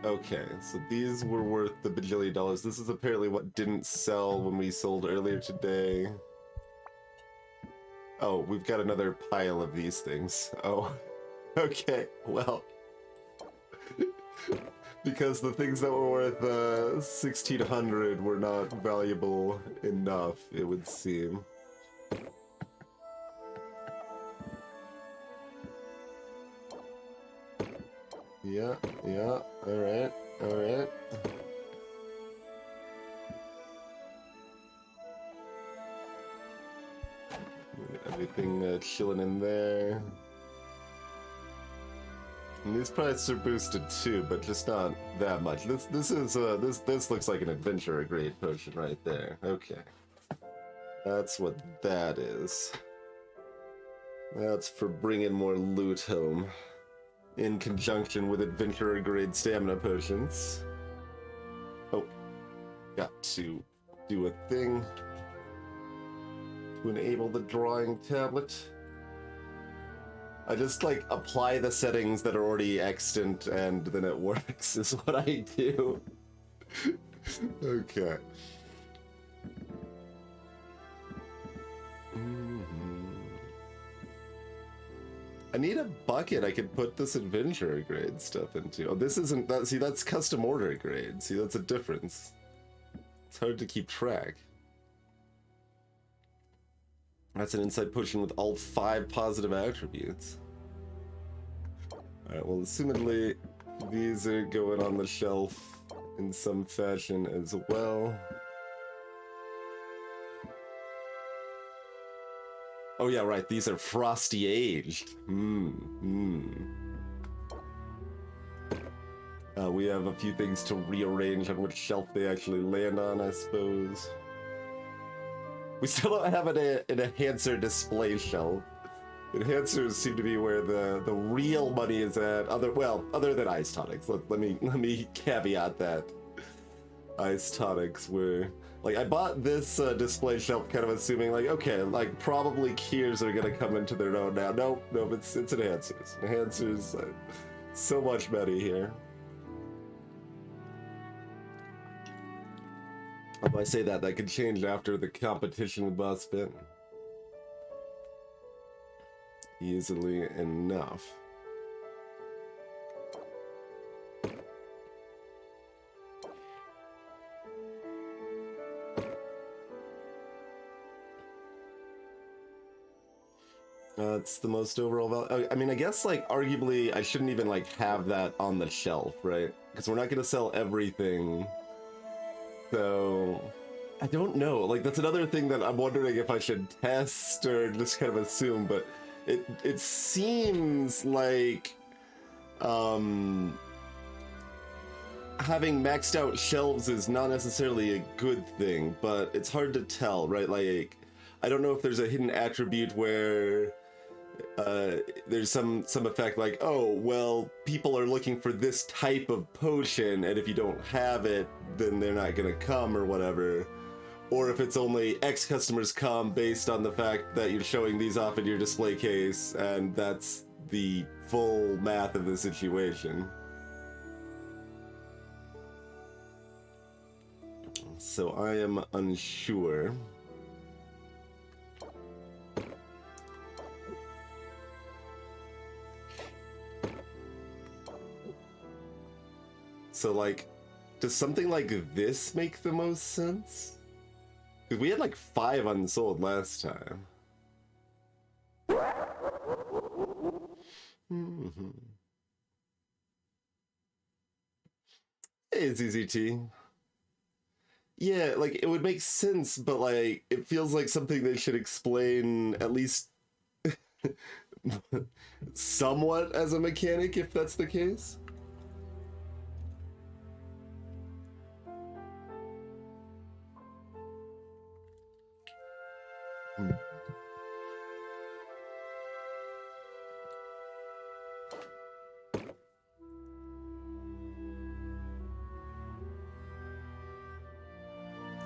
Okay, so these were worth the bajillion dollars. This is apparently what didn't sell when we sold earlier today. Oh, we've got another pile of these things. Oh, okay, well. Because the things that were worth 1,600 were not valuable enough, it would seem. Yeah, alright, alright. Everything chilling in there. And these prices are boosted too, but just not that much. This looks like an adventurer grade potion right there. Okay. That's what that is. That's for bringing more loot home. In conjunction with adventurer grade stamina potions. Oh, got to do a thing to enable the drawing tablet. I just like apply the settings that are already extant and then it works is what I do. Okay. I need a bucket I could put this adventurer grade stuff into. Oh, this isn't that. See, that's custom order grade. See, that's a difference. It's hard to keep track. That's an insight potion with all 5 positive attributes. Alright, well, assumedly, these are going on the shelf in some fashion as well. Oh yeah, right, these are frosty aged. We have a few things to rearrange on which shelf they actually land on, I suppose. We still don't have an enhancer display shelf. Enhancers seem to be where the real money is at. Other than ice tonics. Let me caveat that. Ice tonics were like I bought this display shelf kind of assuming like okay, like probably Kiers are gonna come into their own now. Nope, it's enhancers. Enhancers, so much money here. If I say that could change after the competition with Boss Finn. Easily enough. It's the most overall value. I mean, I guess like arguably I shouldn't even like have that on the shelf, right? Because we're not gonna sell everything. So I don't know. Like that's another thing that I'm wondering if I should test or just kind of assume, but it seems like having maxed out shelves is not necessarily a good thing, but it's hard to tell, right? Like I don't know if there's a hidden attribute where there's some effect like, oh, well, people are looking for this type of potion, and if you don't have it, then they're not gonna come or whatever. Or if it's only X customers come based on the fact that you're showing these off in your display case, and that's the full math of the situation. So I am unsure. So like, does something like this make the most sense? Because we had like 5 unsold last time. Hey, ZZT. Yeah, like it would make sense, but like it feels like something they should explain at least somewhat as a mechanic if that's the case.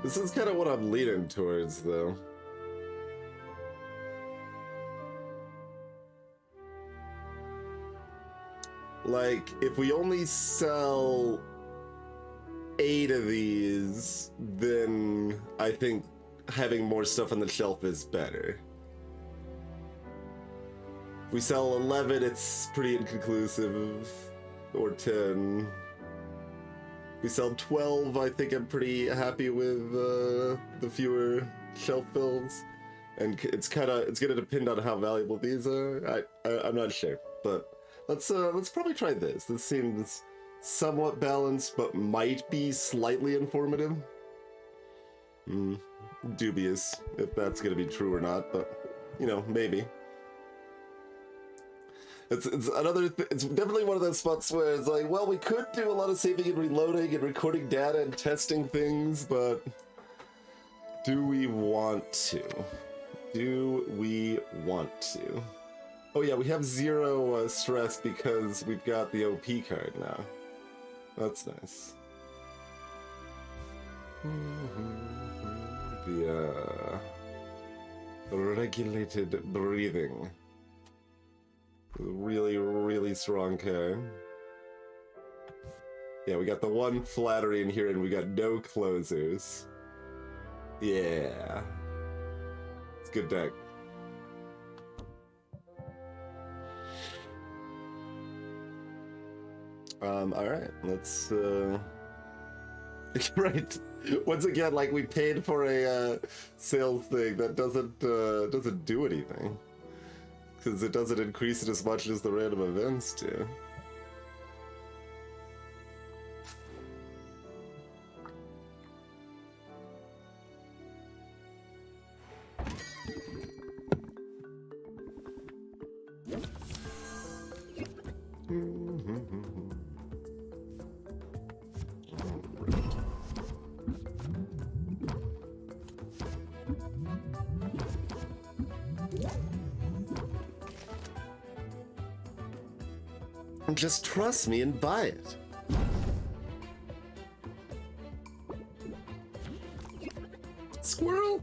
This is kind of what I'm leaning towards, though. like, if we only sell 8 of these, then I think having more stuff on the shelf is better. If we sell 11, it's pretty inconclusive, or 10. If we sell 12, I think I'm pretty happy with the fewer shelf fills. And it's gonna depend on how valuable these are. I'm not sure, but let's probably try this. This seems somewhat balanced, but might be slightly informative. Dubious if that's gonna be true or not, but you know, maybe. It's it's definitely one of those spots where it's like, well, we could do a lot of saving and reloading and recording data and testing things, but do we want to? Do we want to? Oh yeah, we have 0 stress because we've got the OP card now. That's nice. The regulated breathing. Really, really strong card. Yeah, we got the 1 flattery in here and we got no closers. Yeah. It's a good deck. Alright, let's right. Once again, like, we paid for a sales thing that doesn't do anything. Because it doesn't increase it as much as the random events do. Just trust me and buy it. Squirrel?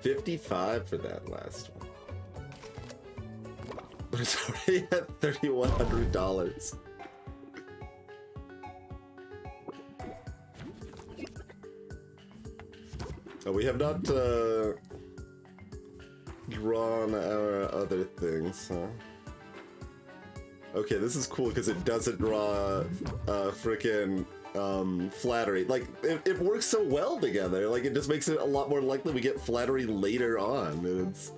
$55 for that last one. But it's already at $3,100. Oh, we have not drawn our other things, huh? Okay, this is cool because it doesn't draw frickin' flattery. Like, it works so well together. Like, it just makes it a lot more likely we get flattery later on. And it's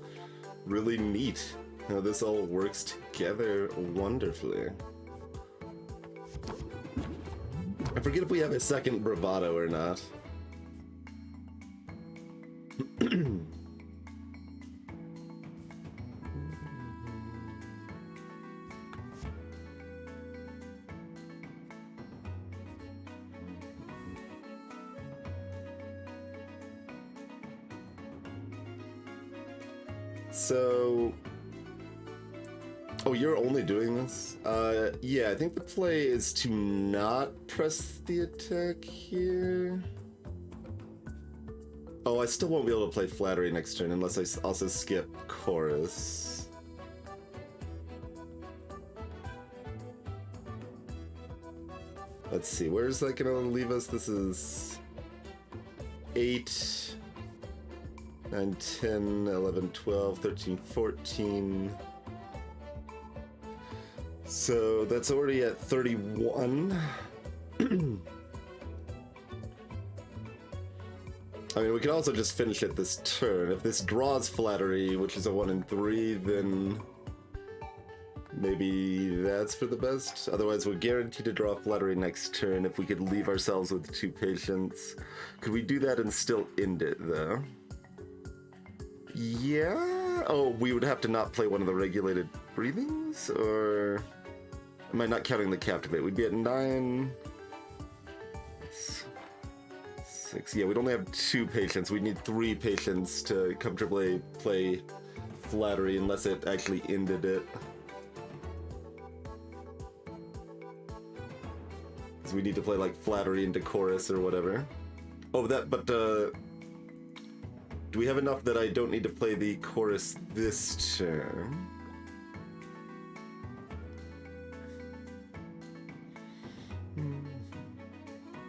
really neat how this all works together wonderfully. I forget if we have a second bravado or not. So, oh, you're only doing this? Yeah, I think the play is to not press the attack here. Oh, I still won't be able to play flattery next turn unless I also skip chorus. Let's see, where's that gonna leave us? This is 8, 9, 10, 11, 12, 13, 14. So that's already at 31. I mean, we can also just finish it this turn. If this draws flattery, which is a 1 and 3, then maybe that's for the best. Otherwise, we're guaranteed to draw flattery next turn if we could leave ourselves with 2 patience. Could we do that and still end it, though? Yeah? Oh, we would have to not play one of the regulated breathings? Or am I not counting the captivate? We'd be at 9... 6. Yeah, we'd only have 2 patience. We'd need 3 patience to comfortably play flattery unless it actually ended it. we need to play like flattery into chorus or whatever. Oh, do we have enough that I don't need to play the chorus this turn?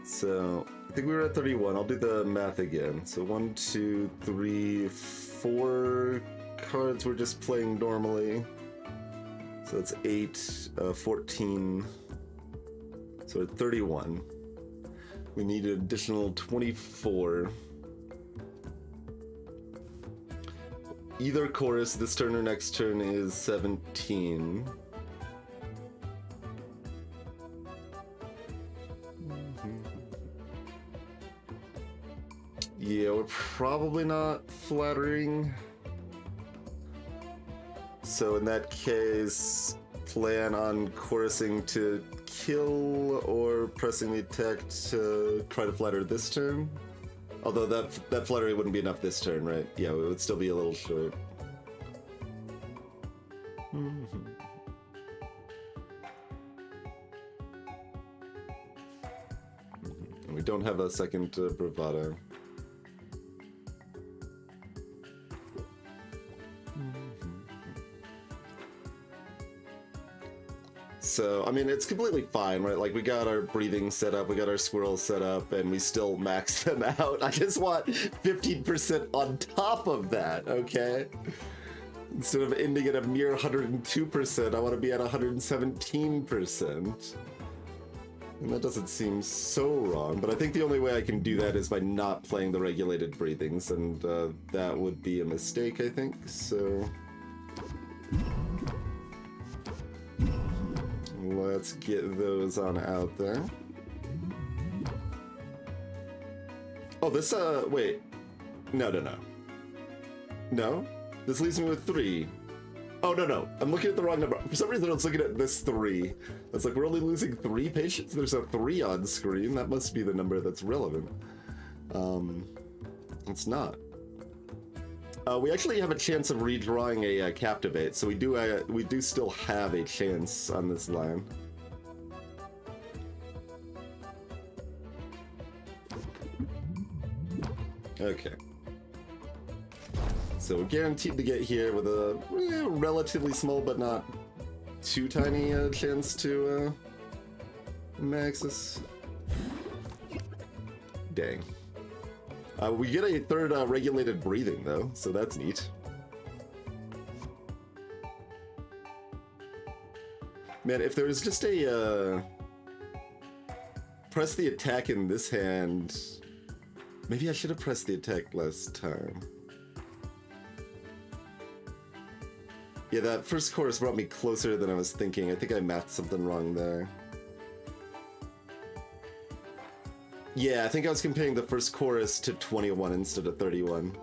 So, I think we were at 31. I'll do the math again. So 1, 2, 3, 4 cards we're just playing normally. So that's 8, 14. So at 31. We need an additional 24. Either chorus this turn or next turn is 17. Yeah, we're probably not flattering. So in that case, plan on chorusing to kill or pressing the attack to try to flatter this turn. Although that flattery wouldn't be enough this turn, right? Yeah, it would still be a little short. And we don't have a second bravado. So, I mean, it's completely fine, right? Like, we got our breathing set up, we got our squirrels set up, and we still max them out. I just want 15% on top of that, okay? Instead of ending at a mere 102%, I want to be at 117%. And that doesn't seem so wrong, but I think the only way I can do that is by not playing the regulated breathings, and that would be a mistake, I think, so... Let's get those on out there. Oh, this, wait. No. No? This leaves me with 3. Oh, no. I'm looking at the wrong number. For some reason, I was looking at this 3. It's like, we're only losing 3 patients? There's a 3 on screen. That must be the number that's relevant. It's not. We actually have a chance of redrawing a Captivate, so we do still have a chance on this line. Okay. So we're guaranteed to get here with a relatively small but not too tiny chance to max this. Dang. We get a third regulated breathing, though, so that's neat. Man, if there was just a... press the attack in this hand... Maybe I should have pressed the attack last time. Yeah, that first chorus brought me closer than I was thinking. I think I mathed something wrong there. Yeah, I think I was comparing the first chorus to 21 instead of 31.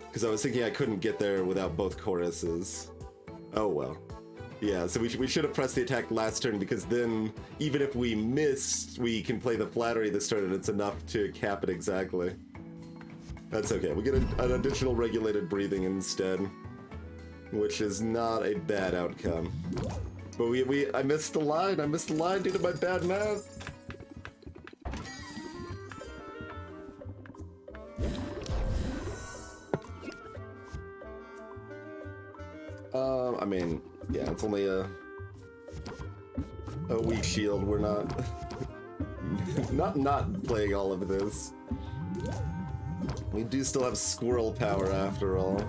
Because I was thinking I couldn't get there without both choruses. Oh well. Yeah, so we should have pressed the attack last turn, because then, even if we missed, we can play the flattery this turn, and it's enough to cap it exactly. That's okay. We get an additional regulated breathing instead, which is not a bad outcome. But I missed the line. I missed the line due to my bad math. I mean, yeah, it's only a weak shield. We're not not playing all of this. We do still have squirrel power after all.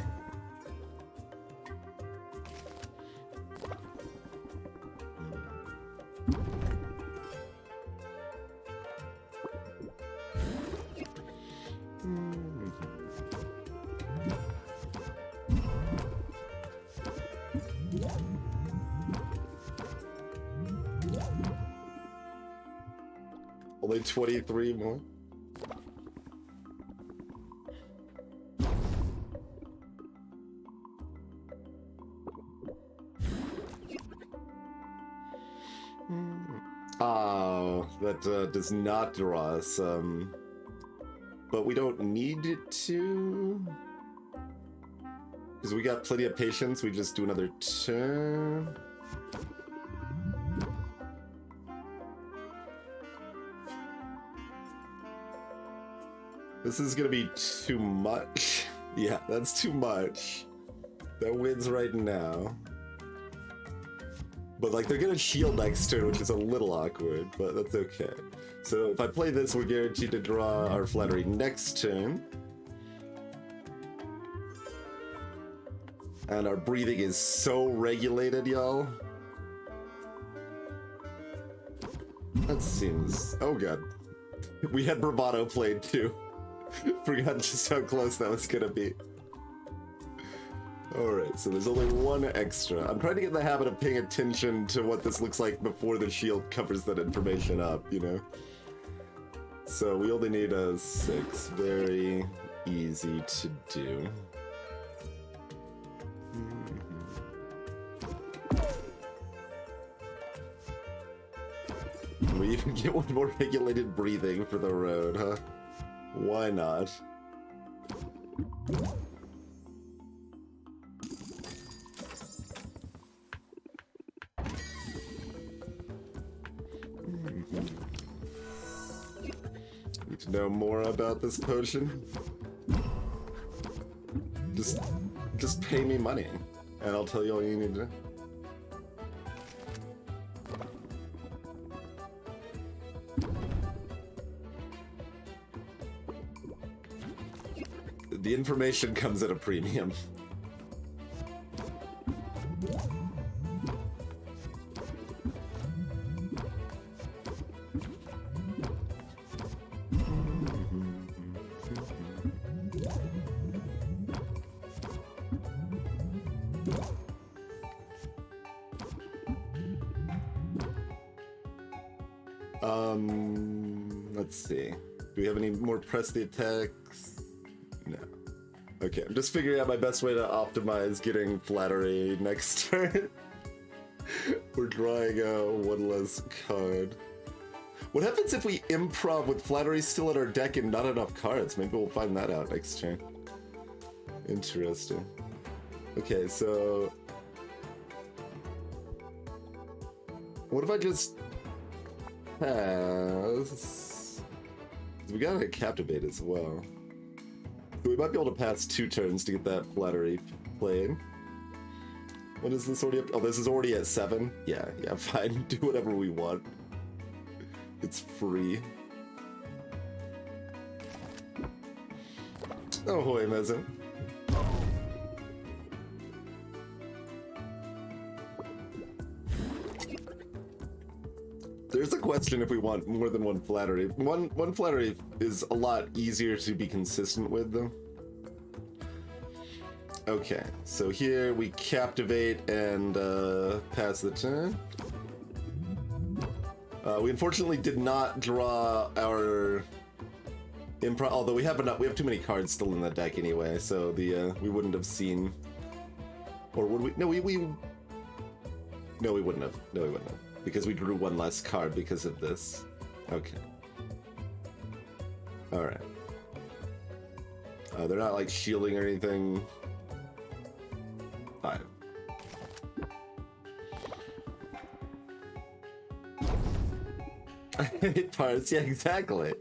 Only 23 more. Oh, that does not draw us, but we don't need it to, because we got plenty of patience. We just do another turn. This is gonna be too much. Yeah, that's too much. That wins right now. But like, they're gonna shield next turn, which is a little awkward, but that's okay. So if I play this, we're guaranteed to draw our flattery next turn. And our breathing is so regulated, y'all. That seems... Oh god. We had bravado played too. Forgot just how close that was gonna be. Alright, so there's only one extra. I'm trying to get in the habit of paying attention to what this looks like before the shield covers that information up, you know? So we only need a 6. Very easy to do. We even get one more regulated breathing for the road, huh? Why not? Need to know more about this potion? Just pay me money, and I'll tell you all you need to know. The information comes at a premium. Let's see. Do we have any more press the attacks? No. Okay, I'm just figuring out my best way to optimize getting flattery next turn. We're drawing one less card. What happens if we improv with flattery still in our deck and not enough cards? Maybe we'll find that out next turn. Interesting. Okay, so... what if I just pass? We gotta captivate as well. So we might be able to pass 2 turns to get that flattery played. When is this already up? Oh, this is already at 7? Yeah, fine. Do whatever we want. It's free. Oh, hoy, Mezen. There's a question if we want more than one flattery. One flattery is a lot easier to be consistent with, though. Okay, so here we captivate and pass the turn. We unfortunately did not draw our improv, although we have too many cards still in the deck anyway, so we wouldn't have seen, or would we? No, we wouldn't have. No, we wouldn't have. Because we drew one less card because of this. Okay. Alright. They're not like shielding or anything. Fine. Parts, yeah, exactly.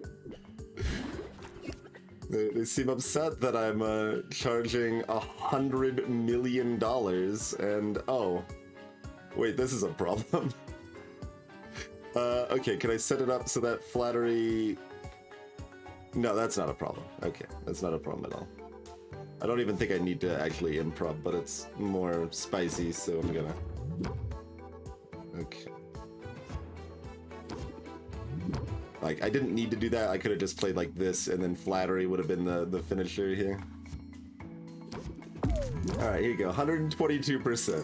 They seem upset that I'm charging $100 million and oh. Wait, this is a problem. Okay, can I set it up so that flattery... No, that's not a problem. Okay, that's not a problem at all. I don't even think I need to actually improv, but it's more spicy, so I'm gonna... Okay. Like, I didn't need to do that. I could have just played like this, and then flattery would have been the finisher here. Alright, here you go. 122%.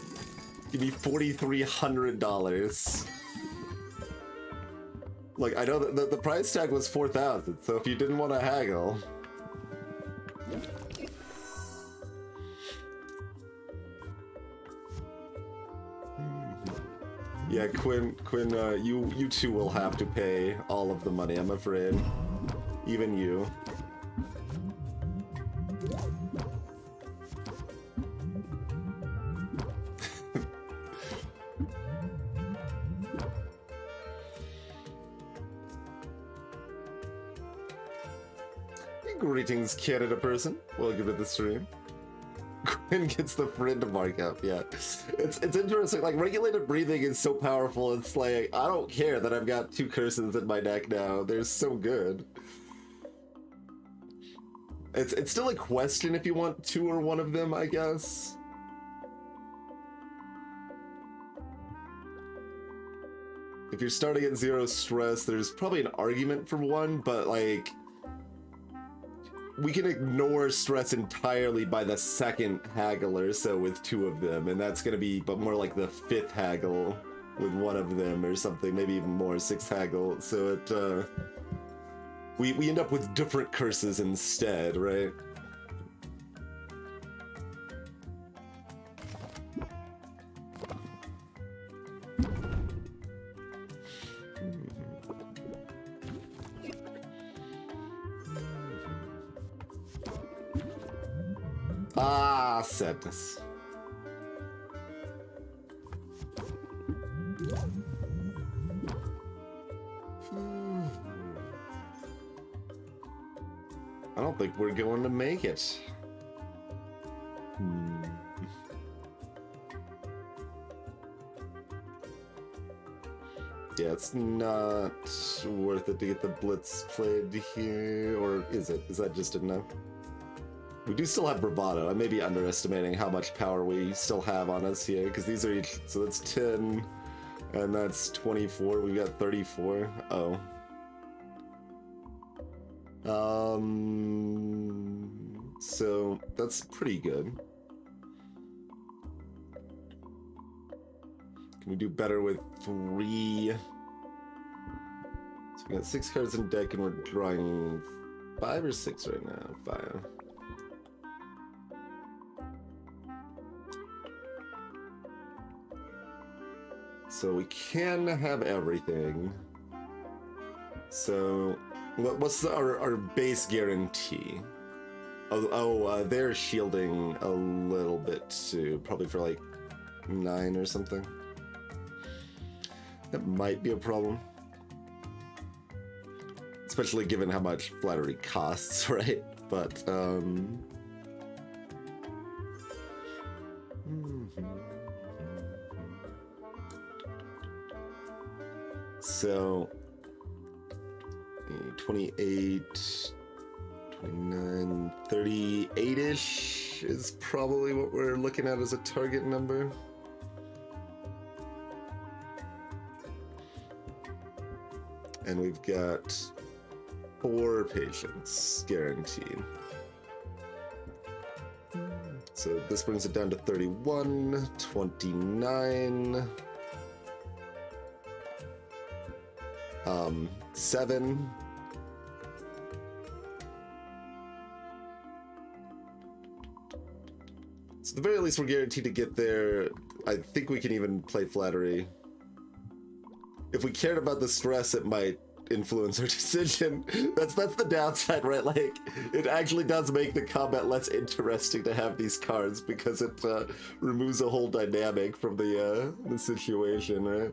Give me $4,300. Look, I know that the price tag was 4,000, so if you didn't want to haggle... Yeah, Quinn, you two will have to pay all of the money, I'm afraid. Even you. Greetings, Canada person. Welcome to the stream. Quinn gets the friend markup, yeah. It's interesting, like, regulated breathing is so powerful, it's like, I don't care that I've got 2 curses in my neck now. They're so good. It's still a question if you want 2 or 1 of them, I guess. If you're starting at 0 stress, there's probably an argument for 1, but, like, we can ignore stress entirely by the 2nd haggle or so with 2 of them, and that's gonna be but more like the 5th haggle with 1 of them or something, maybe even more, 6th haggle. So it we end up with different curses instead, right? Ah, sadness. I don't think we're going to make it. Yeah, it's not worth it to get the blitz played here, or is it? Is that just enough? We do still have bravado. I may be underestimating how much power we still have on us here, because these are each, so that's 10, and that's 24. We got 34. Oh. So that's pretty good. Can we do better with 3? So we got 6 cards in deck, and we're drawing 5 or 6 right now. 5. So we can have everything. So what's our base guarantee? They're shielding a little bit too, probably for like 9 or something. That might be a problem. Especially given how much flattery costs, right? But, so 28, 29, 38-ish is probably what we're looking at as a target number. And we've got 4 patients guaranteed. So this brings it down to 31, 29, 7. So at the very least, we're guaranteed to get there. I think we can even play flattery. If we cared about the stress, it might influence our decision. That's the downside, right? Like, it actually does make the combat less interesting to have these cards because it removes a whole dynamic from the situation, right?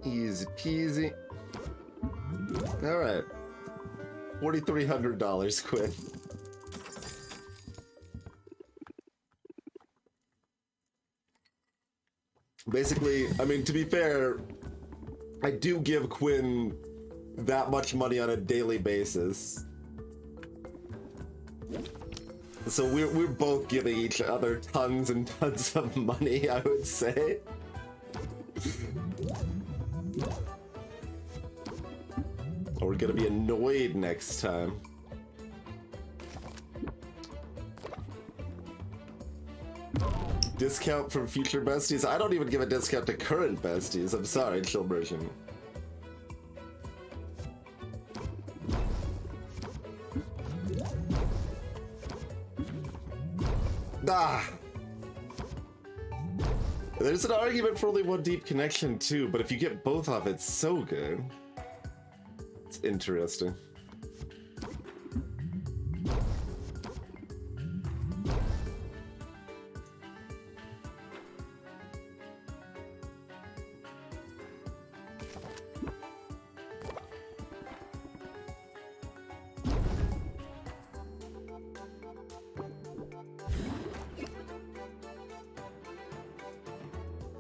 Easy peasy. All right, $4,300 quit. Basically, I mean, to be fair, I do give Quinn that much money on a daily basis. So we're both giving each other tons and tons of money, I would say. Or we're gonna be annoyed next time. Discount from future besties? I don't even give a discount to current besties. I'm sorry, chill version. Ah! There's an argument for only one deep connection too, but if you get both off, it's so good. It's interesting.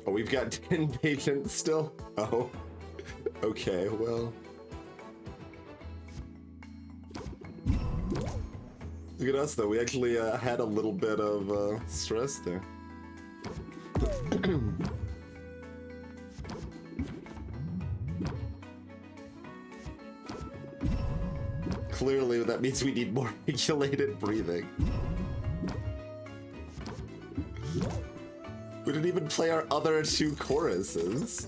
Oh, we've got 10 patients still? Oh. Okay, well. Look at us, though. We actually had a little bit of stress there. Clearly, that means we need more regulated breathing. We didn't even play our other two choruses.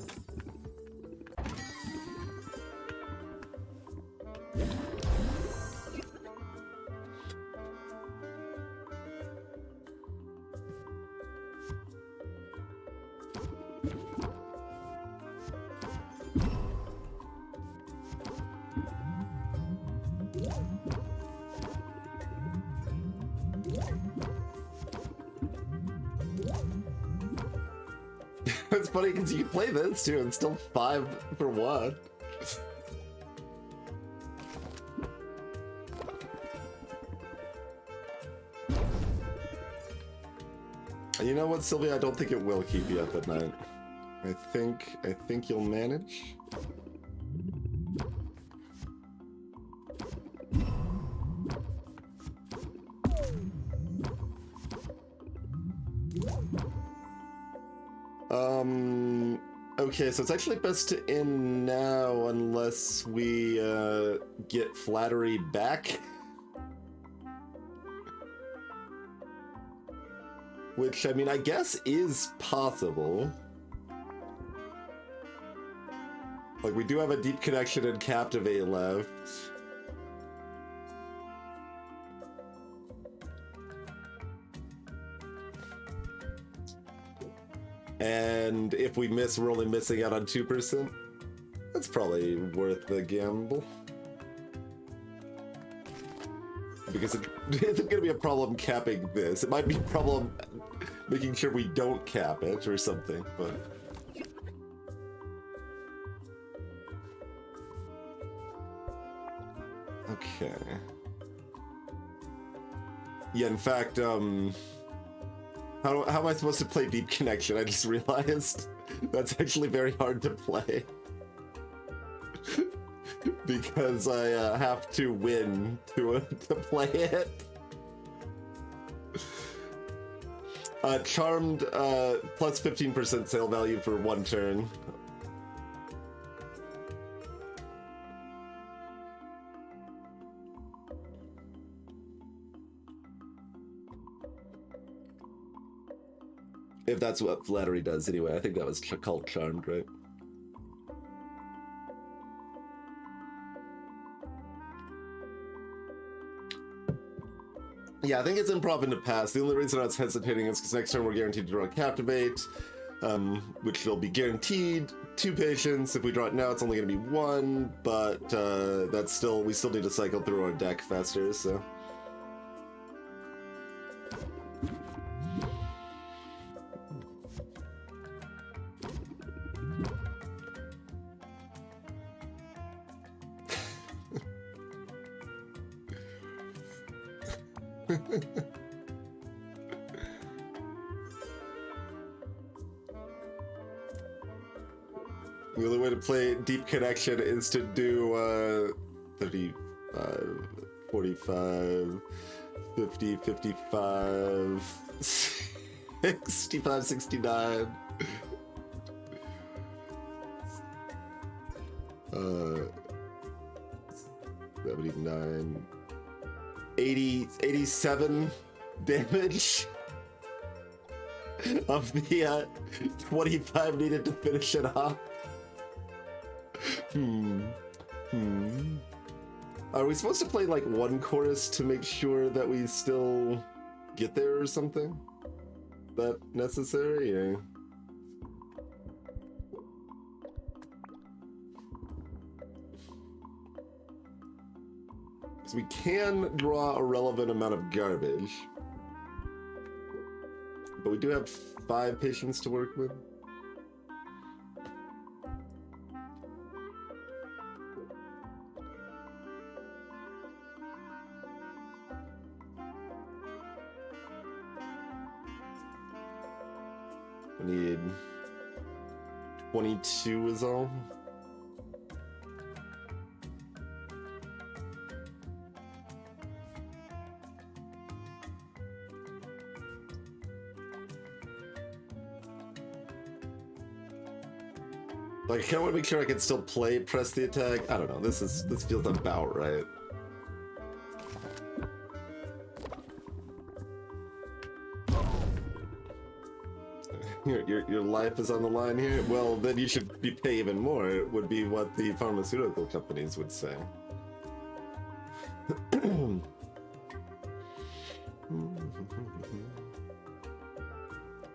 It's funny because you can play this too and still 5 for 1. You know what, Sylvia? I don't think it will keep you up at night. I think you'll manage. Okay, so it's actually best to end now unless we get Flattery back. Which, I mean, I guess is possible. Like, we do have a Deep Connection and Captivate left. And if we miss, we're only missing out on 2%. That's probably worth the gamble. Because it isn't going to be a problem capping this. It might be a problem making sure we don't cap it or something, but... Okay. Yeah, in fact, how am I supposed to play Deep Connection? I just realized that's actually very hard to play. Because I have to win to play it. Charmed, plus 15% sale value for 1 turn. If that's what Flattery does anyway. I think that was called Charmed, right? Yeah, I think it's improv into pass. The only reason I was hesitating is because next turn we're guaranteed to draw a Captivate, which will be guaranteed 2 patients. If we draw it now, it's only going to be 1, but that's still, we still need to cycle through our deck faster, so... The only way to play Deep Connection is to do 35, 45, 50, 55, 65, 69. 79, 80, 87 damage of the 25 needed to finish it off. Are we supposed to play like 1 chorus to make sure that we still get there or something? Is that necessary? Yeah. So we can draw a relevant amount of garbage. But we do have 5 patients to work with. We need 22 is all. Like, I kind of want to make sure I can still press the attack. I don't know. This feels about right. Your life is on the line here? Well, then you should pay even more. It would be what the pharmaceutical companies would say.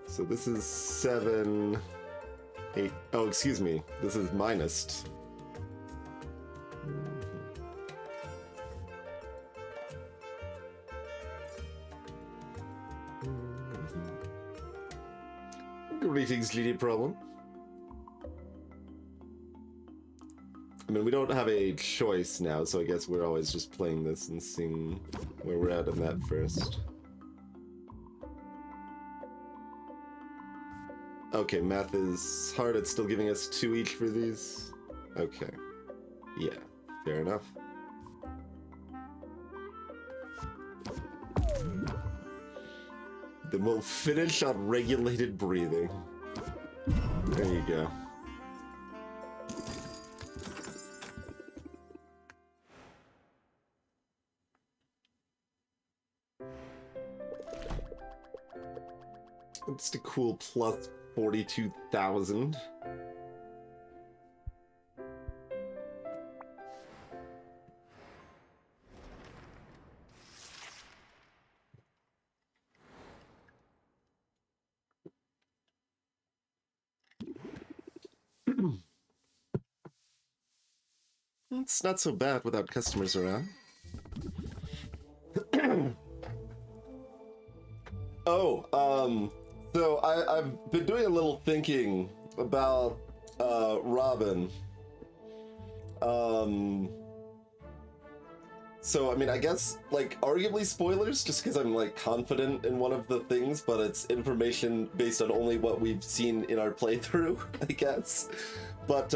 So this is 7, 8. Oh, excuse me. This is minus. Greetings, GD Problem. I mean, we don't have a choice now, so I guess we're always just playing this and seeing where we're at in that first. Okay, math is hard. It's still giving us 2 each for these. Okay. Yeah, fair enough. Then we'll finish on regulated breathing. There you go. It's a cool plus 42,000. It's not so bad without customers around. So I've been doing a little thinking about Robin. So I mean, I guess like arguably spoilers, just because I'm like confident in one of the things, but it's information based on only what we've seen in our playthrough, I guess. But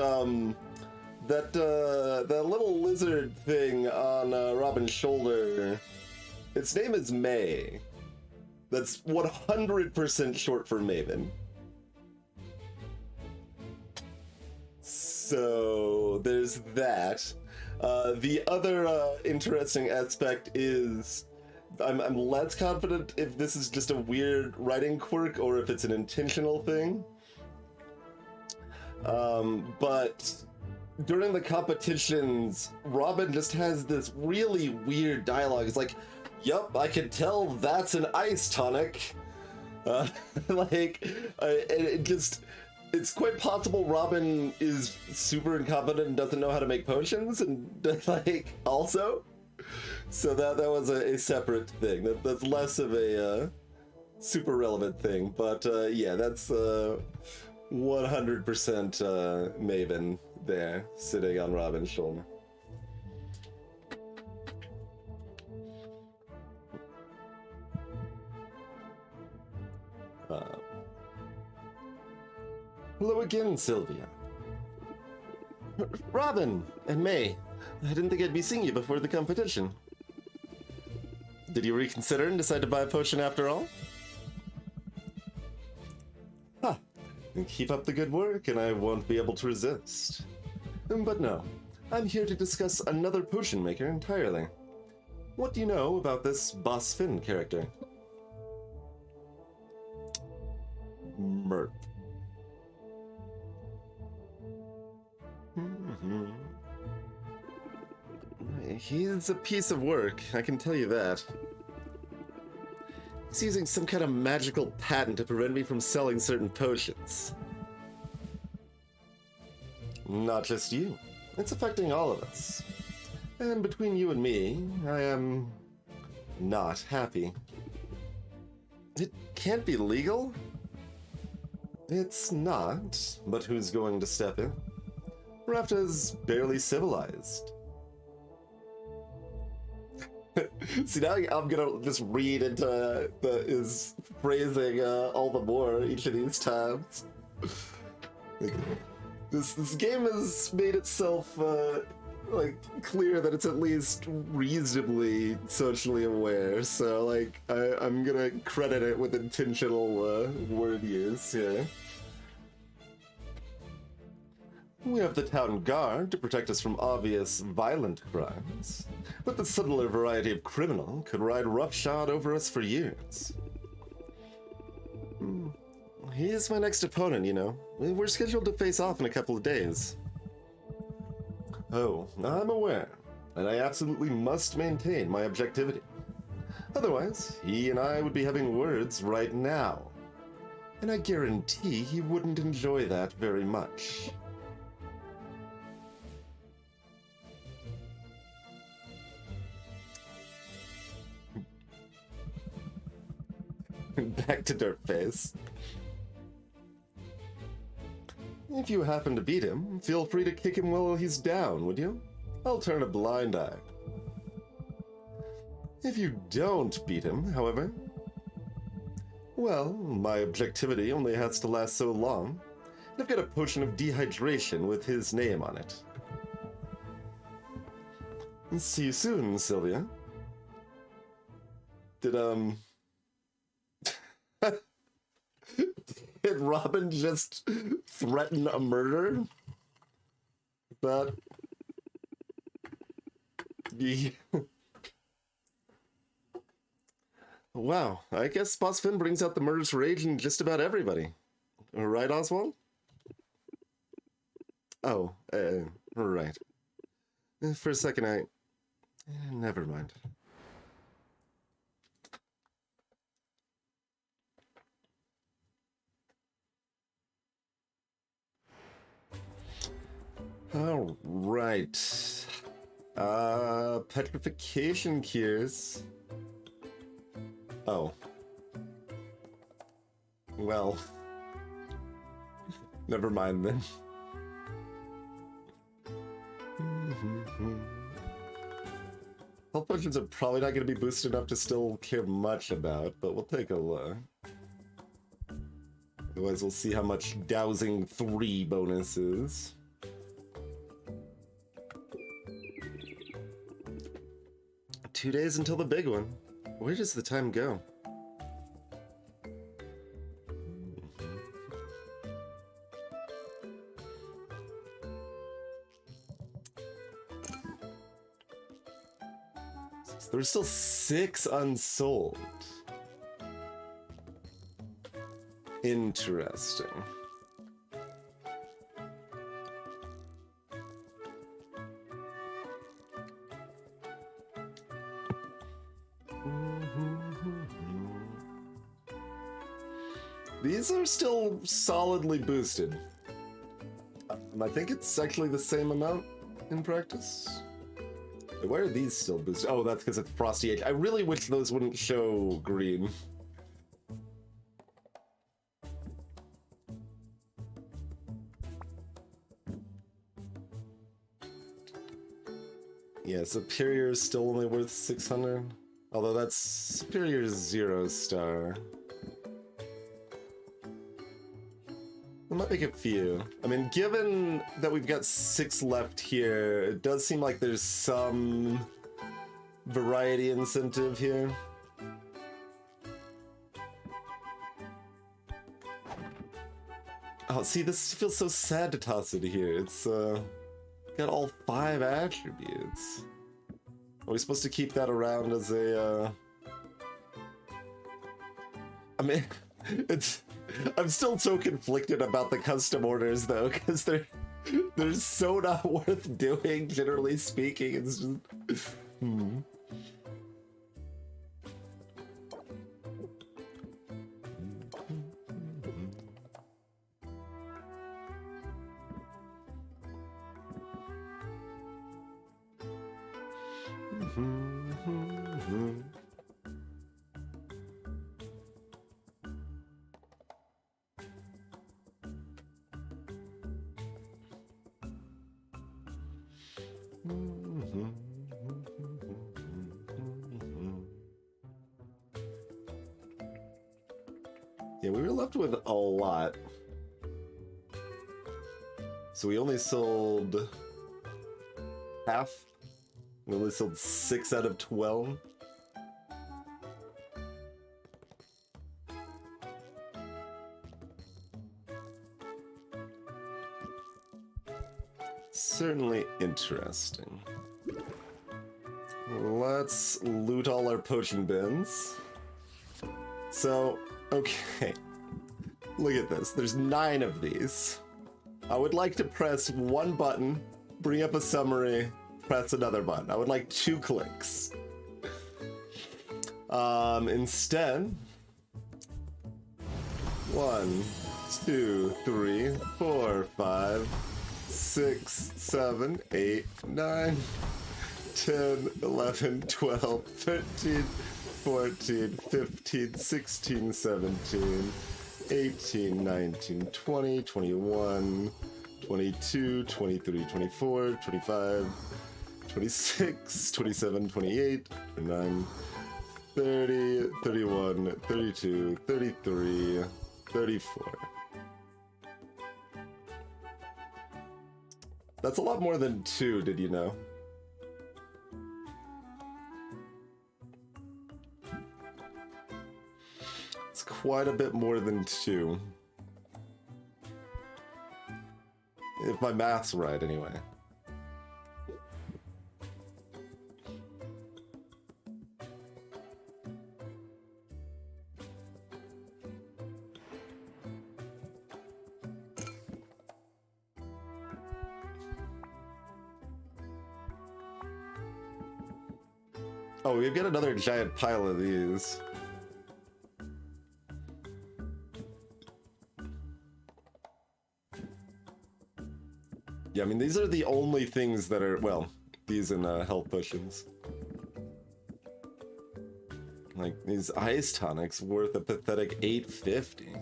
that little lizard thing on Robin's shoulder, its name is May. That's 100% short for Maven. So there's that. The other interesting aspect is I'm less confident if this is just a weird writing quirk or if it's an intentional thing. But during the competitions, Robin just has this really weird dialogue. It's like, yup, I can tell that's an ice tonic. It's quite possible Robin is super incompetent and doesn't know how to make potions, and like, also. So that was a separate thing. That's less of a super relevant thing, but yeah, that's 100% Maven there, sitting on Robin's shoulder. Hello again, Sylvia. Robin and May, I didn't think I'd be seeing you before the competition. Did you reconsider and decide to buy a potion after all? Huh. Keep up the good work and I won't be able to resist. But no, I'm here to discuss another potion maker entirely. What do you know about this Boss Finn character? Merp. He's a piece of work, I can tell you that. He's using some kind of magical patent to prevent me from selling certain potions. Not just you. It's affecting all of us. And between you and me, I am not happy. It can't be legal? It's not, but who's going to step in? Rafta's barely civilized. See, now I'm gonna just read into his phrasing all the more each of these times. This game has made itself like clear that it's at least reasonably socially aware, so like I'm gonna credit it with intentional word use here. We have the town guard to protect us from obvious violent crimes, but the subtler variety of criminal could ride roughshod over us for years. He is my next opponent, you know. We're scheduled to face off in a couple of days. Oh, I'm aware, and I absolutely must maintain my objectivity. Otherwise, he and I would be having words right now. And I guarantee he wouldn't enjoy that very much. Back to Dirtface. If you happen to beat him, feel free to kick him while he's down, would you? I'll turn a blind eye. If you don't beat him, however, well, my objectivity only has to last so long. I've got a potion of dehydration with his name on it. See you soon, Sylvia. Did Robin just threaten a murder? That... Wow, I guess Boss Finn brings out the murderous rage in just about everybody. Right, Oswald? Oh, right. For a second, never mind. All right. Petrification cures. Oh. Well. Never mind then. Health potions are probably not going to be boosted enough to still care much about, but we'll take a look. Otherwise, we'll see how much Dowsing 3 bonus is. Two days until the big one. Where does the time go? There's still 6 unsold. Interesting. These are still solidly boosted. I think it's actually the same amount in practice. Why are these still boosted? Oh, that's because it's Frosty Age. I really wish those wouldn't show green. Yeah, Superior is still only worth 600. Although that's Superior's 0-star. I might make a few. I mean, given that we've got 6 left here, it does seem like there's some variety incentive here. Oh, see, this feels so sad to toss it here. It's, got all 5 attributes. Are we supposed to keep that around as a, I mean, it's... I'm still so conflicted about the custom orders, though, because they're so not worth doing, generally speaking. It's just... Yeah, we were left with a lot. So we only sold half. We only sold 6 out of 12. Certainly interesting. Let's loot all our potion bins. So, okay. Look at this. There's 9 of these. I would like to press one button, bring up a summary, press another button. I would like 2 clicks. Instead, 1, 2, 3, 4, 5, 6, 7, 8, 9, 10, 11, 12, 13, 14, 15, 16, 17, 18, 19, 20, 21, 22, 23, 24, 25, 26, 27, 28, 29, 30, 31, 32, 33, 34. That's a lot more than 2, did you know? It's quite a bit more than 2. If my math's right, anyway. Oh, we've got another giant pile of these. Yeah, I mean, these are the only things that are, well, these and health potions. Like, these ice tonics worth a pathetic $8.50.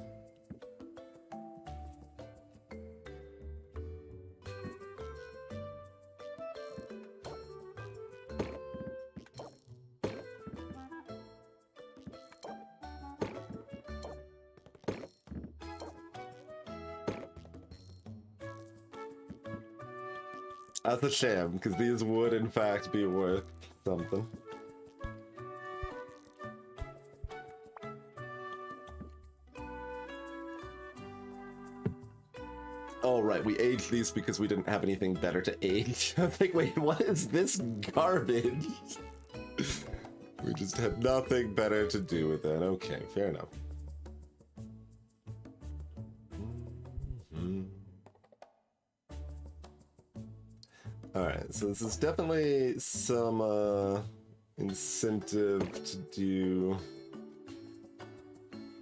That's a shame, because these would in fact be worth something. Oh right, we aged these because we didn't have anything better to age. I think, wait, what is this garbage? We just had nothing better to do with it. Okay, fair enough. Alright, so this is definitely some incentive to do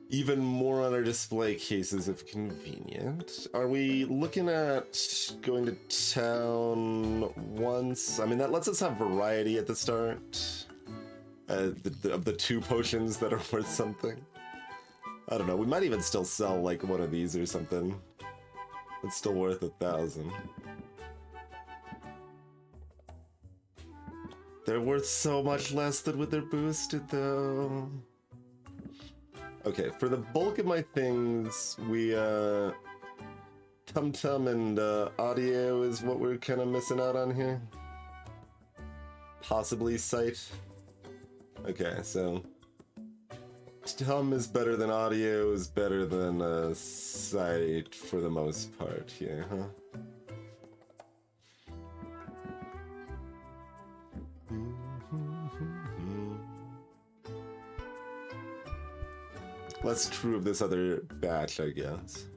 even more on our display cases if convenient. Are we looking at going to town once? I mean, that lets us have variety at the start of the 2 potions that are worth something. I don't know, we might even still sell like one of these or something. It's still worth 1,000. They're worth so much less than when they're boosted, though. Okay, for the bulk of my things, we, Tum-Tum and, audio is what we're kind of missing out on here. Possibly sight. Okay, so... Tum is better than audio, is better than, sight for the most part here, huh? Less true of this other batch, I guess.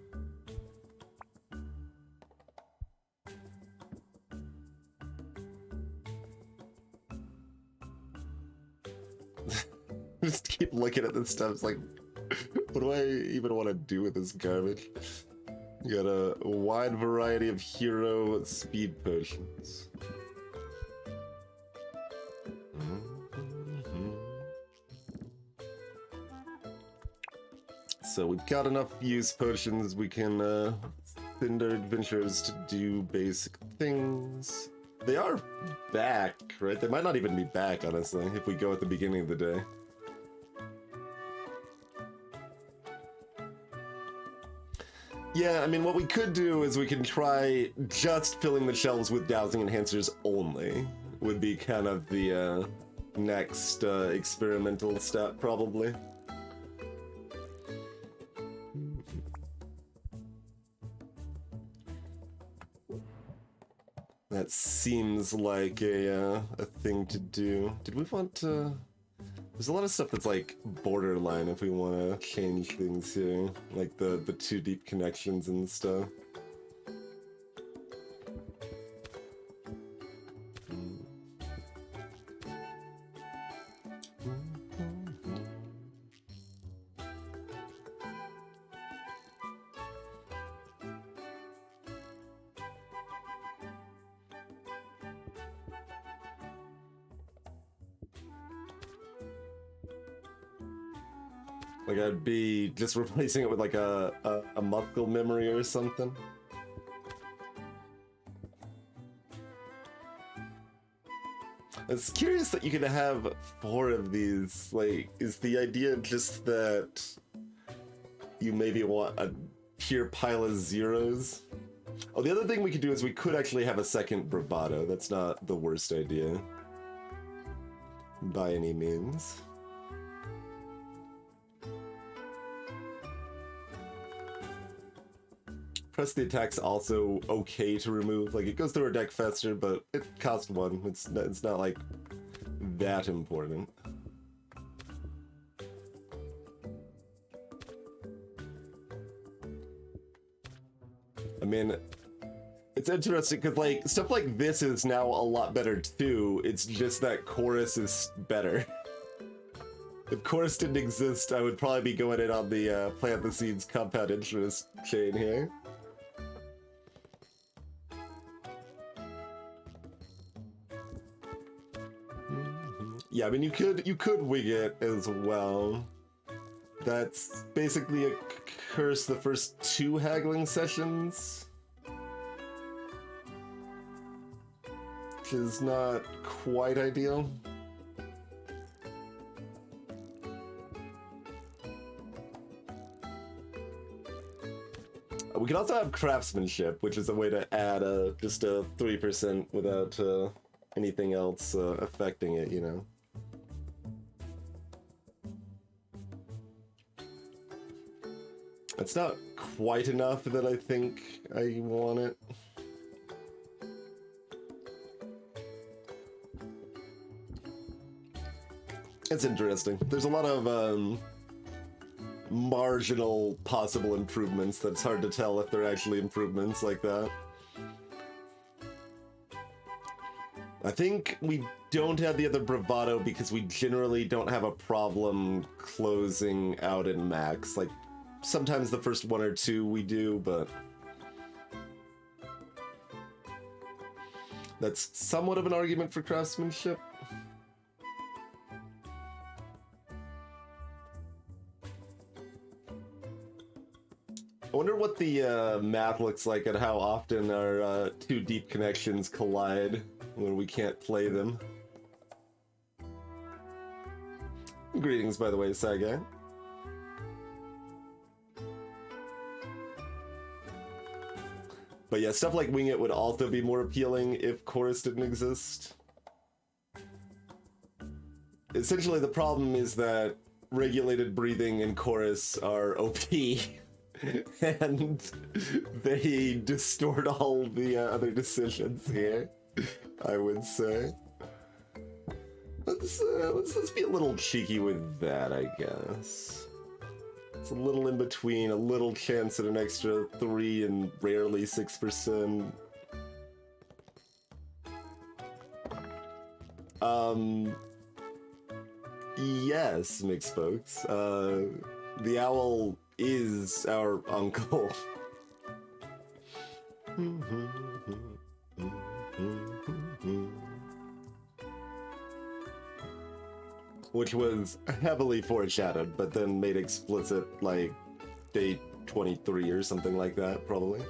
Just keep looking at this stuff. It's like, what do I even want to do with this garbage? You got a wide variety of hero speed potions. So we've got enough use potions. We can send our adventurers to do basic things. They are back, right? They might not even be back, honestly, if we go at the beginning of the day. Yeah, I mean, what we could do is we can try just filling the shelves with dowsing enhancers only. Would be kind of the next experimental step, probably. That seems like a thing to do. Did we want to... There's a lot of stuff that's like borderline if we want to change things here. Like the too deep connections and stuff. Like I'd be just replacing it with like a muscle memory or something. It's curious that you could have 4 of these. Like, is the idea just that you maybe want a pure pile of zeros? Oh, the other thing we could do is we could actually have a second bravado. That's not the worst idea. By any means. Press the attack's also okay to remove. Like, it goes through our deck faster, but it costs 1. It's not like that important. I mean, it's interesting because like stuff like this is now a lot better too. It's just that Chorus is better. If Chorus didn't exist, I would probably be going in on the plant the seeds compound interest chain here. Yeah, I mean, you could wing it as well. That's basically a curse the first 2 haggling sessions. Which is not quite ideal. We can also have craftsmanship, which is a way to add just a 3% without anything else affecting it, you know? It's not quite enough that I think I want it. It's interesting. There's a lot of marginal possible improvements that's hard to tell if they're actually improvements like that. I think we don't have the other bravado because we generally don't have a problem closing out in max. Like, sometimes the first 1 or 2 we do, but that's somewhat of an argument for craftsmanship. I wonder what the math looks like and how often our 2 deep connections collide when we can't play them. Greetings, by the way, Saga. But yeah, stuff like Wing It would also be more appealing if Chorus didn't exist. Essentially, the problem is that regulated breathing and Chorus are OP. And they distort all the other decisions here, I would say. Let's be a little cheeky with that, I guess. It's a little in between, a little chance at an extra 3 and rarely 6%. Yes, mixed folks. The owl is our uncle. Which was heavily foreshadowed, but then made explicit, like, day 23 or something like that, probably.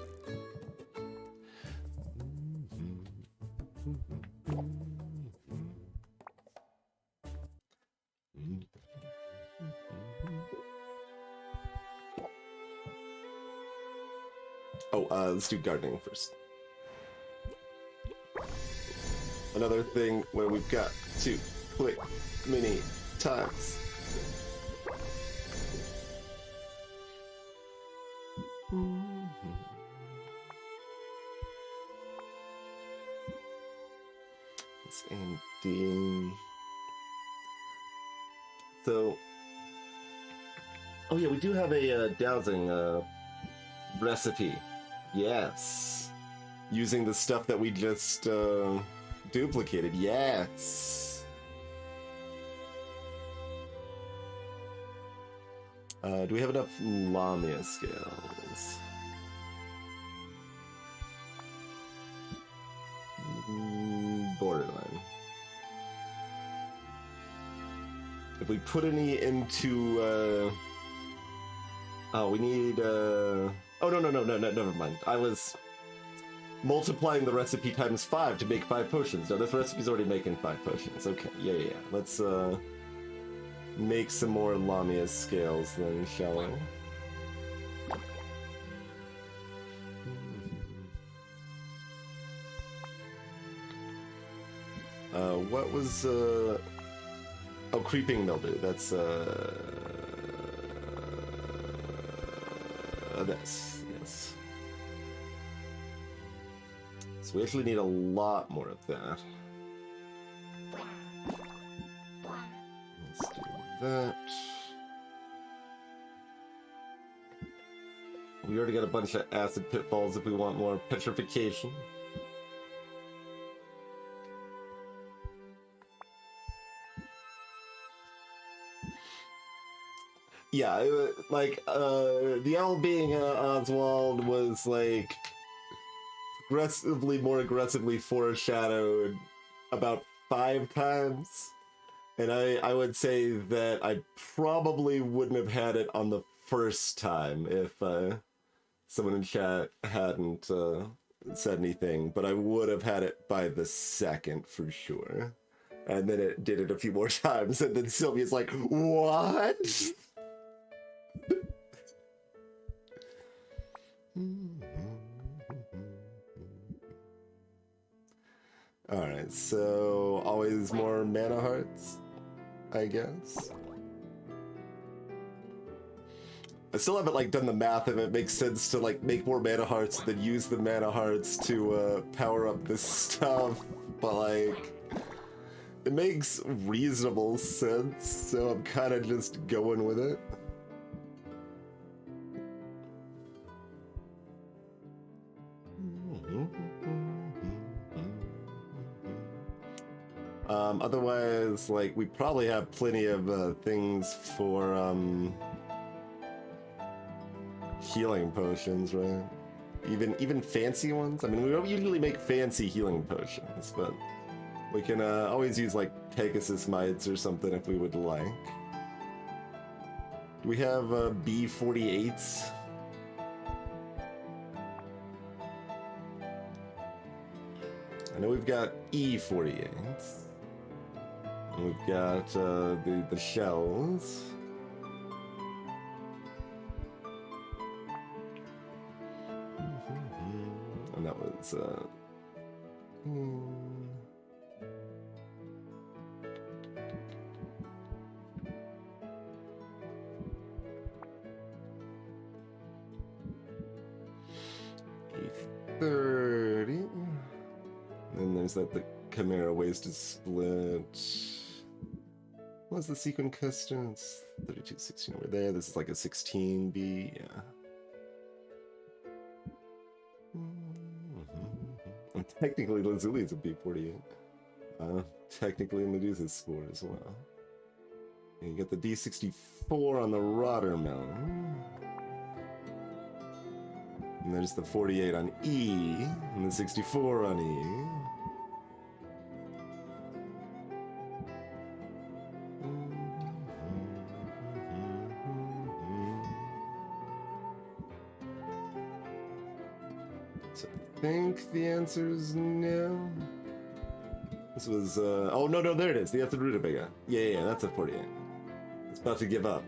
Oh, let's do gardening first. Another thing where we've got to click many times. It's ending. So, oh yeah, we do have a dowsing recipe. Yes. Using the stuff that we just duplicated. Yes. Do we have enough Lamia scales? Borderline. If we put any into oh, we need oh no, never mind. I was multiplying the recipe times 5 to make 5 potions. No, this recipe's already making 5 potions. Okay, yeah. Let's make some more Lamia scales then, shall we? What was oh, creeping mildew. That's this, yes. So we actually need a lot more of that. Let's do that. We already got a bunch of acid pitfalls if we want more petrification. Yeah, like, the owl being Oswald was, like, more aggressively foreshadowed about 5 times. And I would say that I probably wouldn't have had it on the first time if someone in chat hadn't said anything, but I would have had it by the second for sure. And then it did it a few more times, and then Sylvia's like, what? Alright, so always more mana hearts, I guess. I still haven't like done the math if it makes sense to like make more mana hearts than use the mana hearts to power up this stuff, but like it makes reasonable sense, so I'm kind of just going with it. Otherwise, like, we probably have plenty of things for healing potions, right? Even fancy ones? I mean, we don't usually make fancy healing potions, but we can always use, like, Pegasus mites or something if we would like. Do we have B48s? I know we've got E48s. And we've got the shells. And that was E30. And there's that the Chimera wasted split. What's the sequin custom? It's 3216 over there. This is like a 16B, yeah. And technically Lazuli is a B48. Technically Medusa's Spore as well. And you get the D64 on the Rottermelon. And there's the 48 on E, and the 64 on E. think the answer is no. This was, oh, no, there it is. The answer rutabaga. Yeah, that's a 48. It's about to give up.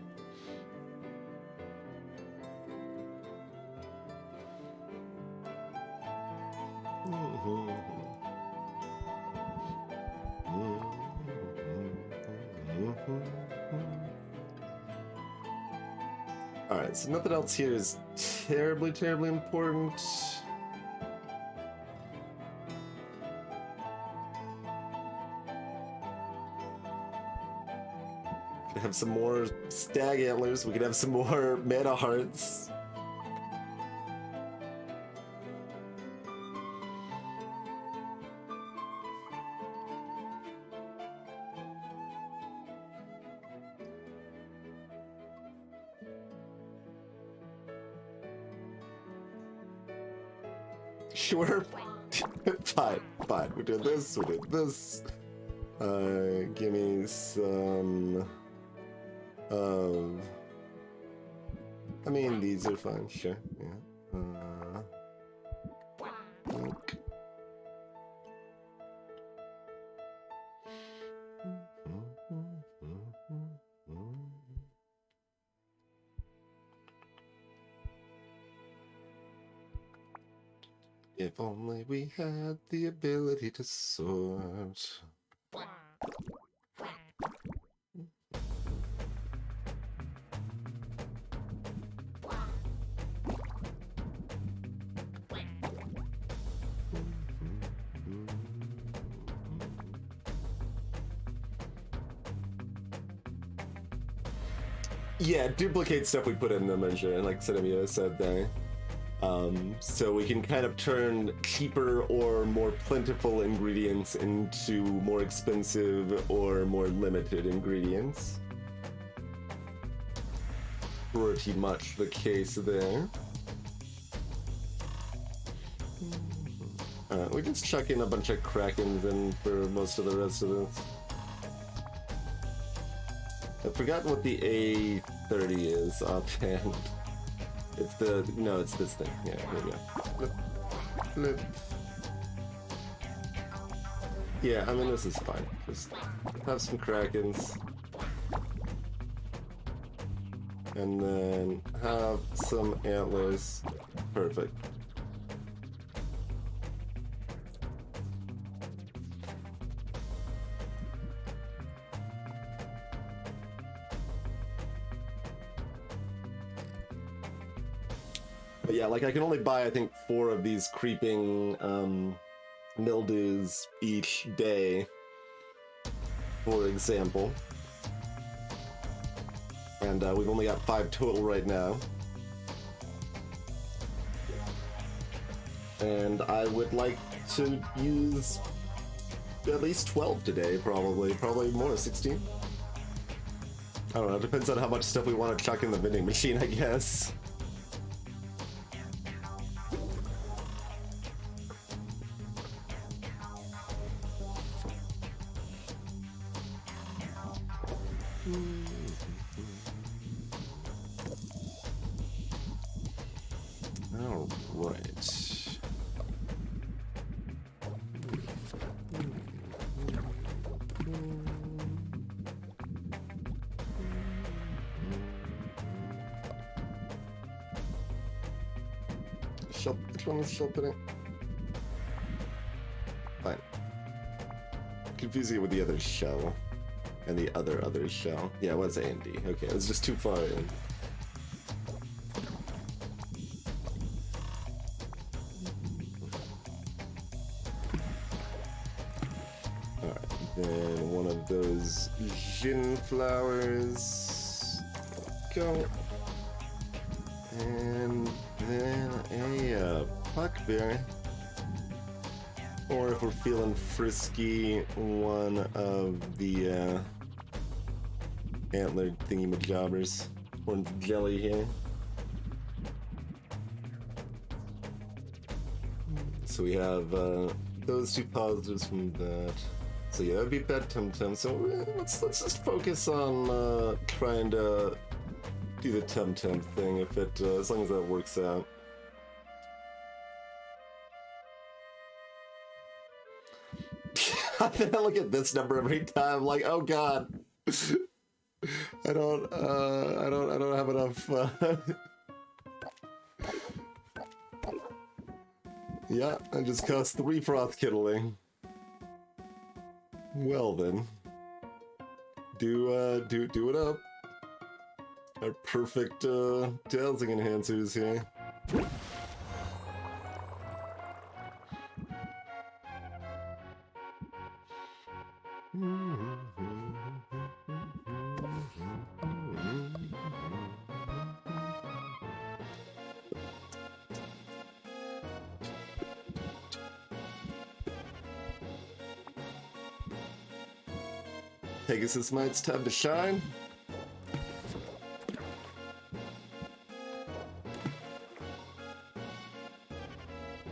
Alright, so nothing else here is terribly important. Could have some more stag antlers, we could have some more mana hearts. Sure. Fine. We did this, give me some of... I mean, these are fine, sure, yeah. Okay. If only we had the ability to sort. Yeah, duplicate stuff we put in the measure, like Cinemia said there. So we can kind of turn cheaper or more plentiful ingredients into more expensive or more limited ingredients. Pretty much the case there. Alright, we just chuck in a bunch of Krakens in for most of the rest of this. I've forgotten what the A30 is offhand. It's the... no, it's this thing. Yeah, here we go. Flip. Flip. Yeah, I mean, this is fine. Just have some Krakens. And then have some antlers. Perfect. But yeah, like I can only buy, I think, 4 of these creeping mildews each day, for example. And we've only got 5 total right now. And I would like to use at least 12 today, probably more, 16? I don't know, it depends on how much stuff we want to chuck in the vending machine, I guess. Which one was shell pudding? Fine. Confusing it with the other shell. And the other shell. Yeah, it was A and D. Okay, it was just too far in. Alright, then one of those Jin flowers. Go. And then a puckberry. Or if we're feeling frisky, one of the antler thingy-majobbers. One's jelly here. So we have those 2 positives from that. So yeah, that'd be bad tum-tum. So let's just focus on trying to do the tum-tum thing, if it as long as that works out. I look at this number every time, like, oh god. I don't have enough, Yeah, I just cost 3 froth kindling. Well then. Do it up. Our perfect, dowsing enhancers here. Pegasus Mite's time to shine.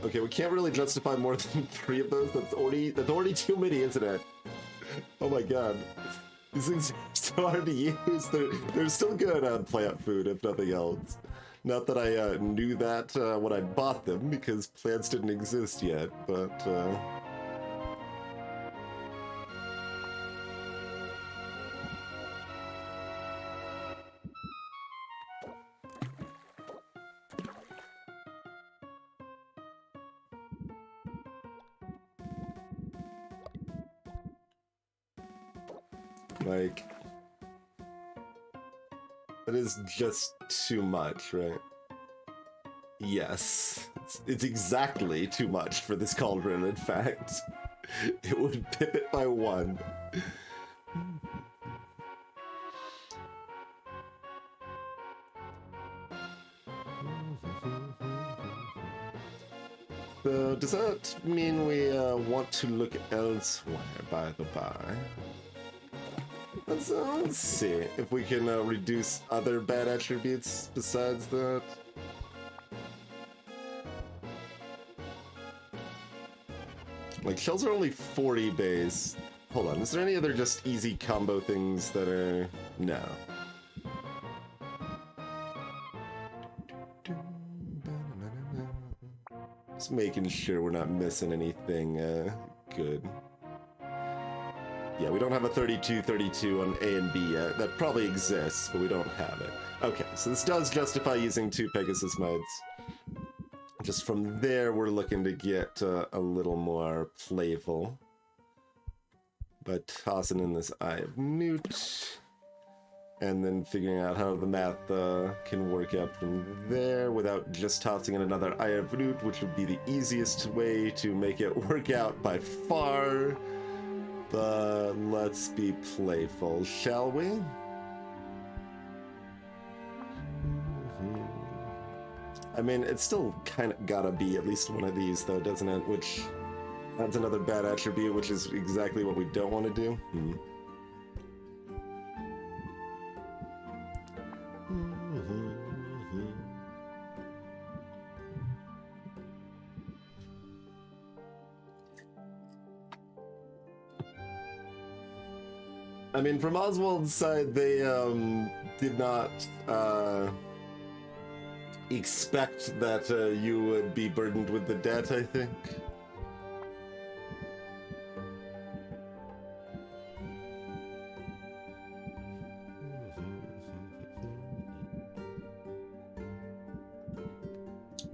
Okay, we can't really justify more than 3 of those. That's already too many, isn't it? Oh my god. These things are so hard to use. They're still good on plant food, if nothing else. Not that I knew that when I bought them, because plants didn't exist yet, but... like... that is just too much, right? Yes. It's exactly too much for this cauldron, in fact. It would pip it by 1. So, does that mean we want to look elsewhere, by the by? Let's see if we can reduce other bad attributes besides that. Like, shells are only 40 base. Hold on, is there any other just easy combo things that are... No. Just making sure we're not missing anything good. Yeah, we don't have a 32-32 on A and B yet. That probably exists, but we don't have it. Okay, so this does justify using 2 Pegasus Mites. Just from there, we're looking to get a little more playful. By tossing in this Eye of Newt. And then figuring out how the math can work out from there without just tossing in another Eye of Newt, which would be the easiest way to make it work out by far. But let's be playful, shall we? I mean, it's still kind of gotta be at least one of these, though, doesn't it? Which adds another bad attribute, which is exactly what we don't want to do. I mean, from Oswald's side, they did not expect that you would be burdened with the debt, I think.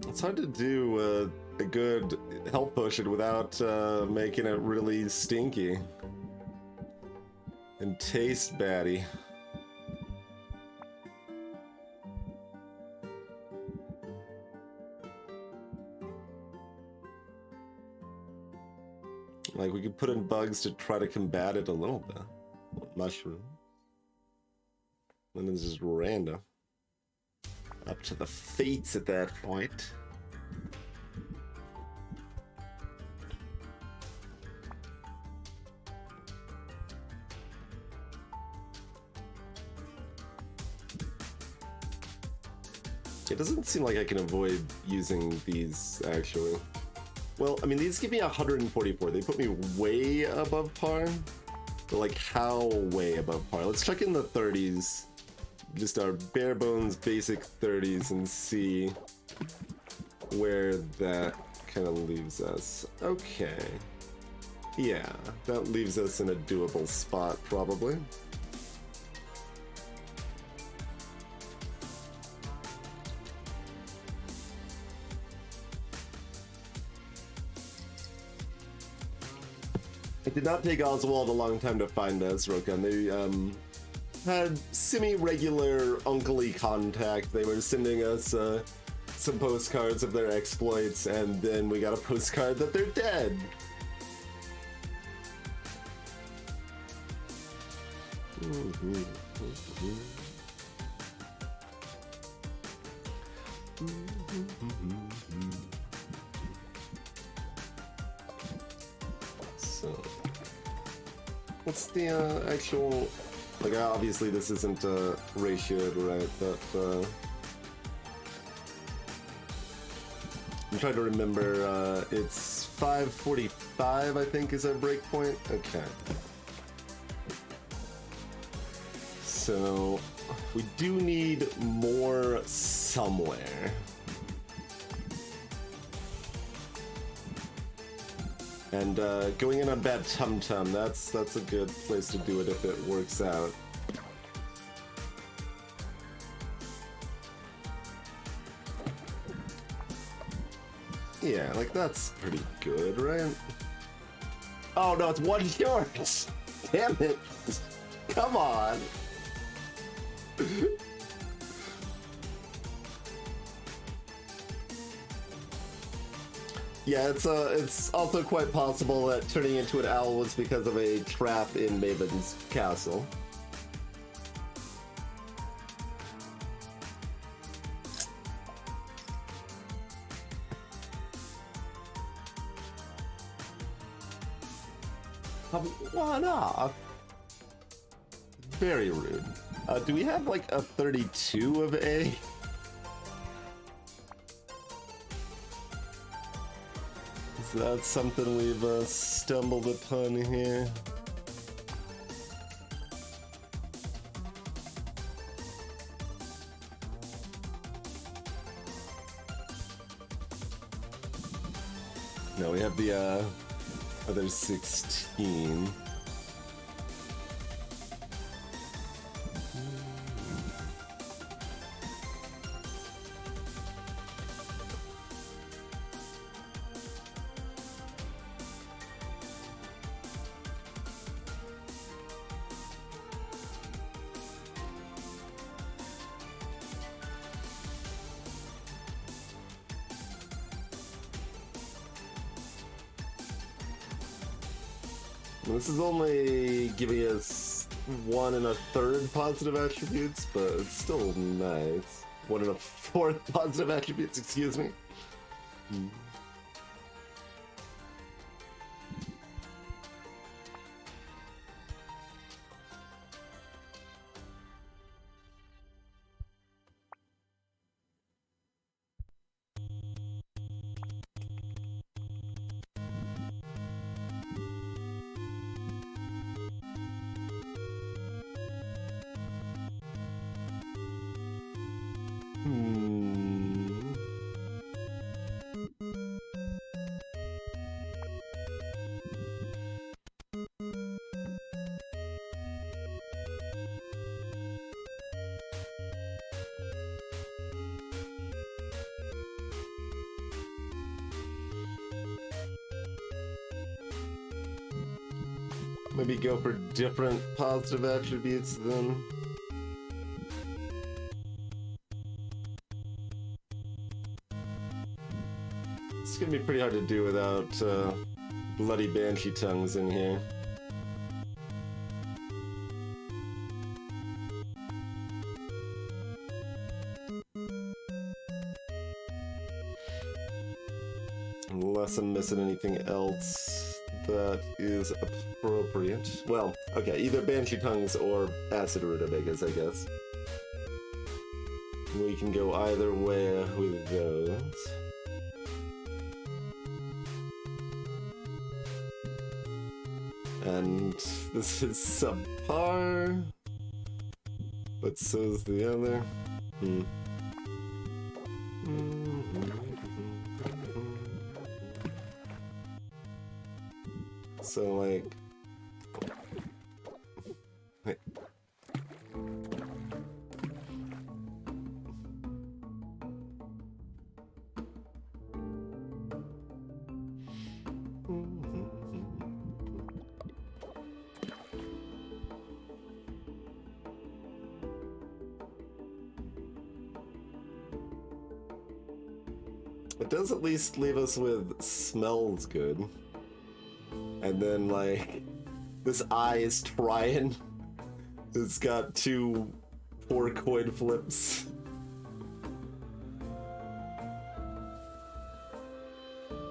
It's hard to do a good health potion without making it really stinky. And taste batty. Like, we could put in bugs to try to combat it a little bit. Mushroom. And it's just random. Up to the fates at that point. It doesn't seem like I can avoid using these, actually. Well, I mean, these give me 144. They put me way above par. But, like, how way above par? Let's check in the 30s. Just our bare bones basic 30s and see where that kind of leaves us. Okay. Yeah, that leaves us in a doable spot, probably. It did not take Oswald a long time to find us, Rokan. They had semi-regular uncle-y contact. They were sending us some postcards of their exploits, and then we got a postcard that they're dead. So, what's the actual, like, obviously this isn't ratioed, right, but I'm trying to remember, it's 5:45, I think, is our breakpoint. Okay. So, we do need more somewhere. And going in on Bad Tum Tum, that's a good place to do it if it works out. Yeah, like that's pretty good, right? Oh no, it's one short! Damn it! Come on! Yeah, it's also quite possible that turning into an owl was because of a trap in Maven's castle. One off. Very rude. Do we have like a 32 of A? Is that something we've stumbled upon here? No, we have the other 16. This is only giving us 1 1/3 positive attributes, but it's still nice. 1 1/4 positive attributes, excuse me. Maybe go for different positive attributes then. It's gonna be pretty hard to do without bloody banshee tongues in here. Unless I'm missing anything else that is appropriate. Well, okay, either Banshee Tongues or Acid Rutabagas, I guess. We can go either way with those. And this is subpar, but so's the other. So, like... Wait. It does at least leave us with smells good. And then, like, this eye is trying. It's got 2 poor coin flips.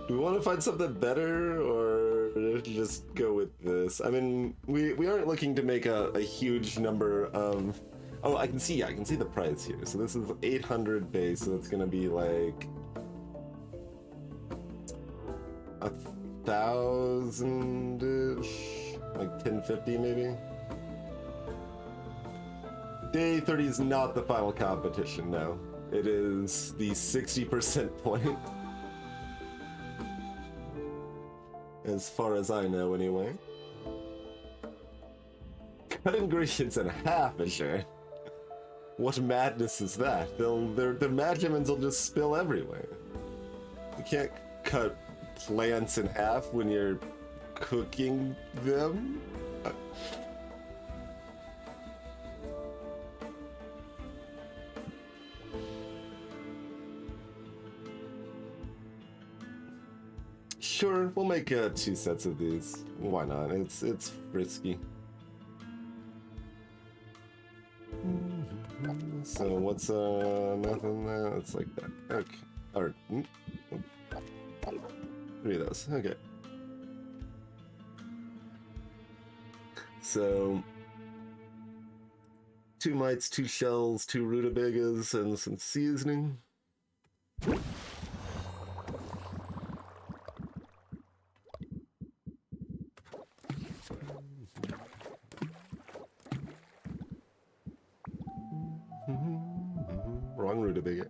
Do we want to find something better, or just go with this? I mean, we aren't looking to make a huge number of... Oh, I can see the price here. So this is 800 base, so it's gonna be like... 1,000-ish? Like 1050 maybe? Day 30 is not the final competition, no. It is the 60% point. As far as I know, anyway. Cut ingredients in half, sure. What madness is that? Their magimins will just spill everywhere. You can't cut plants in half when you're cooking them. Sure, we'll make 2 sets of these. Why not? It's risky. So what's nothing there? It's like that. Okay. Or 3 of those. Okay. So 2 mites, 2 shells, 2 rutabagas, and some seasoning. Wrong rutabaga.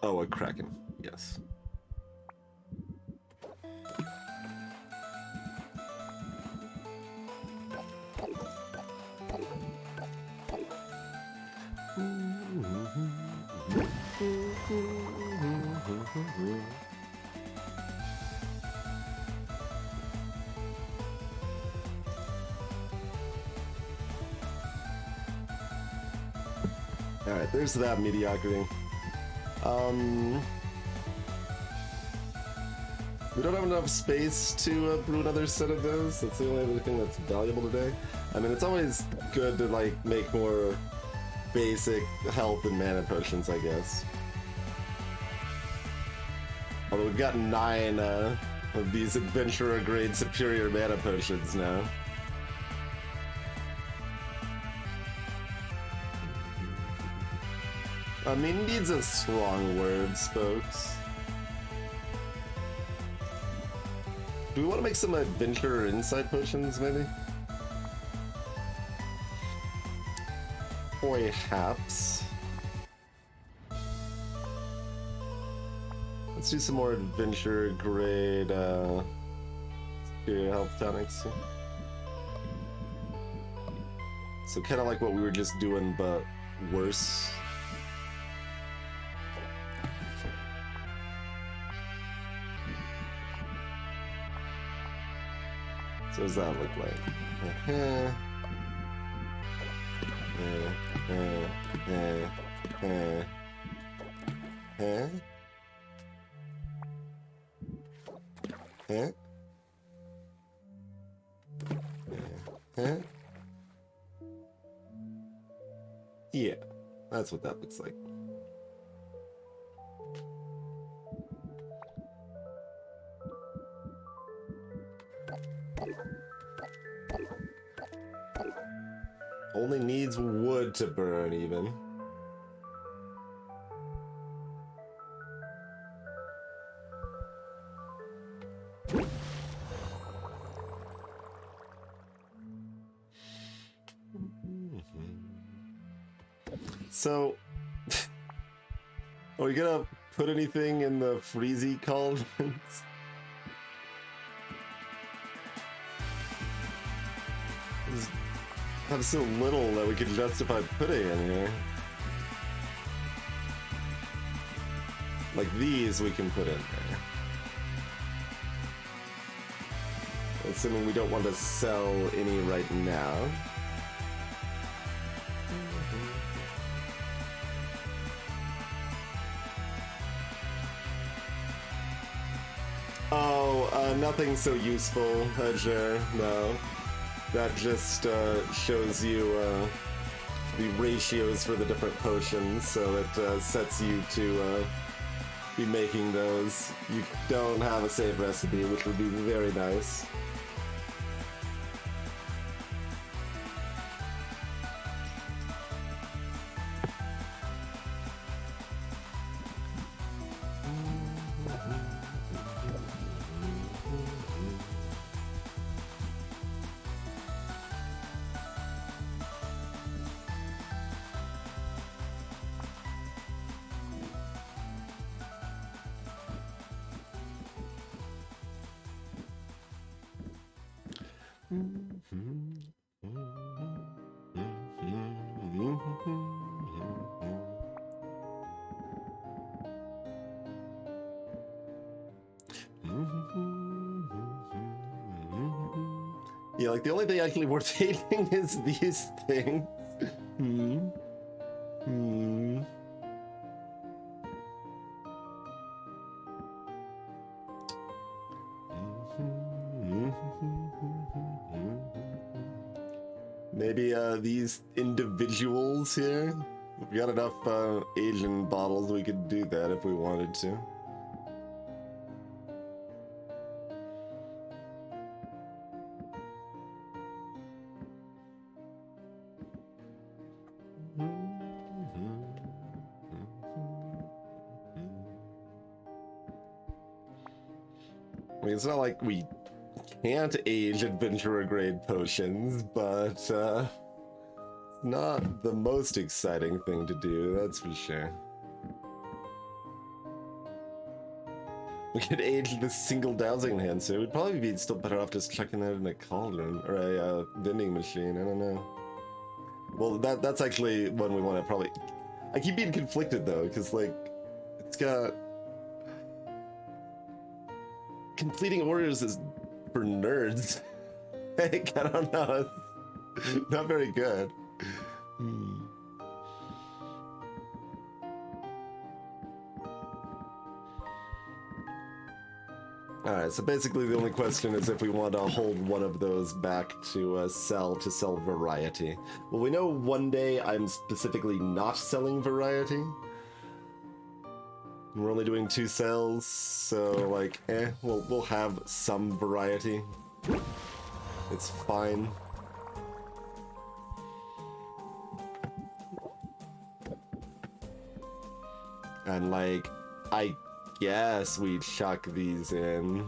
Oh, a kraken. Yes. Alright, there's that mediocrity. We don't have enough space to brew another set of those. That's the only other thing that's valuable today. I mean, it's always good to, like, make more basic health and mana potions, I guess. Although we've got 9 of these adventurer-grade superior mana potions now. I mean, needs a strong word, Spokes. Do we want to make some adventurer insight potions, maybe? Perhaps. Let's do some more adventure grade superior health tonics. So kind of like what we were just doing, but worse. So what does that look like? Yeah, that's what that looks like. Only needs wood to burn, even. So, are we gonna put anything in the Freezy cauldrons? Just have so little that we could justify putting in here. Like these we can put in there. Assuming we don't want to sell any right now. Oh, nothing so useful, Edger, no. That just shows you the ratios for the different potions, so it sets you to be making those. You don't have a save recipe, which would be very nice. Yeah, like the only thing actually worth hating is these things. Maybe these individuals here. We've got enough Asian bottles, we could do that if we wanted to. I mean, it's not like we can't age adventurer grade potions, but it's not the most exciting thing to do, that's for sure. We could age this single dowsing enhancer. We'd probably be still better off just chucking that in a cauldron or a vending machine. I don't know. Well, that's actually one we want to probably. I keep being conflicted though, because like it's got completing orders is for nerds. Heck, I don't know. It's not very good. Alright, so basically the only question is if we want to hold one of those back to sell variety. Well, we know one day I'm specifically not selling variety. We're only doing 2 sales, so like, we'll have some variety. It's fine. And like, I guess we chuck these in.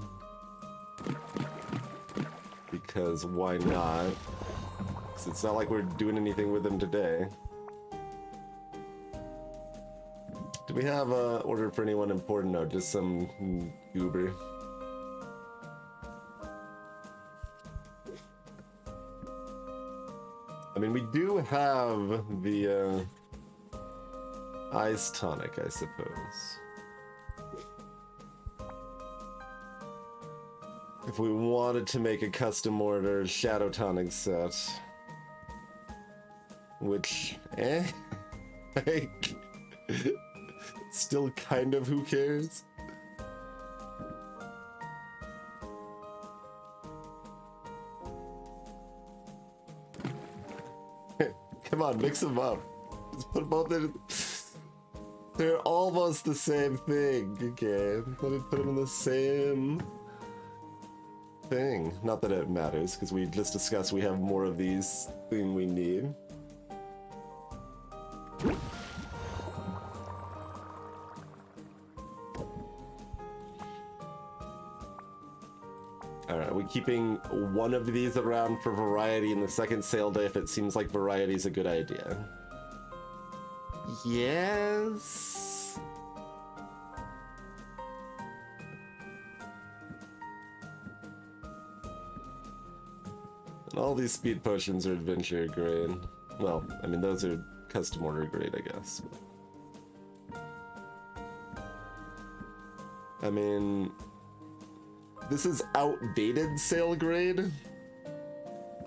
Because why not? Because it's not like we're doing anything with them today. Do we have an order for anyone important? No, just some goober. I mean, we do have the ice tonic, I suppose. If we wanted to make a custom order shadow tonic set. Which, like, still kind of who cares? Come on, mix them up. Just put them both in. They're almost the same thing. Okay, let me put them in the same thing. Not that it matters, because we just discussed we have more of these than we need. Alright, are we keeping one of these around for variety in the second sale day if it seems like variety is a good idea? Yes? And all these speed potions are adventure grade. Well, I mean, those are custom order grade, I guess. I mean, this is outdated sale grade,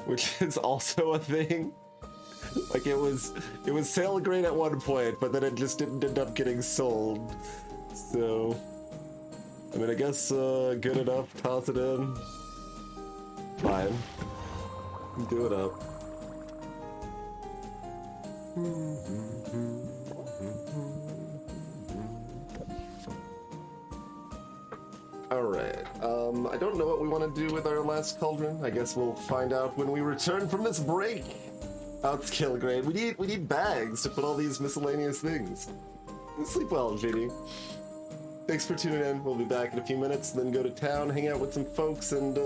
which is also a thing. Like it was sale grade at one point, but then it just didn't end up getting sold. So, I mean, I guess good enough. Toss it in. Fine. Do it up. Alright, I don't know what we want to do with our last cauldron. I guess we'll find out when we return from this break. Outskill grade. We need bags to put all these miscellaneous things. Sleep well, JD. Thanks for tuning in. We'll be back in a few minutes, then go to town, hang out with some folks, and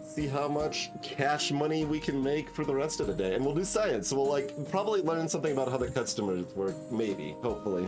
see how much cash money we can make for the rest of the day. And we'll do science, so we'll like probably learn something about how the customers work. Maybe, hopefully.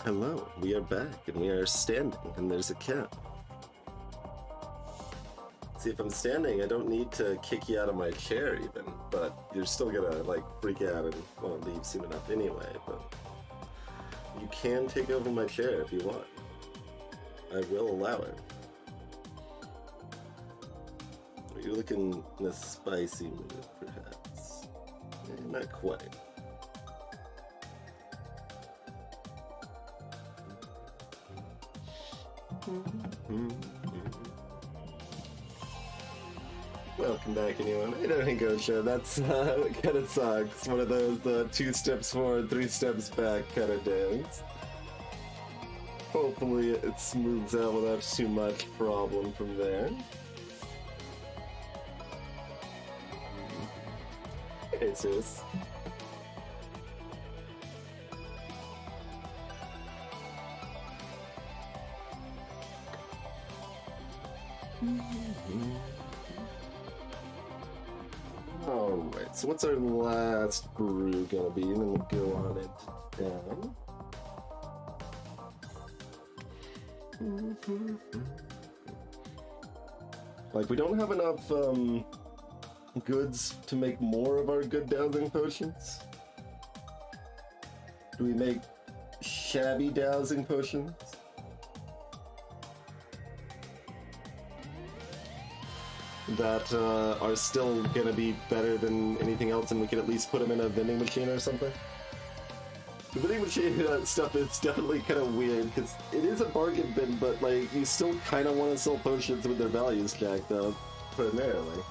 Hello, we are back, and we are standing, and there's a cat. See, if I'm standing, I don't need to kick you out of my chair even, but you're still gonna, like, freak out and want to leave soon enough anyway, but you can take over my chair if you want. I will allow it. You're looking in a spicy mood, perhaps. Not quite. Welcome back, anyone. I don't think Gosha. That's kind of sucks. One of those 2 steps forward, 3 steps back kind of dance. Hopefully it smooths out without too much problem from there. Hey, sis. Alright, so what's our last brew gonna be? And then we'll go on it down. Like, we don't have enough goods to make more of our good dowsing potions. Do we make shabby dowsing potions? That are still gonna be better than anything else, and we can at least put them in a vending machine or something? The vending machine stuff is definitely kind of weird, because it is a bargain bin, but like, you still kind of want to sell potions with their values jacked up, primarily.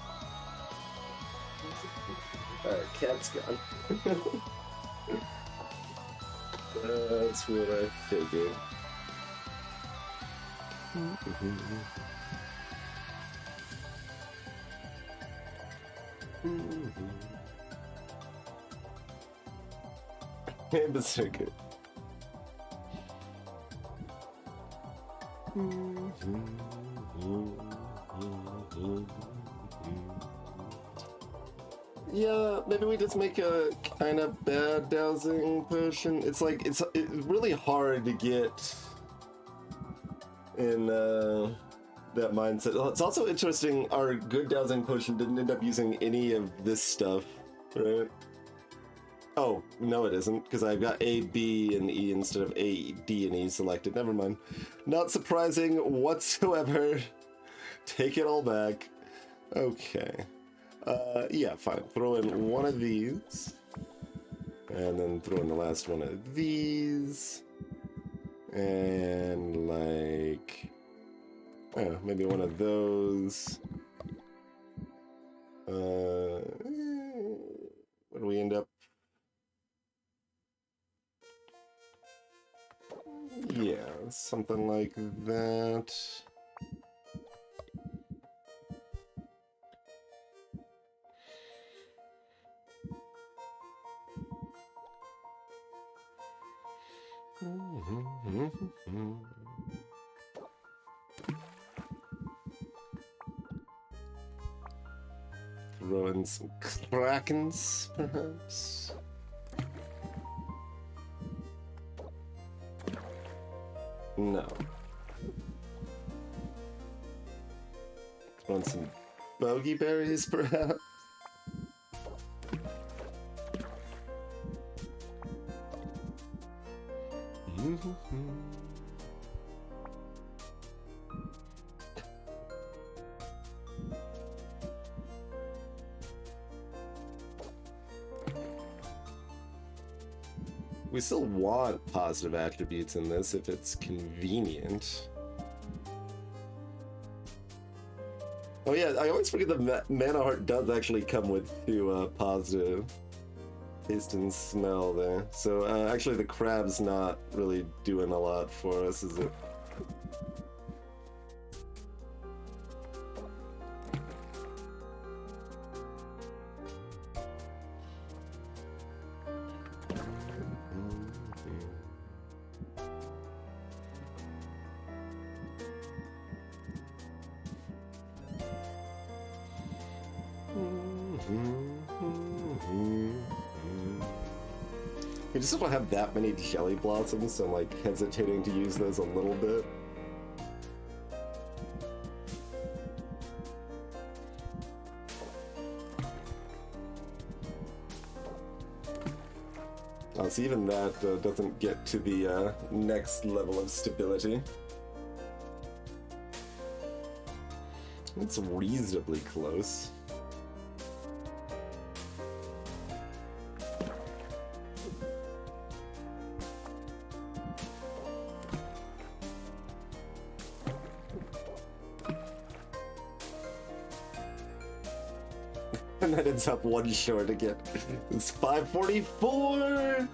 Alright, cat's gone. That's what I figured. Hey, Berserker. Yeah, maybe we just make a kind of bad dowsing potion. It's like, it's really hard to get in that mindset. It's also interesting, our good dowsing potion didn't end up using any of this stuff, right? Oh, no it isn't, because I've got A, B, and E instead of A, D, and E selected. Never mind. Not surprising whatsoever. Take it all back. Okay. Yeah, fine. Throw in one of these. And then throw in the last one of these. And, like... maybe one of those. Where do we end up? Yeah, something like that. Throw in some krakens, perhaps. No. Throw in some bogey berries, perhaps. We still want positive attributes in this if it's convenient. Oh yeah, I always forget that Mana Heart does actually come with 2 positive taste and smell there. So actually the crab's not really doing a lot for us, is it? We just don't have that many jelly blossoms, so I'm like hesitating to use those a little bit. Oh, so even that doesn't get to the next level of stability. It's reasonably close. And that ends up one short again. It's 544!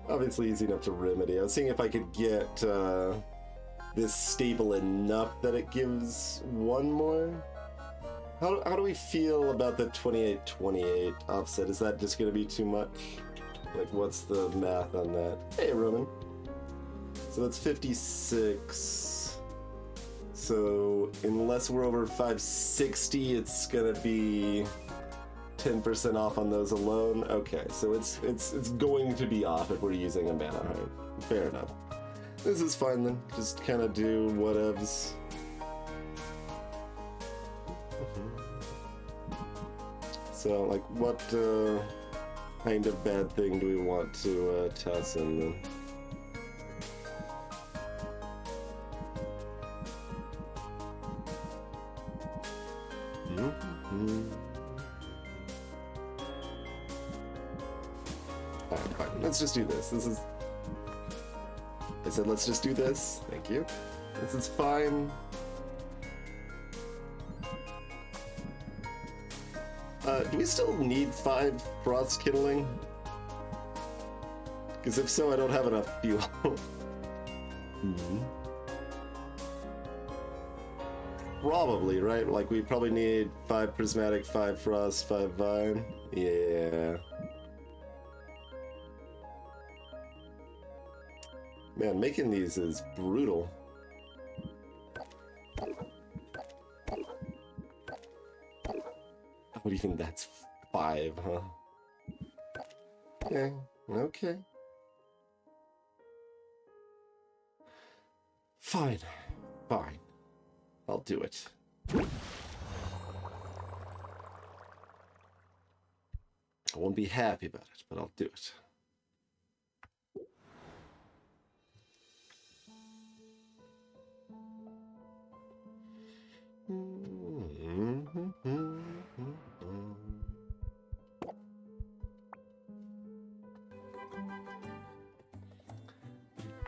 Obviously easy enough to remedy. I was seeing if I could get this stable enough that it gives one more. How do we feel about the 28-28 offset? Is that just gonna be too much? Like, what's the math on that? Hey, Roman. So that's 56. So unless we're over 560, it's gonna be 10% off on those alone. Okay, so it's going to be off if we're using a mana heart. Fair enough. This is fine then. Just kind of do whatevs. So, like, what kind of bad thing do we want to toss in then? Alright, fine. Let's just do this. I said let's just do this. Thank you. This is fine. Do we still need 5 frost kindling? Because if so, I don't have enough fuel. Probably, right? Like, we probably need 5 prismatic, 5 frost, 5 vine. Yeah. Man, making these is brutal. What do you think that's 5, huh? Okay, okay. Fine, fine. I'll do it. I won't be happy about it, but I'll do it.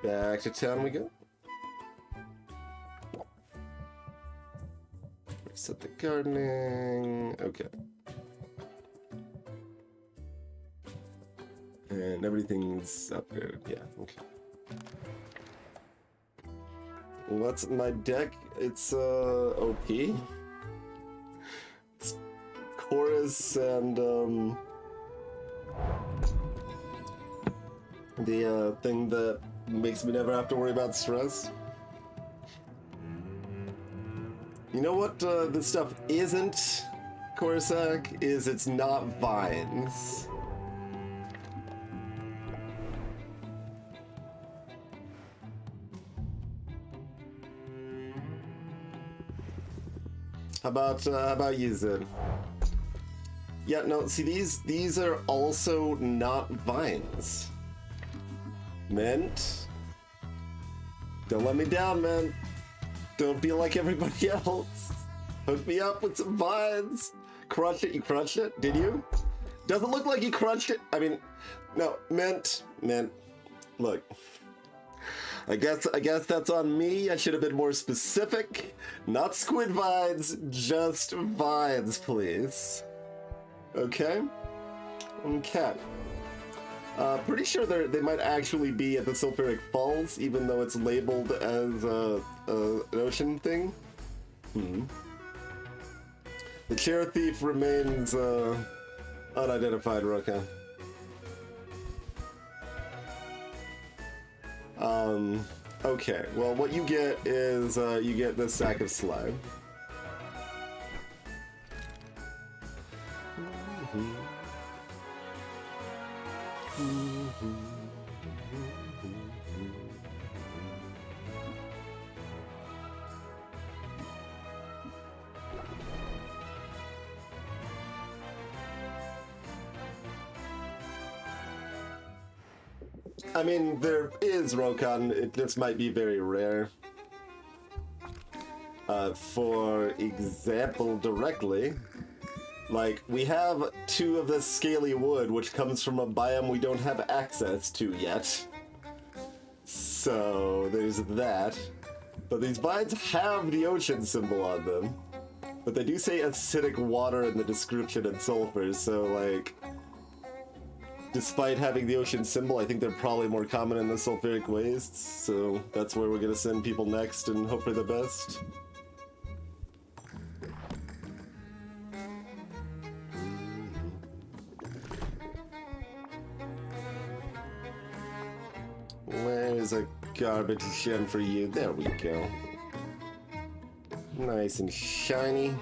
Back to town we go. Reset the gardening. Okay. And everything's upgraded. Yeah, okay. What's my deck? It's OP. It's chorus and the thing that makes me never have to worry about stress. You know what this stuff isn't, Corsac? Is it's not vines. How about you, Zid? Yeah, no, see, these are also not vines. Mint? Don't let me down, man. Don't be like everybody else. Hook me up with some vines. Crush it. You crushed it? Did you? Doesn't look like you crunched it. I mean, no, Mint. Look. I guess that's on me. I should have been more specific. Not squid vines, just vines, please. Okay? Okay. Pretty sure they might actually be at the Sulfuric Falls, even though it's labeled as an ocean thing. The Chair Thief remains unidentified, Roka. Okay, well, what you get is, you get this sack of slime. I mean, there is Rokon, it just might be very rare. For example, directly, like, we have 2 of this scaly wood, which comes from a biome we don't have access to yet. So, there's that. But these vines have the ocean symbol on them. But they do say acidic water in the description and sulfur, so, like, despite having the ocean symbol, I think they're probably more common in the sulfuric wastes, so that's where we're gonna send people next and hope for the best. Where's a garbage gem for you? There we go. Nice and shiny.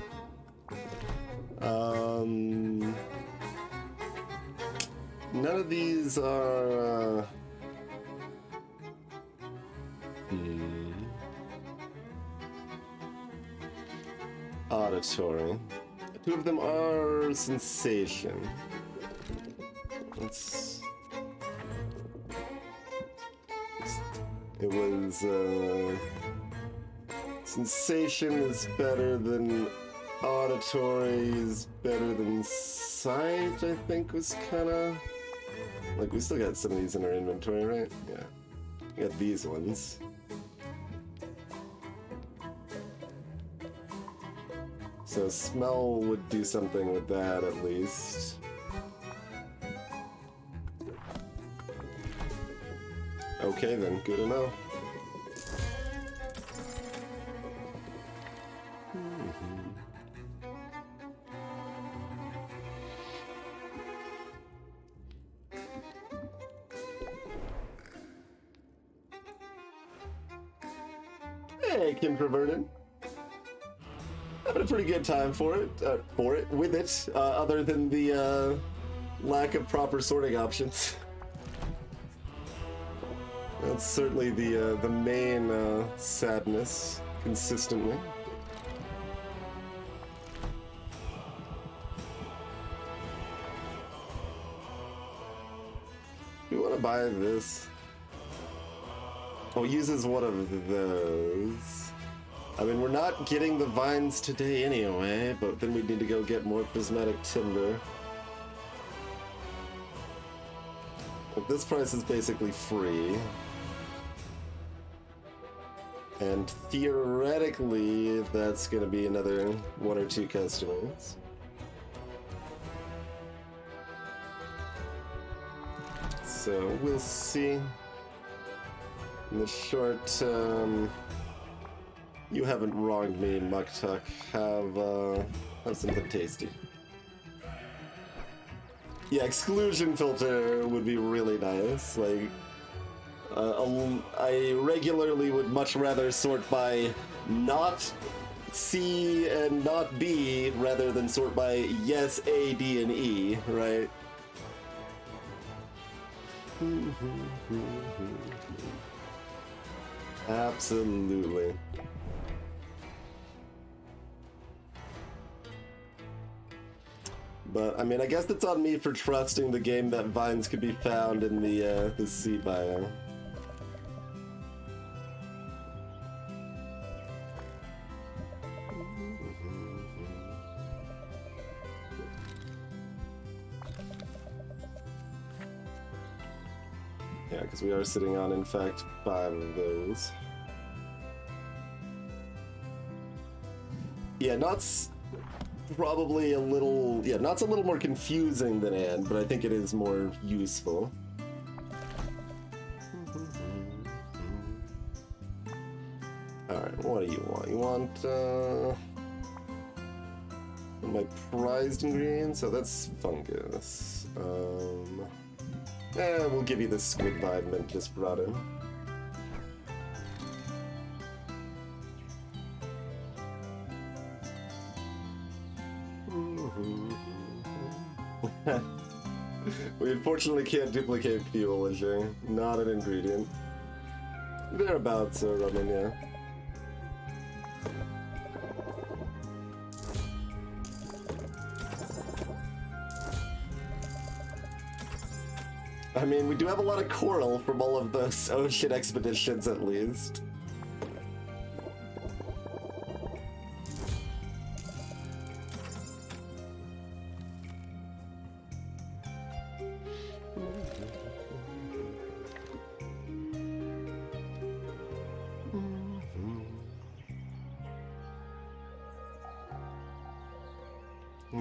None of these are, auditory. 2 of them are sensation. It was, sensation is better than auditory, is better than sight, I think was kinda... Like, we still got some of these in our inventory, right? Yeah. We got these ones. So smell would do something with that, at least. Okay then, good enough. Hey, Kim Perverted. Having a pretty good time with it, other than the lack of proper sorting options. That's certainly the main sadness, consistently. We want to buy this. Oh, uses one of those. I mean, we're not getting the vines today anyway, but then we need to go get more prismatic timber. But this price is basically free. And theoretically, that's gonna be another 1 or 2 customers. So we'll see. In the short term, you haven't wronged me, Muktuk. Have something tasty. Yeah, exclusion filter would be really nice. Like, I regularly would much rather sort by not C and not B rather than sort by yes, A, D, and E, right? Absolutely. But, I mean, I guess it's on me for trusting the game that vines could be found in the sea biome. Yeah, because we are sitting on, in fact, 5 of those. Yeah, Not's probably a little... Yeah, Not's a little more confusing than And, but I think it is more useful. Alright, what do you want? You want, my prized ingredients? So that's fungus. We'll give you the squid vine mint just brought in. We unfortunately can't duplicate fuel, Ajay. Not an ingredient. Thereabouts, Roman, yeah. I mean, we do have a lot of coral from all of those ocean expeditions, at least.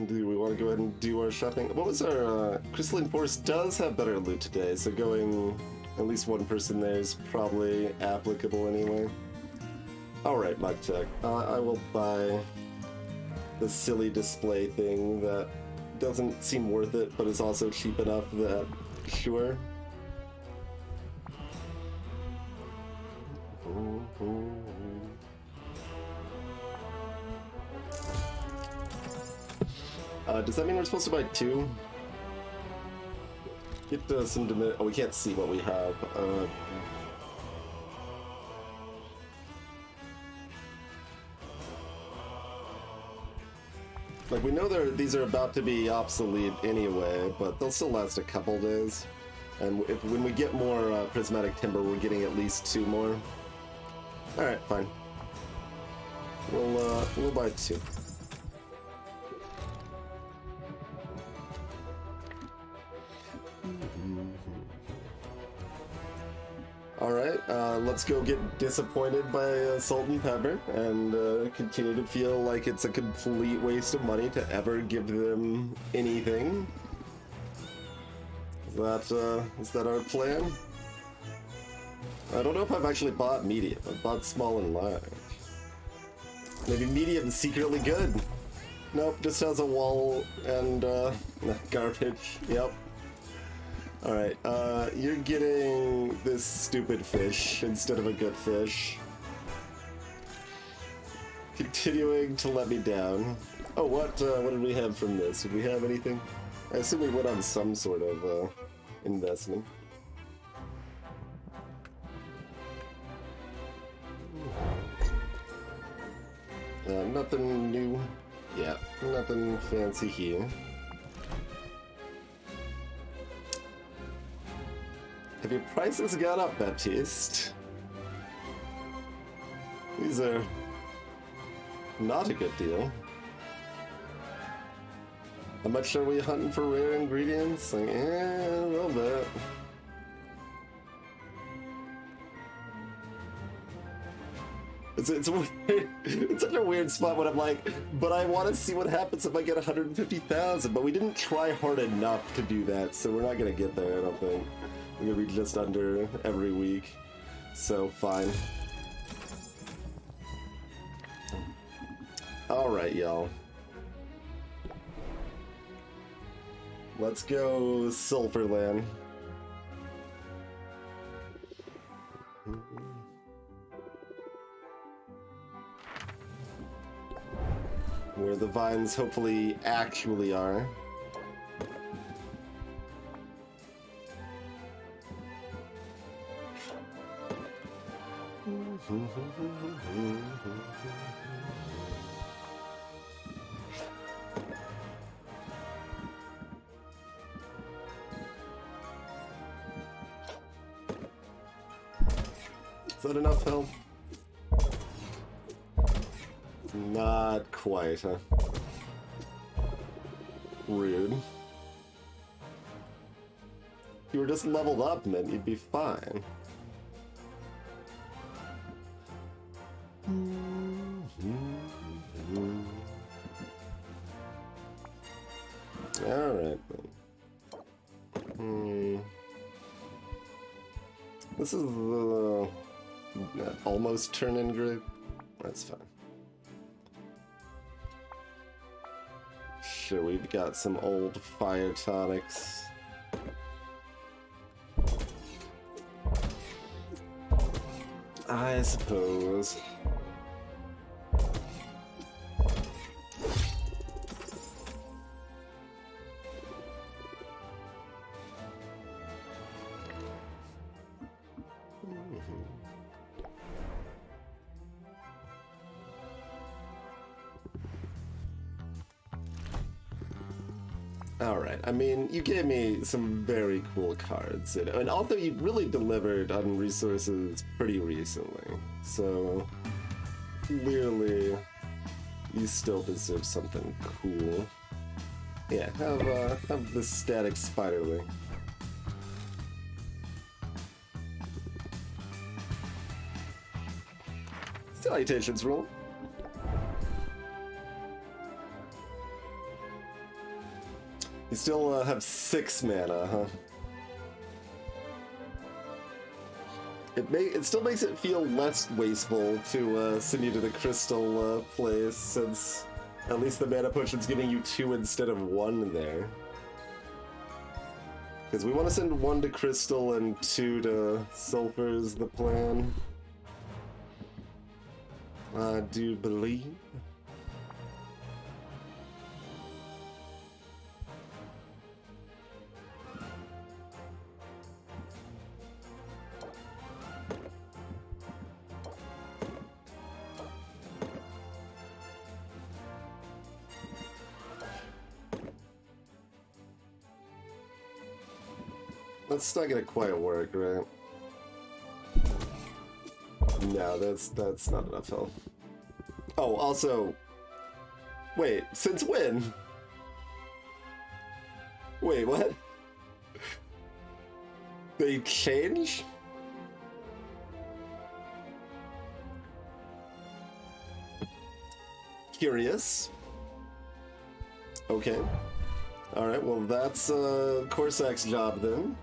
Do we want to go ahead and do our shopping? What was our, Crystalline Forest does have better loot today, so going at least one person there is probably applicable anyway. Alright, Mike Tech. I will buy the silly display thing that doesn't seem worth it, but is also cheap enough that, sure. Does that mean we're supposed to buy two? Get some diminish. Oh, we can't see what we have. Like, we know these are about to be obsolete anyway, but they'll still last a couple days. And when we get more prismatic timber, we're getting at least two more. All right, fine. We'll buy two. Alright, let's go get disappointed by Salt and Pepper and continue to feel like it's a complete waste of money to ever give them anything. Is that our plan? I don't know if I've actually bought medium. I've bought small and large. Maybe medium's secretly good. Nope, just has a wall and garbage. Yep. Alright, you're getting this stupid fish instead of a good fish. Continuing to let me down. Oh, what did we have from this? Did we have anything? I assume we went on some sort of investment. Nothing new. Yeah, nothing fancy here. Have your prices gone up, Baptiste? These are not a good deal. How much are we hunting for rare ingredients? Like, a little bit. It's weird. It's such a weird spot when I'm like, but I want to see what happens if I get 150,000. But we didn't try hard enough to do that, so we're not gonna get there, I don't think. We're gonna be just under every week, so fine. Alright, y'all. Let's go Sulphurland. Where the vines hopefully actually are. Is that enough health? Not quite, huh? Rude. If you were just leveled up, man, you'd be fine. Alright, then. This is the almost turn-in grid. That's fine. Sure, we've got some old fire tonics. I suppose. Alright, I mean, you gave me some very cool cards, and also you really delivered on resources pretty recently, so clearly you still deserve something cool. Yeah, have the static spiderling. Salutations, Roll. You still have 6 mana, huh? It still makes it feel less wasteful to send you to the crystal place, since at least the mana potion's giving you 2 instead of 1 there. Because we want to send 1 to crystal and 2 to sulfur is the plan. I do believe. That's not gonna quite work, right? No, that's not enough health. Oh, also, wait, since when? Wait, what? They change? Curious. Okay. Alright, well that's Corsac's job then.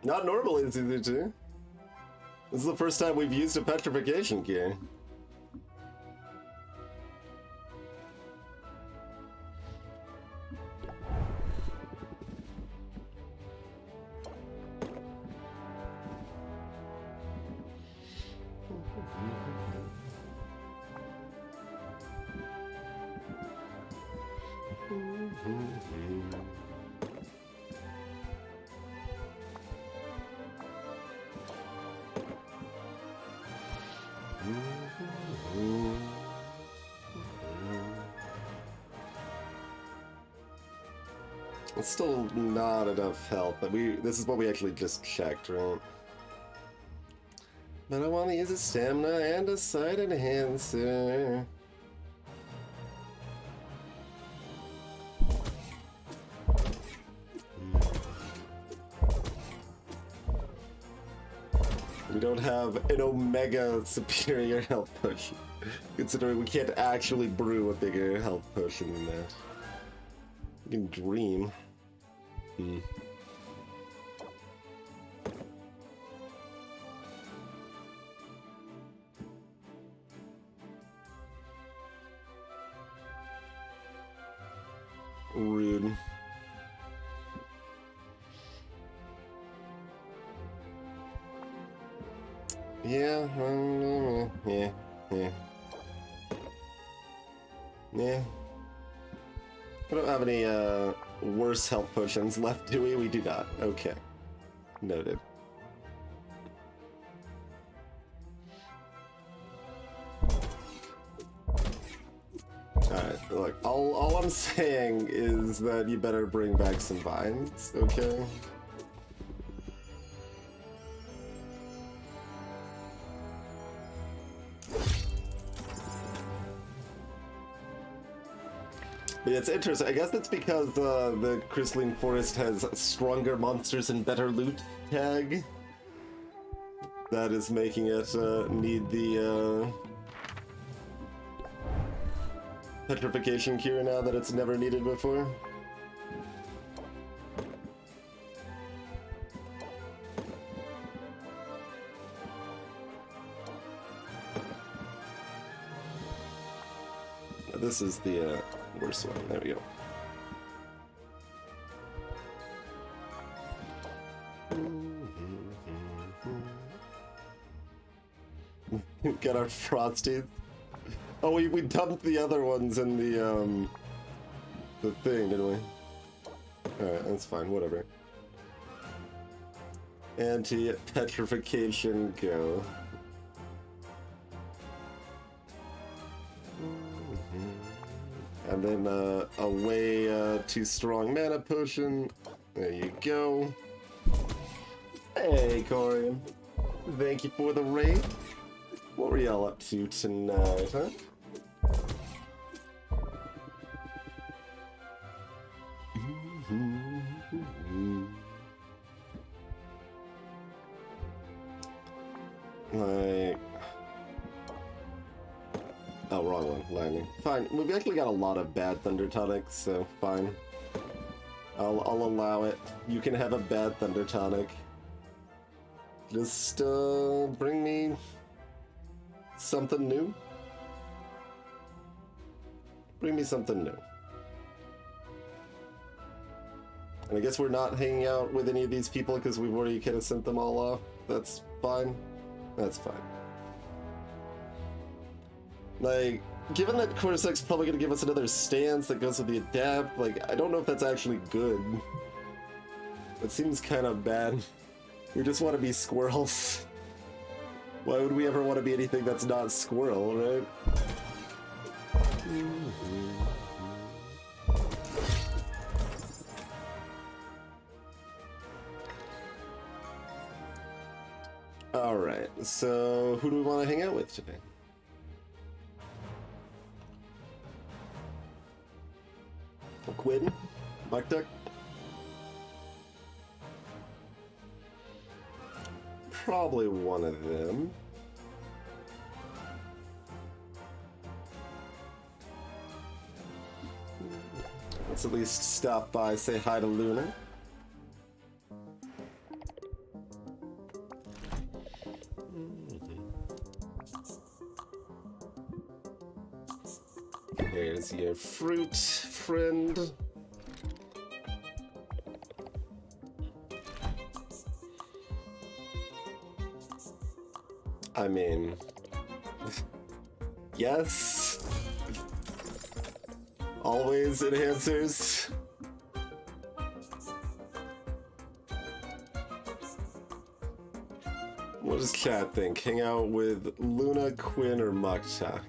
Not normally it's easy to. This is the first time we've used a petrification key. It's still not enough health, but this is what we actually just checked, right? But I want to use a stamina and a side enhancer. We don't have an Omega superior health potion, considering we can't actually brew a bigger health potion than that. You can dream. Rude. Yeah, yeah. We don't have any worse health potions left, do we? We do not. Okay. Noted. Alright, look, all I'm saying is that you better bring back some vines, okay? But yeah, it's interesting. I guess that's because the Crystalline Forest has stronger monsters and better loot tag. That is making it need the petrification cure now that it's never needed before. This is the worst one. There we go. Got our Frosties. Oh, we dumped the other ones in the thing, didn't we? Alright, that's fine, whatever. Anti-petrification go. And then a way too strong mana potion. There you go. Hey, Corian. Thank you for the raid. What were y'all up to tonight, huh? Like... Oh, wrong one. Lightning. Fine. We've actually got a lot of bad Thunder Tonics, so fine. I'll allow it. You can have a bad Thunder Tonic. Just, bring me... something new. Bring me something new. And I guess we're not hanging out with any of these people because we've already kind of sent them all off. That's fine. That's fine. Like, given that Cordycep's probably gonna give us another stance that goes with the adapt, like, I don't know if that's actually good. It seems kind of bad. We just want to be squirrels. Why would we ever want to be anything that's not squirrel, right? Alright, so who do we want to hang out with today? Quinn? Buckduck? Probably one of them. Let's at least stop by, say hi to Luna. There's your fruit friend. I mean, yes. Always enhancers. What does chat think? Hang out with Luna, Quinn, or Muktak?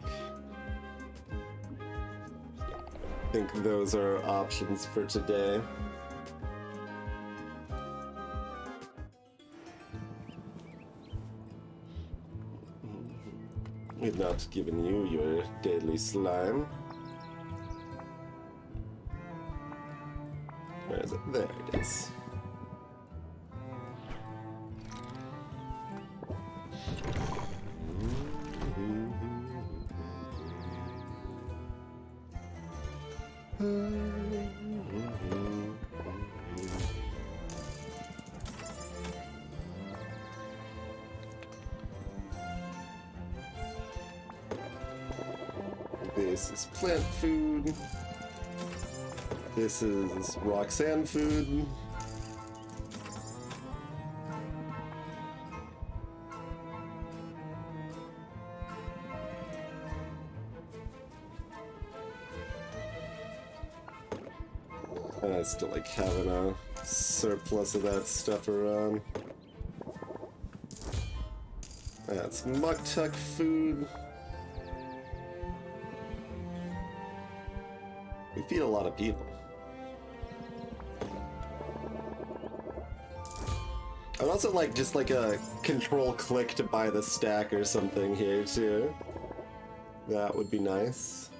I think those are options for today. We've not given you your daily slime. Where is it? There it is. This is plant food. This is Roxanne food. I still like having a surplus of that stuff around. That's Muktuk food. We feed a lot of people. I would also like just like a control click to buy the stack or something here too. That would be nice.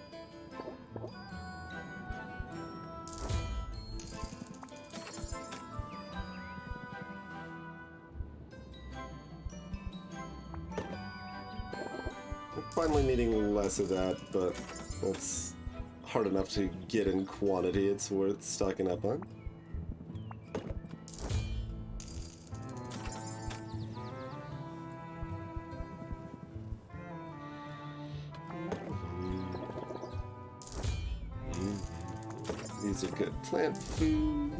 We're finally needing less of that, but that's hard enough to get in quantity. It's worth stocking up on. These are good plant food.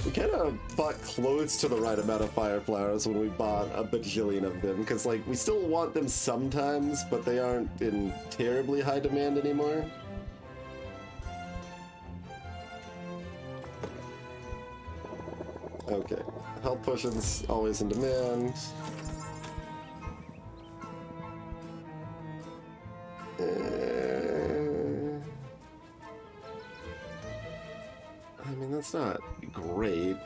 We kind of bought clothes to the right amount of fire flowers when we bought a bajillion of them, because like we still want them sometimes, but they aren't in terribly high demand anymore. Okay, Health potions always in demand. I mean, that's not great.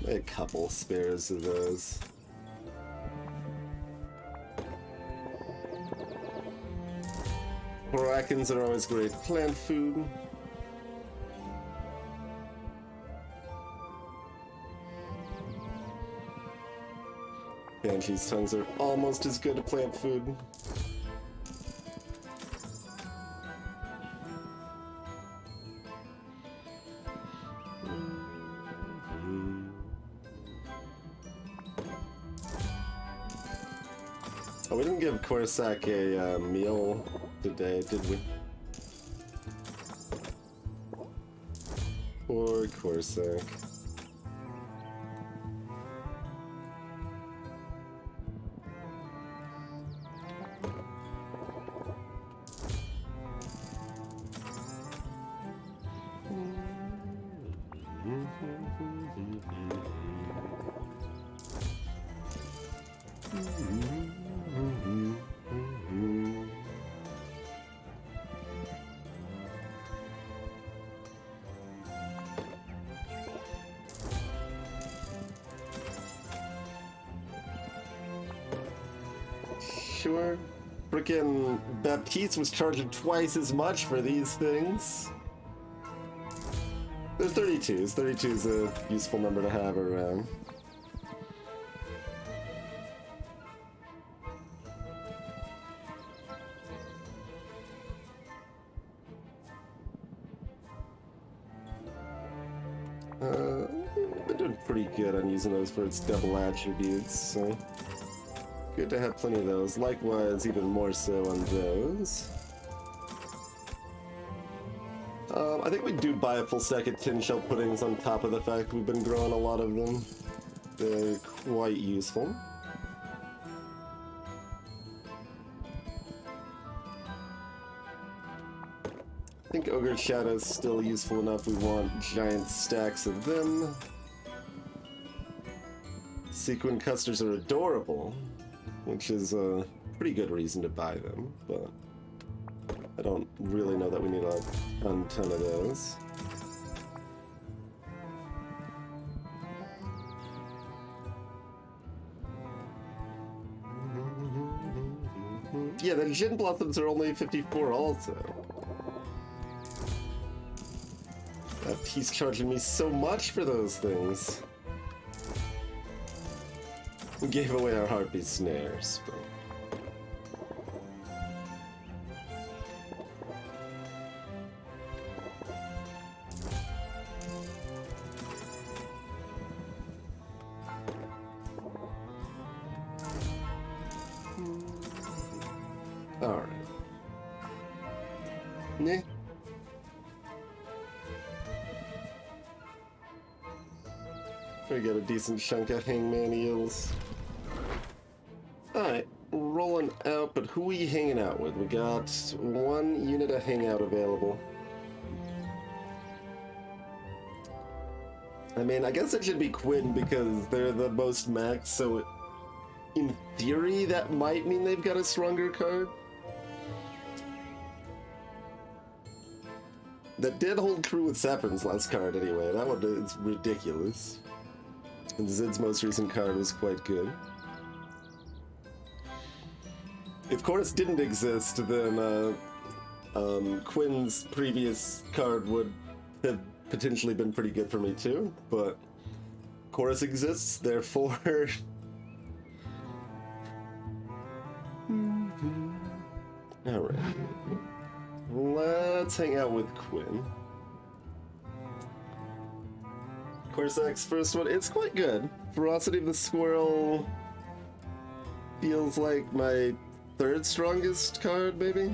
A couple spares of those. Borakins are always great plant food. Banshee's tongues are almost as good at plant food. Oh, we didn't give Corsac a meal today, did we? Poor Corsac. Sure. Frickin' Baptiste was charging twice as much for these things. They're 32s. 32 is a useful number to have around. Been doing pretty good on using those for its double attributes, so good to have plenty of those. Likewise, even more so on those. I think we do buy a full stack of tin shell puddings on top of the fact we've been growing a lot of them. They're quite useful. I think Ogre Shadow's still useful enough. We want giant stacks of them. Sequin custards are adorable, which is a pretty good reason to buy them, but I don't really know that we need a ton of those. Yeah, the Gin Blossoms are only 54 also. He's charging me so much for those things. We gave away our Harpy Snares, but... Alright. Yeah. We got a decent chunk of hangman eels. Alright, rolling out, but who are we hanging out with? We got one unit of hangout available. I mean, I guess it should be Quinn because they're the most max, so in theory that might mean they've got a stronger card. That did hold true with Saffron's last card anyway. That one is ridiculous. And Zid's most recent card was quite good. If Chorus didn't exist, then Quinn's previous card would have potentially been pretty good for me too, but Chorus exists, therefore... Alright. Let's hang out with Quinn. Corsac's first one, it's quite good. Ferocity of the Squirrel feels like my third strongest card, maybe?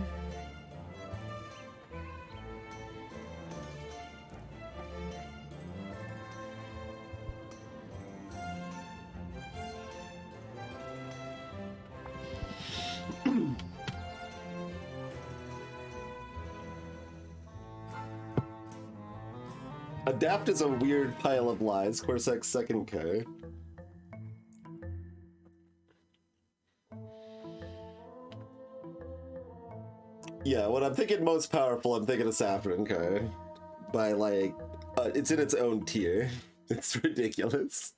Adapt is a weird pile of lies. Corsack's second card. Yeah, when I'm thinking most powerful, I'm thinking a Saffron card. By like, it's in its own tier. It's ridiculous.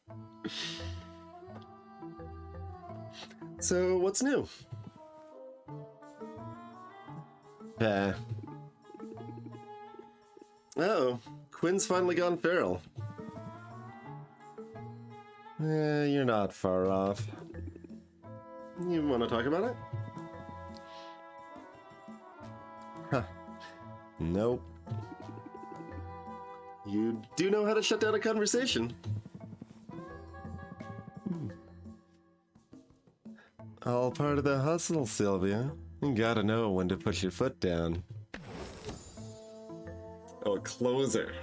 So, what's new? Oh, Quinn's finally gone feral. You're not far off. You want to talk about it? Huh. Nope. You do know how to shut down a conversation. All part of the hustle, Sylvia. You gotta know when to put your foot down. Oh, a closer.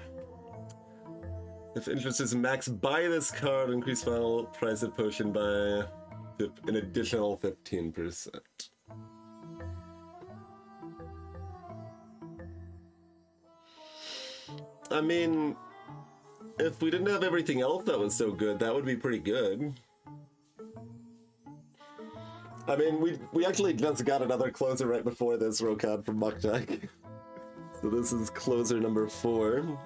If interest is max, buy this card, increase final price of potion by an additional 15%. I mean, if we didn't have everything else that was so good, that would be pretty good. I mean, we actually just got another closer right before this, Rokad from Muktak. So this is closer number 4.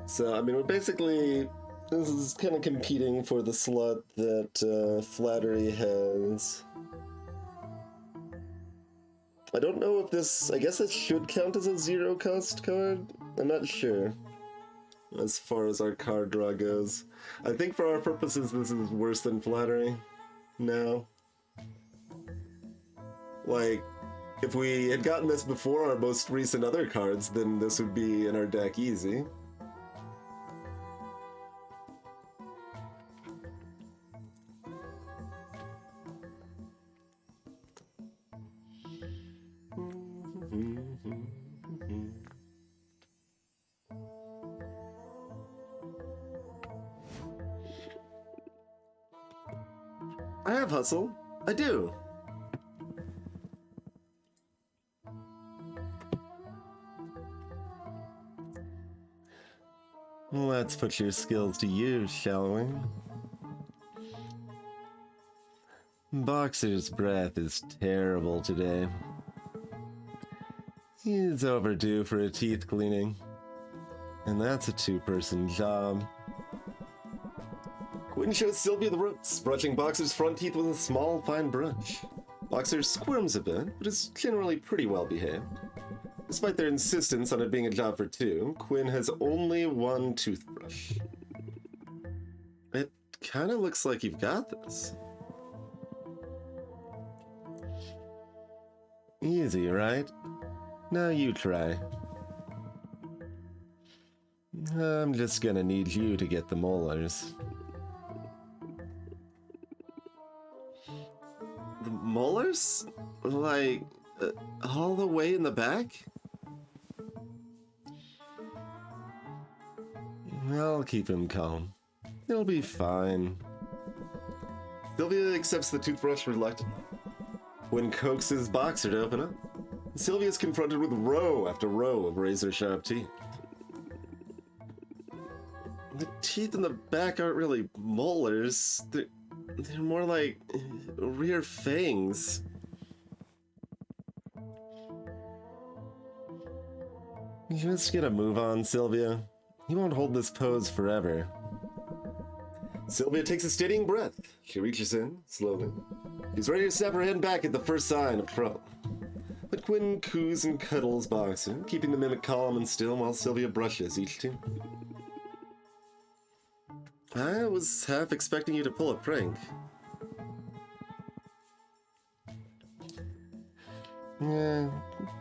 So, I mean, we're basically, this is kind of competing for the slot that Flattery has. I don't know if this, I guess it should count as a 0-cost card? I'm not sure. As far as our card draw goes. I think for our purposes this is worse than Flattery. No. Like, if we had gotten this before our most recent other cards, then this would be in our deck easy. I have hustle. I do. Let's put your skills to use, shall we? Boxer's breath is terrible today. He's overdue for a teeth cleaning. And that's a 2-person job. Quinn shows Sylvia the ropes, brushing Boxer's front teeth with a small, fine brush. Boxer squirms a bit, but is generally pretty well behaved. Despite their insistence on it being a job for 2, Quinn has only 1 toothbrush. It kinda looks like you've got this. Easy, right? Now you try. I'm just gonna need you to get the molars. The molars? Like, all the way in the back? I'll keep him calm. He'll be fine. Sylvia accepts the toothbrush reluctantly. Quinn coaxes Boxer to open up. Sylvia's confronted with row after row of razor-sharp teeth. The teeth in the back aren't really molars. They're more like rear fangs. Just get a move on, Sylvia. You won't hold this pose forever. Sylvia takes a steadying breath. She reaches in, slowly. She's ready to snap her head back at the first sign of trouble. But Quinn coos and cuddles Boxer, keeping the mimic calm and still while Sylvia brushes each tooth. I was half expecting you to pull a prank.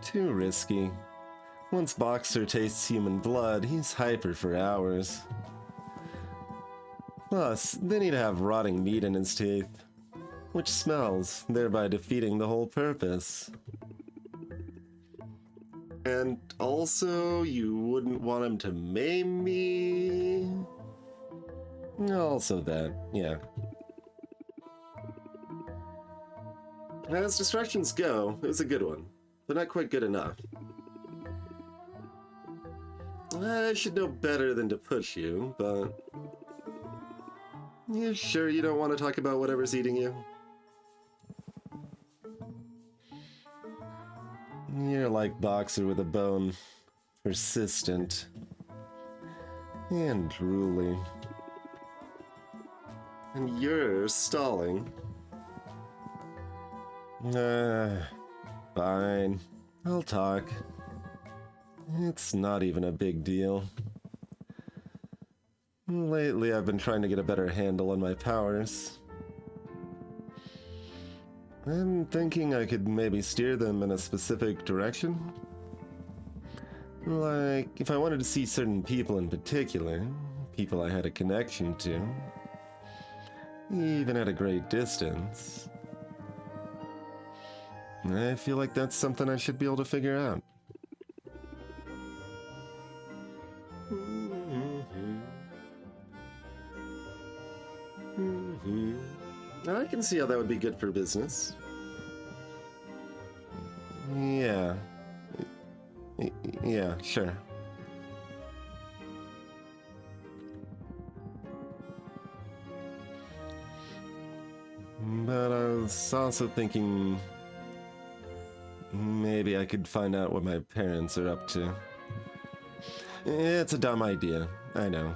Too risky. Once Boxer tastes human blood, he's hyper for hours. Plus, then he'd have rotting meat in his teeth. which smells, thereby defeating the whole purpose. And also, you wouldn't want him to maim me. Also that, yeah. As distractions go, it was a good one, but not quite good enough. I should know better than to push you, but... You sure you don't want to talk about whatever's eating you? You're like Boxer with a bone. Persistent. And drooly. And you're stalling. Fine. I'll talk. It's not even a big deal. Lately, I've been trying to get a better handle on my powers. I'm thinking I could maybe steer them in a specific direction. Like, if I wanted to see certain people in particular, people I had a connection to, even at a great distance, I feel like that's something I should be able to figure out. I can see how that would be good for business. Yeah. Yeah, sure. But I was also thinking maybe I could find out what my parents are up to. It's a dumb idea, I know.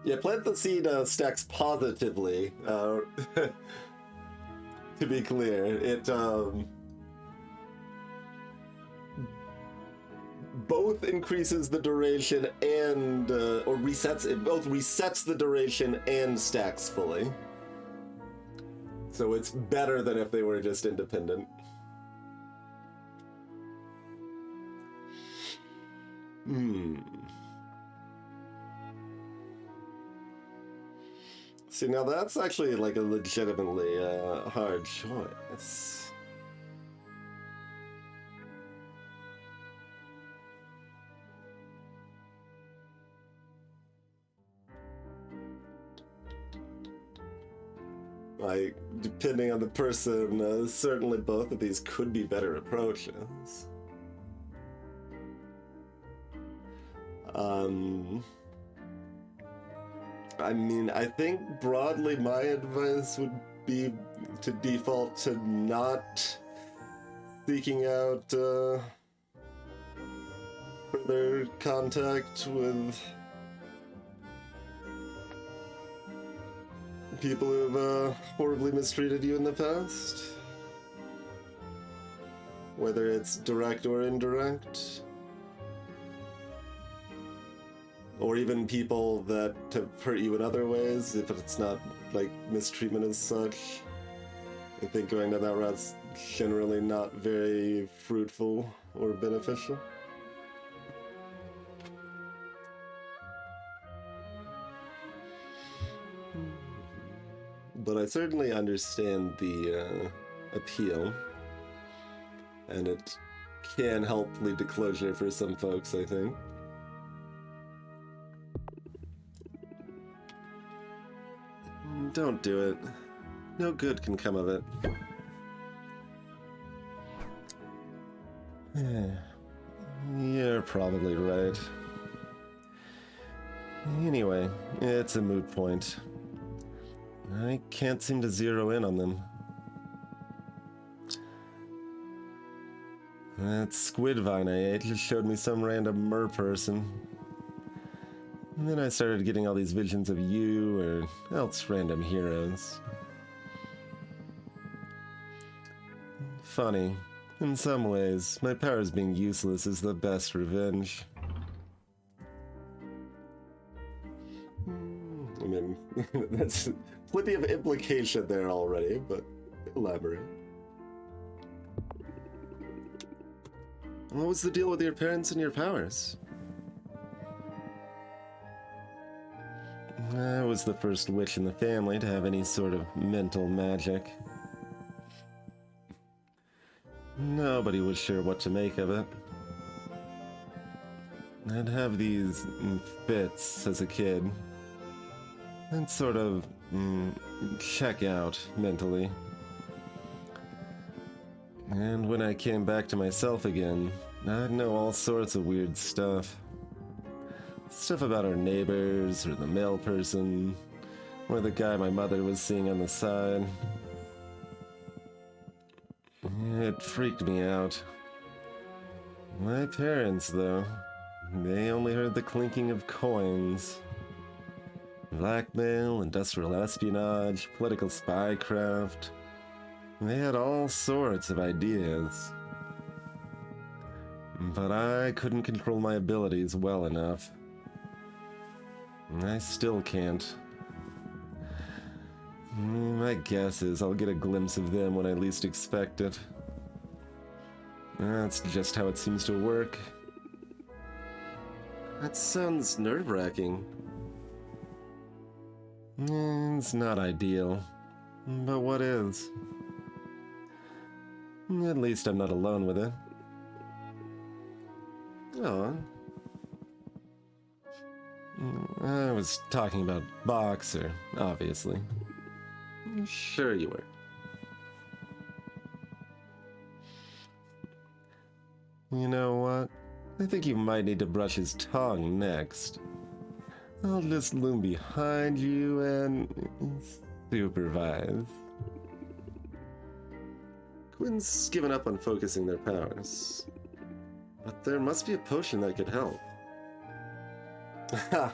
Yeah, plant the seed stacks positively. To be clear, it both increases the duration and or resets. It both resets the duration and stacks fully. So it's better than if they were just independent. See, now that's actually like a legitimately hard choice. Like, depending on the person, certainly both of these could be better approaches. I mean, I think broadly my advice would be to default to not seeking out further contact with people who've horribly mistreated you in the past. Whether it's direct or indirect. Or even people that have hurt you in other ways, if it's not like mistreatment as such. I think going down that route's generally not very fruitful or beneficial. But I certainly understand the appeal, and it can help lead to closure for some folks, I think. Don't do it. No good can come of it. You're probably right. Anyway, it's a moot point. I can't seem to zero in on them. That squid vine I ate just showed me some random mer person. And then I started getting all these visions of you or else random heroes. Funny. In some ways, my powers being useless is the best revenge. I mean, that's plenty of implication there already, but elaborate. What was the deal with your parents and your powers? I was the first witch in the family to have any sort of mental magic. Nobody was sure what to make of it. I'd have these fits as a kid. And sort of check out mentally. And when I came back to myself again, I'd know all sorts of weird stuff. Stuff about our neighbors, or the mail person, or the guy my mother was seeing on the side. It freaked me out. My parents, though, they only heard the clinking of coins. Blackmail, industrial espionage, political spycraft. They had all sorts of ideas. But I couldn't control my abilities well enough. I still can't. My guess is I'll get a glimpse of them when I least expect it. That's just how it seems to work. That sounds nerve-wracking. It's not ideal. But what is? At least I'm not alone with it. Oh. I was talking about Boxer, obviously. Sure you were. You know what? I think you might need to brush his tongue next. I'll just loom behind you and supervise. Quinn's given up on focusing their powers. But there must be a potion that could help. Ha!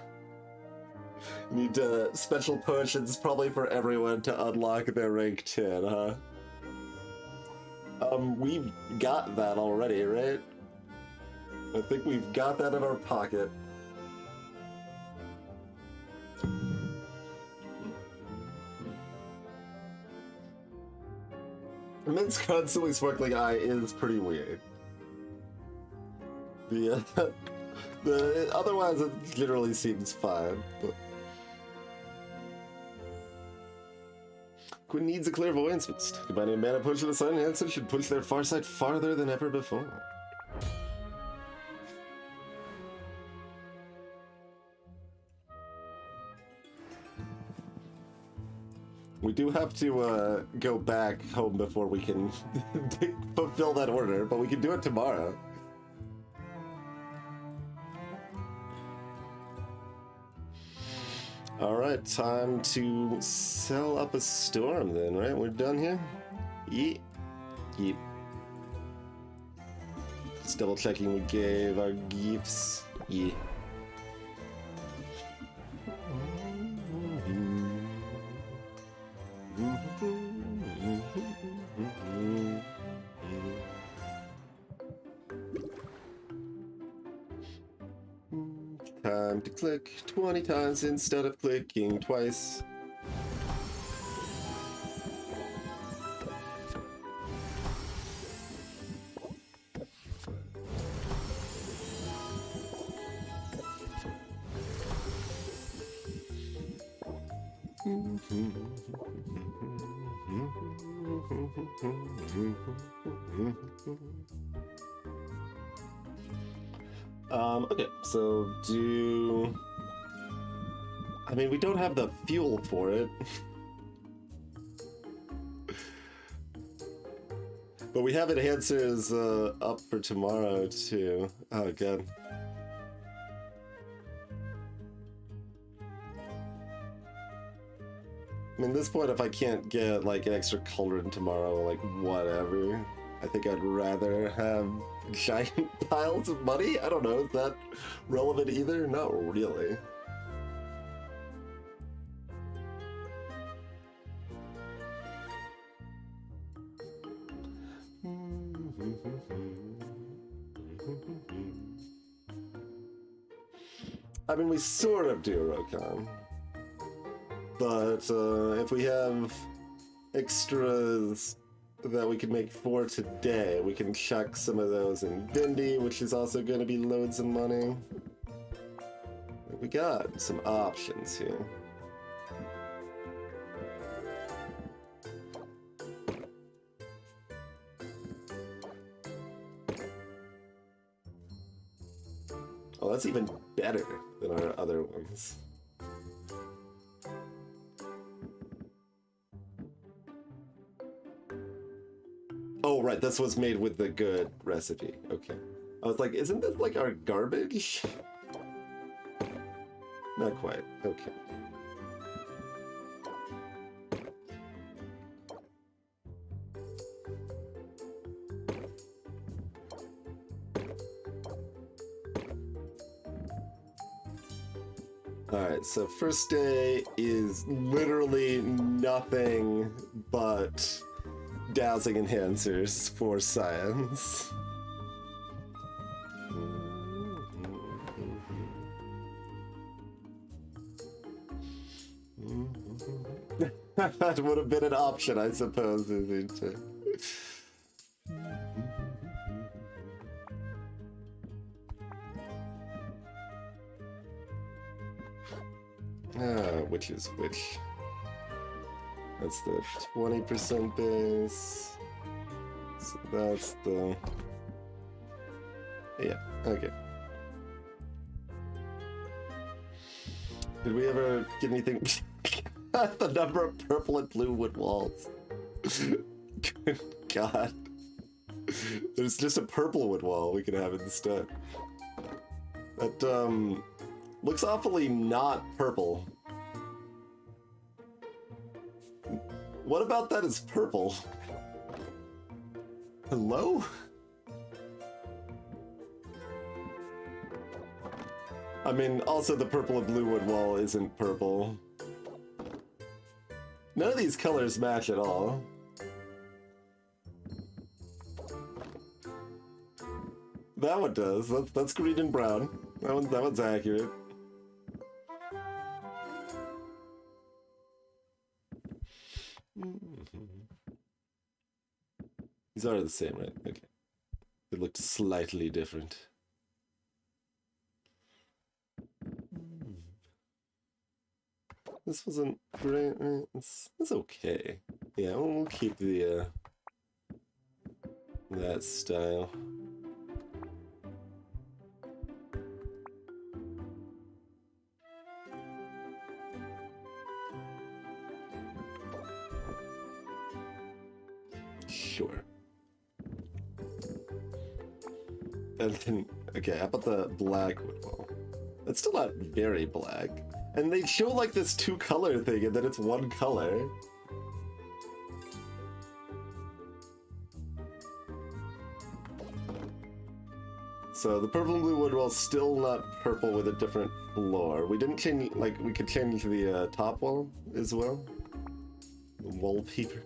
Need special potions probably for everyone to unlock their rank 10, huh? We've got that already, right? I think we've got that in our pocket. Mint's constantly sparkling eye is pretty weird. Otherwise it generally seems fine. But Quinn needs a clairvoyance boost. Combining a mana potion with a sun enhancer should push their far side farther than ever before. We do have to go back home before we can fulfill that order, but we can do it tomorrow. Alright, time to sell up a storm then, right? We're done here? Yeet. Yeet. Just double checking we gave our gifts. Yeah. Time to click 20 times instead of clicking twice. Okay, so I mean, we don't have the fuel for it. But we have enhancers up for tomorrow, too. Oh, God. I mean, at this point, if I can't get, like, an extra cauldron tomorrow, like, whatever. I think I'd rather have giant piles of money? I don't know, is that relevant either? Not really. I mean, we sort of do, Rokon. But if we have extras that we can make for today. We can chuck some of those in Vindy, which is also going to be loads of money. We got some options here. Oh, that's even better than our other ones. Oh, right, this was made with the good recipe. Okay. I was like, isn't this like our garbage? Not quite. Okay. Alright, so first day is literally nothing but dowsing enhancers for science. That would have been an option, I suppose, isn't it? Which is which? That's the 20% base. So that's the... Yeah, okay. Did we ever get anything... The number of purple and blue wood walls. Good God. There's just a purple wood wall we could have instead. That, looks awfully not purple. What about that is purple? Hello? I mean, also the purple and blue wood wall isn't purple. None of these colors match at all. That one does. That's green and brown. That one's accurate. These are the same, right? Okay. They looked slightly different. This wasn't great, right? It's okay. Yeah, we'll keep the, that style. Sure. And then, okay, how about the black wood wall? It's still not very black. And they show like this two-color thing, and then it's one color. So the purple and blue wood wall's still not purple with a different floor. We didn't change, like, we could change the top wall as well. The wallpaper.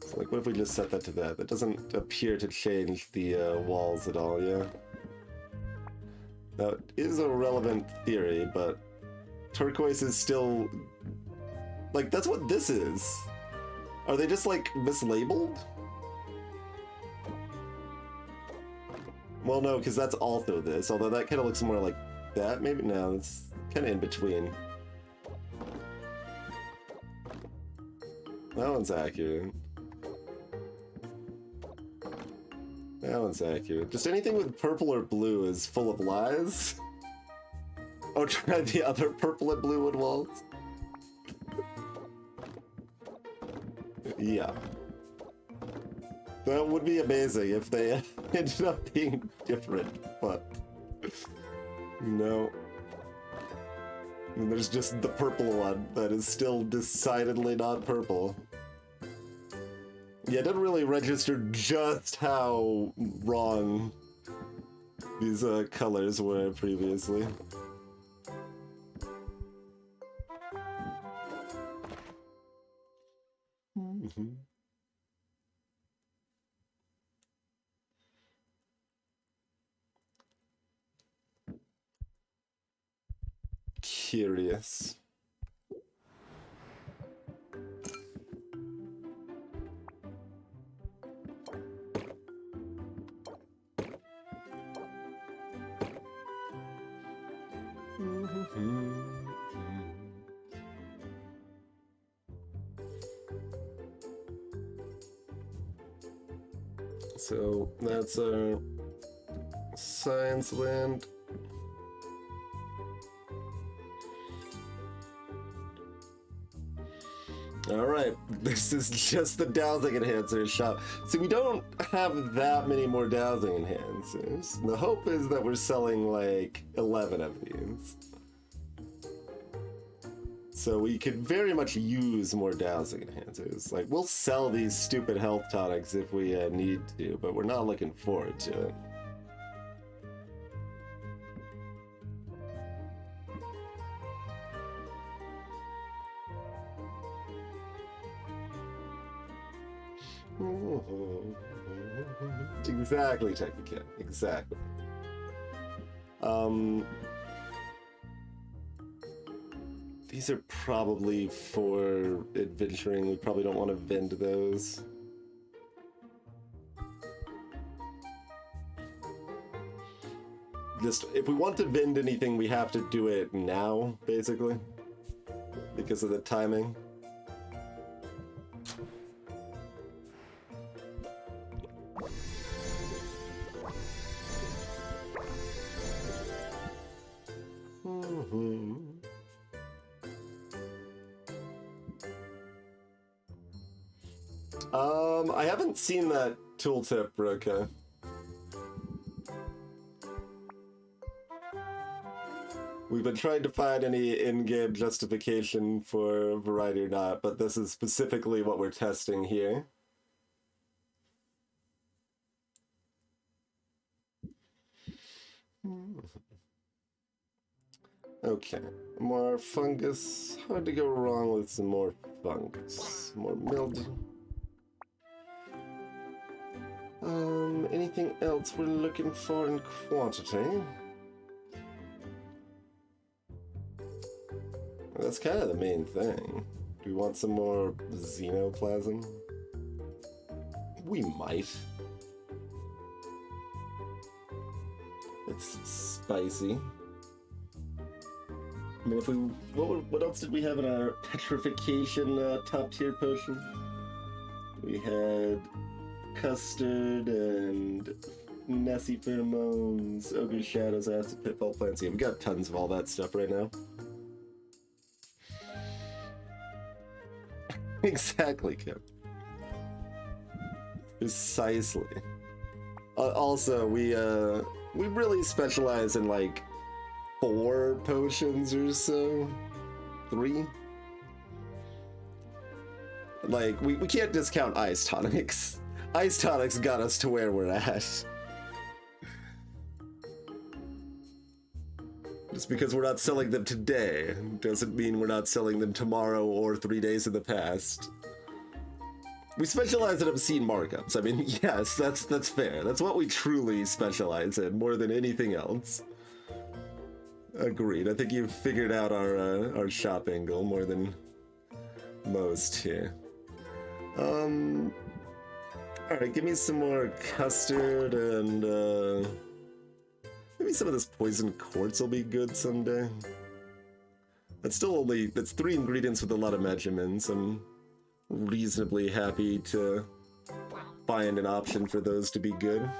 So, like, what if we just set that to that? That doesn't appear to change the walls at all, yeah? That is a relevant theory, but turquoise is still... Like, that's what this is. Are they just, like, mislabeled? Well, no, because that's also this, although that kind of looks more like that, maybe? No, it's kind of in between. That one's accurate. That one's accurate. Just anything with purple or blue is full of lies. Oh, try the other purple and blue wood walls. Yeah. That would be amazing if they ended up being different, but... No. And there's just the purple one that is still decidedly not purple. Yeah, it didn't really register just how wrong these colors were previously. Curious. So that's our science land. Alright, this is just the dowsing enhancer shop. See, we don't have that many more dowsing enhancers. The hope is that we're selling like 11 of these. So we could very much use more dowsing enhancers. Like, we'll sell these stupid health tonics if we need to, but we're not looking forward to it. Exactly, Technicat. Exactly. These are probably for adventuring. We probably don't want to vend those. Just, if we want to vend anything, we have to do it now, basically, because of the timing. I haven't seen that tooltip, Roka. We've been trying to find any in-game justification for variety or not, but this is specifically what we're testing here. Okay, more fungus. Hard to go wrong with some more fungus. More mildew. Anything else we're looking for in quantity? That's kind of the main thing. Do we want some more xenoplasm? We might. It's spicy. I mean, if we... What else did we have in our petrification top tier potion? We had custard and Nessie pheromones, ogre shadows, acid pitfall plants. Yeah, we got tons of all that stuff right now. Exactly, Kim. Precisely. Also, we really specialize in like 4 potions or so. 3. Like, we can't discount ice tonics. Ice tonics got us to where we're at. Just because we're not selling them today doesn't mean we're not selling them tomorrow or 3 days in the past. We specialize in obscene markups. I mean, yes, that's fair. That's what we truly specialize in more than anything else. Agreed. I think you've figured out our shop angle more than most here. Alright, give me some more custard and maybe some of this poison quartz will be good someday. That's 3 ingredients with a lot of measurements. I'm reasonably happy to find an option for those to be good.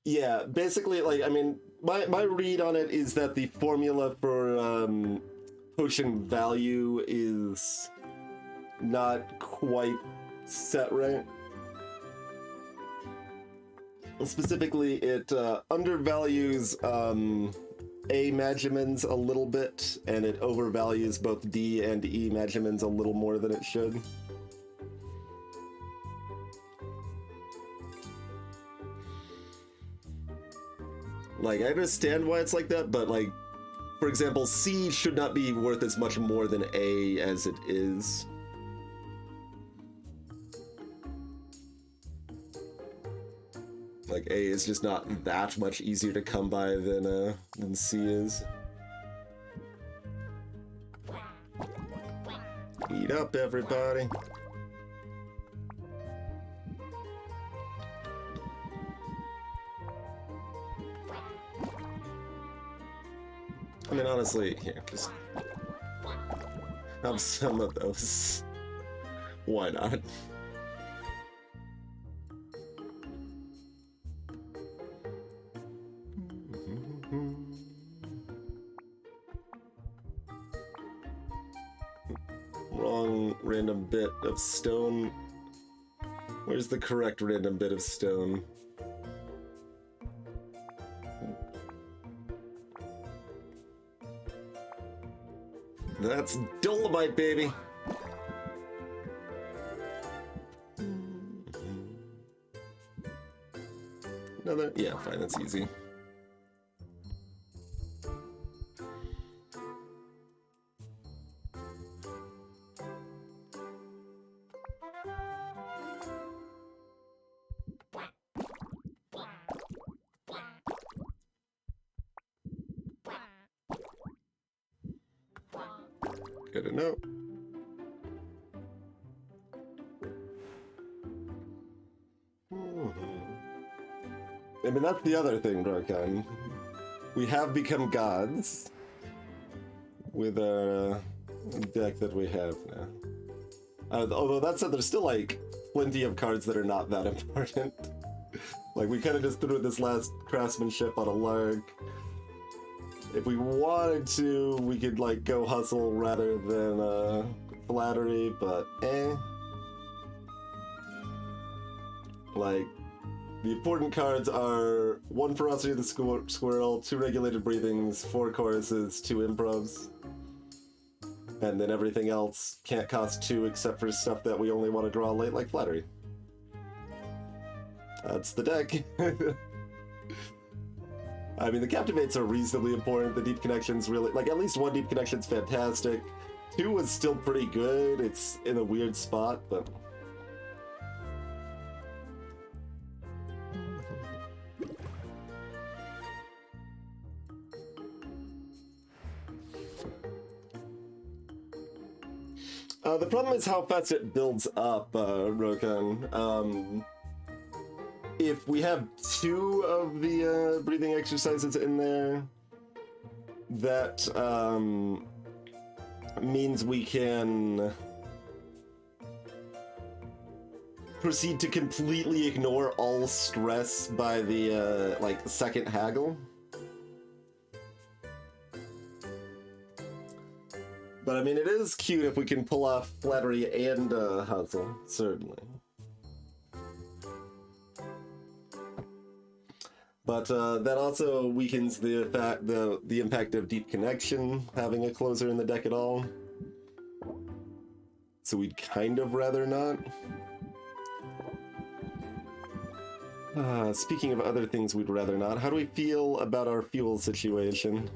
Yeah, basically, like, I mean, my read on it is that the formula for potion value is not quite set right. Specifically, it undervalues A magimens a little bit, and it overvalues both D and E magimens a little more than it should. Like, I understand why it's like that, but, like, for example, C should not be worth as much more than A as it is. Like, A is just not that much easier to come by than C is. Eat up, everybody. I mean, honestly, here, just have some of those. Why not? Wrong random bit of stone. Where's the correct random bit of stone? That's Dolomite, baby! Another? Yeah, fine, that's easy. Good to know. I mean, that's the other thing, Brokan. We have become gods with our deck that we have now. Although that said, there's still like plenty of cards that are not that important. Like, we kind of just threw this last craftsmanship on a lark. If we wanted to, we could like go hustle rather than flattery, but Like, the important cards are 1 Ferocity of the Squirrel, 2 Regulated Breathings, 4 Choruses, 2 Improvs. And then everything else can't cost 2 except for stuff that we only want to draw late, like Flattery. That's the deck. I mean, the Captivates are reasonably important. The Deep Connection's really... Like, at least 1 Deep Connection's fantastic. 2 was still pretty good. It's in a weird spot, but... the problem is how fast it builds up, Rokan. If we have 2 of the breathing exercises in there, that means we can proceed to completely ignore all stress by the like second haggle. But I mean, it is cute if we can pull off Flattery and Hustle, certainly. But that also weakens the impact of Deep Connection having a closer in the deck at all. So we'd kind of rather not. Speaking of other things we'd rather not, how do we feel about our fuel situation?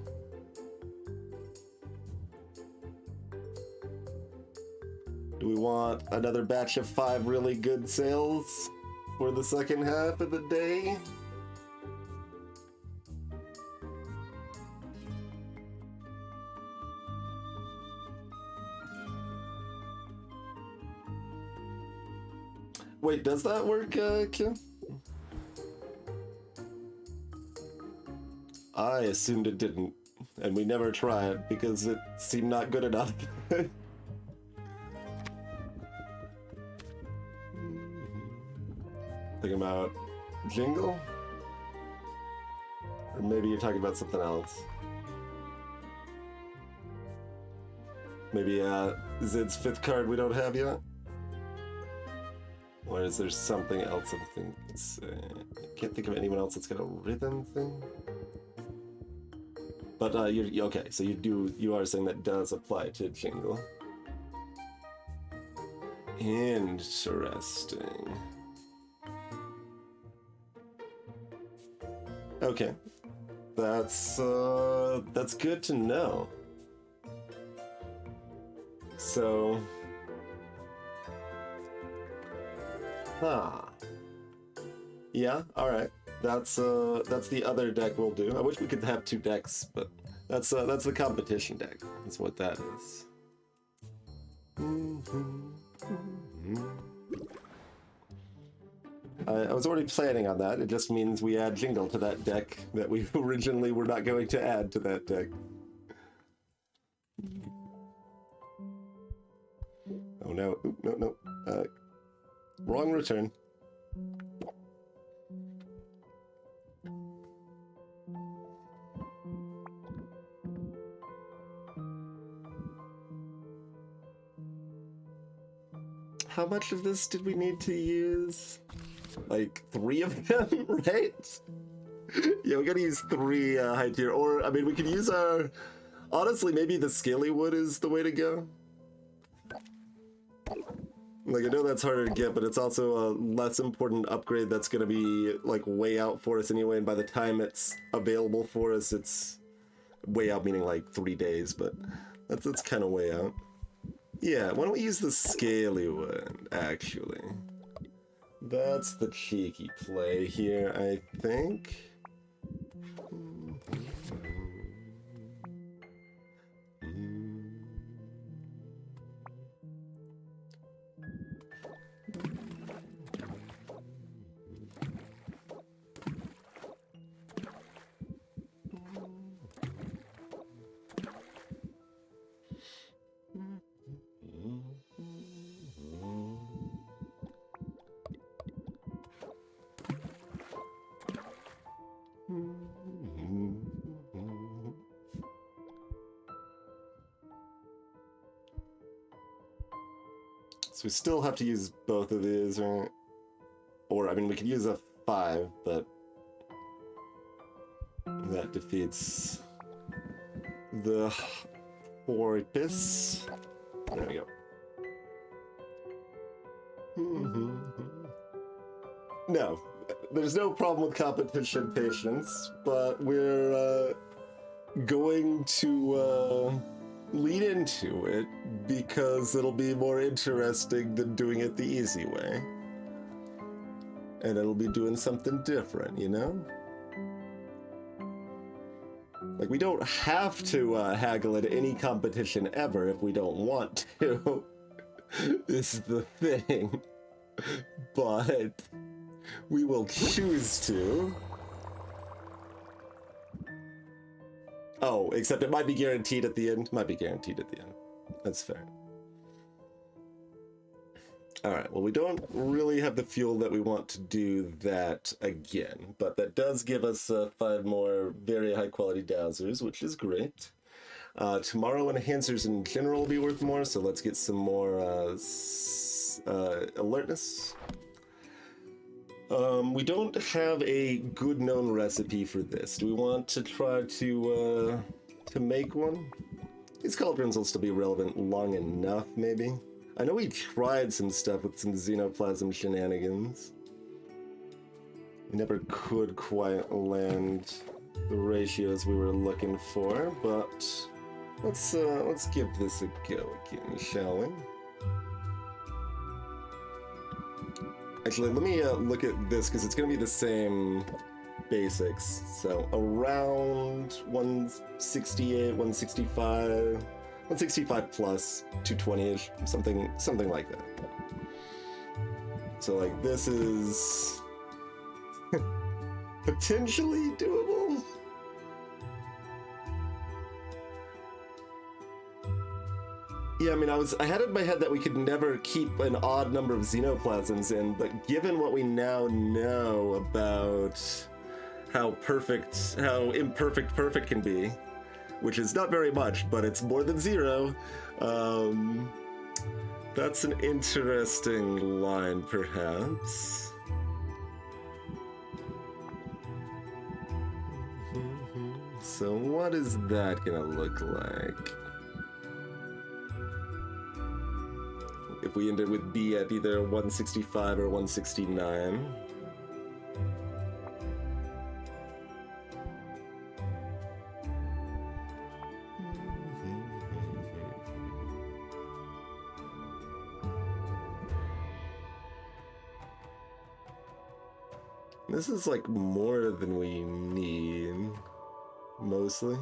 Do we want another batch of 5 really good sales for the second half of the day? Wait, does that work, Kim? I assumed it didn't, and we never tried because it seemed not good enough. Thinking about Jingle? Or maybe you're talking about something else. Maybe Zid's 5th card we don't have yet? Or is there something else I'm thinking? I can't think of anyone else that's got a rhythm thing. But you're okay, so you are saying that does apply to Jingle. Interesting. Okay, that's good to know. So, yeah, all right. That's the other deck we'll do. I wish we could have 2 decks, but that's the competition deck. That's what that is. I was already planning on that. It just means we add Jingle to that deck that we originally were not going to add to that deck. Oh no, oop, no. Wrong return. How much of this did we need to use? Like 3 of them, right? Yeah, we gotta use 3 high tier, or I mean, we could use our. Honestly, maybe the scaly wood is the way to go. Like, I know that's harder to get, but it's also a less important upgrade that's gonna be like way out for us anyway. And by the time it's available for us, it's way out, meaning like 3 days. But that's kind of way out. Yeah, why don't we use the scaly one, actually? That's the cheeky play here, I think. So we still have to use both of these, right? Or, I mean, we could use a 5, but that defeats the porpoise. There we go. No, there's no problem with competition patience, but we're going to lean into it because it'll be more interesting than doing it the easy way. And it'll be doing something different, you know? Like, we don't have to haggle at any competition ever if we don't want to. This is the thing. But we will choose to. Oh, except it might be guaranteed at the end. Might be guaranteed at the end. That's fair. Alright, well, we don't really have the fuel that we want to do that again, but that does give us 5 more very high quality dowsers, which is great. Tomorrow enhancers in general will be worth more, so let's get some more alertness. We don't have a good known recipe for this. Do we want to try to make one? These cauldrons will still be relevant long enough, maybe. I know we tried some stuff with some xenoplasm shenanigans. We never could quite land the ratios we were looking for, but let's give this a go again, shall we? Actually, let me look at this, because it's going to be the same basics. So around 168, 165, 165 plus 220-ish, something like that. So like this is potentially doable. Yeah, I mean, I had it in my head that we could never keep an odd number of xenoplasms in, but given what we now know about how imperfect perfect can be, which is not very much, but it's more than 0, that's an interesting line, perhaps. So what is that gonna look like? If we ended with B at either 165 or 169. This is like more than we need, mostly.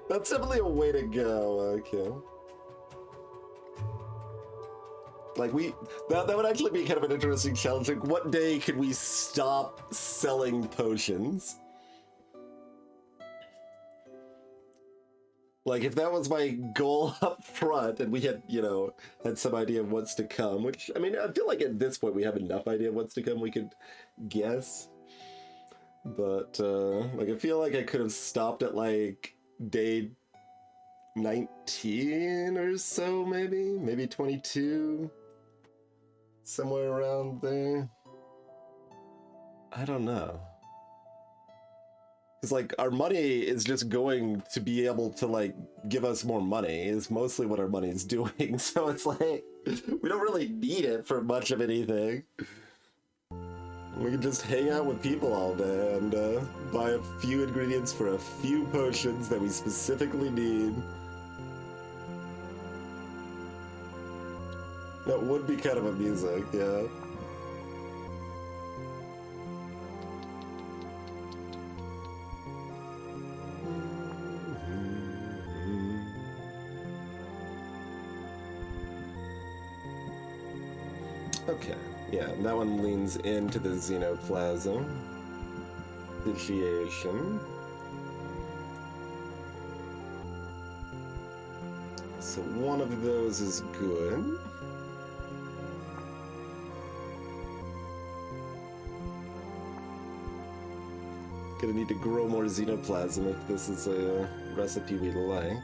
That's definitely a way to go, okay. Like that would actually be kind of an interesting challenge. Like, what day could we stop selling potions? Like, if that was my goal up front and we had, you know, had some idea of what's to come, which, I mean, I feel like at this point we have enough idea of what's to come, we could guess. But, like, I feel like I could have stopped at, like, day 19 or so, maybe 22, somewhere around there. I don't know. It's like our money is just going to be able to like give us more money is mostly what our money is doing. So it's like we don't really need it for much of anything. We can just hang out with people all day and buy a few ingredients for a few potions that we specifically need. That would be kind of amusing, yeah. Okay, yeah, that one leans into the xenoplasm. Vitiation. So one of those is good. Gonna need to grow more xenoplasm if this is a recipe we like.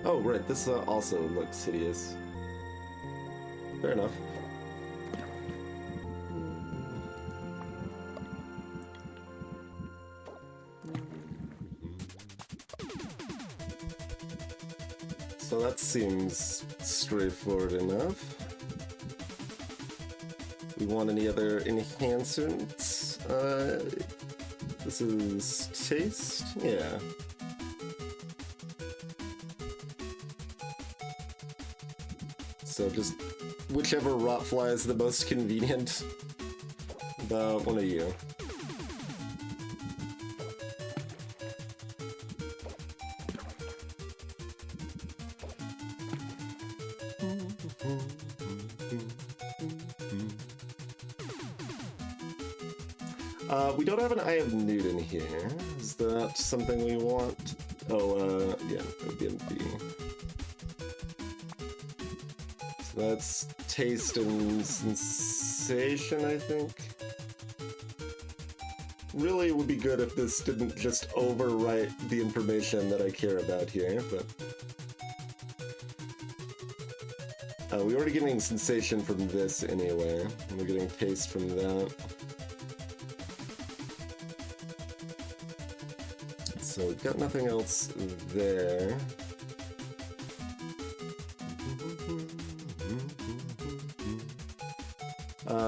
Oh, right, this also looks hideous. Fair enough. So that seems straightforward enough. We want any other enhancements? This is taste? Yeah. So just whichever rot fly is the most convenient. About one of you. We don't have an Eye of Newt in here. Is that something we want? Oh, yeah, it would be empty. So that's taste and sensation, I think. Really, it would be good if this didn't just overwrite the information that I care about here, but... we're already getting sensation from this anyway, and we're getting taste from that. So we've got nothing else there.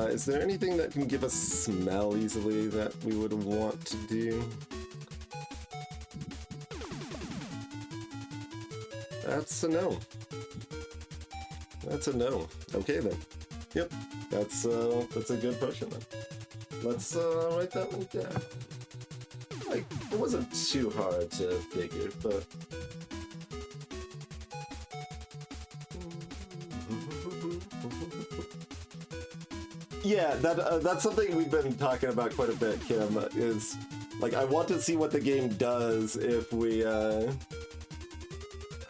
Is there anything that can give us smell easily that we would want to do? That's a no. That's a no. Okay then. Yep. That's a good potion then. Let's write that one down. Like, it wasn't too hard to figure, but... Yeah, that's something we've been talking about quite a bit, Kim, is, like, I want to see what the game does if we,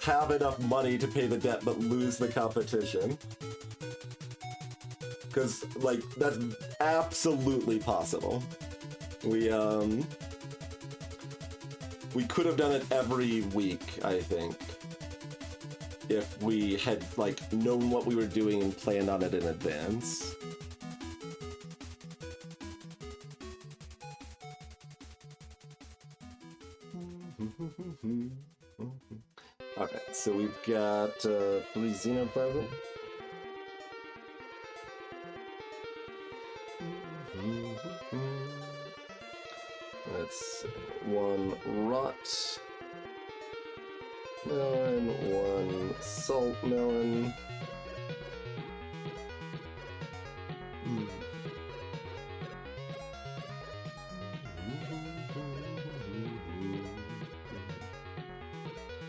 have enough money to pay the debt but lose the competition. Because, like, that's absolutely possible. We could have done it every week, I think, if we had, like, known what we were doing and planned on it in advance. Okay, so we've got 3 xenoplasm. That's 1 rot melon, 1 salt melon.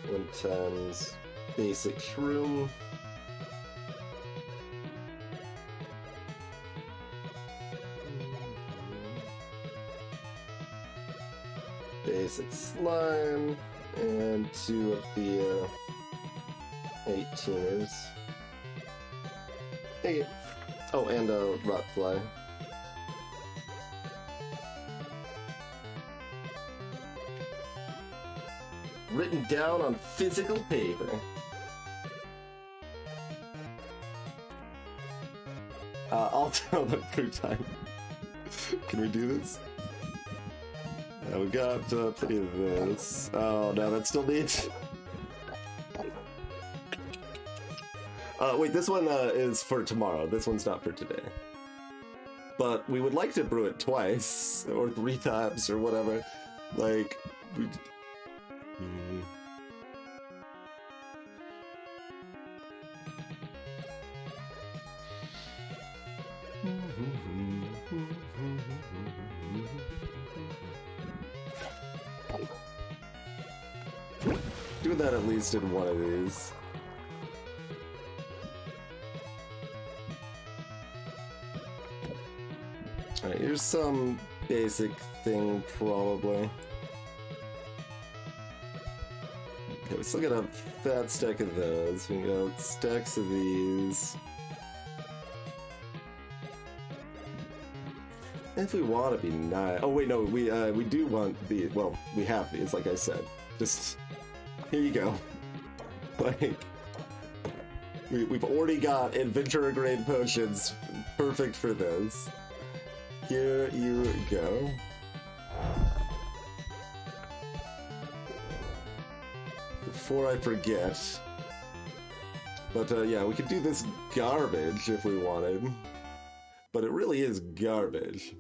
One times basic shroom. Basic slime, And 2 of the 18ers. Hey. Oh, and a Rotfly. Written down on physical paper. I'll tell them through time. Can we do this? We got plenty of this. Oh no, that still needs. Wait, this one is for tomorrow. This one's not for today. But we would like to brew it twice, or 3 times, or whatever. Like, we... Do that at least in one of these. Alright, here's some basic thing, probably. Okay, we still got a fat stack of those. We got stacks of these. If we want to be nice... Oh wait, no, we do want the... Well, we have these, like I said. Just... Here you go. Like... We've already got adventurer-grade potions perfect for this. Here you go. Before I forget. But yeah, we could do this garbage if we wanted. But it really is garbage.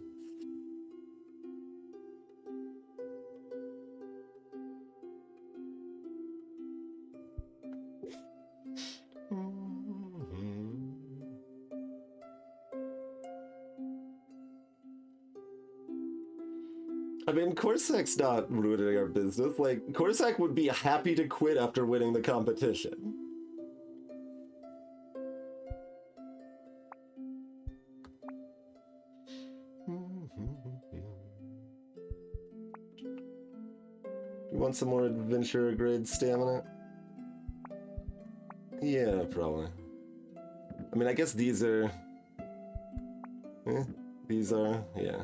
I mean, Corsac's not ruining our business. Like, Corsac would be happy to quit after winning the competition. You want some more adventurer grade stamina? Yeah, probably. I mean, I guess these are... these are... yeah.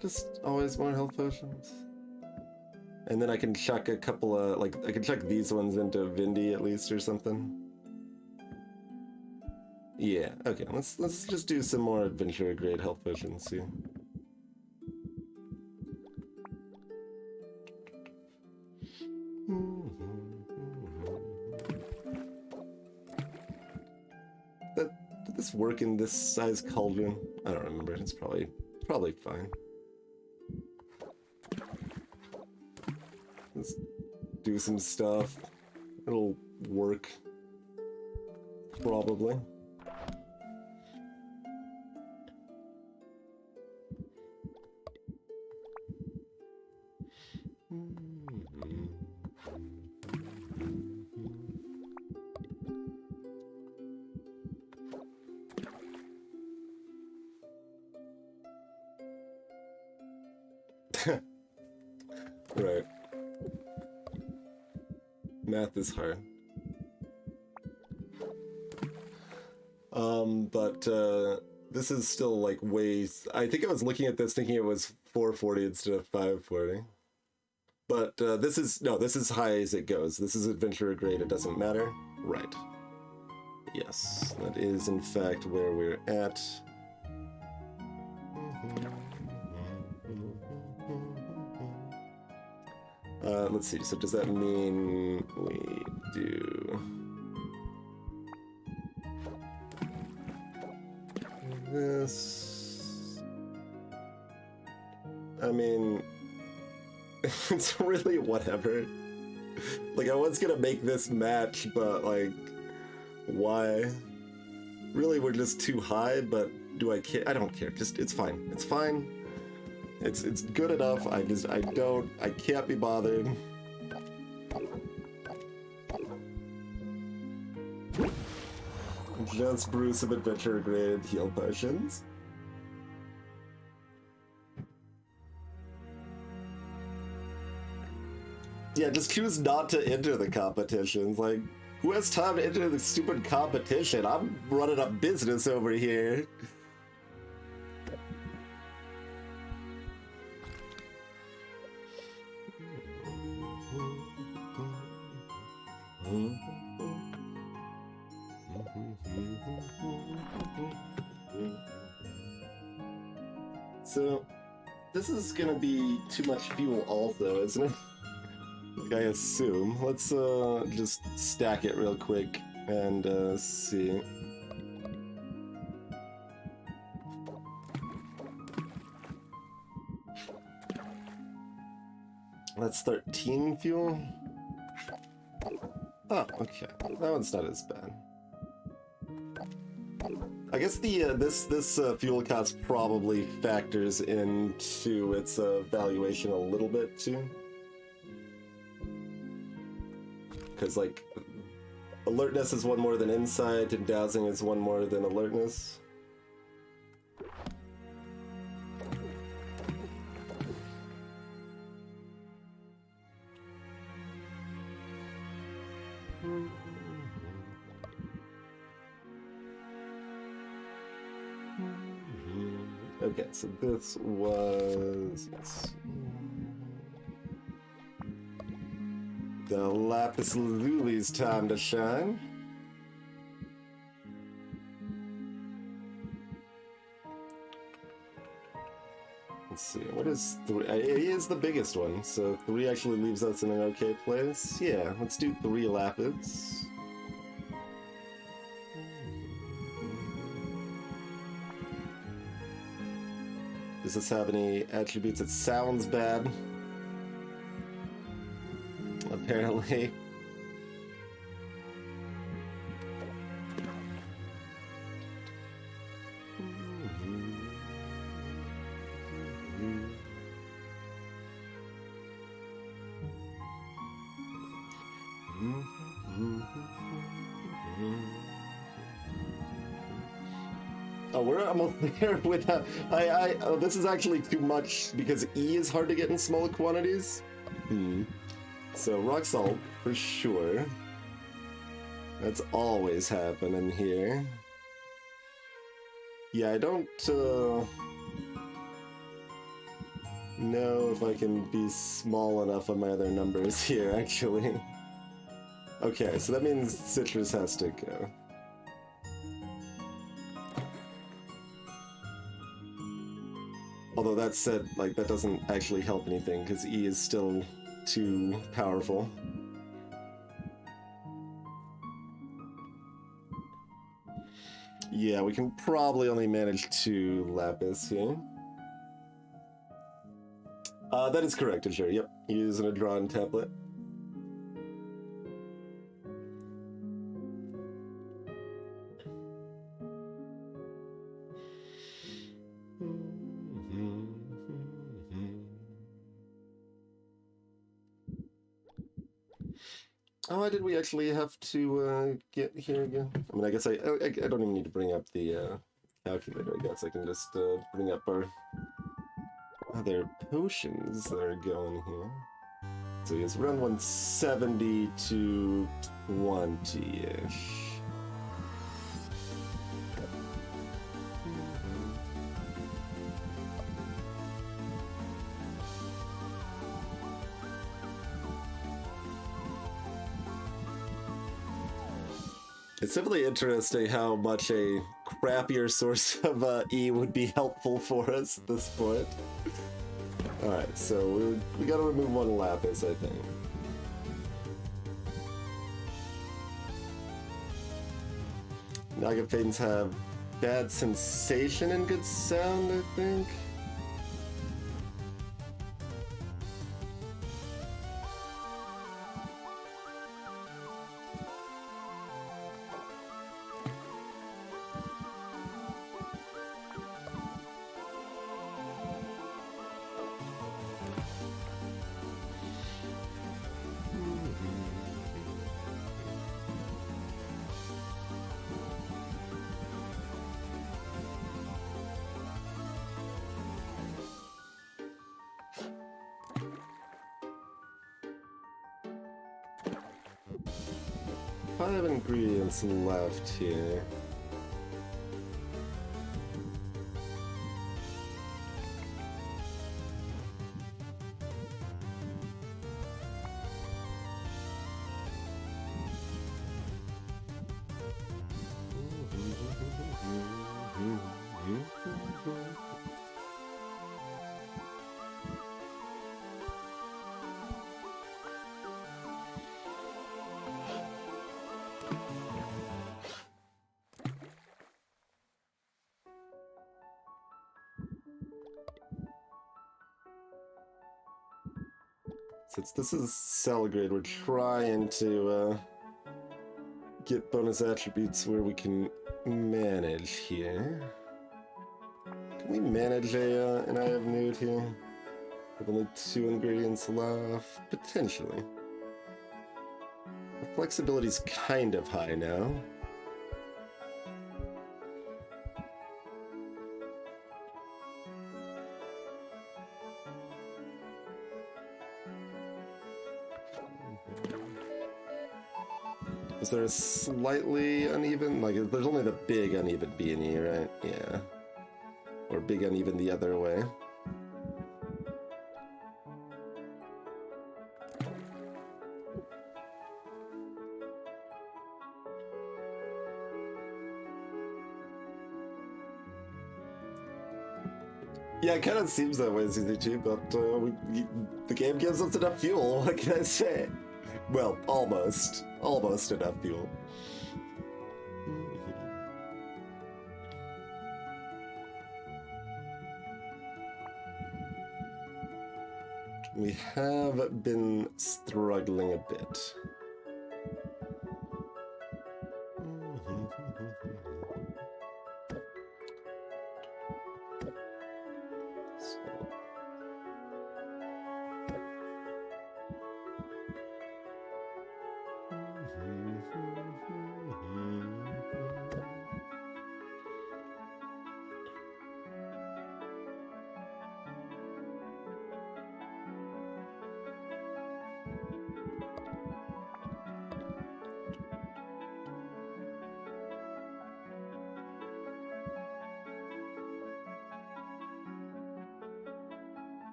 Just always more health potions. And then I can chuck a couple of, like, I can chuck these ones into Vindy at least or something. Yeah, okay, let's just do some more adventurer grade health potions here. Did this work in this size cauldron? I don't remember. It's probably fine. Let's do some stuff. It'll work. Probably. Right. Math is hard. But this is still like way... I think I was looking at this thinking it was 440 instead of 540. But this is high as it goes. This is adventurer grade, it doesn't matter. Right. Yes, that is in fact where we're at. Let's see, so does that mean we do this? I mean, it's really whatever. Like, I was gonna make this match, but like, why? Really, we're just too high, but do I care? I don't care, just, it's fine. It's fine. It's good enough. I can't be bothered. Just brew some adventure grade heal potions. Yeah, just choose not to enter the competitions. Like, who has time to enter the stupid competition? I'm running a business over here. So, this is gonna be too much fuel also, isn't it? Like I assume. Let's just stack it real quick and see. That's 13 fuel. Oh, okay. That one's not as bad. I guess the this fuel cost probably factors into its valuation a little bit too, because like alertness is one more than insight, and dowsing is one more than alertness. Okay, so this was the lapis lazuli's time to shine. Let's see, what is 3? It is the biggest one, so 3 actually leaves us in an okay place. Yeah, let's do 3 lapis. Does this have any attributes? It sounds bad. Apparently. Oh, we're almost there with that. This is actually too much because E is hard to get in small quantities. So rock salt for sure. That's always happening here. Yeah, I don't know if I can be small enough on my other numbers here, actually. Okay, so that means citrus has to go. Although that said, like, that doesn't actually help anything, because E is still too powerful. Yeah, we can probably only manage 2 lapis here. That is correct, Azure. Yep, using a drawn tablet. Oh, why did we actually have to get here again? I mean, I guess I don't even need to bring up the calculator. I guess I can just bring up our other potions that are going here. So it's around 170 to 20-ish. It's definitely interesting how much a crappier source of E would be helpful for us at this point. Alright, so we gotta remove 1 lapis, I think. Nagapanes have bad sensation and good sound, I think. 5 ingredients left here. Since this is cell grade, we're trying to get bonus attributes where we can manage here. Can we manage an eye of nude here? With only 2 ingredients left? Potentially. Our flexibility's kind of high now. Is there a slightly uneven? Like, there's only the big uneven B&E, right? Yeah. Or big uneven the other way. Yeah, it kind of seems that way, CCG, but the game gives us enough fuel, what can I say? Well, almost. Almost enough fuel. We have been struggling a bit.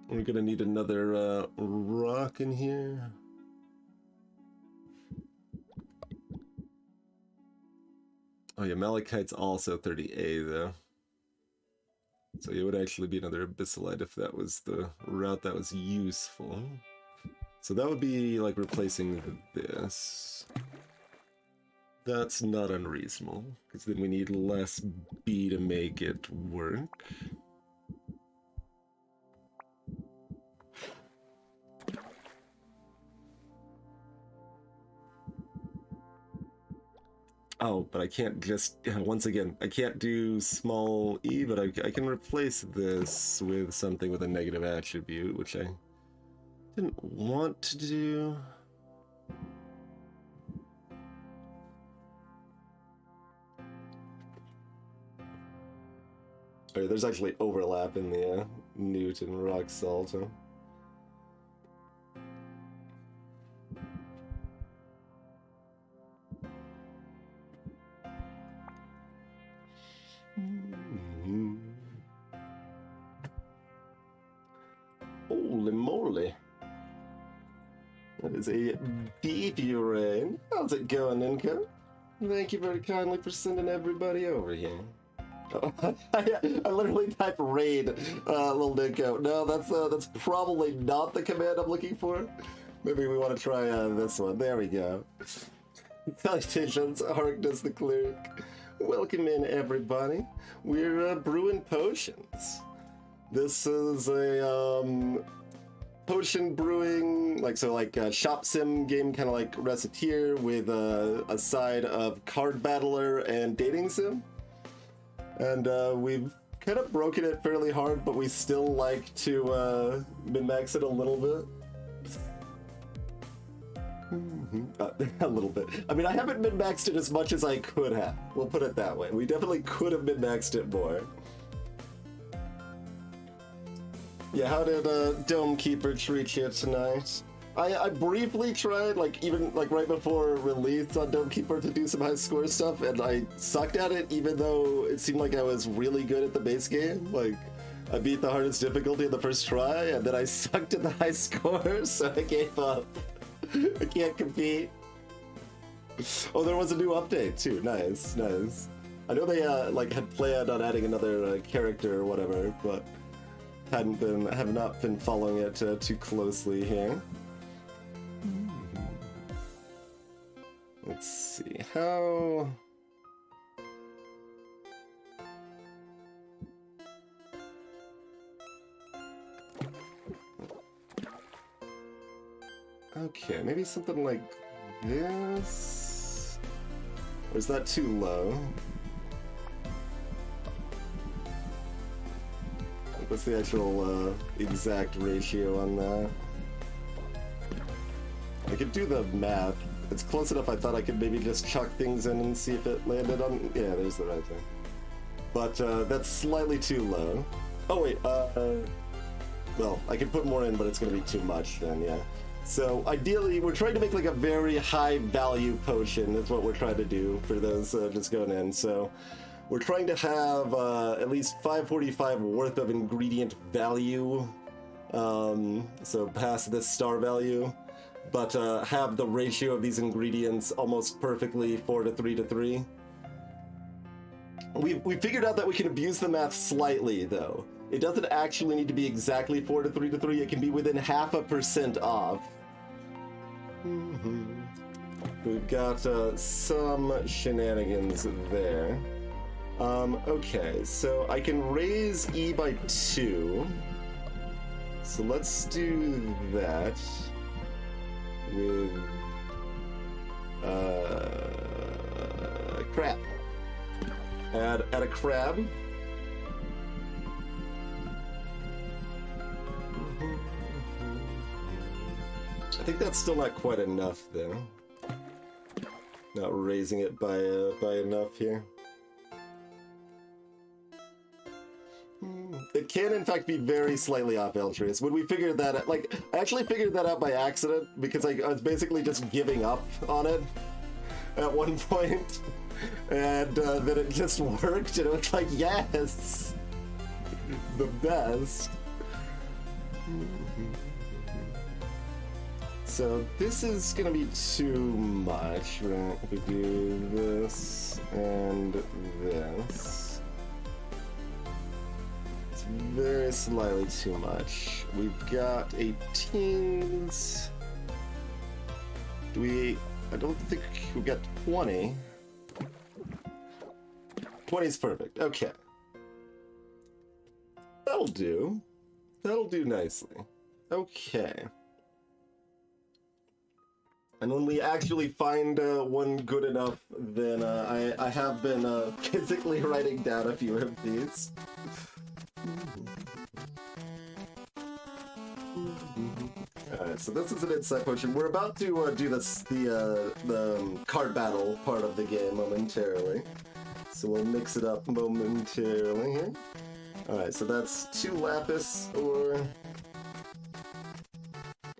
We're gonna need another rock in here. Oh yeah, Malachite's also 30A though. So it would actually be another abyssalite if that was the route that was useful. So that would be like replacing this. That's not unreasonable, because then we need less B to make it work. Oh, but I can't just, once again, I can't do small e, but I can replace this with something with a negative attribute, which I didn't want to do. Oh, there's actually overlap in the Newton rock salt, huh? Holy moly. That is a beefy rain. How's it going, Ninko? Thank you very kindly for sending everybody over here. Oh, I literally type raid, little Ninko. No, that's probably not the command I'm looking for. Maybe we want to try this one. There we go. Salutations, Harkness the Cleric. Welcome in, everybody. We're brewing potions. This is a potion brewing, like a shop sim game, kind of like Recettear, with a side of card battler and dating sim. And we've kind of broken it fairly hard, but we still like to min-max it a little bit. A little bit. I mean, I haven't min-maxed it as much as I could have. We'll put it that way. We definitely could have min-maxed it more. Yeah, how did Dome Keeper treat you tonight? I briefly tried, like, even, like, right before release on Dome Keeper to do some high score stuff, and I sucked at it, even though it seemed like I was really good at the base game. Like, I beat the hardest difficulty in the first try, and then I sucked at the high scores, so I gave up. I can't compete. Oh, there was a new update, too. Nice, nice. I know they, like, had planned on adding another character or whatever, but have not been following it too closely here. Let's see, how... Okay, maybe something like this? Or is that too low? What's the actual exact ratio on that? I could do the math. It's close enough I thought I could maybe just chuck things in and see if it landed on... Yeah, there's the right thing. But that's slightly too low. Oh wait, well, I can put more in, but it's gonna be too much then, yeah. So ideally, we're trying to make like a very high value potion, is what we're trying to do for those just going in. So we're trying to have at least 545 worth of ingredient value, so past this star value, but have the ratio of these ingredients almost perfectly 4 to 3 to 3. We figured out that we can abuse the math slightly, though. It doesn't actually need to be exactly 4 to 3 to 3. It can be within 0.5% off. We've got some shenanigans there. Okay, so I can raise E by 2. So let's do that with crab. Add a crab. I think that's still not quite enough, though. Not raising it by enough here. It can, in fact, be very slightly off, Eltrius. When we figured that out, like, I actually figured that out by accident, because I was basically just giving up on it at one point, and then it just worked, and it was like, yes! The best. So this is gonna be too much, right? If we do this and this. It's very slightly too much. We've got 18s. Do we... I don't think we've got 20. 20 is perfect. Okay. That'll do. That'll do nicely. Okay. And when we actually find one good enough, then I have been physically writing down a few of these. Alright, so this is an insight potion. We're about to do the card battle part of the game momentarily. So we'll mix it up momentarily here. Alright, so that's 2 lapis, or...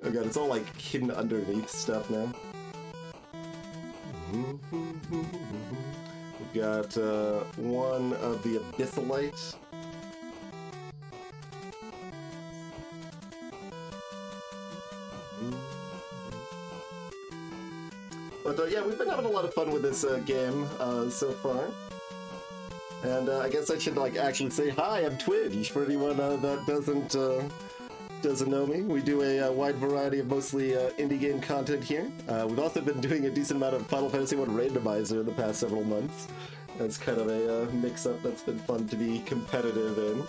Oh god, it's all like hidden underneath stuff now. We've got 1 of the abyssalite. But yeah, we've been having a lot of fun with this game so far. And I guess I should like actually say hi, I'm Twitch, for anyone that doesn't know me. We do a wide variety of mostly indie game content here. We've also been doing a decent amount of Final Fantasy 1 randomizer in the past several months. That's kind of a mix-up that's been fun to be competitive in.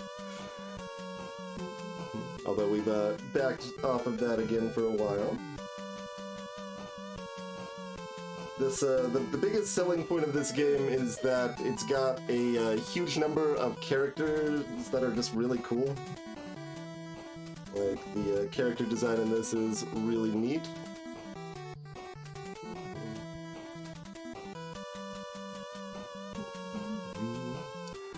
Although we've backed off of that again for a while. This the biggest selling point of this game is that it's got a huge number of characters that are just really cool. Like, the character design in this is really neat.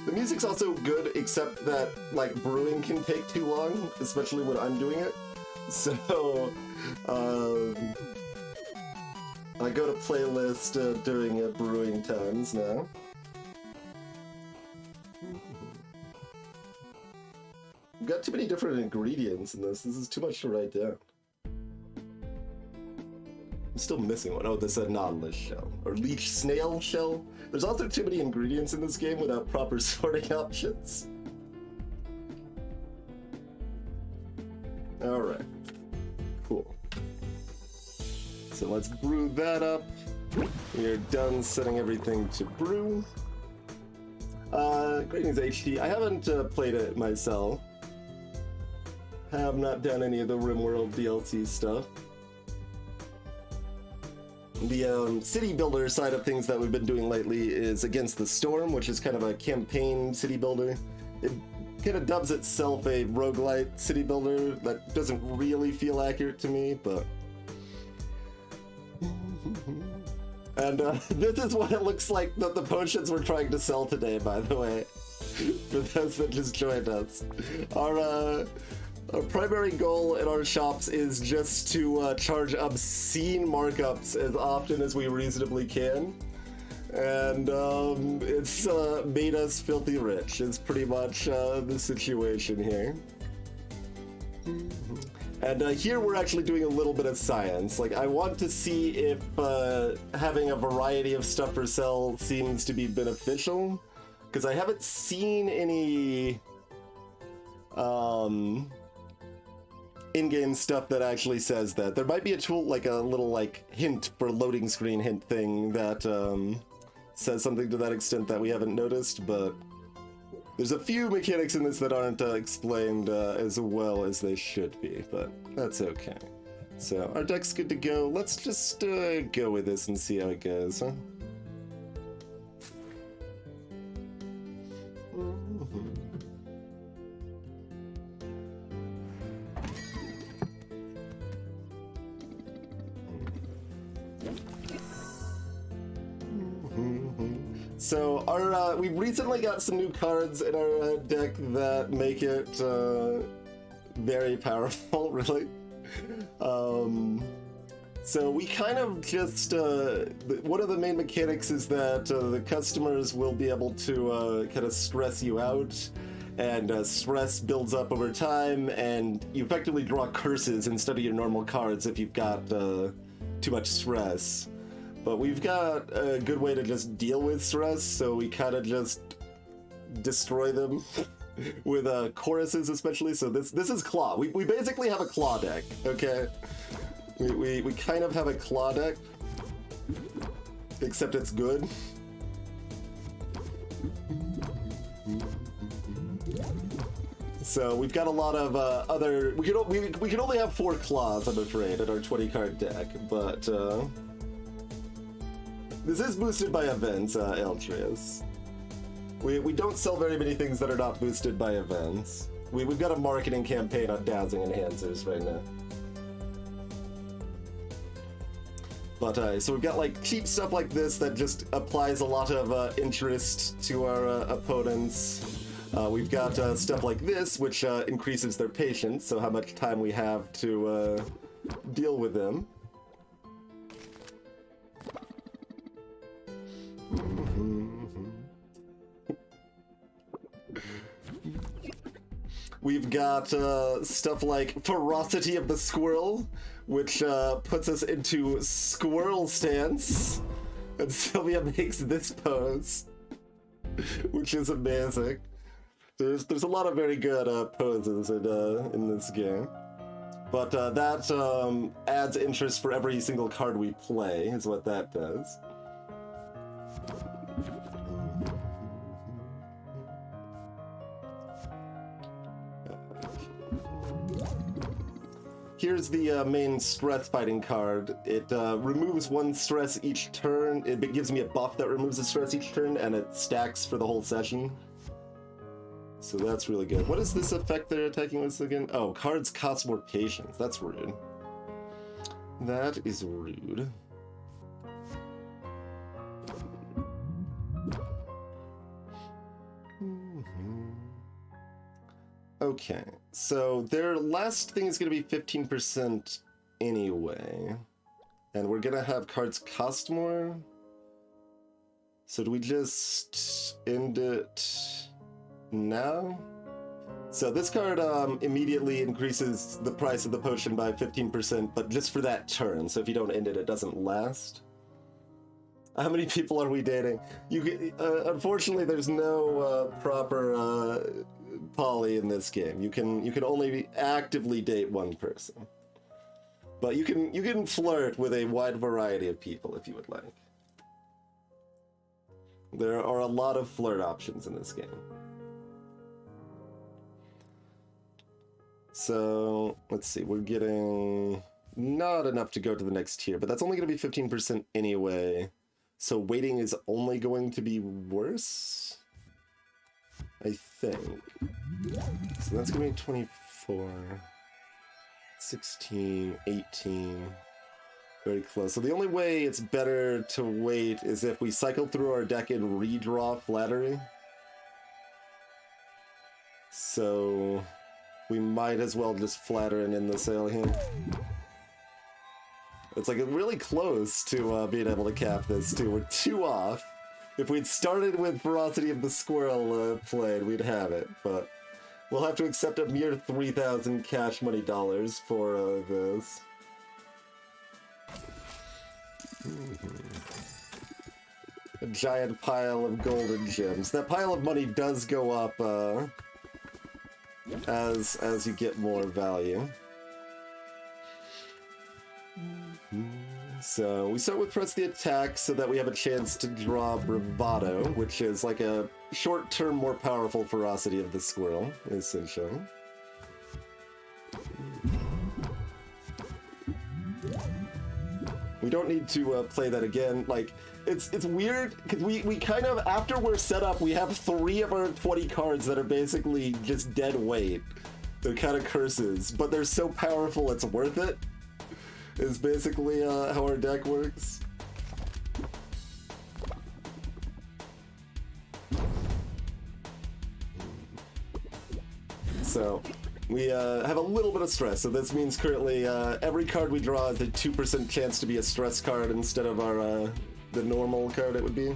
The music's also good, except that, like, brewing can take too long, especially when I'm doing it. So, I go to playlist during brewing times now. We've got too many different ingredients in this. This is too much to write down. I'm still missing one. Oh, this is a nautilus shell. Or leech snail shell. There's also too many ingredients in this game without proper sorting options. Alright. Cool. So let's brew that up. We are done setting everything to brew. Greetings HD. I haven't played it myself. Have not done any of the RimWorld DLC stuff. The city builder side of things that we've been doing lately is Against the Storm, which is kind of a campaign city builder. It kind of dubs itself a roguelite city builder that doesn't really feel accurate to me, but... And this is what it looks like that the potions we're trying to sell today, by the way, for those that just joined us. Our primary goal in our shops is just to charge obscene markups as often as we reasonably can. And it's made us filthy rich, is pretty much the situation here. And here we're actually doing a little bit of science. Like, I want to see if having a variety of stuff for sale seems to be beneficial, because I haven't seen any in-game stuff that actually says that. There might be a tool, like a little like hint for loading screen hint thing that says something to that extent that we haven't noticed, but there's a few mechanics in this that aren't explained as well as they should be, but that's okay. So our deck's good to go. Let's just go with this and see how it goes, huh? So our we've recently got some new cards in our deck that make it very powerful, really. So we kind of just one of the main mechanics is that the customers will be able to kind of stress you out, and stress builds up over time, and you effectively draw curses instead of your normal cards if you've got too much stress. But we've got a good way to just deal with stress, so we kind of just destroy them with choruses, especially. So this is Claw. We basically have a Claw deck, okay? We kind of have a Claw deck, except it's good. So we've got a lot of other... We can only have 4 Claws, I'm afraid, in our 20-card deck, but... This is boosted by events, Eltrius. We don't sell very many things that are not boosted by events. We've got a marketing campaign on dazzling enhancers right now. But, so we've got, like, cheap stuff like this that just applies a lot of interest to our opponents. We've got stuff like this, which increases their patience, so how much time we have to deal with them. We've got stuff like Ferocity of the Squirrel, which puts us into squirrel stance, and Sylvia makes this pose, which is amazing. There's a lot of very good poses in this game, but that adds interest for every single card we play, is what that does. Here's the main stress fighting card. It removes 1 stress each turn. It gives me a buff that removes a stress each turn, and it stacks for the whole session. So that's really good. What is this effect they're attacking with again? Oh, cards cost more patience. That's rude. That is rude. Okay, so their last thing is going to be 15% anyway. And we're going to have cards cost more. So do we just end it now? So this card immediately increases the price of the potion by 15%, but just for that turn. So if you don't end it, it doesn't last. How many people are we dating? Unfortunately, there's no proper poly in this game. You can only actively date one person, but you can flirt with a wide variety of people if you would like. There are a lot of flirt options in this game. So let's see, we're getting not enough to go to the next tier, but that's only going to be 15% anyway. So waiting is only going to be worse, I think. So that's going to be 24, 16, 18, very close. So the only way it's better to wait is if we cycle through our deck and redraw Flattery. So we might as well just flatter and end the sale here. It's like really close to being able to cap this too. We're 2 off. If we'd started with Ferocity of the Squirrel played, we'd have it, but we'll have to accept a mere 3,000 cash money dollars for this. A giant pile of golden gems. That pile of money does go up as you get more value. So we start with press the attack so that we have a chance to draw Bravado, which is like a short-term, more powerful Ferocity of the Squirrel, essentially. We don't need to play that again. Like, it's weird, because we kind of, after we're set up, we have 3 of our 20 cards that are basically just dead weight. They're kind of curses, but they're so powerful it's worth it, is basically how our deck works. So we have a little bit of stress, so this means currently every card we draw has a 2% chance to be a stress card instead of our the normal card it would be.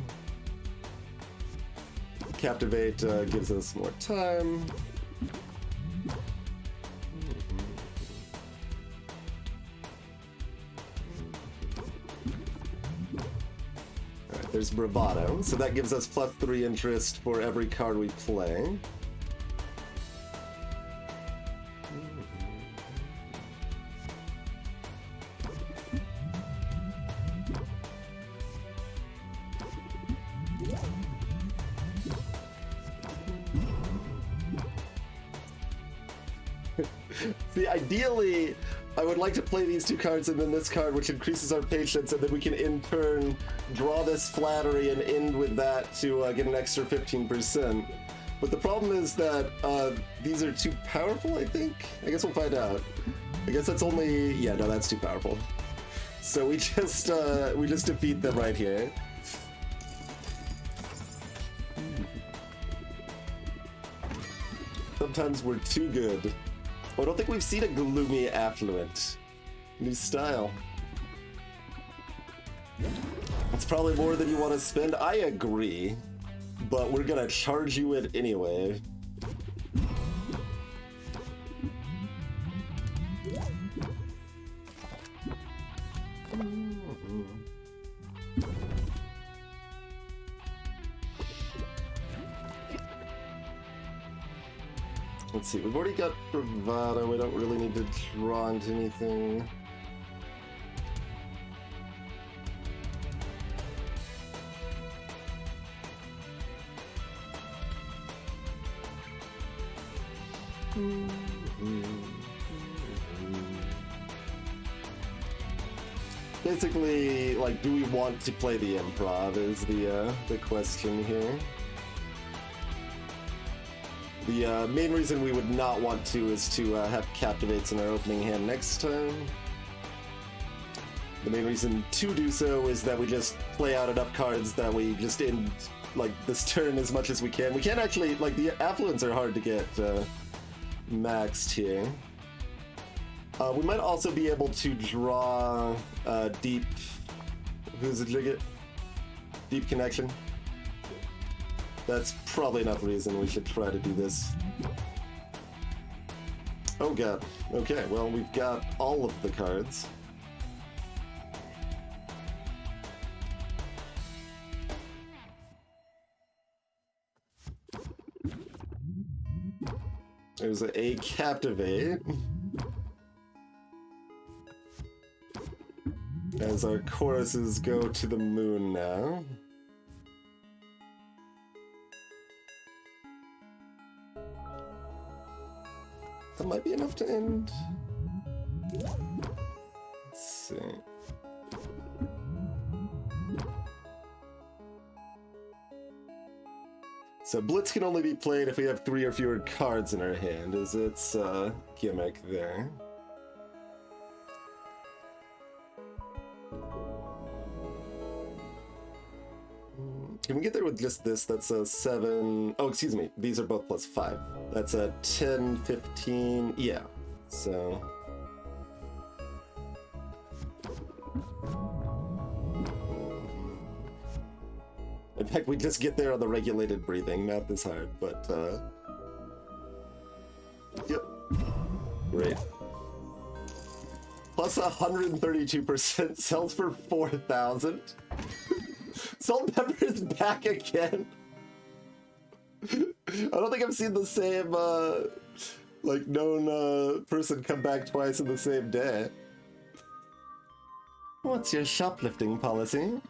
Captivate gives us more time. Alright, there's Bravado, so that gives us +3 interest for every card we play. See, ideally, I would like to play these 2 cards and then this card, which increases our patience, and then we can in turn draw this Flattery and end with that to get an extra 15%. But the problem is that these are too powerful, I think? I guess we'll find out. I guess that's only... yeah, no, that's too powerful. So we just defeat them right here. Sometimes we're too good. Oh, I don't think we've seen a Gloomy Affluent. New style. That's probably more than you want to spend. I agree, but we're gonna charge you it anyway. Let's see, we've already got Bravado, we don't really need to draw into anything. Basically, like, do we want to play the improv is the question here. The main reason we would not want to is to have Captivates in our opening hand next time. The main reason to do so is that we just play out enough cards that we just end, like, this turn as much as we can. We can't actually, like, the Affluents are hard to get maxed here. We might also be able to draw deep. Who's a Jigget? Deep connection. That's probably enough reason we should try to do this. Oh god. Okay, well, we've got all of the cards. There's a Captivate. As our choruses go to the moon now. That might be enough to end. Let's see. So Blitz can only be played if we have 3 or fewer cards in our hand, is its gimmick there. Can we get there with just this? That's a 7... Oh, excuse me. These are both plus 5. That's a 10, 15... Yeah. So... In fact, we just get there on the regulated breathing. Math is hard, but... Yep. Great. Plus 132%. Sells for 4,000. Salt and Pepper is back again. I don't think I've seen the same, like, known person come back twice in the same day. What's your shoplifting policy?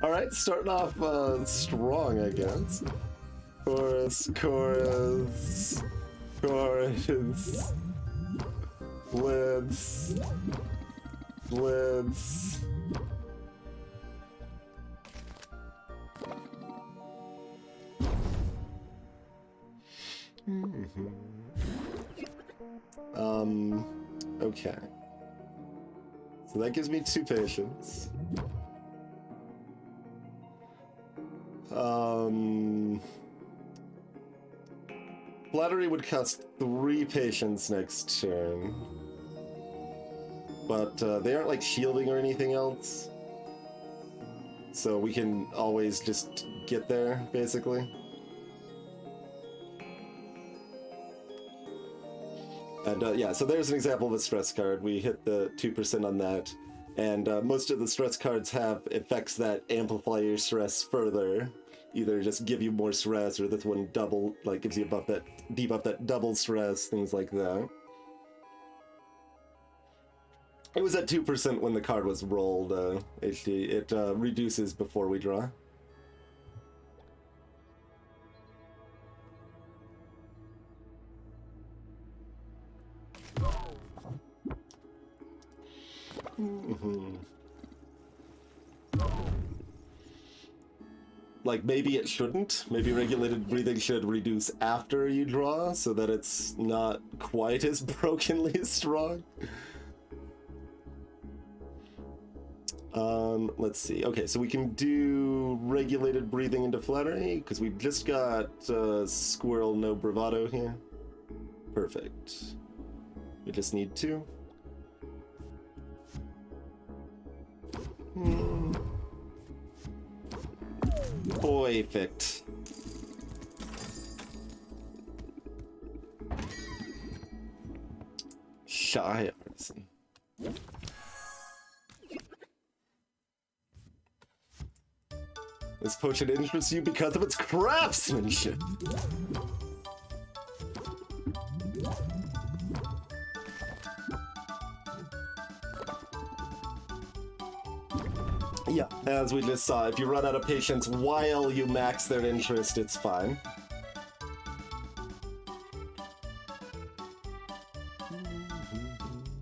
Alright, starting off strong, I guess. Chorus, chorus, chorus. Blitz. Blitz. Okay. So that gives me 2 patience. Flattery would cost 3 patience next turn. But they aren't like shielding or anything else. So we can always just get there, basically. And yeah, so there's an example of a stress card. We hit the 2% on that. And most of the stress cards have effects that amplify your stress further. Either just give you more stress, or this one double, like gives you a buff that, debuff that double stress, things like that. It was at 2% when the card was rolled, HD. It reduces before we draw. Like, maybe it shouldn't. Maybe regulated breathing should reduce after you draw, so that it's not quite as brokenly strong. Let's see. Okay, so we can do regulated breathing into flattery, because we've just got squirrel, no bravado here. Perfect. We just need 2. Perfect. Shy artisan. This potion interests you because of its craftsmanship. Yeah, as we just saw, if you run out of patience while you max their interest, it's fine.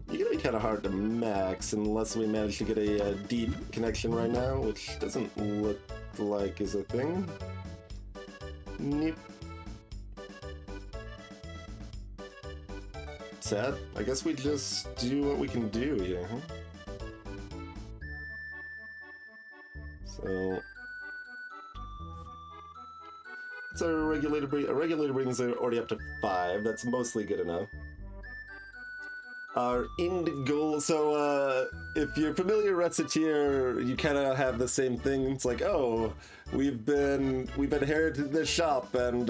You're gonna be kind of hard to max unless we manage to get a deep connection right now, which doesn't look like is a thing. Nope. Sad. I guess we just do what we can do here, huh? So our regulated brings are already up to 5. That's mostly good enough. Our end goal. So if you're familiar with Recettear, you kind of have the same thing. It's like, oh, we've inherited this shop and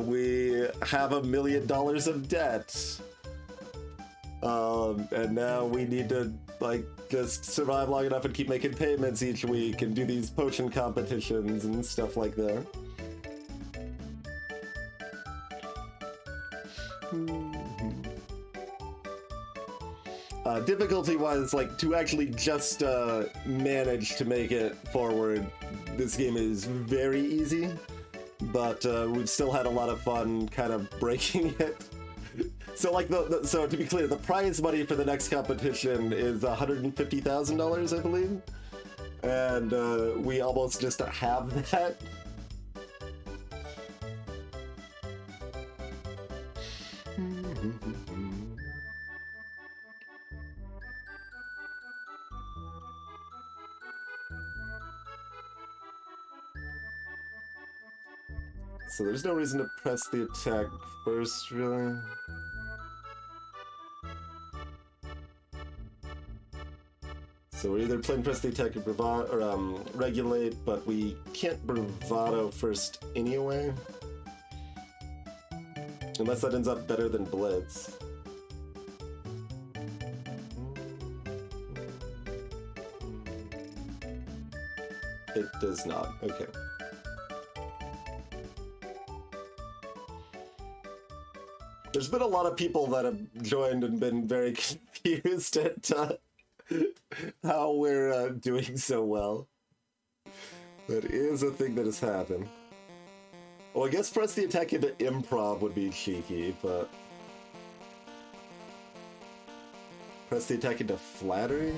we have $1 million of debt. And now we need to like just survive long enough and keep making payments each week and do these potion competitions and stuff like that. Difficulty-wise, like, to actually just manage to make it forward, this game is very easy, but we've still had a lot of fun kind of breaking it. So, like, so to be clear, the prize money for the next competition is $150,000, I believe, and we almost just have that. So there's no reason to press the attack first, really. So we're either playing press the attack or bravado, or regulate, but we can't bravado first anyway. Unless that ends up better than blitz. It does not. Okay. There's been a lot of people that have joined and been very confused at how we're doing so well. That is a thing that has happened. Well, I guess press the attack into improv would be cheeky, but... Press the attack into flattery?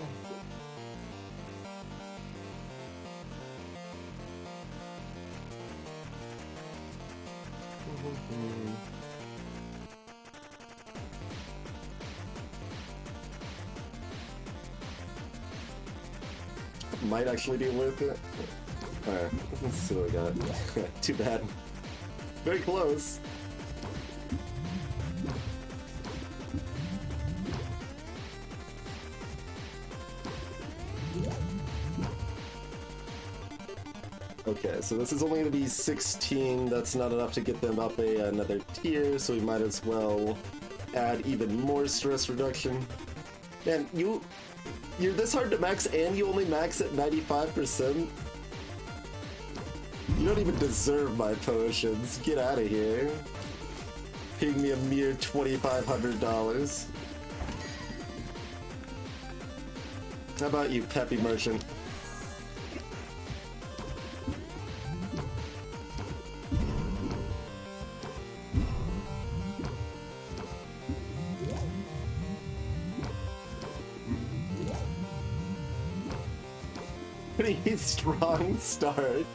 Might actually be worth it. Alright, let's see what we got. Too bad. Very close. Okay, so this is only going to be 16. That's not enough to get them up another tier, so we might as well add even more stress reduction. Man, you're this hard to max and you only max at 95%? You don't even deserve my potions. Get out of here. Paying me a mere $2,500. How about you, Peppy Merchant? Pretty strong start.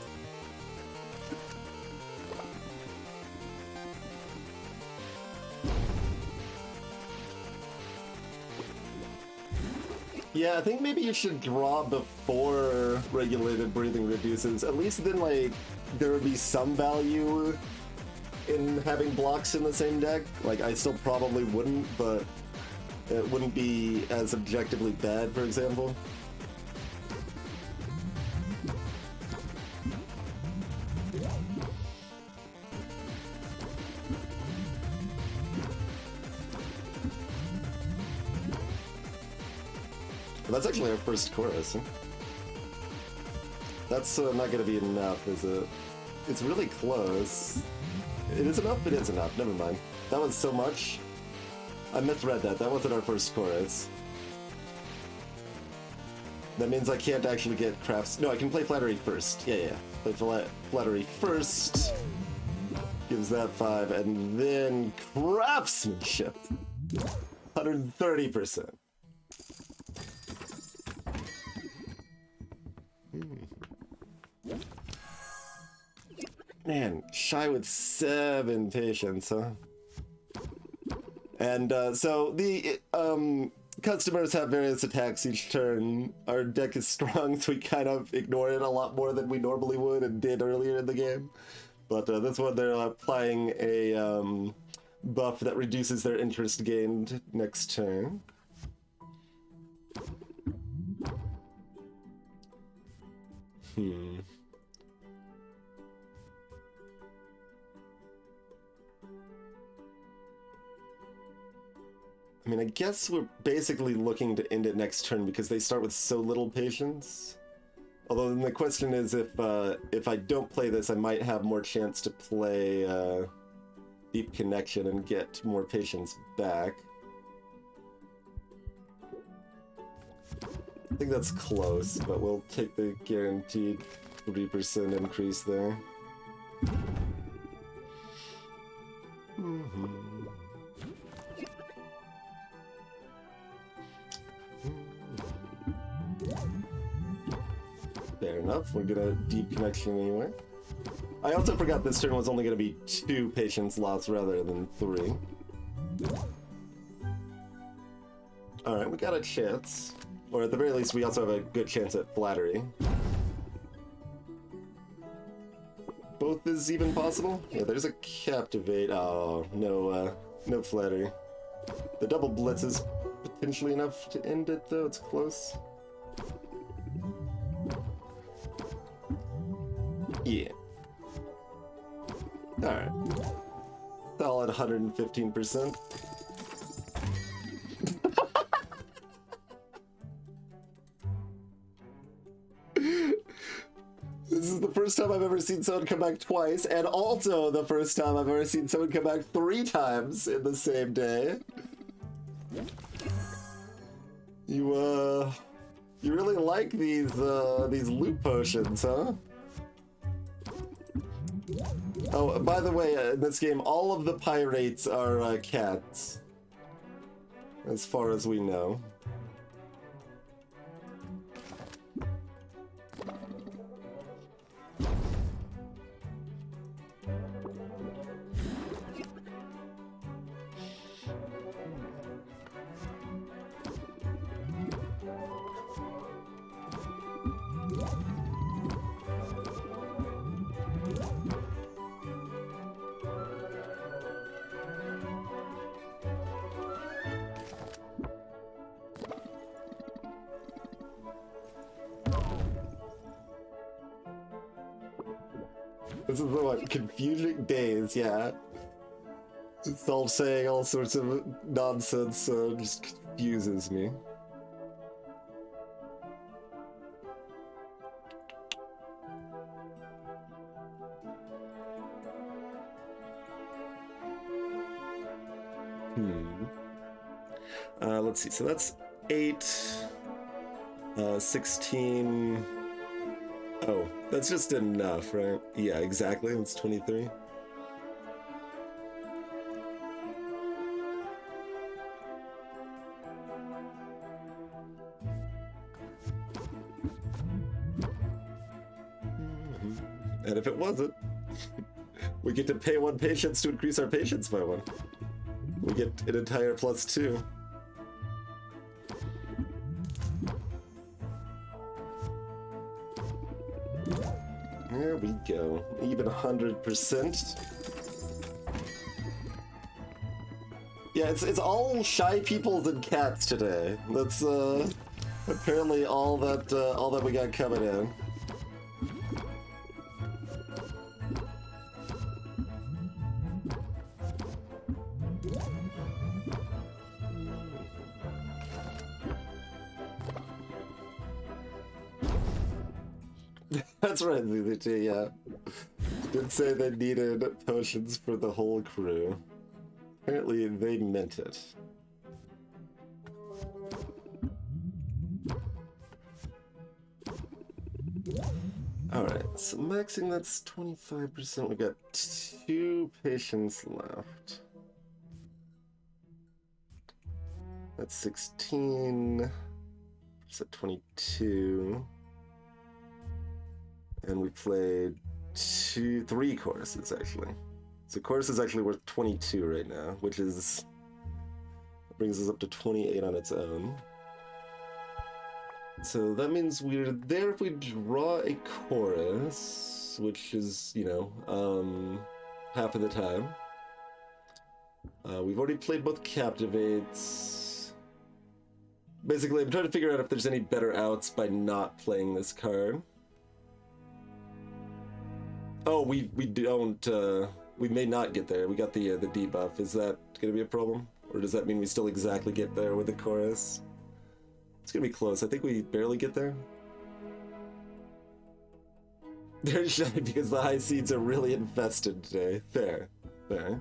Yeah, I think maybe you should draw before regulated breathing reduces. At least then, like, there would be some value in having blocks in the same deck. Like, I still probably wouldn't, but it wouldn't be as objectively bad, for example. That's actually our first chorus. Huh? That's not going to be enough, is it? It's really close. It is enough? It is enough. Never mind. That was so much. I misread that. That wasn't our first chorus. That means I can't actually get crafts. No, I can play flattery first. Yeah. Play flattery first. Gives that 5. And then craftsmanship. 130%. Man, shy with 7 patience, huh? And so the customers have various attacks each turn. Our deck is strong, so we kind of ignore it a lot more than we normally would and did earlier in the game. But this one, they're applying a buff that reduces their interest gained next turn. I mean, I guess we're basically looking to end it next turn because they start with so little patience. Although then the question is if I don't play this, I might have more chance to play Deep Connection and get more patience back. I think that's close, but we'll take the guaranteed 3% increase there. Fair enough, we're gonna Deep Connection anyway. I also forgot this turn was only gonna be 2 patience loss rather than 3. Alright, we got a chance. Or at the very least, we also have a good chance at Flattery. Both is even possible? Yeah, there's a Captivate. Oh, no Flattery. The double Blitz is potentially enough to end it, though. It's close. Yeah. Alright. Solid 115%. This is the first time I've ever seen someone come back twice, and also the first time I've ever seen someone come back 3 times in the same day. You really like these loot potions, huh? Oh, by the way, in this game, all of the pirates are cats, as far as we know. This is what, confusing days, yeah. It's all saying all sorts of nonsense, so it just confuses me. Let's see, so that's 8, 16... Oh, that's just enough, right? Yeah, exactly, that's 23. And if it wasn't, we get to pay 1 patience to increase our patience by 1. We get an entire +2. There we go. Even 100%. Yeah, it's all shy peoples and cats today. That's apparently all that we got coming in. That's right, ZZT, yeah. Did say they needed potions for the whole crew. Apparently, they meant it. Alright, so maxing that's 25%. We got 2 patients left. That's 16. It's at 22. And we played 3 choruses, actually. So chorus is actually worth 22 right now, which is Brings us up to 28 on its own. So that means we're there if we draw a chorus, which is, you know, half of the time. We've already played both Captivates. Basically, I'm trying to figure out if there's any better outs by not playing this card. Oh, we don't, we may not get there. We got the debuff. Is that gonna be a problem? Or does that mean we still exactly get there with the chorus? It's gonna be close. I think we barely get there. They're shy because the high seeds are really infested today. Fair. Fair.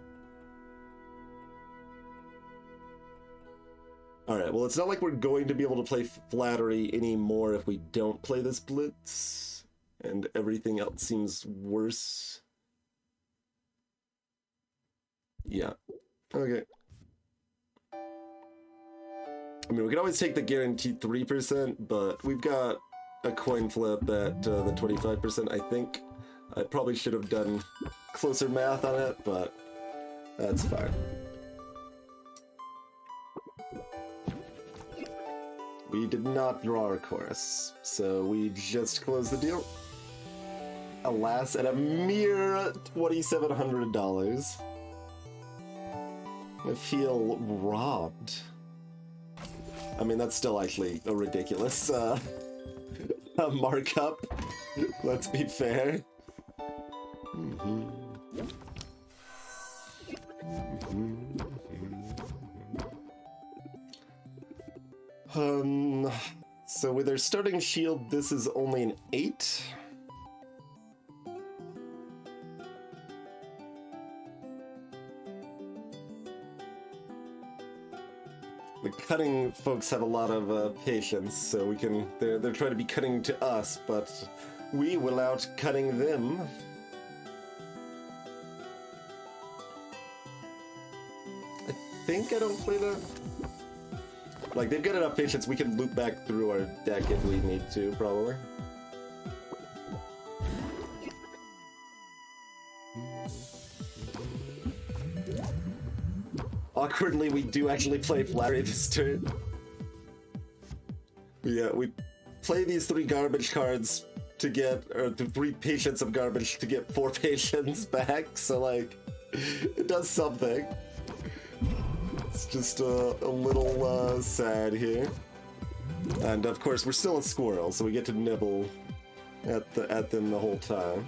Alright, well, it's not like we're going to be able to play Flattery anymore if we don't play this Blitz. And everything else seems worse. Yeah. Okay. I mean, we can always take the guaranteed 3%, but we've got a coin flip at the 25%, I think. I probably should have done closer math on it, but that's fine. We did not draw our chorus, so we just closed the deal. Alas, at a mere $2,700. I feel robbed. I mean, that's still actually a ridiculous markup. Let's be fair. So with our starting shield, this is only an 8. The cutting folks have a lot of patience, so we can. They're trying to be cutting to us, but we will out cutting them. I think I don't play that. Like, they've got enough patience, we can loop back through our deck if we need to, probably. Awkwardly, we do actually play Flattery this turn. We play these 3 garbage cards to get, or the 3 patience of garbage to get 4 patience back, so like, it does something. It's just a little sad here. And of course, we're still a squirrel, so we get to nibble at them the whole time.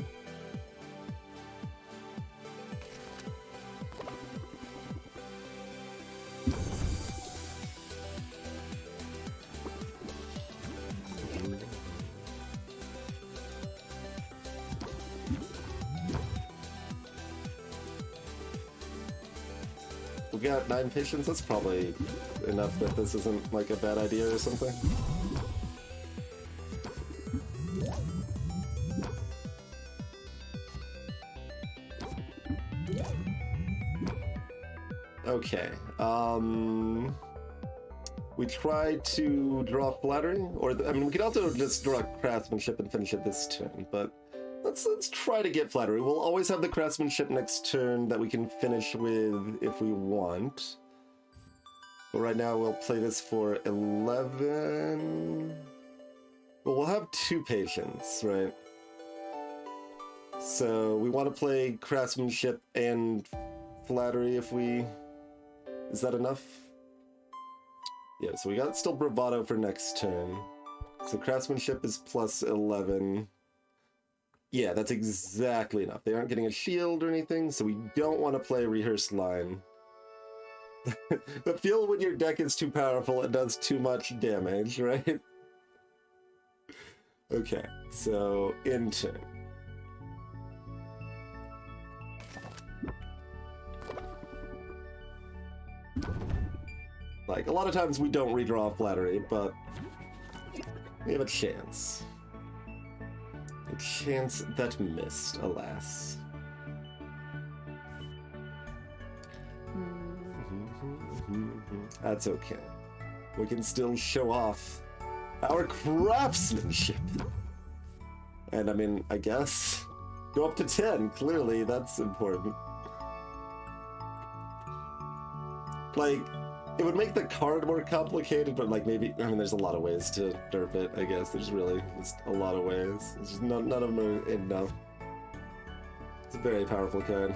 We got 9 patience, that's probably enough that this isn't like a bad idea or something. Okay, we try to draw Flattery, or I mean, we could also just draw Craftsmanship and finish it this turn, but let's try to get Flattery. We'll always have the Craftsmanship next turn that we can finish with if we want. But right now we'll play this for 11. Well, we'll have 2 patience, right? So we want to play Craftsmanship and Flattery if we... Is that enough? Yeah, so we got still Bravado for next turn. So Craftsmanship is plus 11. Yeah, that's exactly enough. They aren't getting a shield or anything, so we don't want to play Rehearsed Line. The feel when your deck is too powerful, it does too much damage, right? Okay, so in turn. Like, a lot of times we don't redraw Flattery, but we have a chance. A chance that missed, alas. That's okay. We can still show off our craftsmanship. And I mean, I guess, go up to 10. Clearly, that's important. Like, It would make the card more complicated, but like maybe, I mean, there's a lot of ways to derp it, I guess. There's really just a lot of ways. It's just none of them are enough. It's a very powerful card.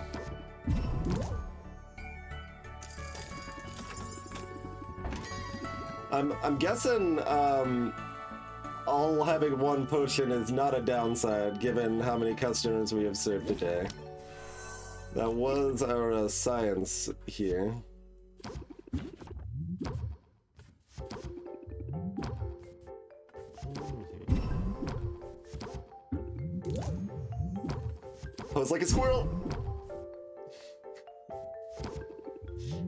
I'm guessing all having one potion is not a downside, given how many customers we have served today. That was our science here. Pose like a squirrel!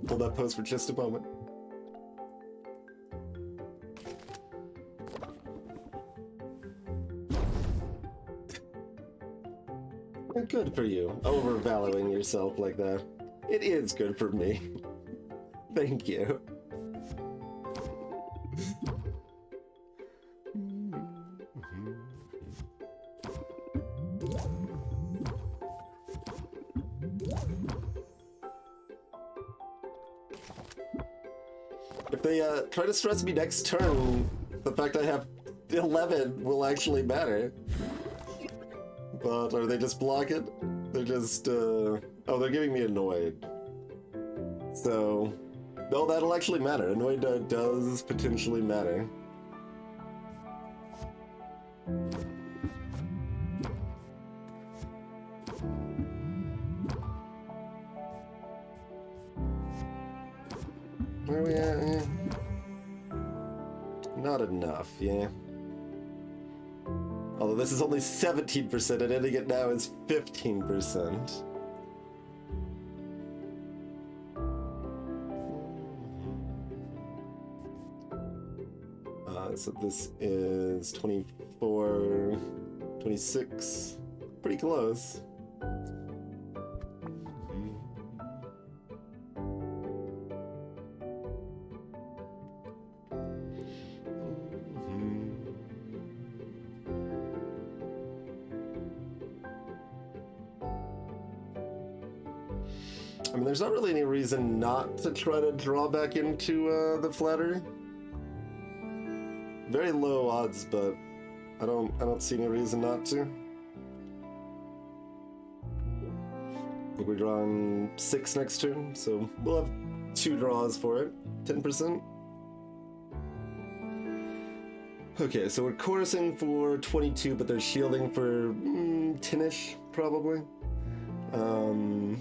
Hold that pose for just a moment. Good for you, overvaluing yourself like that. It is good for me. Thank you. If they try to stress me next turn, the fact I have 11 will actually matter. But are they just block it? They're just, oh, they're giving me annoyed. So, no, that'll actually matter. Annoyed does potentially matter. Where are we at here? Not enough, yeah. Although this is only 17%, and ending it now is 15%. So this is 24, 26, pretty close. I mean, there's not really any reason not to try to draw back into the flattery. Very low odds, but I don't see any reason not to. I think we're drawing 6 next turn, so we'll have 2 draws for it. 10%. Okay, so we're chorusing for 22, but they're shielding for 10-ish, probably. I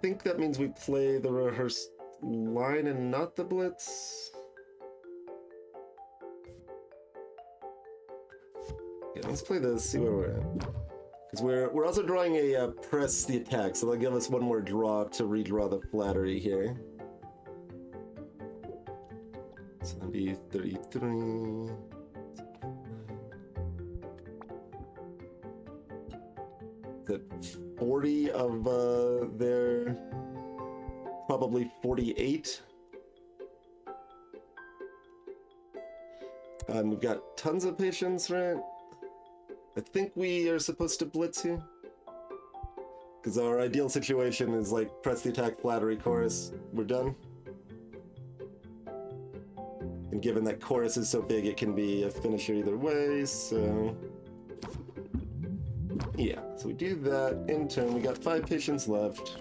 think that means we play the rehearsed line and not the blitz. Yeah, let's play this, see where we're at. Because we're also drawing a press the attack, so they'll give us one more draw to redraw the flattery here. So that'll be 33. Is it 40 of their probably 48? And we've got tons of patience, right? I think we are supposed to blitz here. Because our ideal situation is like press the attack, flattery, chorus, we're done. And given that chorus is so big, it can be a finisher either way, so... yeah, so we do that in turn. We got 5 patience left.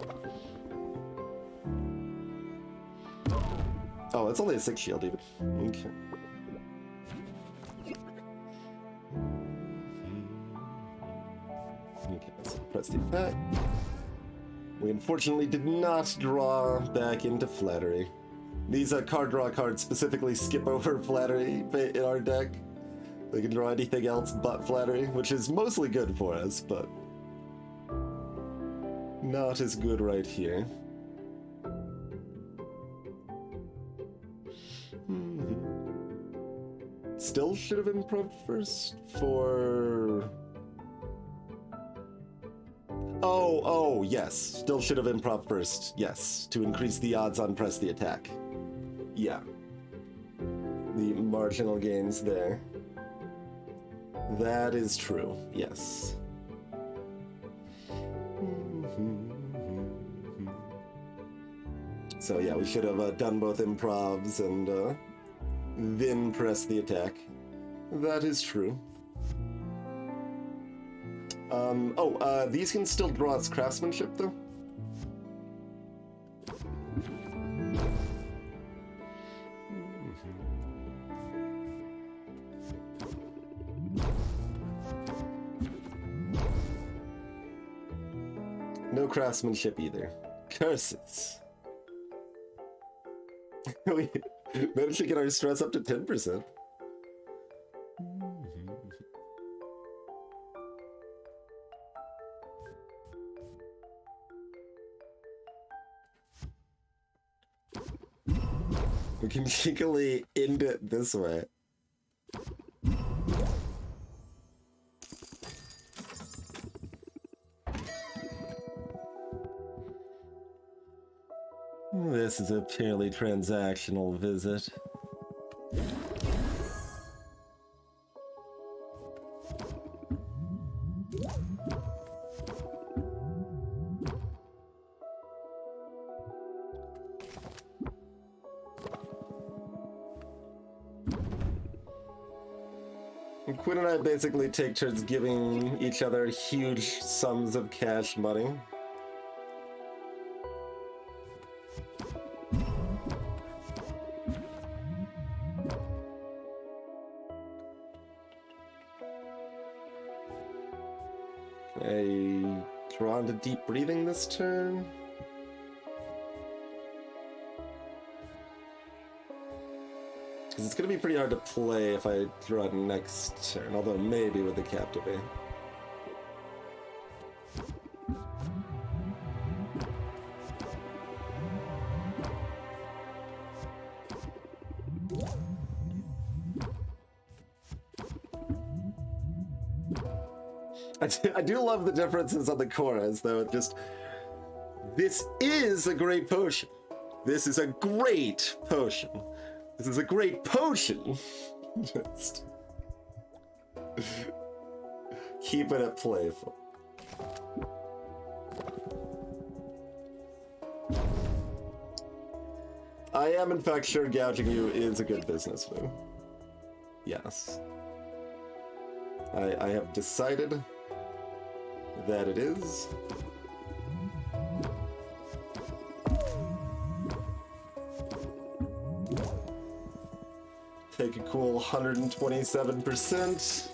Oh, it's only a 6 shield even. Okay. Okay, so press the attack. We unfortunately did not draw back into flattery. These card draw cards specifically skip over flattery in our deck. They can draw anything else but flattery, which is mostly good for us, but not as good right here. Still should have improved first for... Oh, yes. Still should have improv first. Yes, to increase the odds on press the attack. Yeah. The marginal gains there. That is true, yes. So yeah, we should have done both improvs and then press the attack. That is true. These can still draw as craftsmanship, though? No craftsmanship either. Curses. We managed to get our stress up to 10%. We can cheekily end it this way. This is a purely transactional visit. Quinn and I basically take turns giving each other huge sums of cash money. Okay, drawn to deep breathing this turn. Because it's going to be pretty hard to play if I draw it next turn, although maybe with the Captivate. I do love the differences on the chorus, though. It just... This is a great potion. This is a great potion. This is a great potion. Just keeping it playful. I am, in fact, sure gouging you is a good business move. Yes. I have decided that it is. Take a cool 127%.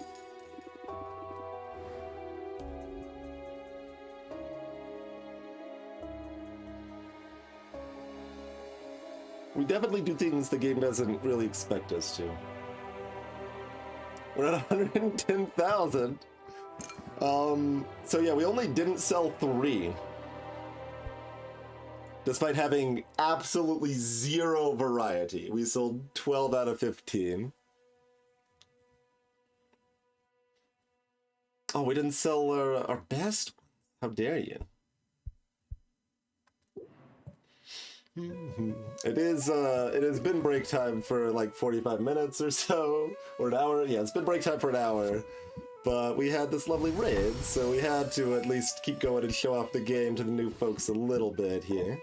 We definitely do things the game doesn't really expect us to. We're at 110,000. So yeah, we only didn't sell 3. Despite having absolutely zero variety. We sold 12 out of 15. Oh, we didn't sell our best? How dare you? It has been break time for like 45 minutes or so, or an hour. Yeah, it's been break time for an hour, but we had this lovely raid, so we had to at least keep going and show off the game to the new folks a little bit here.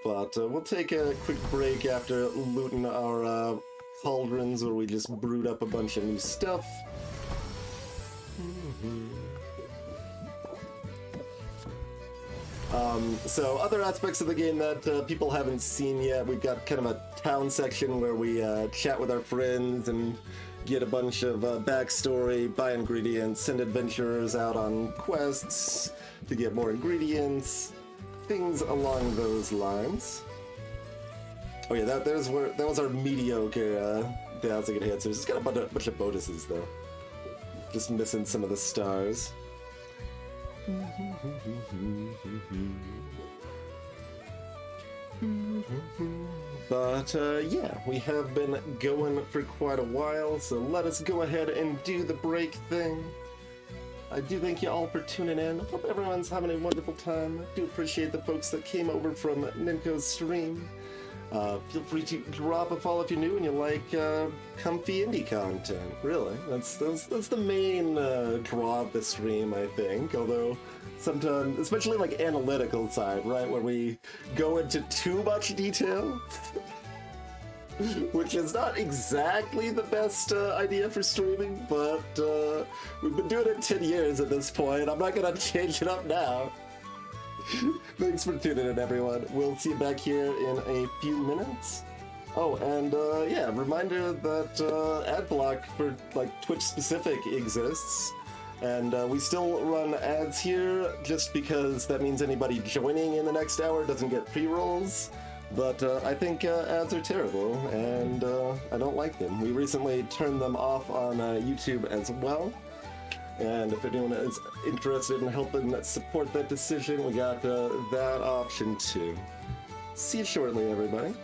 But we'll take a quick break after looting our cauldrons where we just brewed up a bunch of new stuff. So other aspects of the game that people haven't seen yet, we've got kind of a town section where we chat with our friends and get a bunch of backstory, buy ingredients, send adventurers out on quests to get more ingredients, things along those lines. Oh yeah, that was our mediocre dowsing enhancers. It's got a bunch of bonuses though. Just missing some of the stars. But yeah, we have been going for quite a while, so let us go ahead and do the break thing. I do thank you all for tuning in. I hope everyone's having a wonderful time. I do appreciate the folks that came over from Ninko's stream. Feel free to drop a follow if you're new and you like comfy indie content. Really, that's the main draw of the stream, I think. Although sometimes, especially like analytical side, right, where we go into too much detail, which is not exactly the best idea for streaming. But we've been doing it 10 years at this point. I'm not gonna change it up now. Thanks for tuning in, everyone. We'll see you back here in a few minutes. Oh, and yeah, reminder that AdBlock for like Twitch specific exists, and we still run ads here just because that means anybody joining in the next hour doesn't get pre-rolls. But I think ads are terrible, and I don't like them. We recently turned them off on YouTube as well. And if anyone is interested in helping support that decision, we got that option too. See you shortly, everybody.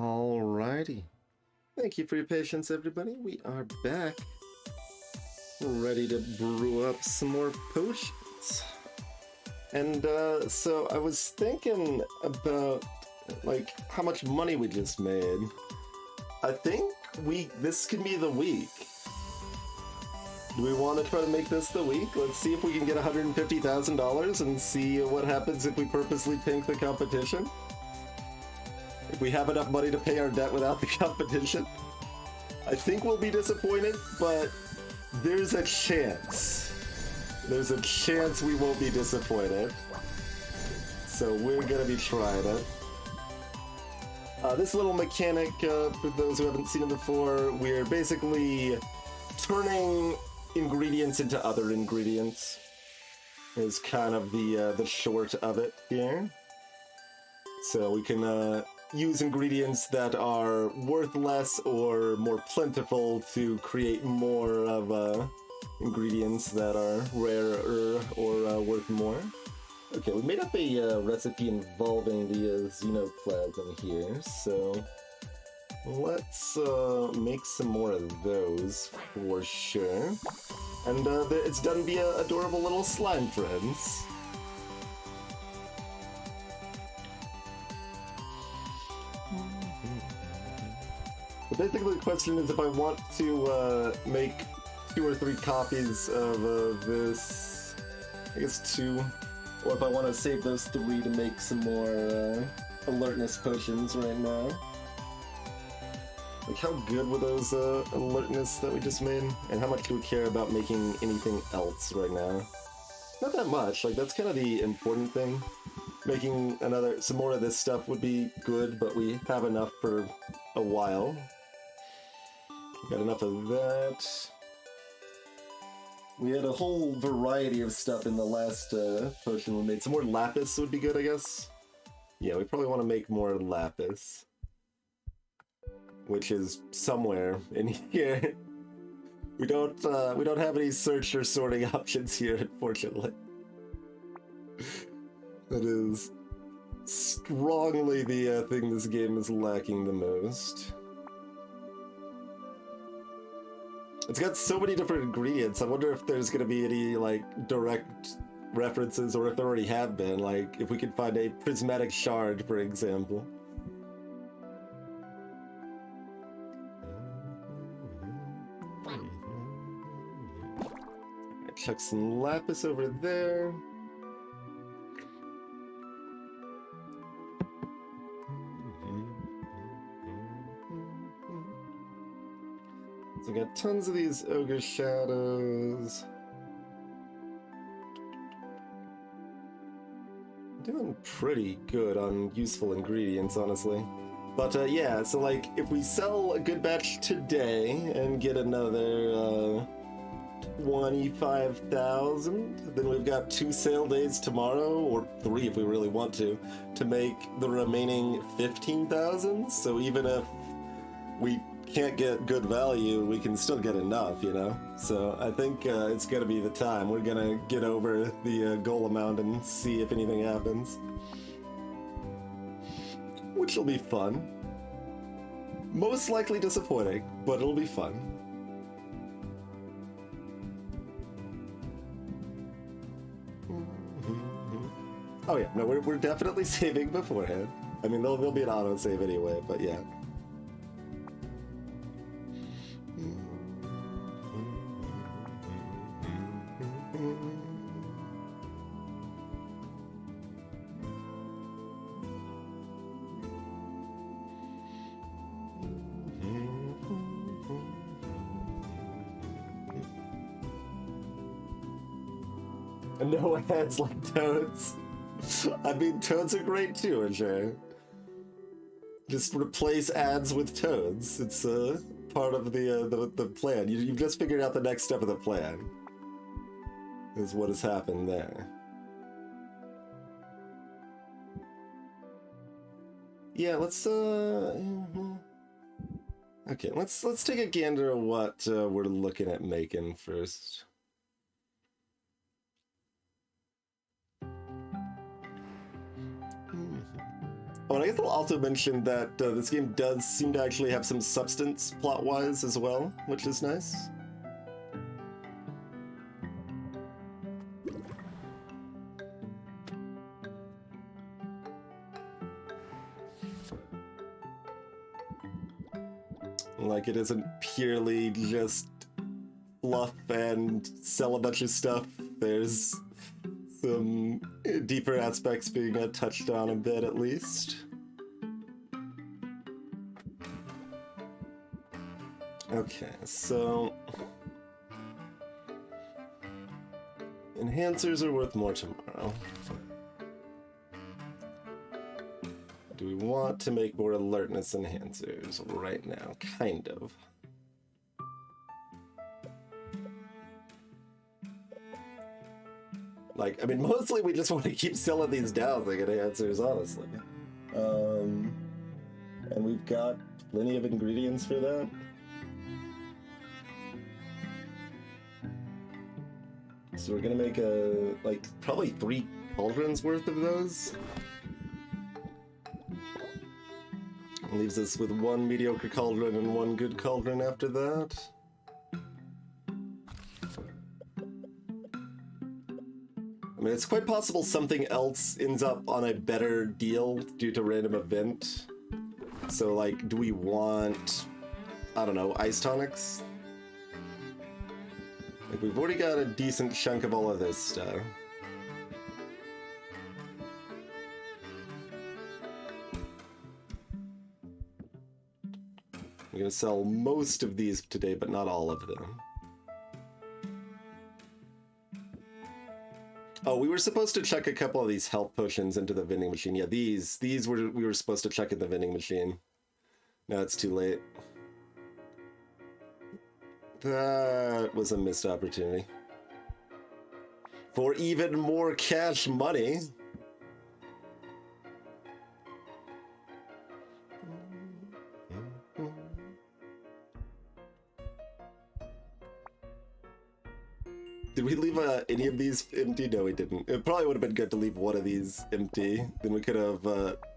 Alrighty. Thank you for your patience, everybody. We are back. Ready to brew up some more potions. And so I was thinking about like how much money we just made. I think this can be the week. Do we want to try to make this the week? Let's see if we can get $150,000 and see what happens if we purposely tank the competition. If we have enough money to pay our debt without the competition. I think we'll be disappointed, but there's a chance. There's a chance we won't be disappointed. So we're gonna be trying it. This little mechanic, for those who haven't seen it before, we're basically turning ingredients into other ingredients. Is kind of the short of it here. So we can use ingredients that are worth less or more plentiful to create more of ingredients that are rarer or worth more. Okay, we made up a recipe involving the xenoplasm here, so let's make some more of those for sure. And it's done via adorable little slime friends. But basically the question is if I want to make 2 or 3 copies of this, I guess 2, or if I want to save those 3 to make some more alertness potions right now. Like, how good were those alertness that we just made? And how much do we care about making anything else right now? Not that much, like, that's kind of the important thing. Making some more of this stuff would be good, but we have enough for a while. Got enough of that. We had a whole variety of stuff in the last potion we made. Some more lapis would be good, I guess. Yeah, we probably want to make more lapis. Which is somewhere in here. We don't have any search or sorting options here, unfortunately. That is strongly the thing this game is lacking the most. It's got so many different ingredients. I wonder if there's gonna be any like direct references, or if there already have been. Like if we could find a prismatic shard, for example. Chuck some lapis over there. So we got tons of these ogre shadows. Doing pretty good on useful ingredients, honestly. But yeah, so like if we sell a good batch today and get another 25,000, then we've got 2 sale days tomorrow, or 3 if we really want to make the remaining 15,000. So even if we can't get good value, we can still get enough, you know? So I think it's gonna be the time. We're gonna get over the goal amount and see if anything happens. Which will be fun. Most likely disappointing, but it'll be fun. Oh yeah, no, we're definitely saving beforehand. I mean, there'll be an autosave anyway, but yeah. No heads like toads. I mean, toads are great too, Ajay. Just replace ads with toads. It's part of the plan. You've just figured out the next step of the plan. Is what has happened there. Yeah, let's okay, let's take a gander at what we're looking at making first. Oh, and I guess I'll also mention that this game does seem to actually have some substance plot-wise as well, which is nice. Like, it isn't purely just fluff and sell a bunch of stuff. There's some deeper aspects being touched on a bit, at least. Okay, so enhancers are worth more tomorrow. Do we want to make more alertness enhancers right now? Kind of. Like, I mean, mostly we just want to keep selling these dowsing enhancers, honestly. And we've got plenty of ingredients for that. So we're gonna make like, probably 3 cauldrons worth of those. Leaves us with 1 mediocre cauldron and 1 good cauldron after that. I mean, it's quite possible something else ends up on a better deal due to random event. So, like, do we want, I don't know, ice tonics? Like, we've already got a decent chunk of all of this stuff. I'm gonna sell most of these today, but not all of them. Oh, we were supposed to check a couple of these health potions into the vending machine. Yeah, these we were supposed to check in the vending machine. Now it's too late. That was a missed opportunity. For even more cash money. Did we leave any of these empty? No, we didn't. It probably would have been good to leave one of these empty. Then we could have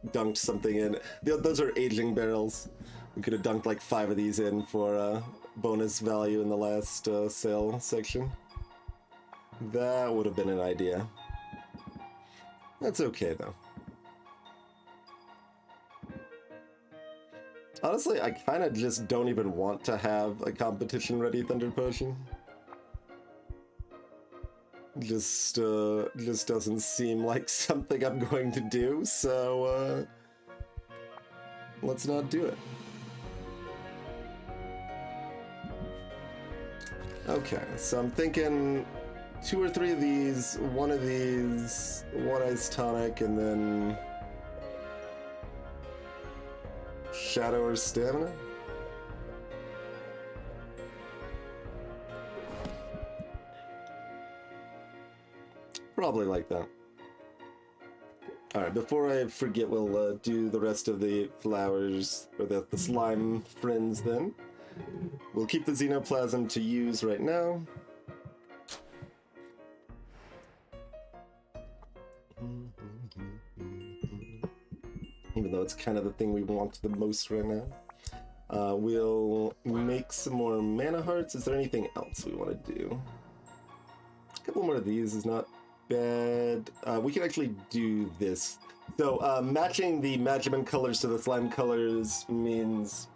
dunked something in. Those are aging barrels. We could have dunked like 5 of these in for bonus value in the last sale section. That would have been an idea. That's okay, though. Honestly, I kind of just don't even want to have a competition-ready Thunder Potion. Just doesn't seem like something I'm going to do, so let's not do it. Okay, so I'm thinking 2 or 3 of these, 1 of these, 1 ice tonic, and then shadow or stamina. Probably like that. Alright, before I forget, we'll do the rest of the flowers, or the slime friends then. We'll keep the xenoplasm to use right now. Even though it's kind of the thing we want the most right now. We'll make some more mana hearts. Is there anything else we want to do? A couple more of these is not bad. We can actually do this. So matching the Magiman colors to the slime colors means,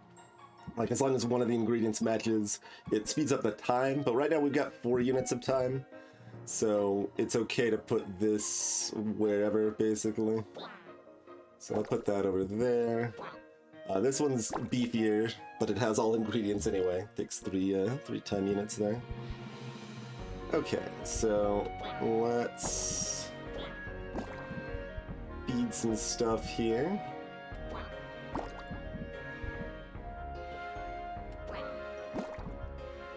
like, as long as one of the ingredients matches, it speeds up the time. But right now we've got 4 units of time, so it's okay to put this wherever, basically. So I'll put that over there. This one's beefier, but it has all ingredients anyway. Takes 3 time units there. Okay, so let's feed some stuff here.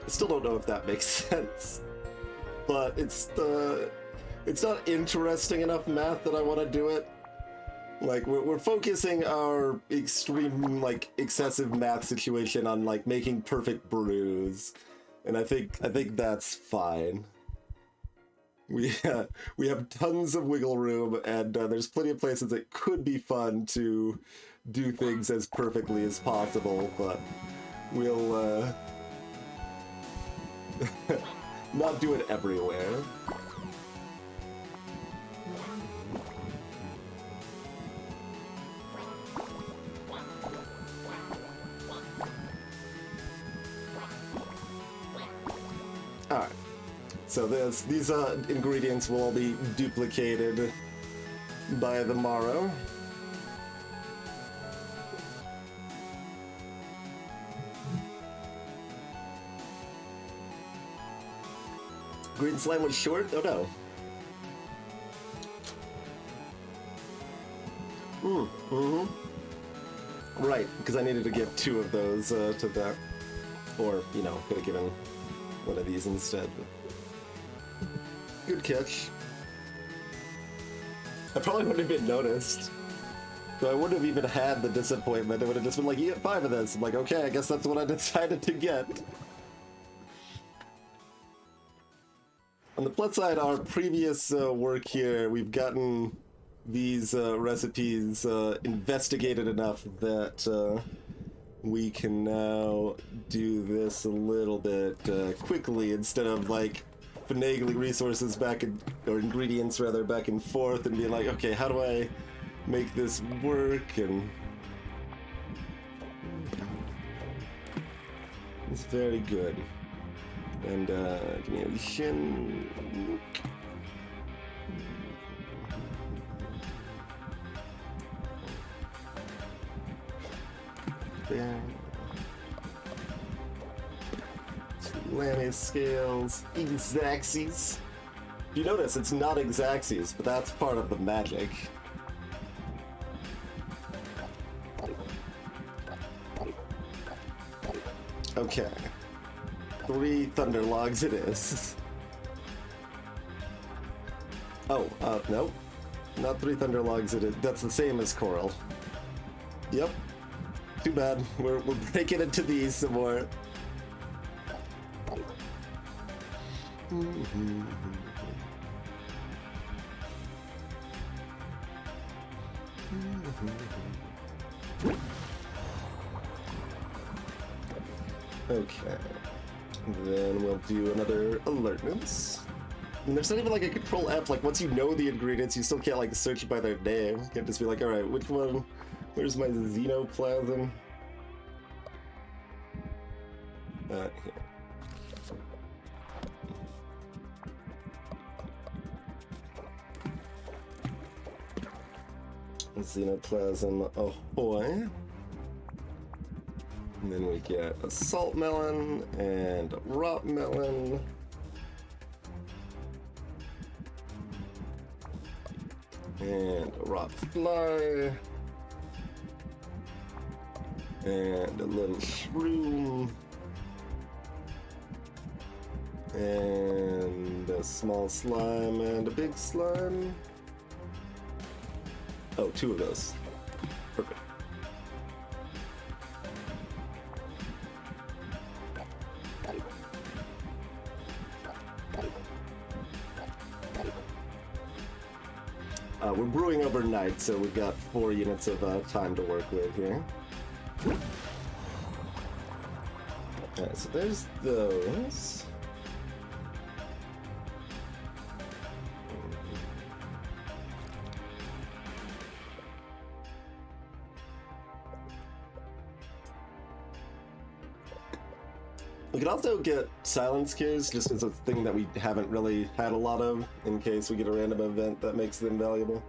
I still don't know if that makes sense, but it's not interesting enough math that I want to do it. Like, we're focusing our extreme, like, excessive math situation on, like, making perfect brews. And I think that's fine. We have tons of wiggle room, and there's plenty of places that could be fun to do things as perfectly as possible, but we'll not do it everywhere. Alright. So these ingredients will all be duplicated by the morrow. Green slime was short? Oh no. Right, because I needed to give 2 of those to that. Or, you know, could have given one of these instead. Good catch. I probably wouldn't have even noticed. So I wouldn't have even had the disappointment. It would have just been like, you get 5 of this. I'm like, okay, I guess that's what I decided to get. On the plus side, our previous work here, we've gotten these recipes investigated enough that we can now do this a little bit quickly instead of like finagling resources back and or ingredients rather back and forth and being like, okay, how do I make this work? And it's very good. And give me a shin. There. Lamia scales, exactsies. You notice it's not exactsies, but that's part of the magic. Okay. 3 thunder logs it is. Oh, nope. Not 3 thunder logs it is. That's the same as coral. Yep. Too bad. We're breaking into these some more. Okay. Then we'll do another alertness. And there's not even like a control F, like once you know the ingredients, you still can't like search by their name. You can't just be like, alright, which one? Where's my xenoplasm? Here. Xenoplasm ahoy. And then we get a salt melon and a rot melon. And a rot fly. And a little shroom. And a small slime and a big slime. Oh, 2 of those. Perfect. We're brewing overnight, so we've got 4 units of time to work with here. Alright, so there's those. We could also get silence cues, just as a thing that we haven't really had a lot of, in case we get a random event that makes them valuable.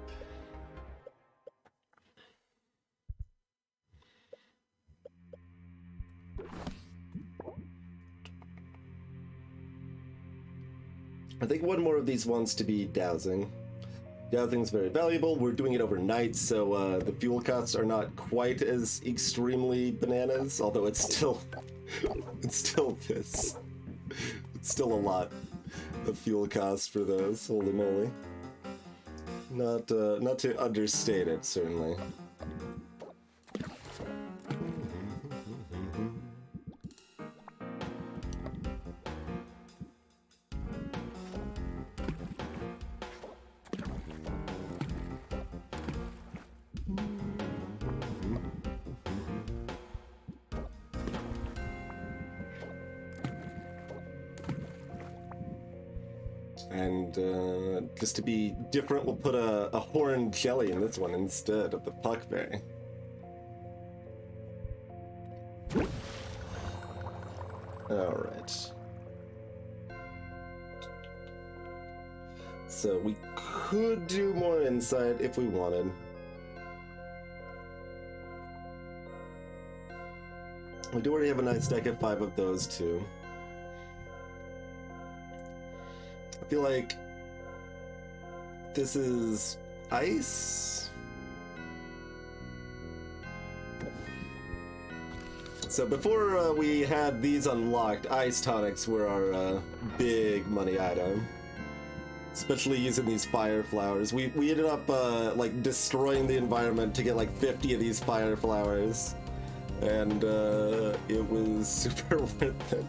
I think one more of these wants to be dowsing. Dowsing is very valuable. We're doing it overnight, so the fuel costs are not quite as extremely bananas, although it's still... it's still this. It's still a lot of fuel costs for those, holy moly. Not to understate it, certainly. And just to be different, we'll put a horned jelly in this one instead of the puckberry. Alright. So we could do more insight if we wanted. We do already have a nice deck of 5 of those too. I feel like this is ice. So before we had these unlocked, ice tonics were our big money item. Especially using these fire flowers. We ended up like destroying the environment to get like 50 of these fire flowers. And it was super worth it.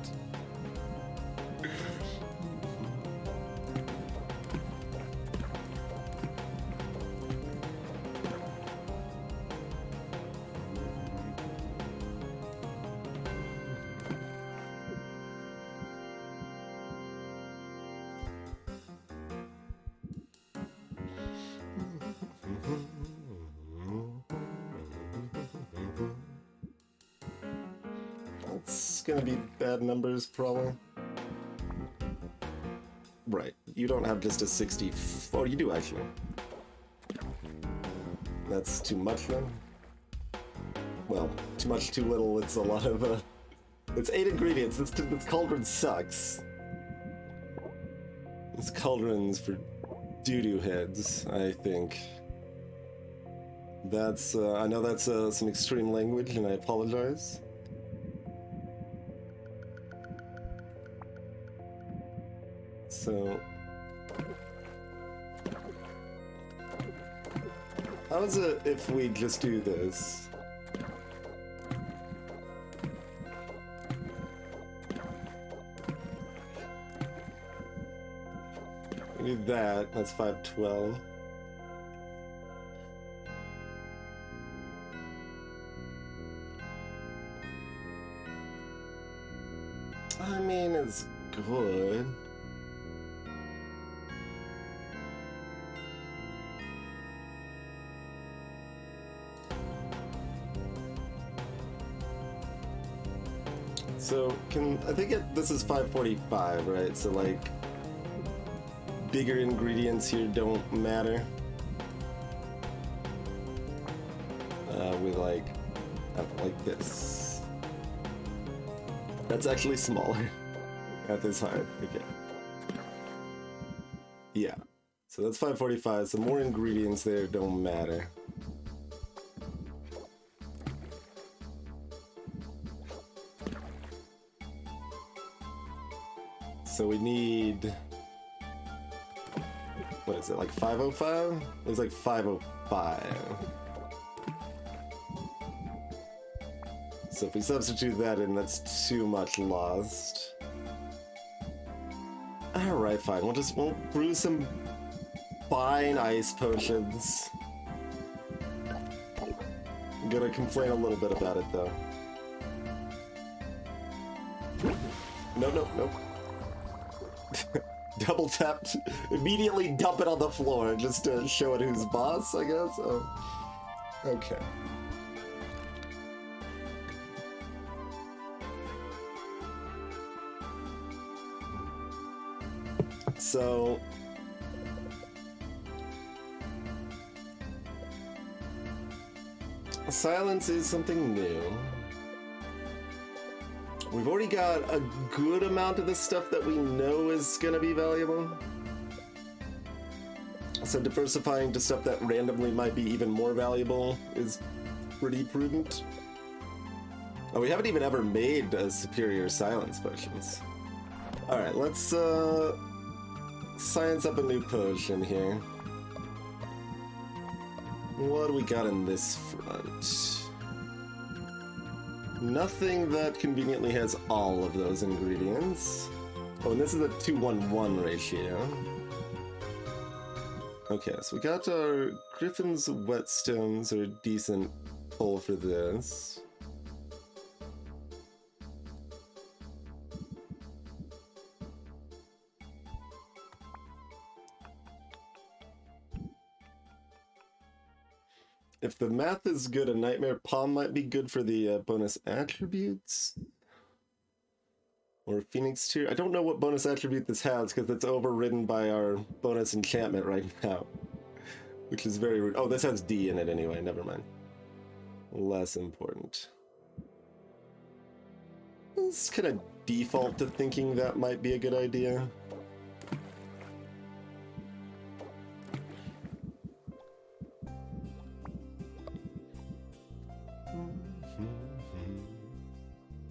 It's gonna be bad numbers, probably. Right, you don't have just a 60. Oh, you do actually. That's too much then? Well, too much, too little, it's a lot of, it's 8 ingredients, this cauldron sucks. This cauldron's for doo-doo heads, I think. That's, I know that's some extreme language, and I apologize. So... how is it if we just do this? We do that, that's 512. I mean, it's good. So, I think this is 545, right? So, like, bigger ingredients here don't matter. With, like this. That's actually smaller at this height. Okay. Yeah. So that's 545, so more ingredients there don't matter. So we need... what is it, like 505? It was like 505. So if we substitute that in, that's too much lost. Alright, fine. We'll brew some fine ice potions. I'm gonna complain a little bit about it, though. Nope. Double tapped. Immediately dump it on the floor just to show it who's boss, I guess? Oh. Okay. So... silence is something new. We've already got a good amount of the stuff that we know is gonna be valuable. So diversifying to stuff that randomly might be even more valuable is pretty prudent. Oh, we haven't even ever made superior silence potions. Alright, let's science up a new potion here. What do we got in this front? Nothing that conveniently has all of those ingredients. Oh, and this is a 2-1-1 ratio. Okay, so we got our Griffin's Whetstones are a decent pull for this. if the math is good, a Nightmare Palm might be good for the bonus attributes. Or Phoenix Tier. I don't know what bonus attribute this has because it's overridden by our bonus enchantment right now. Which is very rude. Oh, this has D in it anyway, never mind. Less important. It's kind of default to thinking that might be a good idea.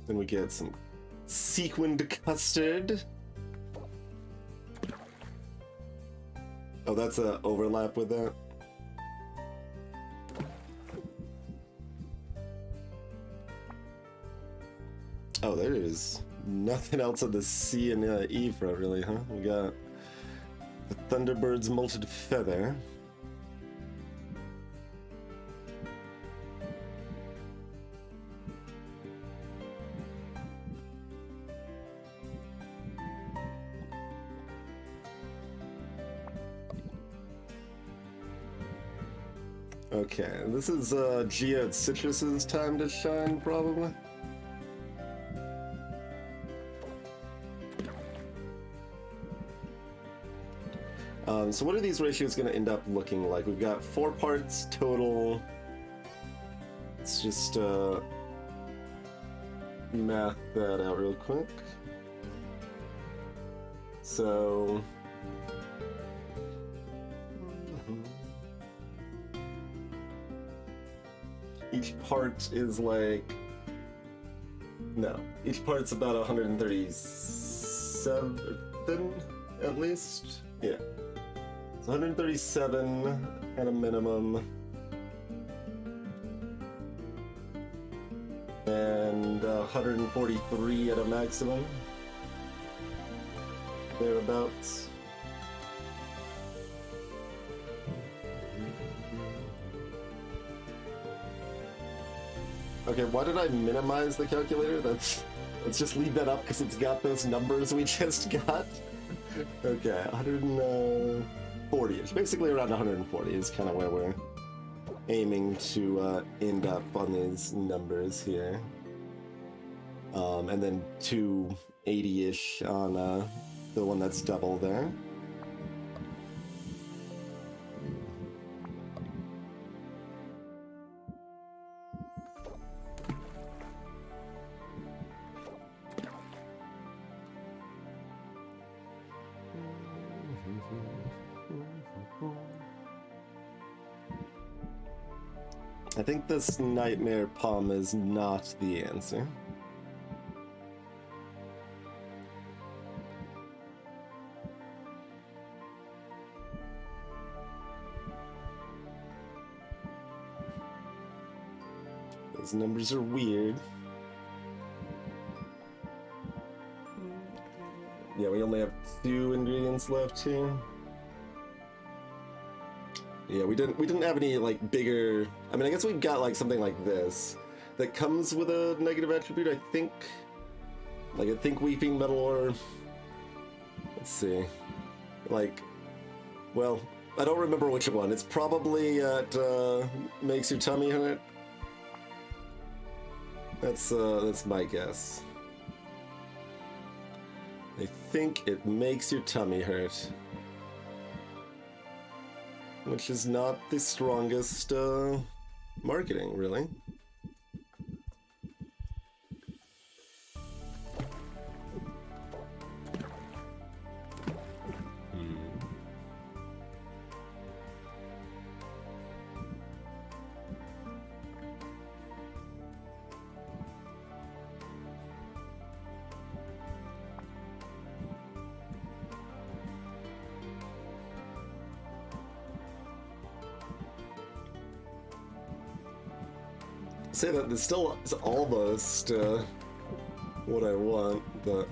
Then we get some sequined custard. Oh, that's a overlap with that. Oh, there is nothing else on the C and E front, really, huh? We got the Thunderbird's Molted Feather. Okay, this is Geode Citrus's time to shine, probably. So what are these ratios going to end up looking like? We've got 4 parts total. Let's just math that out real quick. So each part is like, no, each part's about 137 at least. Yeah. It's 137 at a minimum. And 143 at a maximum. Thereabouts. Okay, why did I minimize the calculator? Let's just leave that up because it's got those numbers we just got. Okay, 140-ish. Basically around 140 is kind of where we're aiming to end up on these numbers here. And then 280-ish on the one that's double there. I think this Nightmare Palm is not the answer. Those numbers are weird. Yeah, we only have 2 ingredients left here. Yeah, we didn't have any like bigger. I mean, I guess we've got like something like this that comes with a negative attribute. I think Weeping Metal Ore. Let's see. Like, well, I don't remember which one. It's probably at makes your tummy hurt. That's my guess. I think it makes your tummy hurt. Which is not the strongest marketing, really. Say that this still is almost what I want, but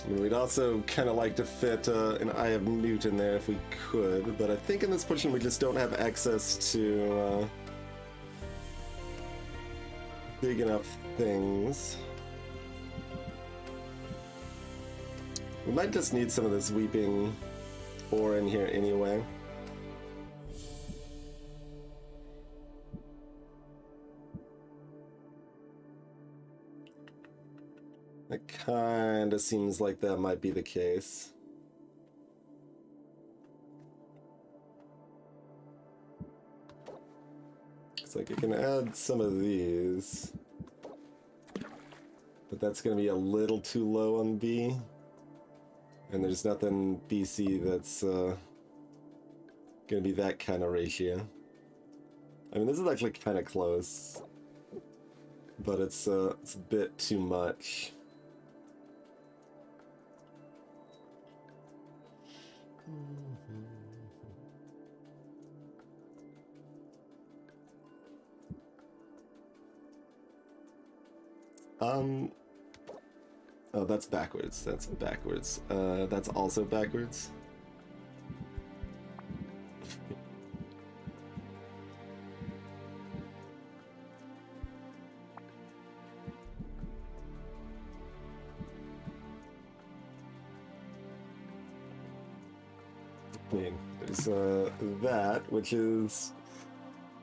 I mean, we'd also kind of like to fit an Eye of Newt in there if we could, but I think in this position we just don't have access to big enough things. We might just need some of this Weeping ore in here anyway. It kinda seems like that might be the case. It's like you can add some of these, but that's gonna be a little too low on B. And there's nothing BC that's gonna be that kind of ratio. I mean, this is actually kind of close, but it's a bit too much. Oh, that's backwards. That's backwards. That's also backwards. I mean, there's that, which is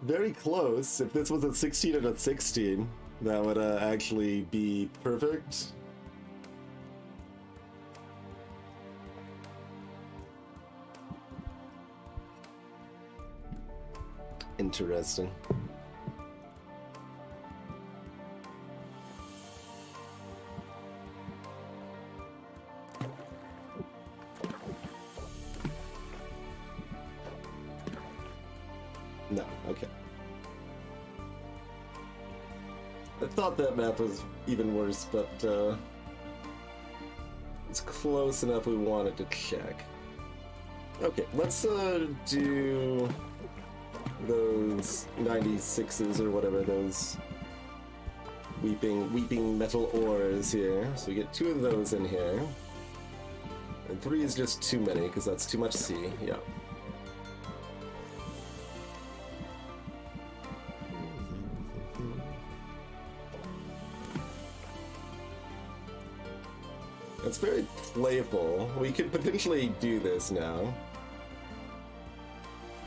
very close. If this was a 16 and a 16, that would actually be perfect. Interesting. No, okay. I thought that map was even worse, but it's close enough we wanted to check. Okay, let's do those 96s or whatever, those weeping metal ores here. So we get 2 of those in here. And 3 is just too many, because that's too much C, yeah. It's very playful. We could potentially do this now.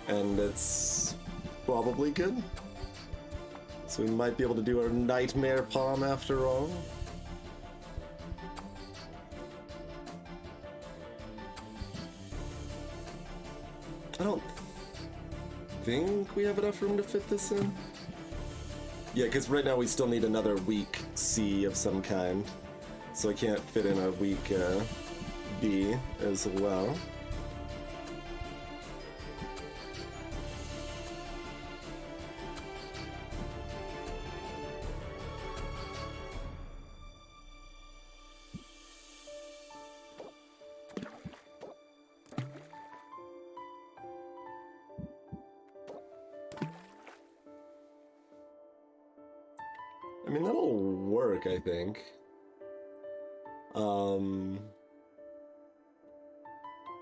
And it's probably good. So we might be able to do our Nightmare Palm after all. I don't think we have enough room to fit this in. Yeah, because right now we still need another weak C of some kind. So I can't fit in a weak B as well. I mean, that'll work, I think.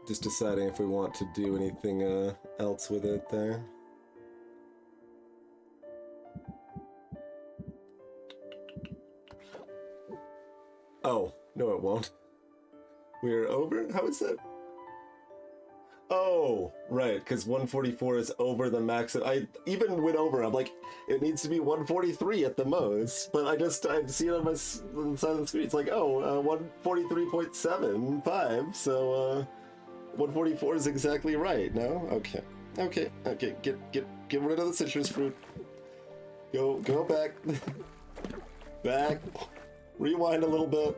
Just deciding if we want to do anything else with it there. Oh, no it won't. We're over? How is that? Oh, right, because 144 is over the max. I even went over, I'm like, it needs to be 143 at the most, but I see it on the side of the screen. It's like, oh, 143.75, so 144 is exactly right, no? Okay. Okay, get rid of the citrus fruit. Go back. Back. Rewind a little bit.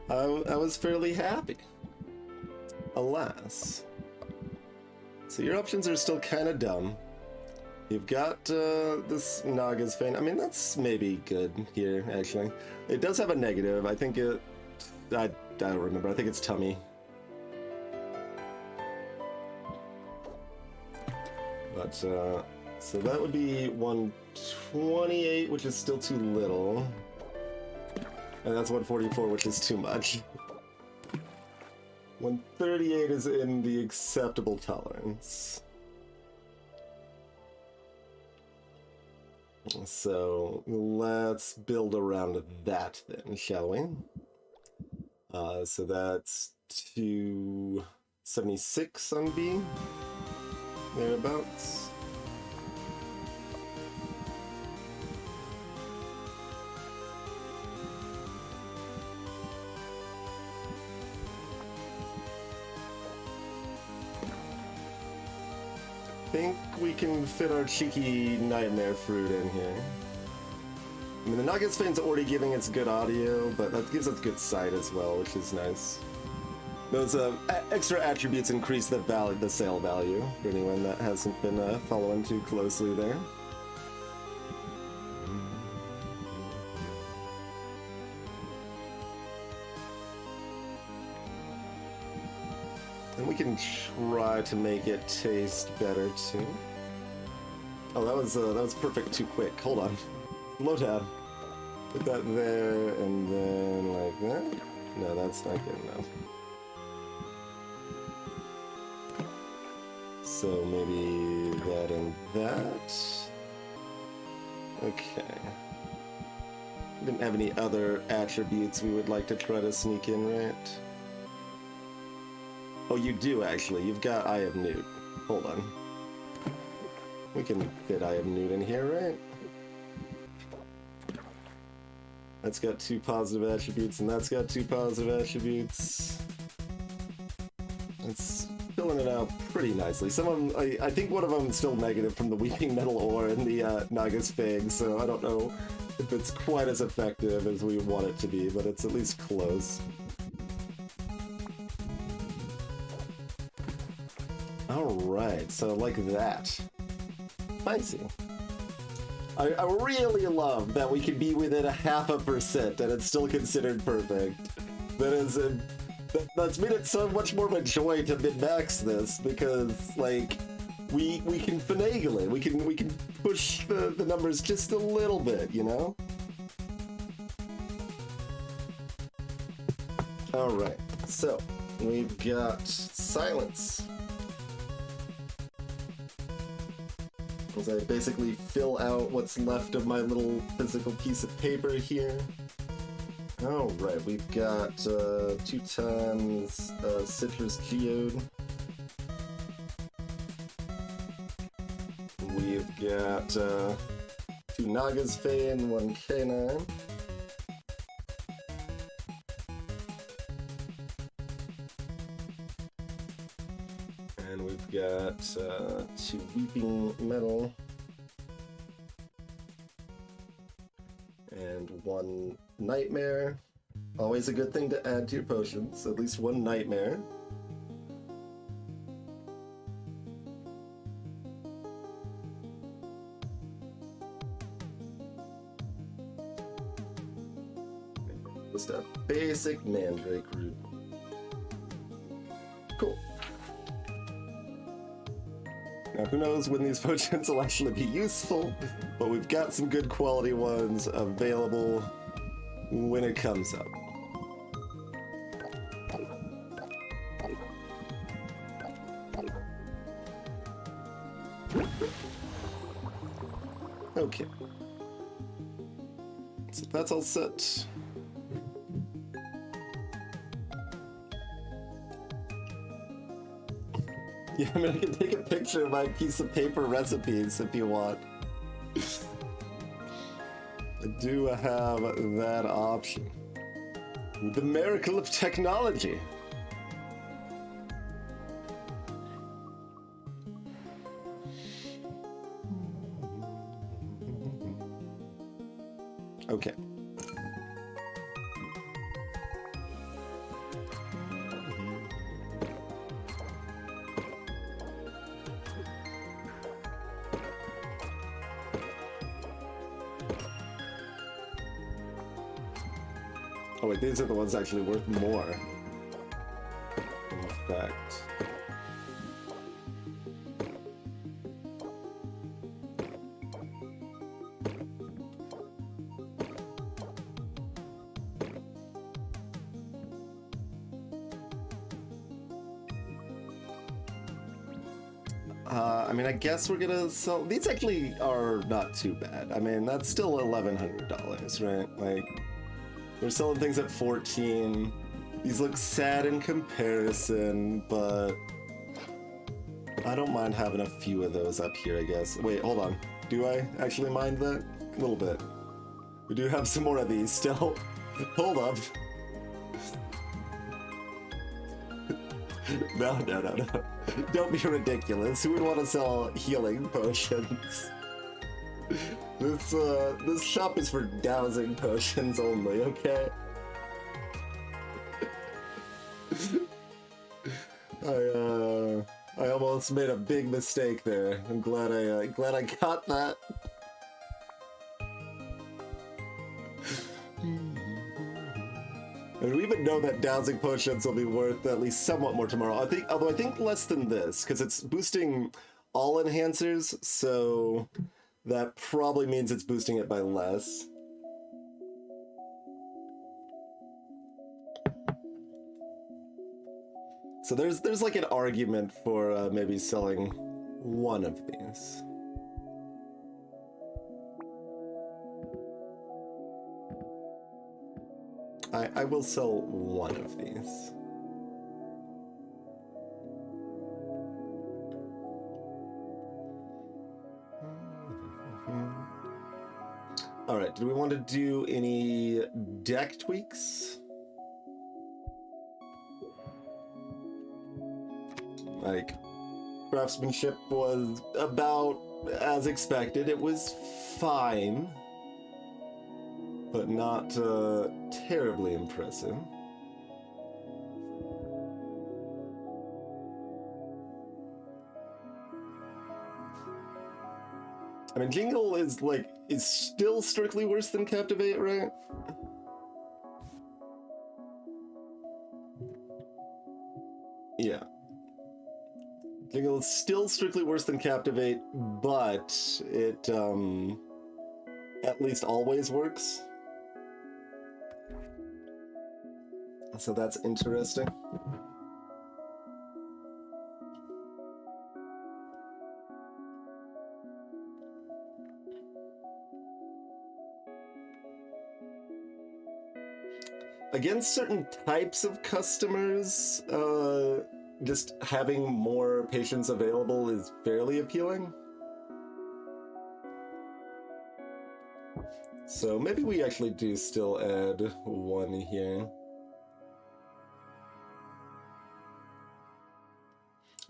I was fairly happy. Alas. So your options are still kind of dumb. You've got this Naga's Fane. I mean, that's maybe good here, actually. It does have a negative. I think it... I don't remember. I think it's tummy. But, so that would be 128, which is still too little. And that's 144, which is too much. 138 is in the acceptable tolerance. So let's build around that then, shall we? So that's 276 on B, thereabouts. I think we can fit our cheeky nightmare fruit in here. I mean, the Nuggets fan's already giving us good audio, but that gives us good sight as well, which is nice. Those extra attributes increase the sale value for anyone that hasn't been following too closely there. And we can try to make it taste better too. Oh, that was perfect too quick. Hold on. Slow down. Put that there and then like that. No, that's not good enough. So maybe that and that. Okay. Didn't have any other attributes we would like to try to sneak in, right? Oh, you do actually. You've got Eye of Newt. Hold on. We can fit Eye of Newt in here, right? That's got 2 positive attributes, and that's got 2 positive attributes. It's filling it out pretty nicely. Some of them, I think one of them is still negative from the Weeping Metal Ore and the Nagas Fang, so I don't know if it's quite as effective as we want it to be, but it's at least close. Alright, so like that. Spicy. I really love that we can be within 0.5% and it's still considered perfect. That is, that's made it so much more of a joy to min-max this, because, like, we can finagle it. We can push the numbers just a little bit, you know? Alright, so we've got silence. As I basically fill out what's left of my little physical piece of paper here. Alright, we've got 2 times citrus geode. We've got 2 Nagas Fang, 1 K9. And we've got 2 Weeping Metal. And 1 Nightmare. Always a good thing to add to your potions. At least 1 Nightmare. Just a basic Mandrake root. Cool. Now, who knows when these potions will actually be useful, but we've got some good quality ones available when it comes up. Okay. So that's all set. Yeah, I mean, I can take a picture of my piece of paper recipes if you want. I do have that option. The miracle of technology. Okay. Oh wait, these are the ones actually worth more. In fact. I mean, I guess we're gonna sell... These actually are not too bad. I mean, that's still $1,100, right? Like, we're selling things at 14. These look sad in comparison, but I don't mind having a few of those up here, I guess. Wait, hold on. Do I actually mind that? A little bit. We do have some more of these still. Hold up. No. Don't be ridiculous. Who would want to sell healing potions? This shop is for dowsing potions only, okay? I almost made a big mistake there. I'm glad I got that. And we even know that dowsing potions will be worth at least somewhat more tomorrow. Although I think less than this, because it's boosting all enhancers, so that probably means it's boosting it by less. So there's like an argument for maybe selling one of these. I will sell one of these. Alright, do we want to do any deck tweaks? Like, craftsmanship was about as expected. It was fine, but not terribly impressive. I mean, Jingle is still strictly worse than Captivate, right? Yeah. Jingle is still strictly worse than Captivate, but it at least always works. So that's interesting. Against certain types of customers, just having more patients available is fairly appealing. So maybe we actually do still add one here.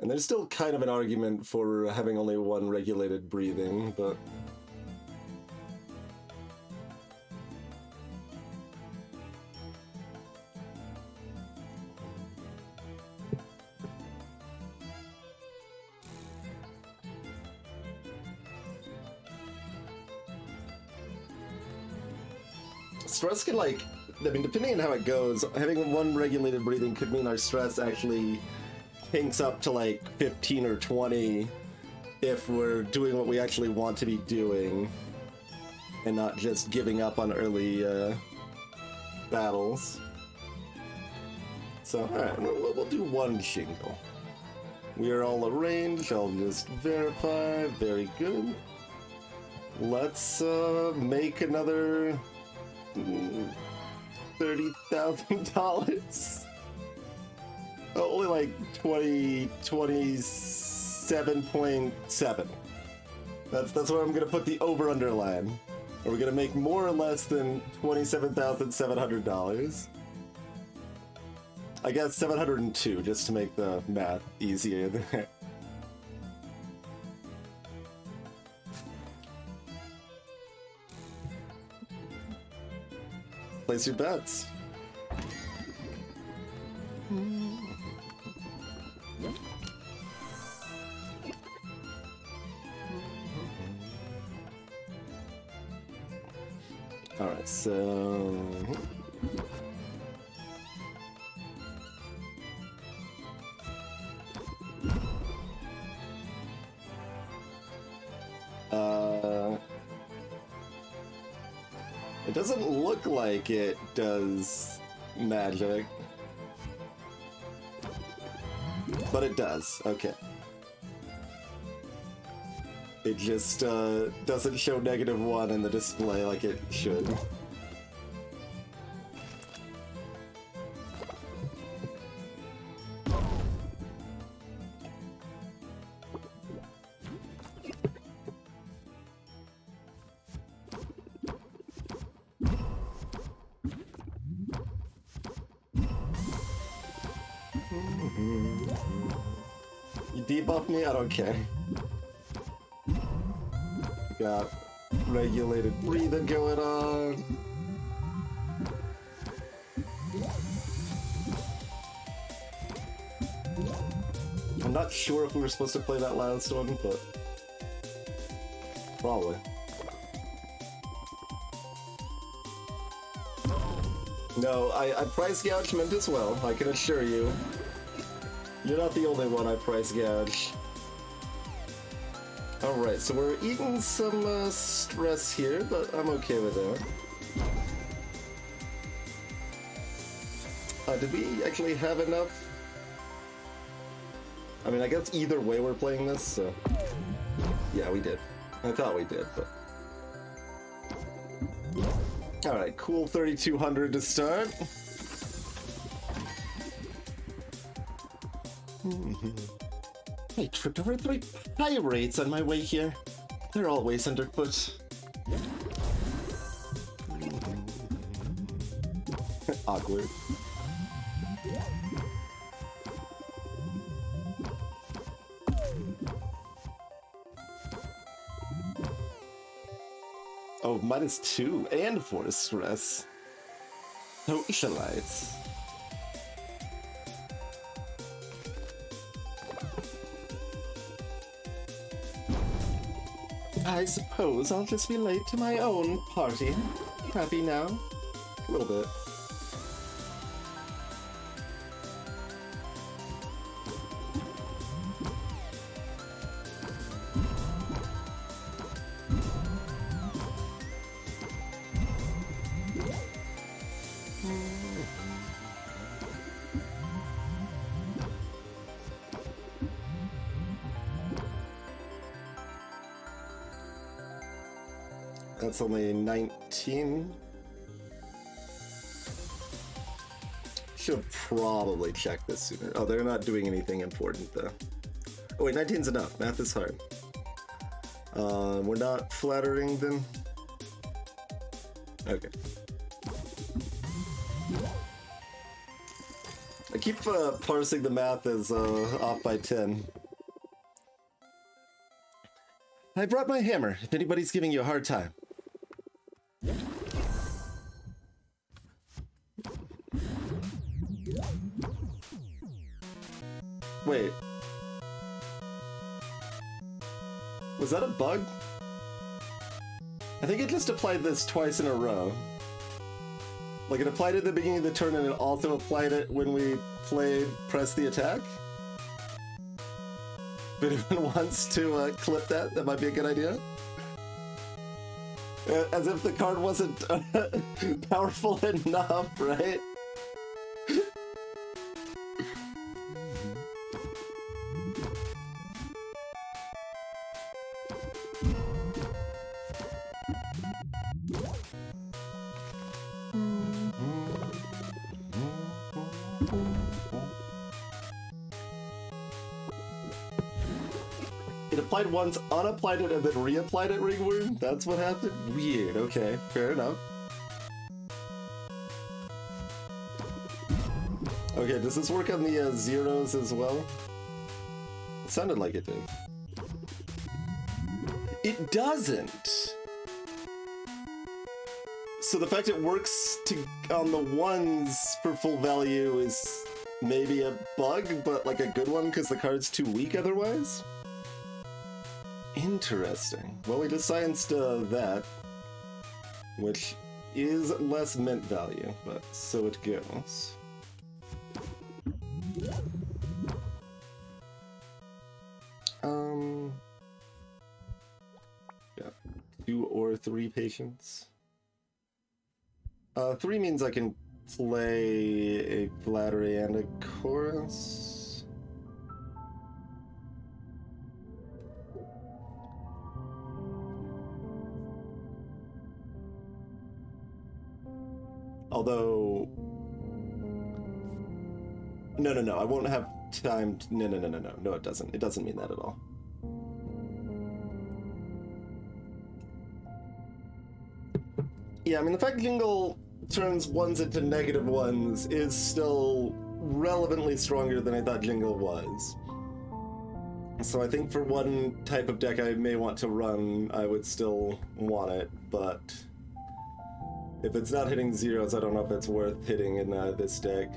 And there's still kind of an argument for having only one regulated breathing, but... Stress can, like, I mean, depending on how it goes, having one regulated breathing could mean our stress actually pinks up to, like, 15 or 20 if we're doing what we actually want to be doing and not just giving up on early battles. So, alright, we'll do one shingle. We are all arranged. I'll just verify. Very good. Let's make another $30,000. Only like 27.7. That's where I'm gonna put the over-under line. Are we gonna make more or less than $27,700? I guess 702, just to make the math easier there. Place your bets. Alright, so... It doesn't look like it does magic. But it does, okay. It just doesn't show -1 in the display like it should. You debuff me? I don't care. Got regulated breathing going on. I'm not sure if we were supposed to play that last one, but probably. No, I price gougement as well, I can assure you. You're not the only one I price gouge. Alright, so we're eating some stress here, but I'm okay with that. Did we actually have enough? I mean, I guess either way we're playing this, so... Yeah, we did. I thought we did, but... Alright, cool 3200 to start. I tripped over 3 pirates on my way here. They're always underfoot. Awkward. Oh, -2 and 4 stress. Socialites. I suppose I'll just be late to my own party. Happy now? A little bit. That's only 19. Should probably check this sooner. Oh, they're not doing anything important though. Oh wait, 19's enough. Math is hard. We're not flattering them. Okay. I keep parsing the math as off by 10. I brought my hammer, if anybody's giving you a hard time. Wait. Was that a bug? I think it just applied this twice in a row. Like, it applied it at the beginning of the turn and it also applied it when we played Press the Attack? If anyone wants to clip that, that might be a good idea. As if the card wasn't powerful enough, right? It applied once, unapplied it, and then reapplied it, Ringworm? That's what happened? Weird, okay, fair enough. Okay, does this work on the zeros as well? It sounded like it did. It doesn't! So the fact it works on the ones for full value is maybe a bug, but like a good one because the card's too weak otherwise? Interesting. Well, we just scienced that, which is less mint value, but so it goes. Yeah, 2 or 3 patients. 3 means I can play a flattery and a chorus. Although... No, I won't have time to... No, it doesn't. It doesn't mean that at all. Yeah, I mean, the fact Jingle turns ones into negative ones is still relevantly stronger than I thought Jingle was. So I think for one type of deck I may want to run, I would still want it, but if it's not hitting zeros, I don't know if it's worth hitting in this deck.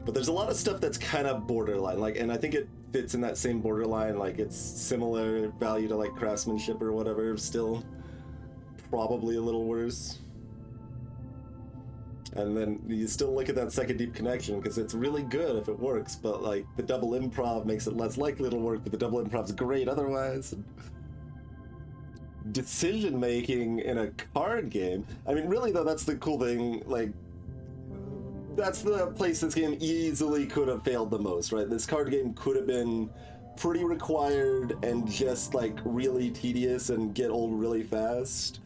But there's a lot of stuff that's kind of borderline, like, and I think it fits in that same borderline, like it's similar value to like Craftsmanship or whatever, still probably a little worse. And then you still look at that second deep connection because it's really good if it works, but like the double improv makes it less likely it'll work, but the double improv's great otherwise. Decision making in a card game, I mean, really though, that's the cool thing, like, that's the place this game easily could have failed the most, right? This card game could have been pretty required and just like really tedious and get old really fast.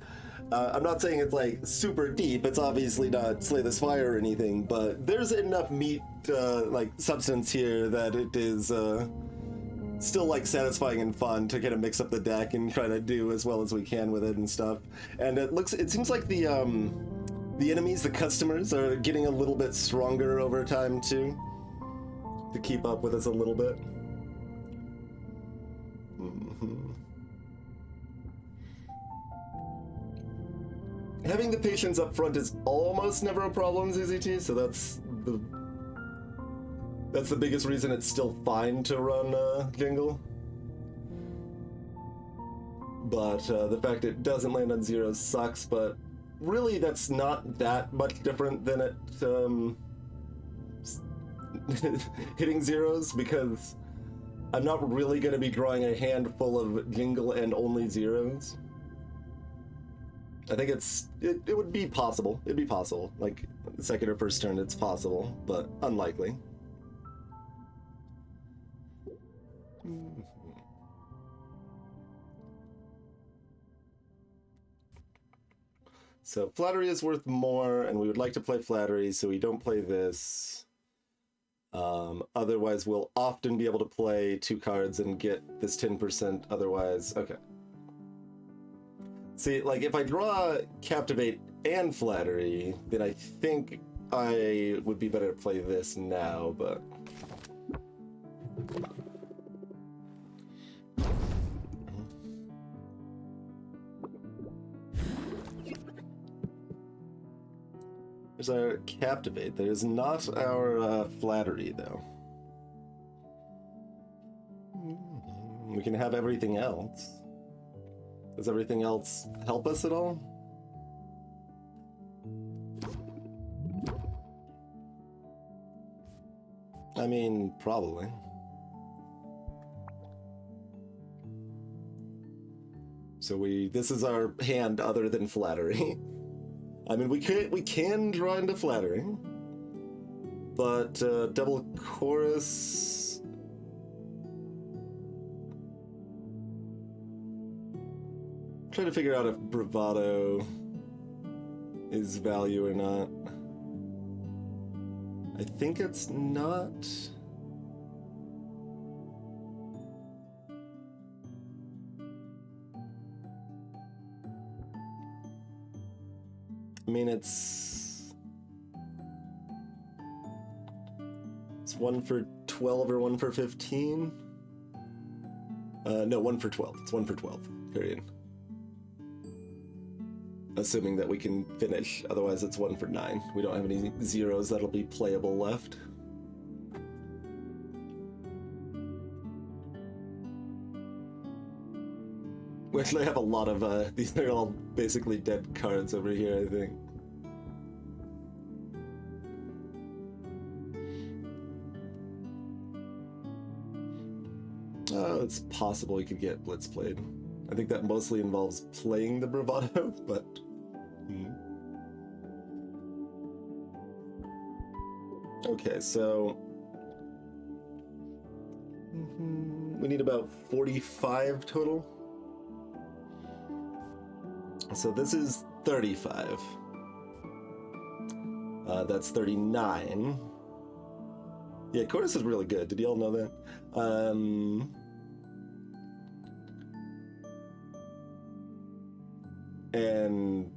I'm not saying it's like super deep, it's obviously not Slay the Spire or anything, but there's enough meat, like substance here that it is still like satisfying and fun to kind of mix up the deck and try to do as well as we can with it and stuff. And it seems like the enemies, the customers, are getting a little bit stronger over time too, to keep up with us a little bit. Having the patience up front is almost never a problem, ZZT, so that's the biggest reason it's still fine to run Jingle. But the fact it doesn't land on zeros sucks, but really that's not that much different than it hitting zeros, because I'm not really going to be drawing a handful of Jingle and only zeros. I think it would be possible. It'd be possible. Like, second or first turn, it's possible, but unlikely. So Flattery is worth more, and we would like to play Flattery, so we don't play this. Otherwise, we'll often be able to play 2 cards and get this 10% otherwise. Okay. See, like, if I draw Captivate and Flattery, then I think I would be better to play this now, but... There's our Captivate. There's not our Flattery, though. We can have everything else. Does everything else help us at all? I mean, probably. So this is our hand other than Flattery. I mean, we can draw into Flattery, but double chorus. Trying to figure out if Bravado is value or not. I think it's not. I mean, it's 1 for 12 or 1 for 15. No, 1 for 12. It's 1 for 12. Period. Assuming that we can finish, otherwise it's 1 for 9. We don't have any zeros that'll be playable left. We actually have a lot of, these are all basically dead cards over here, I think. Oh, it's possible we could get Blitz played. I think that mostly involves playing the Bravado, but... Okay, so... we need about 45 total. So this is 35. That's 39. Yeah, chorus is really good. Did y'all know that? And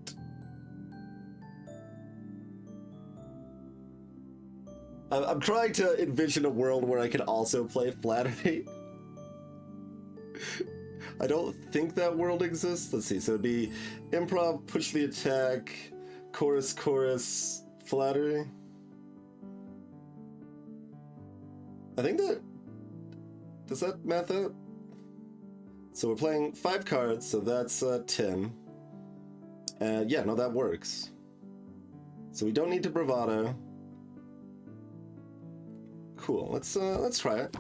I'm trying to envision a world where I can also play Flattery. I don't think that world exists. Let's see. So it'd be improv, push the attack, chorus, chorus, Flattery. I think that... Does that math out? So we're playing 5 cards, so that's 10. And yeah, no, that works. So we don't need to bravado. Cool. Let's try it.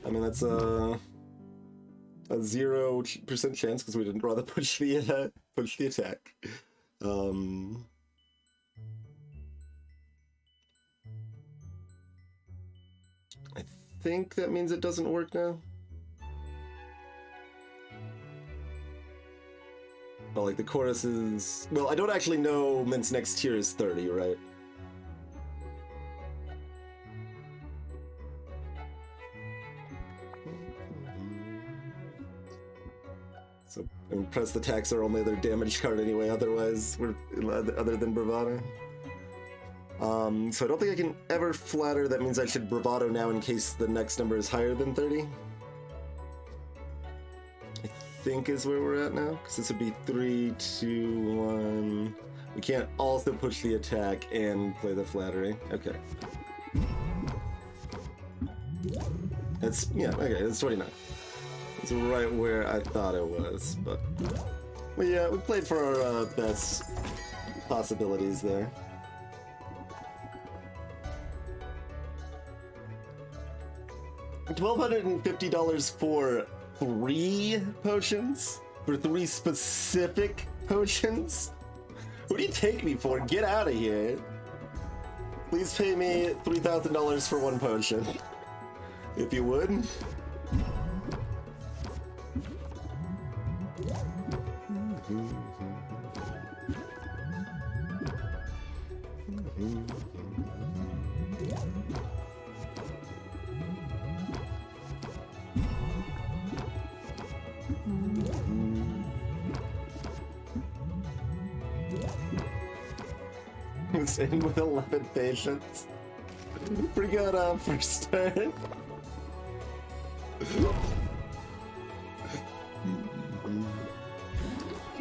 I mean, that's a 0% chance because we didn't rather push the attack. I think that means it doesn't work now. Oh, like the chorus is... Well, I don't actually know Mint's next tier is 30, right? So, and press the attacks are only their damage card anyway, otherwise we're... other than bravado. So I don't think I can ever flatter. That means I should bravado now in case the next number is higher than 30. I think is where we're at now, because this would be 3, 2, 1. We can't also push the attack and play the flattery. Okay. That's, yeah, okay, that's 29. It's right where I thought it was, but... Well, yeah, we played for our best possibilities there. $1,250 for 3 potions? For 3 specific potions? Who do you take me for? Get out of here. Please pay me $3,000 for 1 potion. If you would. It's in with 11 patience. Pretty good first turn.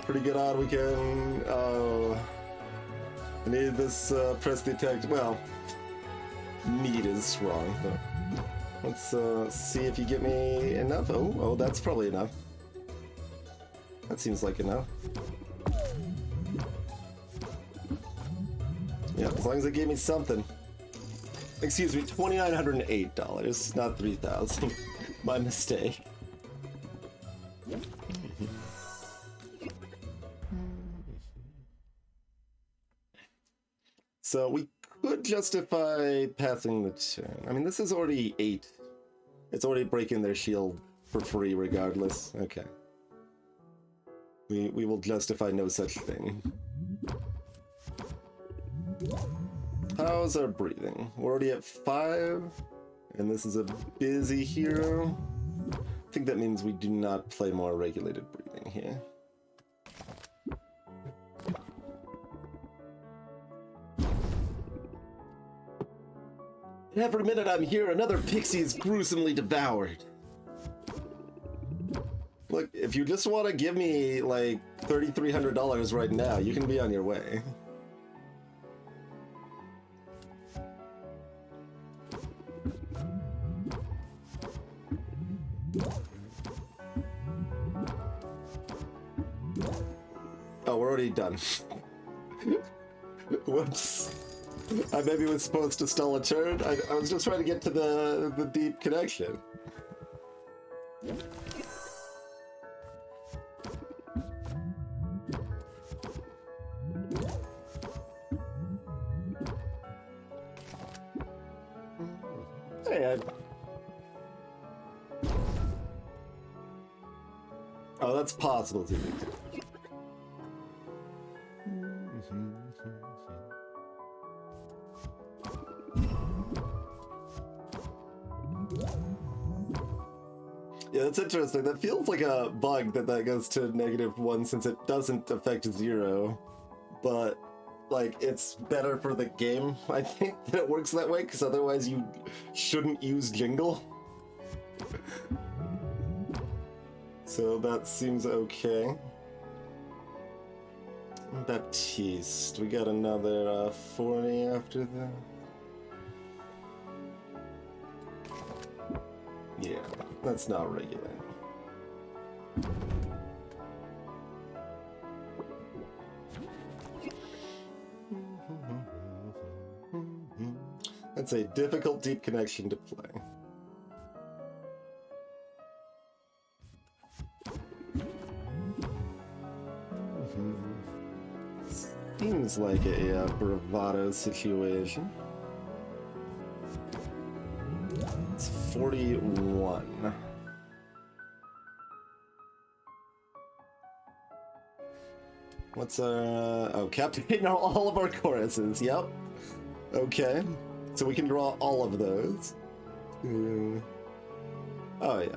Pretty good on weekend. Oh, I need this press detect. Well, need is wrong, but let's see if you get me enough. Oh, that's probably enough. That seems like enough. Yeah, as long as it gave me something. Excuse me, $2,908, not $3,000. My mistake. So we could justify passing the turn. I mean, this is already 8. It's already breaking their shield for free regardless. Okay. We will justify no such thing. How's our breathing? We're already at 5, and this is a busy hero. I think that means we do not play more regulated breathing here. Every minute I'm here, another pixie is gruesomely devoured. Look, if you just want to give me, like, $3,300 right now, you can be on your way. Oh, we're already done. Whoops. I maybe was supposed to stall a turn. I was just trying to get to the deep connection. Hey, Oh, that's possible to me. Yeah, that's interesting. That feels like a bug that goes to -1 since it doesn't affect 0. But, like, it's better for the game, I think, that it works that way, because otherwise you shouldn't use Jingle. So that seems okay. Baptiste, we got another 40 after that. Yeah, that's not regular. That's a difficult deep connection to play. Seems like a bravado situation. It's 41. What's our... oh, captivating all of our choruses, yep. Okay, so we can draw all of those. Oh yeah,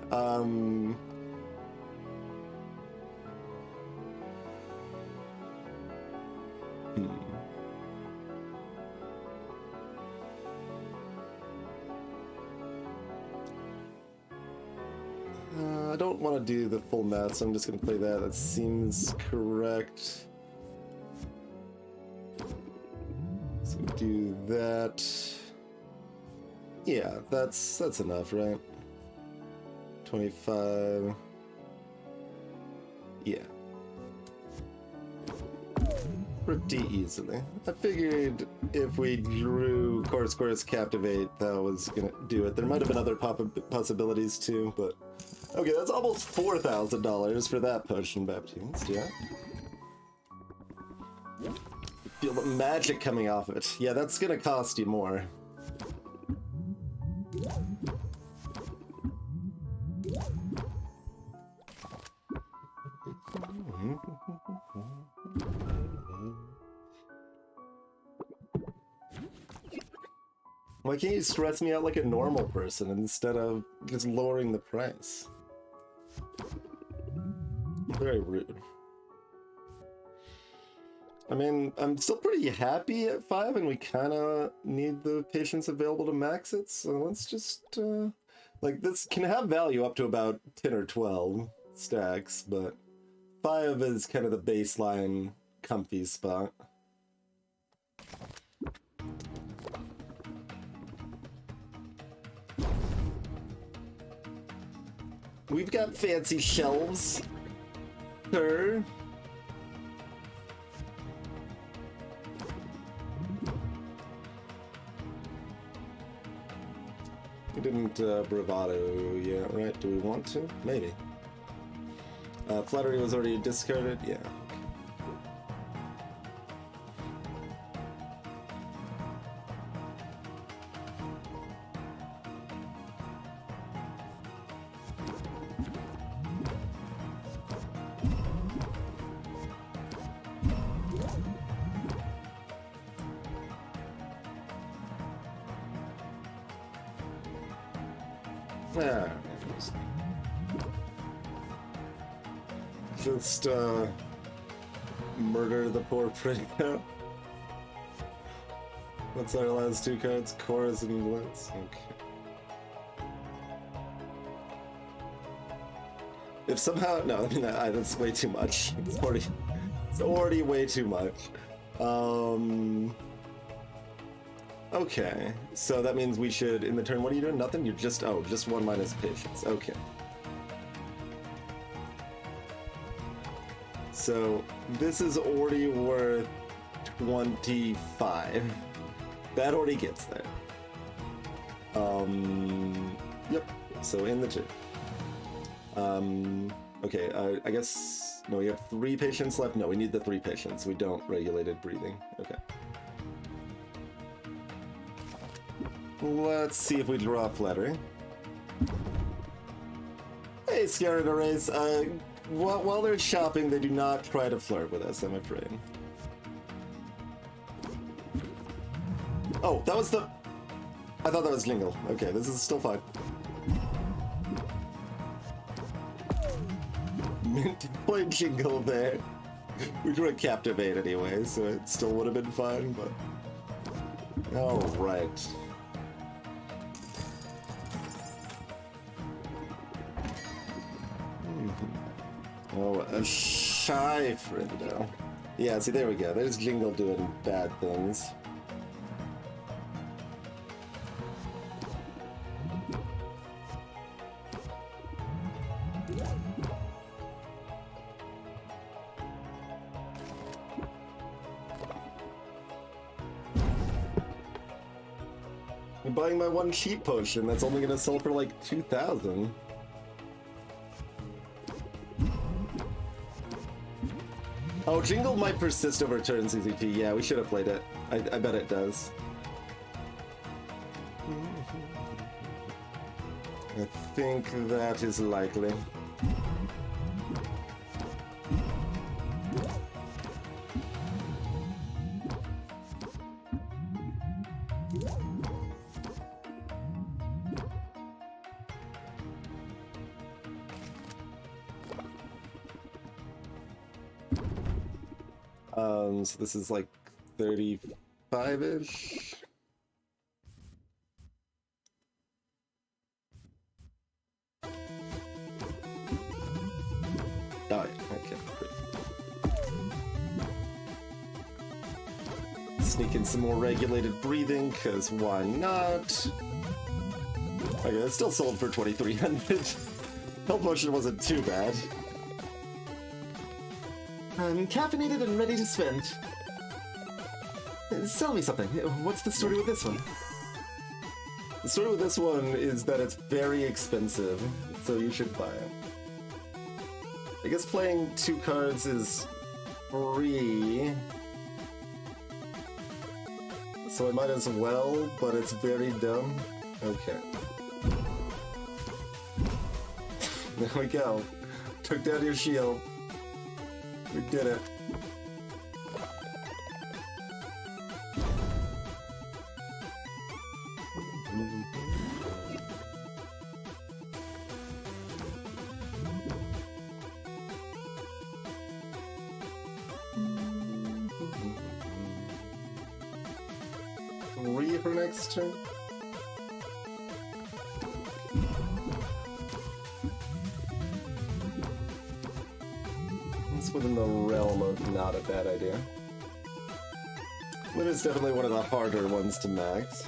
I don't want to do the full math, so I'm just going to play that. That seems correct. So do that. Yeah, that's enough, right? 25. Yeah. Pretty easily. I figured if we drew Chorus Captivate, that was gonna do it. There might have been other possibilities too, but... okay, that's almost $4,000 for that potion, Baptiste, yeah? Feel the magic coming off it. Yeah, that's gonna cost you more. Why can't you stress me out like a normal person instead of just lowering the price? Very rude. I mean, I'm still pretty happy at 5, and we kind of need the patience available to max it, so let's just, like, this can have value up to about 10 or 12 stacks, but 5 is kind of the baseline comfy spot. We've got fancy shelves, sir. We didn't bravado yet, right? Do we want to? Maybe. Flattery was already discarded? Yeah. Yeah. Just murder the poor prick. What's our last 2 cards? Chorus and Blitz. Okay. If somehow no, I mean that's way too much. It's already way too much. Okay, so that means we should, in the turn, what are you doing? Nothing? You're just, oh, just 1 minus patience. Okay. So, this is already worth 25. That already gets there. Yep, so in the turn. Okay, I guess, no, we have 3 patience left? No, we need the 3 patience. We don't regulated breathing. Okay. Let's see if we draw Flattery. Hey, Scarred Arrays. While they're shopping, they do not try to flirt with us, I'm afraid. Oh, that was the... I thought that was Jingle. Okay, this is still fine. meant to play Jingle there. We drew a Captivate anyway, so it still would have been fine, but... Alright. Oh, a shy friendo. Yeah, see, there we go. There's Jingle doing bad things. I'm buying my one cheap potion that's only gonna sell for like 2,000. Oh, Jingle might persist over turn CCP. Yeah, we should have played it. I bet it does. I think that is likely. So this is like 35-ish. Oh, yeah. Okay, great. Sneak in some more regulated breathing, because why not? Okay, it's still sold for 2,300. Health potion wasn't too bad. I'm caffeinated and ready to spend. Sell me something. What's the story with this one? The story with this one is that it's very expensive, so you should buy it. I guess playing 2 cards is free, so I might as well, but it's very dumb. Okay. There we go. Took down your shield. We did it. Three for next turn. It's within the realm of not a bad idea. It is definitely one of the harder ones to max.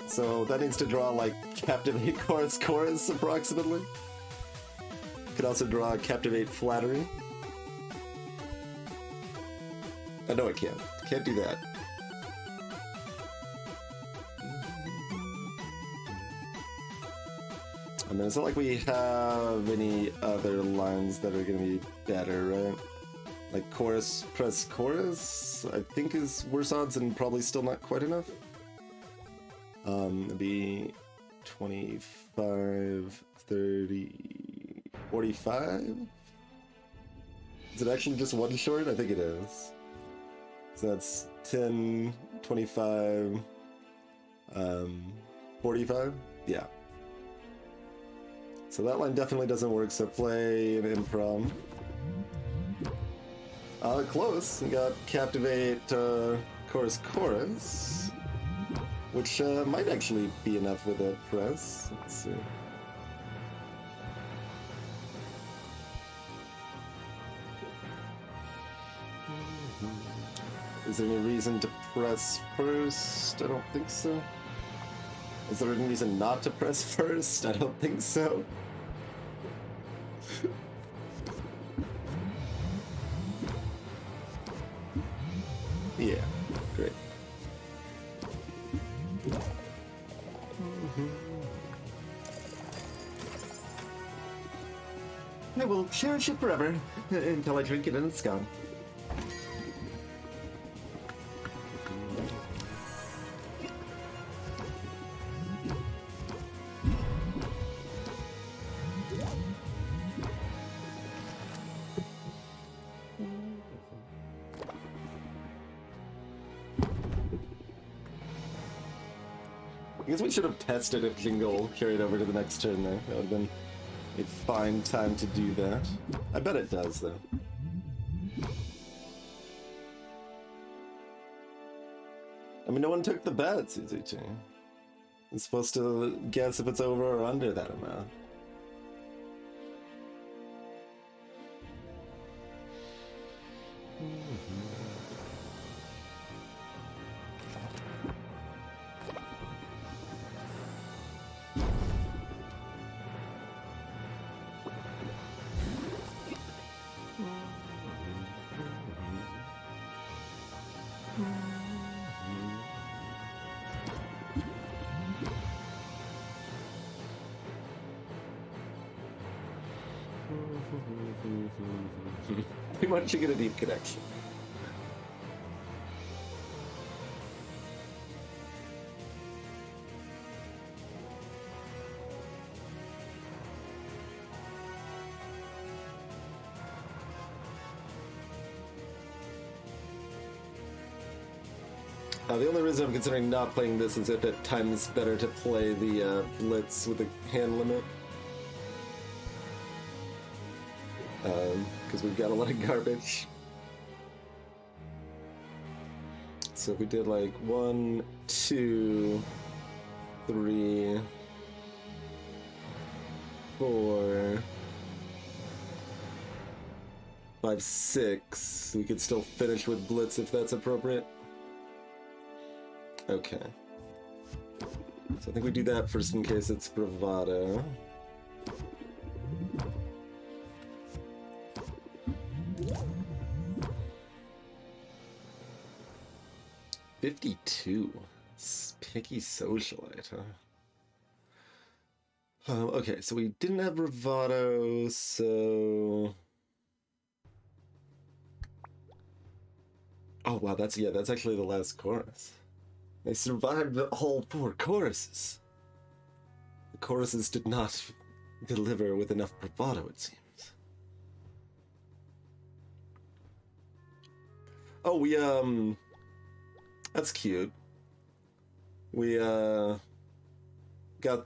So that needs to draw like Captivate Chorus approximately. Could also draw Captivate Flattery. Oh, no, it can't. Can't do that. I mean, it's not like we have any other lines that are going to be better, right? Like Chorus, Press Chorus, I think is worse odds and probably still not quite enough. It'd be 25, 30, 45? Is it actually just one short? I think it is. So that's 10, 25, 45? Yeah. So that line definitely doesn't work, so play an improv. Close. We got Captivate Chorus, which might actually be enough with a press. Let's see. Is there any reason to press first? I don't think so. Is there any reason not to press first? I don't think so. Yeah, great. I will cherish it forever until I drink it and it's gone. guess we should have tested if Jingle carried over to the next turn there. That would have been a fine time to do that. I bet it does, though. I mean, no one took the bet, CZT. I'm supposed to guess if it's over or under that amount. Too much to get a deep connection. The only reason I'm considering not playing this is if at times better to play the Blitz with a hand limit. Because we've got a lot of garbage. So if we did like 1, 2, 3, 4, 5, 6, we could still finish with Blitz if that's appropriate. Okay. So I think we do that first in case it's Bravado. $52. Picky socialite, huh? Okay, so we didn't have Bravado, so... Oh wow, that's actually the last chorus. They survived the whole 4 choruses. The choruses did not deliver with enough bravado, it seems. Oh, we, that's cute. We, got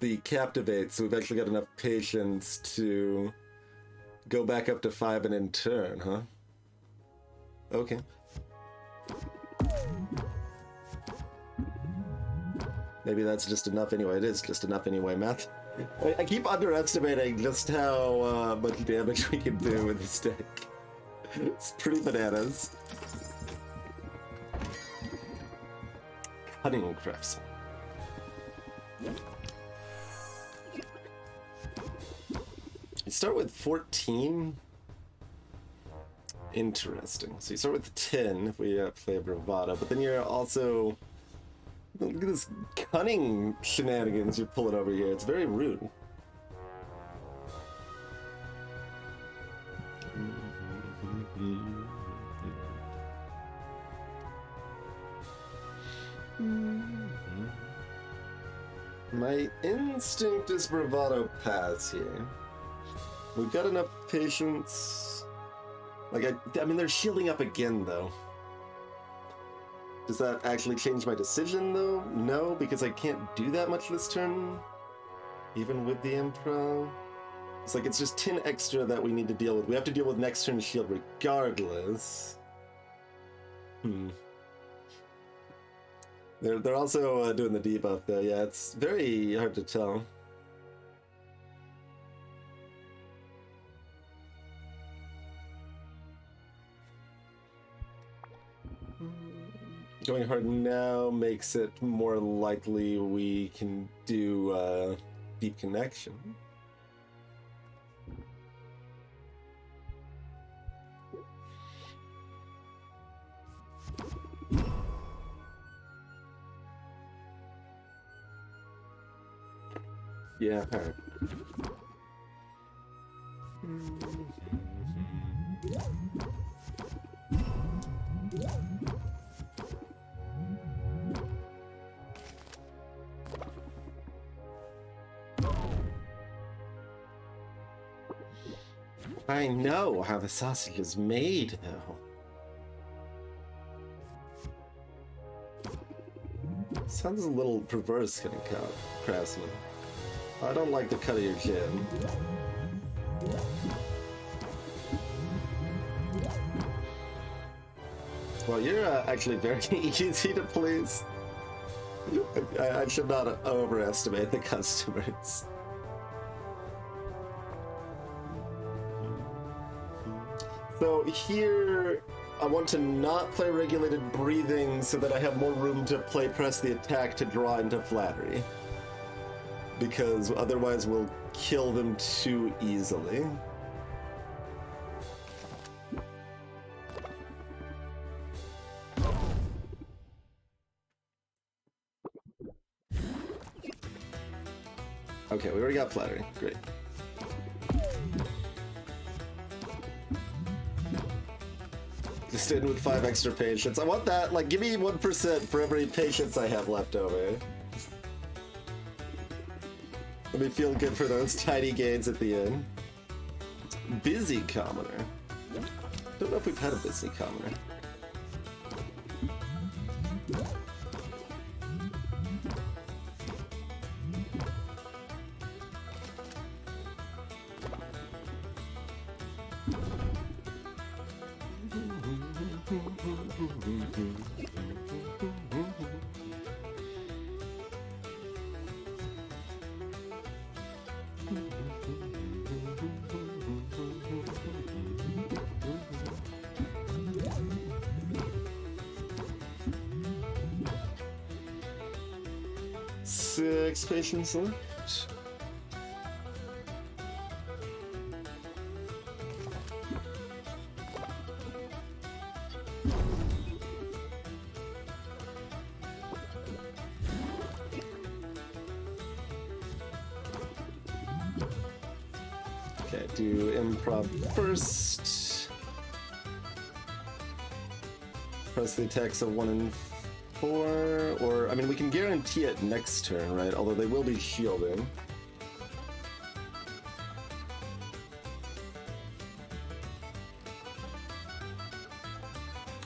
the Captivate, so we've actually got enough patience to go back up to 5 and in turn, huh? Okay. Maybe that's just enough anyway. It is just enough anyway, Matt. I keep underestimating just how much damage we can do with this deck. It's pretty bananas. Cunning Craftsman. You start with 14. Interesting. So you start with 10 if we play a Bravado, but then you're also... Look at this cunning shenanigans you're pulling over here. It's very rude. My instinct is Bravado pass here. We've got enough patience. Like, I mean, they're shielding up again, though. Does that actually change my decision, though? No, because I can't do that much this turn, even with the Emperor. It's like it's just 10 extra that we need to deal with. We have to deal with next turn's shield regardless. They're also doing the debuff, though. Yeah, it's very hard to tell. Going hard now makes it more likely we can do deep connection. Yeah, alright. I know how the sausage is made, though. Sounds a little perverse, kind of craftsman. I don't like the cut of your chin. Well, you're actually very easy to please. I should not overestimate the customers. So here, I want to not play regulated breathing so that I have more room to press the attack to draw into flattery. Because otherwise we'll kill them too easily. Okay, we already got flattery. Great. Just in with 5 extra patience. I want that. Like, give me 1% for every patience I have left over. Let me feel good for those tiny gains at the end. Busy commoner. Don't know if we've had a busy commoner. Six patients left. Okay, do improv first. Press the attacks of 1 and 4, or, I mean, we can guarantee it next turn, right? Although they will be shielding.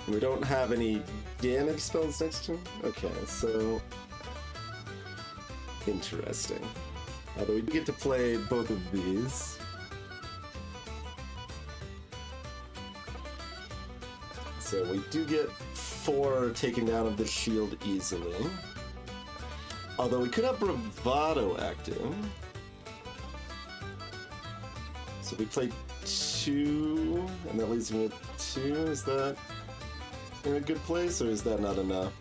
We don't have any damage spells next turn? Okay, so... interesting. Although we get to play both of these. So we do get 4 taken down of the shield easily. Although we could have Bravado active. So we play 2, and that leaves me with 2. Is that in a good place, or is that not enough?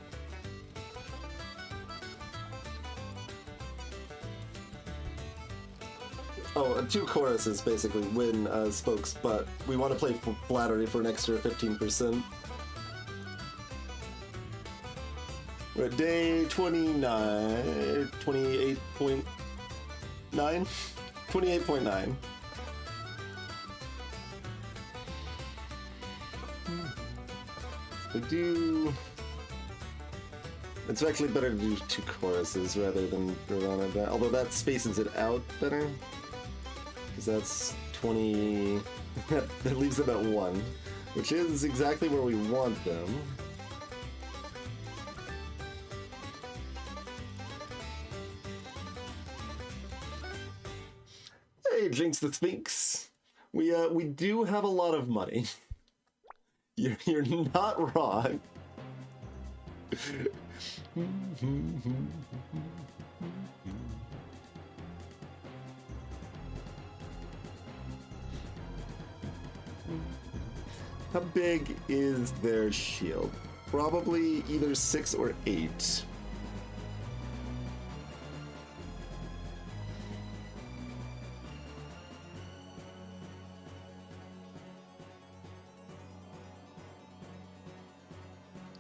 Oh, 2 choruses basically win spokes, but we want to play flattery for an extra 15%. We're at day 29, 28.9? 28.9. We do... It's actually better to do 2 choruses rather than Nirvana, although that spaces it out better. Because that's 20... that leaves them at 1, which is exactly where we want them. Hey, Jinx the Sphinx. We do have a lot of money. You're not wrong. How big is their shield? Probably either 6 or 8.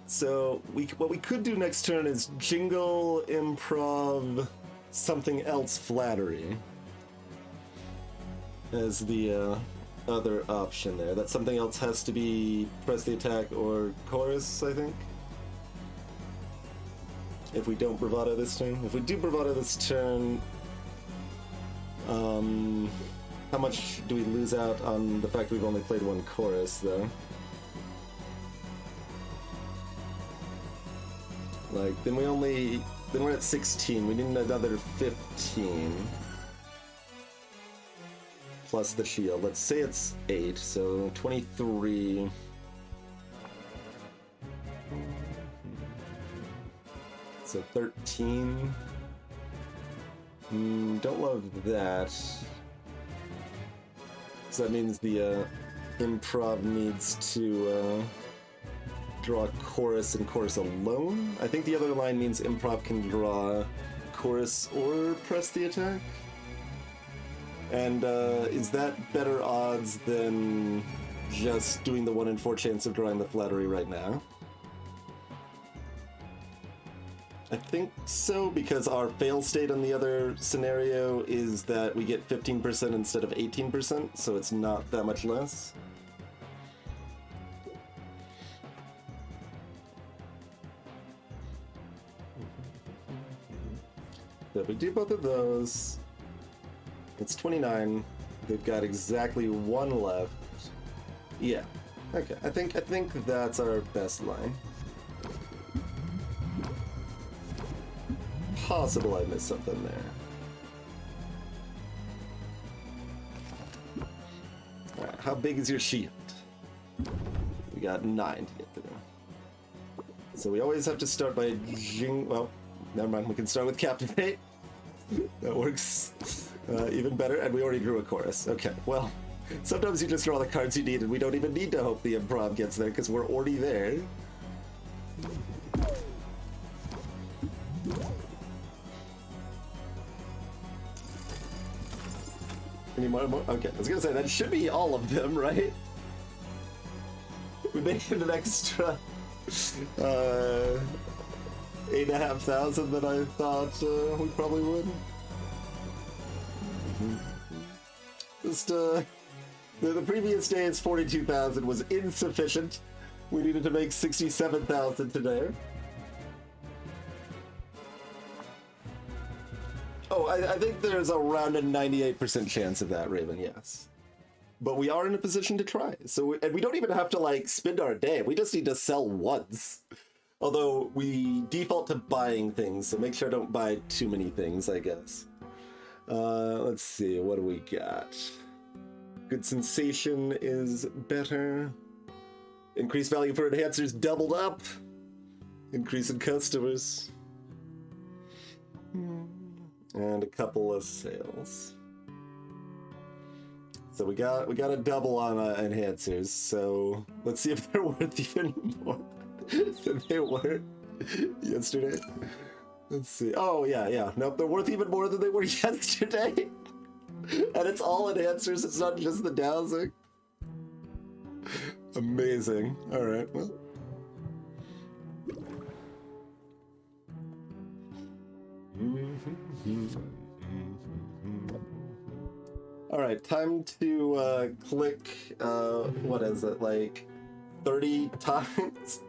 So what we could do next turn is jingle, improv, something else, flattery as the other option there. That something else has to be press the attack or chorus, I think. If we don't bravado this turn. If we do bravado this turn, how much do we lose out on the fact we've only played 1 chorus, though? Like, then we only Then we're at 16. We need another 15. Plus the shield. Let's say it's 8, so 23. So 13. Don't love that. So that means the improv needs to draw chorus and chorus alone. I think the other line means improv can draw chorus or press the attack. And is that better odds than just doing the 1 in 4 chance of drawing the flattery right now? I think so, because our fail state on the other scenario is that we get 15% instead of 18%, so it's not that much less. So if we do both of those, it's 29. They've got exactly 1 left. Yeah. Okay. I think that's our best line. Possible I missed something there. Alright, how big is your shield? We got 9 to get through. So we always have to start by well, never mind, we can start with Captivate. That works even better, and we already drew a chorus. Okay, well, sometimes you just draw the cards you need, and we don't even need to hope the improv gets there, because we're already there. Any more? Okay, I was gonna say, that should be all of them, right? We made an extra 8,500 that I thought we probably would. Just the previous day's 42,000 was insufficient. We needed to make 67,000 today. Oh, I think there's around a 98% chance of that, Raven, yes. But we are in a position to try. And we don't even have to, like, spend our day. We just need to sell once. Although we default to buying things, so make sure I don't buy too many things, I guess. Let's see, what do we got? Good sensation is better. Increased value for enhancers doubled up. Increase in customers. And a couple of sales. So we got a double on enhancers, so let's see if they're worth even more than they were yesterday. Let's see. Oh, yeah. Nope, they're worth even more than they were yesterday. And it's all enhancers, it's not just the dowsing. Amazing. Alright, well. Alright, time to click, what is it, like 30 times?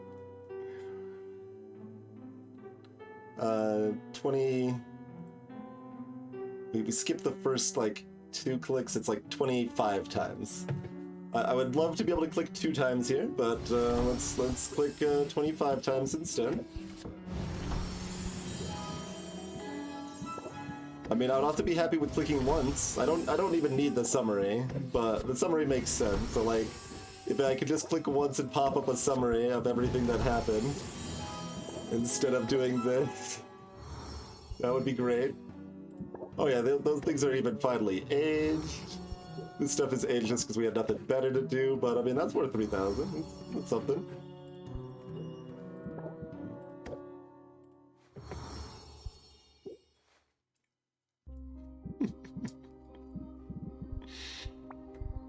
20... We skipped the first, like, 2 clicks, it's like 25 times. I would love to be able to click 2 times here, but let's click 25 times instead. I mean, I'd have to be happy with clicking once. I don't even need the summary, but the summary makes sense. So, like, if I could just click once and pop up a summary of everything that happened instead of doing this, that would be great. Oh yeah, those things are even finally aged. This stuff is aged just because we had nothing better to do, but I mean, that's worth 3,000. That's something.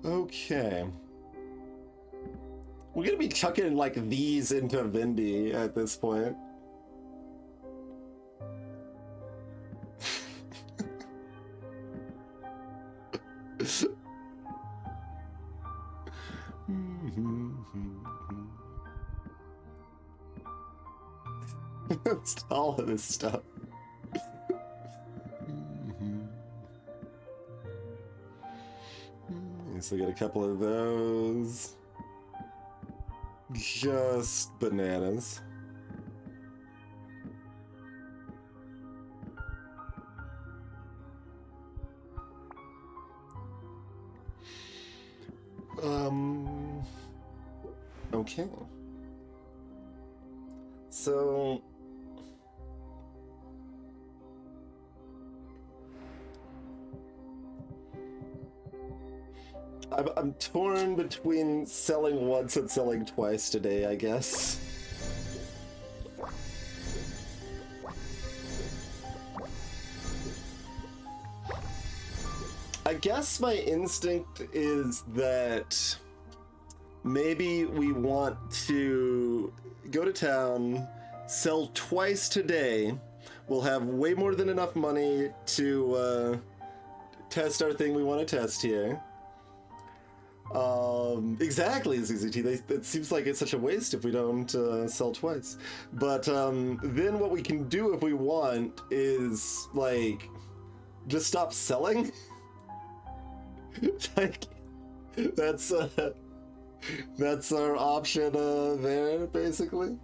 Okay. We're gonna be chucking, like, these into Vindy at this point. It's all of this stuff. So we got a couple of those. Just bananas. Okay. So... I'm torn between selling once and selling twice today, I guess. I guess my instinct is that maybe we want to go to town, sell twice today. We'll have way more than enough money to test our thing we want to test here. Exactly, ZZT. It seems like it's such a waste if we don't sell twice. But then what we can do if we want is, like, just stop selling. Like, that's our option there, basically.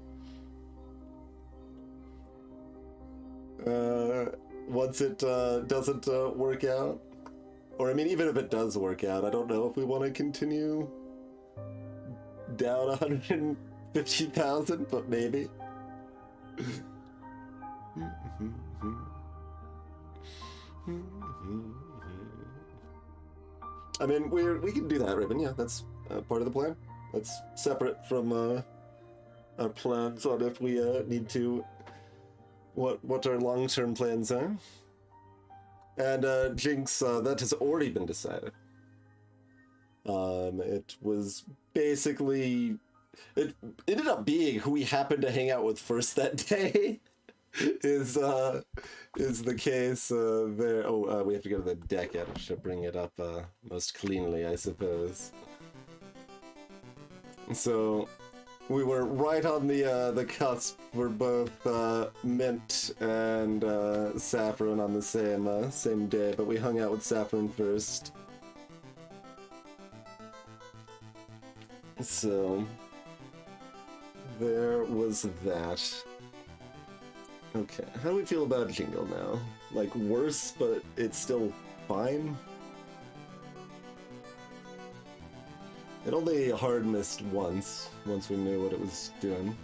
Once it doesn't work out. Or, I mean, even if it does work out, I don't know if we want to continue down 150,000, but maybe. I mean, we can do that, Raven. Yeah, that's part of the plan. That's separate from our plans on if we need to. What our long-term plans are. And Jinx, that has already been decided. It was basically, it ended up being who we happened to hang out with first that day. is the case there. Oh, we have to go to the deck edit to bring it up most cleanly, I suppose. So we were right on the cusp. We're both mint and saffron on the same day, but we hung out with saffron first. So there was that. Okay, how do we feel about Jingle now? Like, worse, but it's still fine? It only hard missed once we knew what it was doing.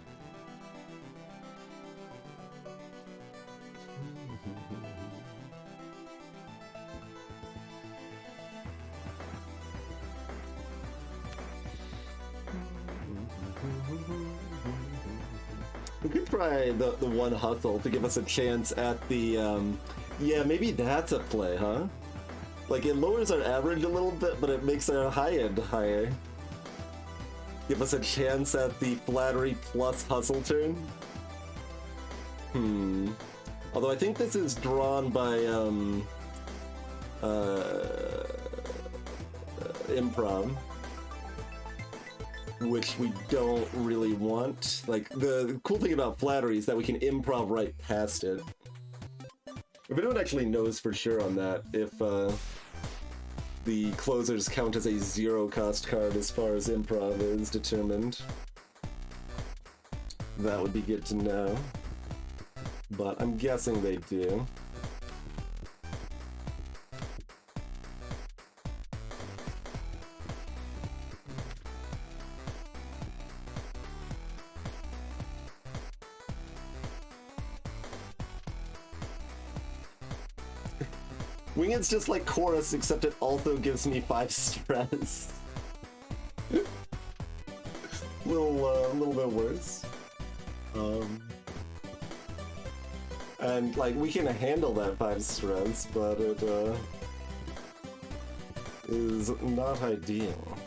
We could try the one hustle to give us a chance at the, yeah, maybe that's a play, huh? Like, it lowers our average a little bit, but it makes our high end higher. Give us a chance at the flattery plus hustle turn. Although I think this is drawn by, improv. Which we don't really want. Like, the cool thing about flattery is that we can improv right past it. If anyone actually knows for sure on that, if the closers count as a zero-cost card as far as improv is determined, that would be good to know. But I'm guessing they do. Winged's just like Chorus, except it also gives me 5 stress. little bit worse. And like we can handle that 5 stress, but it is not ideal.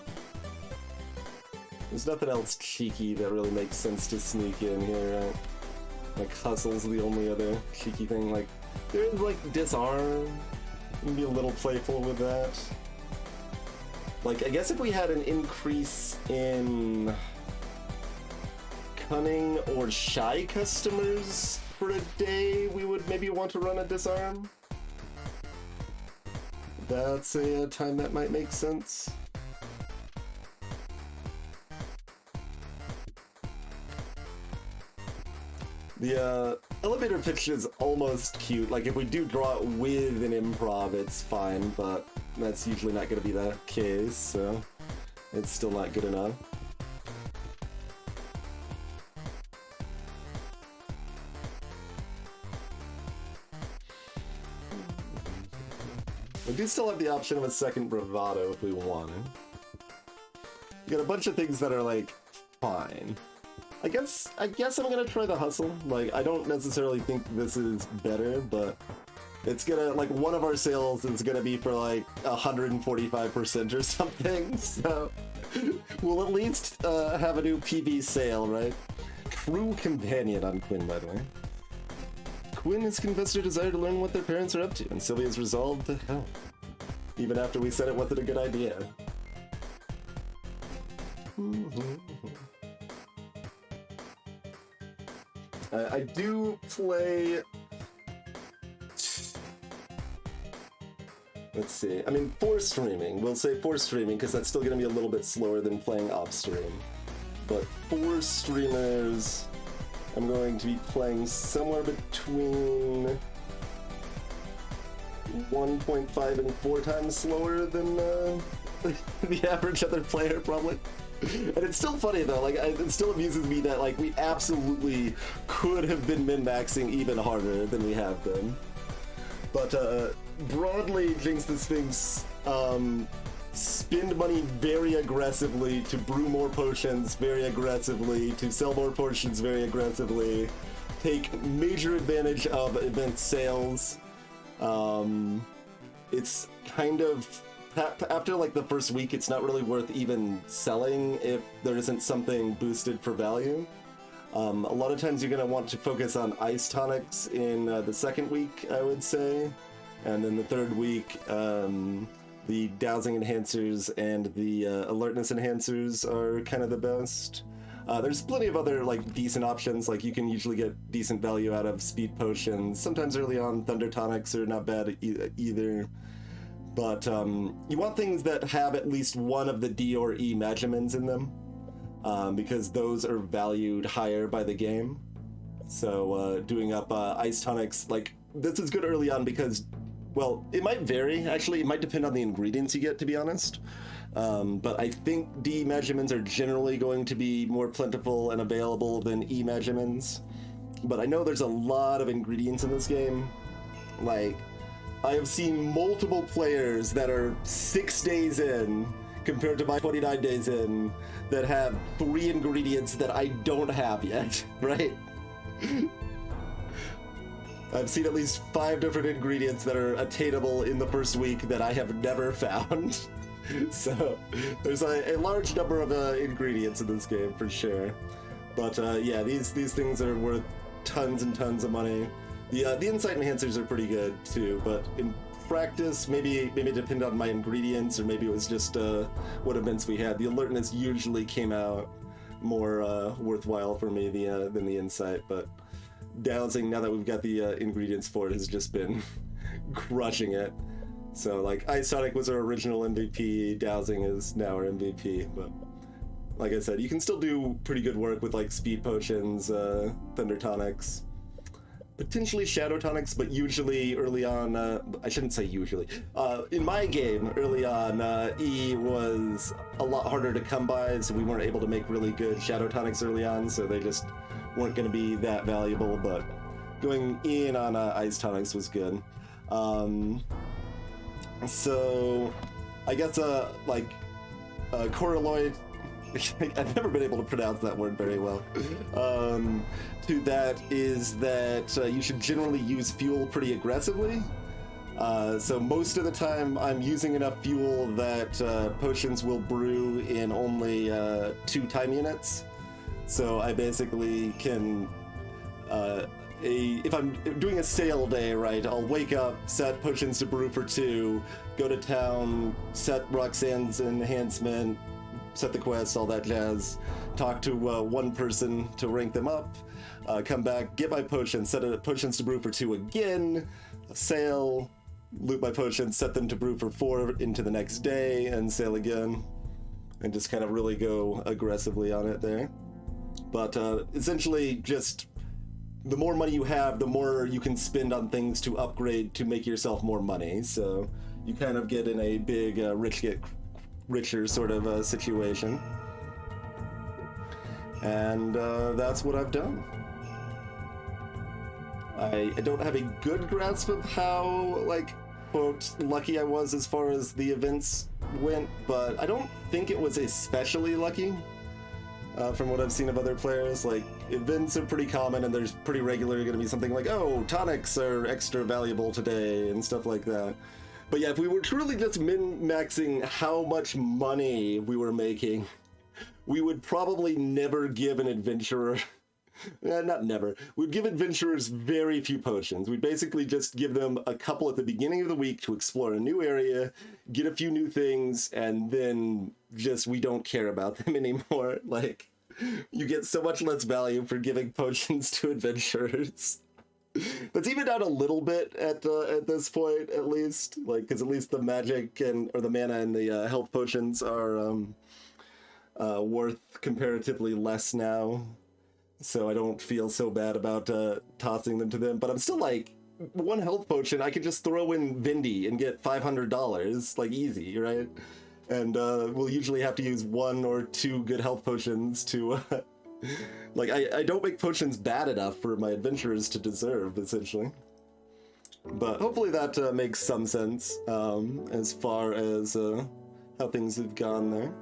There's nothing else cheeky that really makes sense to sneak in here, right? Like hustle's the only other cheeky thing. Like there's like disarm. You can be a little playful with that. Like, I guess if we had an increase in cunning or shy customers for a day, we would maybe want to run a disarm. That's a time that might make sense. The elevator pitch is almost cute. Like, if we do draw it with an improv, it's fine, but that's usually not going to be the case, so It's still not good enough. We do still have the option of a second bravado if we want it. You got a bunch of things that are like fine. I guess I'm gonna try the hustle. Like, I don't necessarily think this is better, but it's gonna, like, one of our sales is gonna be for like 145% or something. So we'll at least have a new PB sale, right? True companion on Quinn, by the way. Quinn has confessed her desire to learn what their parents are up to, and Sylvia's resolved to help, even after we said it wasn't a good idea. I do play... Let's see. I mean, for streaming. We'll say for streaming, because that's still going to be a little bit slower than playing off-stream. But for streamers, I'm going to be playing somewhere between 1.5 and 4 times slower than the average other player, probably. And it's still funny though, like, it still amuses me that, like, we absolutely could have been min-maxing even harder than we have been. But broadly, Jinx the Sphinx, spend money very aggressively to brew more potions very aggressively, to sell more potions very aggressively, take major advantage of event sales. It's kind of... After like the first week, it's not really worth even selling if there isn't something boosted for value. A lot of times you're going to want to focus on ice tonics in the second week, I would say. And then the third week, the dowsing enhancers and the alertness enhancers are kind of the best. There's plenty of other like decent options, like you can usually get decent value out of speed potions. Sometimes early on, thunder tonics are not bad either. But you want things that have at least one of the D or E magimens in them, because those are valued higher by the game. So doing up ice tonics, like, this is good early on because, well, it might vary, actually. It might depend on the ingredients you get, to be honest. But I think D magimens are generally going to be more plentiful and available than E magimens. But I know there's a lot of ingredients in this game. Like, I have seen multiple players that are 6 days in, compared to my 29 days in, that have 3 ingredients that I don't have yet, right? I've seen at least 5 different ingredients that are attainable in the first week that I have never found. So there's a large number of ingredients in this game for sure. But yeah, these things are worth tons and tons of money. The insight enhancers are pretty good too, but in practice, maybe it depended on my ingredients, or maybe it was just what events we had. The alertness usually came out more worthwhile for me than the insight, but dowsing, now that we've got the ingredients for it, has just been crushing it. So like Ice Tonic was our original MVP, dowsing is now our MVP, but like I said, you can still do pretty good work with like speed potions, thunder tonics, potentially shadow tonics, but usually early on, I shouldn't say usually, in my game early on, E was a lot harder to come by, so we weren't able to make really good shadow tonics early on, so they just weren't going to be that valuable, but going in on ice tonics was good. So I guess correlate, I've never been able to pronounce that word very well, to that is that you should generally use fuel pretty aggressively. So most of the time I'm using enough fuel that potions will brew in only 2 time units. So I basically can, if I'm doing a sale day, right, I'll wake up, set potions to brew for 2, go to town, set Roxanne's enhancement, set the quest, all that jazz, talk to one person to rank them up, come back, get my potions, set it potions to brew for 2 again, sail, loot my potions, set them to brew for 4 into the next day, and sail again, and just kind of really go aggressively on it there. But essentially, just the more money you have, the more you can spend on things to upgrade to make yourself more money. So you kind of get in a big rich richer sort of situation. And that's what I've done. I don't have a good grasp of how, like, quote, lucky I was as far as the events went, but I don't think it was especially lucky. From what I've seen of other players, like, events are pretty common and there's pretty regularly going to be something like, oh, tonics are extra valuable today and stuff like that. But yeah, if we were truly just min-maxing how much money we were making, we would probably never give an adventurer, not never, we'd give adventurers very few potions. We'd basically just give them a couple at the beginning of the week to explore a new area, get a few new things, and then just we don't care about them anymore. Like, you get so much less value for giving potions to adventurers. That's even down a little bit at this point, at least. Like, because at least the magic or the mana and the health potions are worth comparatively less now. So I don't feel so bad about tossing them to them. But I'm still like, one health potion, I could just throw in Vindy and get $500, like easy, right? And we'll usually have to use 1 or 2 good health potions to... like, I don't make potions bad enough for my adventurers to deserve, essentially. But hopefully that makes some sense as far as how things have gone there.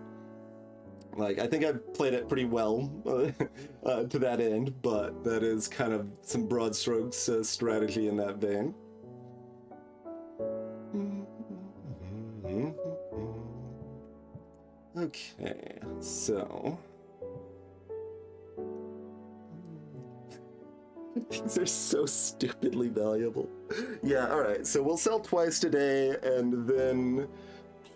Like, I think I've played it pretty well to that end, but that is kind of some broad strokes strategy in that vein. Okay, so... These are so stupidly valuable. Yeah, alright, so we'll sell twice today, and then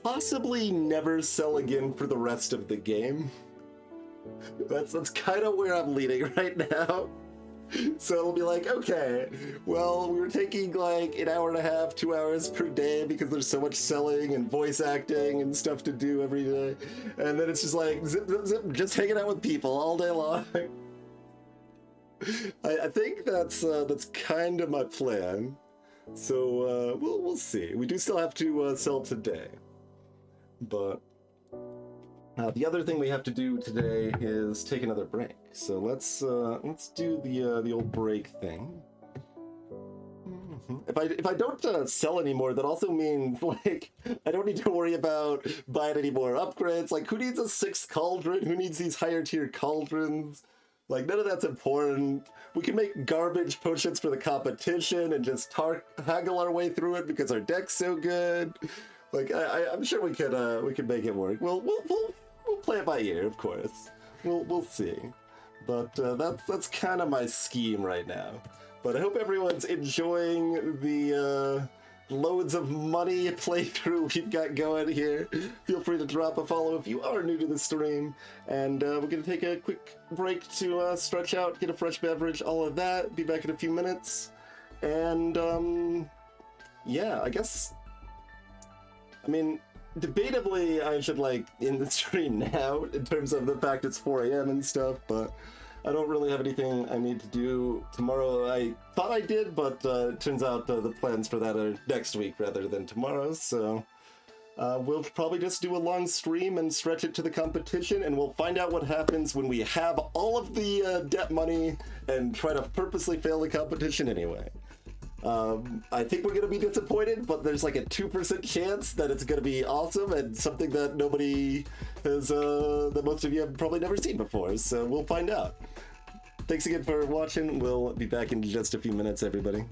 possibly never sell again for the rest of the game. That's kind of where I'm leaning right now. So it'll be like, okay, well, we were taking like an hour and a half, 2 hours per day because there's so much selling and voice acting and stuff to do every day. And then it's just like, zip, zip, zip, just hanging out with people all day long. I think that's kind of my plan. So we'll see. We do still have to sell today. But the other thing we have to do today is take another break. So let's do the old break thing. If I don't sell anymore, that also means like I don't need to worry about buying any more upgrades. Like, who needs a 6th cauldron? Who needs these higher tier cauldrons? Like, none of that's important. We can make garbage potions for the competition and just haggle our way through it because our deck's so good. Like, I'm sure we could make it work. We'll play it by ear, of course. We'll see. But that's kind of my scheme right now. But I hope everyone's enjoying the loads of money playthrough we've got going here. Feel free to drop a follow if you are new to the stream. And we're going to take a quick break to stretch out, get a fresh beverage, all of that. Be back in a few minutes. And, yeah, I guess... I mean, debatably, I should, like, end the stream now, in terms of the fact it's 4 a.m. and stuff, but I don't really have anything I need to do tomorrow. I thought I did, but it turns out the plans for that are next week rather than tomorrow, so we'll probably just do a long stream and stretch it to the competition, and we'll find out what happens when we have all of the debt money and try to purposely fail the competition anyway. I think we're going to be disappointed, but there's like a 2% chance that it's going to be awesome and something that nobody has, that most of you have probably never seen before, so we'll find out. Thanks again for watching. We'll be back in just a few minutes, everybody.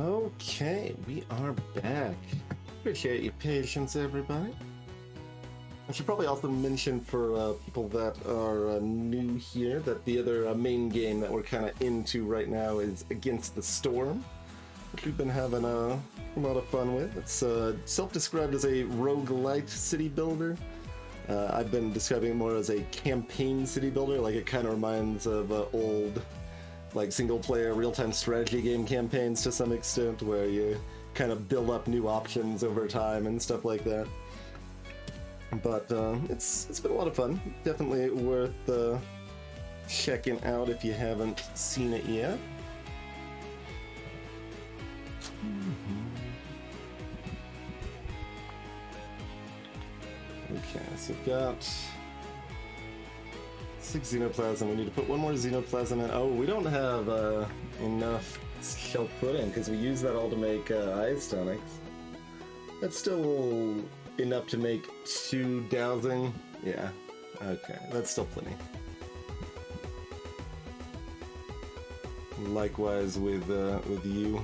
Okay, we are back. Appreciate your patience, everybody. I should probably also mention for people that are new here that the other main game that we're kind of into right now is Against the Storm, which we've been having a lot of fun with. It's self-described as a roguelite city builder. I've been describing it more as a campaign city builder, like it kind of reminds of old like single-player real-time strategy game campaigns to some extent, where you kind of build up new options over time and stuff like that. But it's been a lot of fun. Definitely worth checking out if you haven't seen it yet. Okay, so we've got 6 xenoplasm. We need to put one more xenoplasm in. Oh, we don't have enough shelf put in because we use that all to make ice tonics. That's still enough to make 2 dowsing. Yeah, okay, that's still plenty. Likewise with you.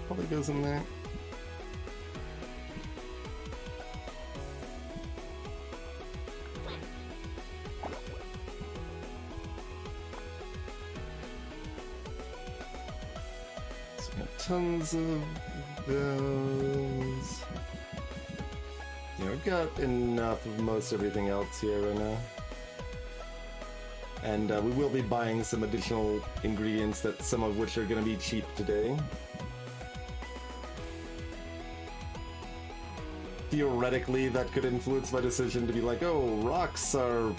Probably goes in there. So we have tons of those. Yeah, we've got enough of most everything else here right now. And we will be buying some additional ingredients, that some of which are going to be cheap today. Theoretically, that could influence my decision to be like, oh, rocks are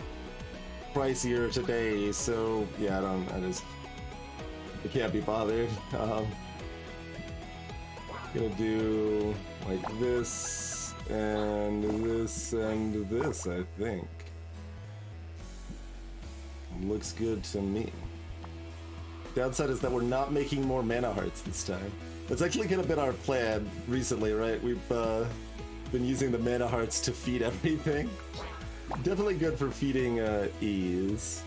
pricier today, so yeah, I can't be bothered. Gonna do like this, and this, and this, I think. Looks good to me. Downside is that we're not making more mana hearts this time. That's actually kind of been our plan recently, right? We've been using the mana hearts to feed everything. Definitely good for feeding E's.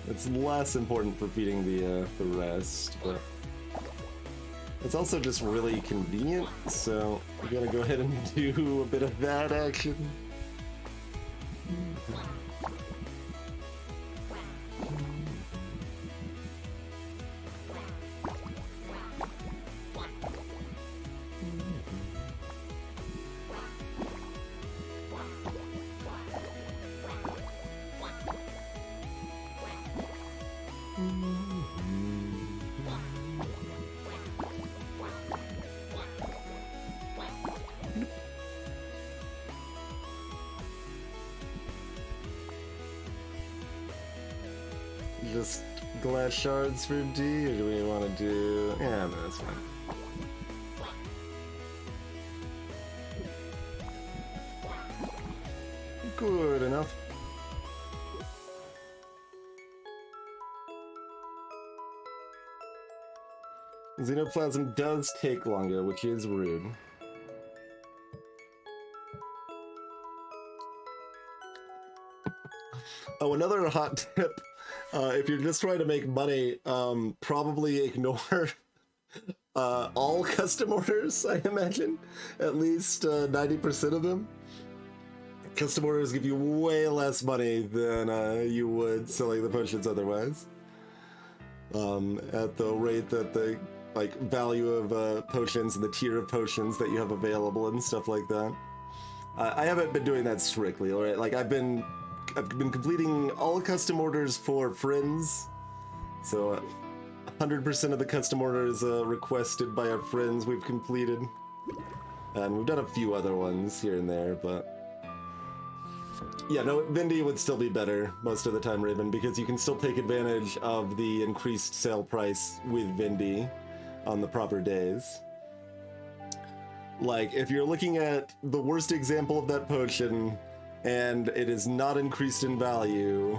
It's less important for feeding the rest, but it's also just really convenient, so we're gonna go ahead and do a bit of that action. Just glass shards for D, or do we want to do... Yeah, no, that's fine. Good enough. Xenoplasm does take longer, which is rude. Oh, another hot tip. If you're just trying to make money, probably ignore all custom orders, I imagine. At least 90% of them. Custom orders give you way less money than you would selling the potions otherwise. At the rate that the value of potions and the tier of potions that you have available and stuff like that. I haven't been doing that strictly, alright? Like I've been completing all custom orders for friends, so 100% of the custom orders requested by our friends we've completed, and we've done a few other ones here and there, but yeah, no, Vindy would still be better most of the time, Raven, because you can still take advantage of the increased sale price with Vindy on the proper days. Like, if you're looking at the worst example of that potion, and it is not increased in value,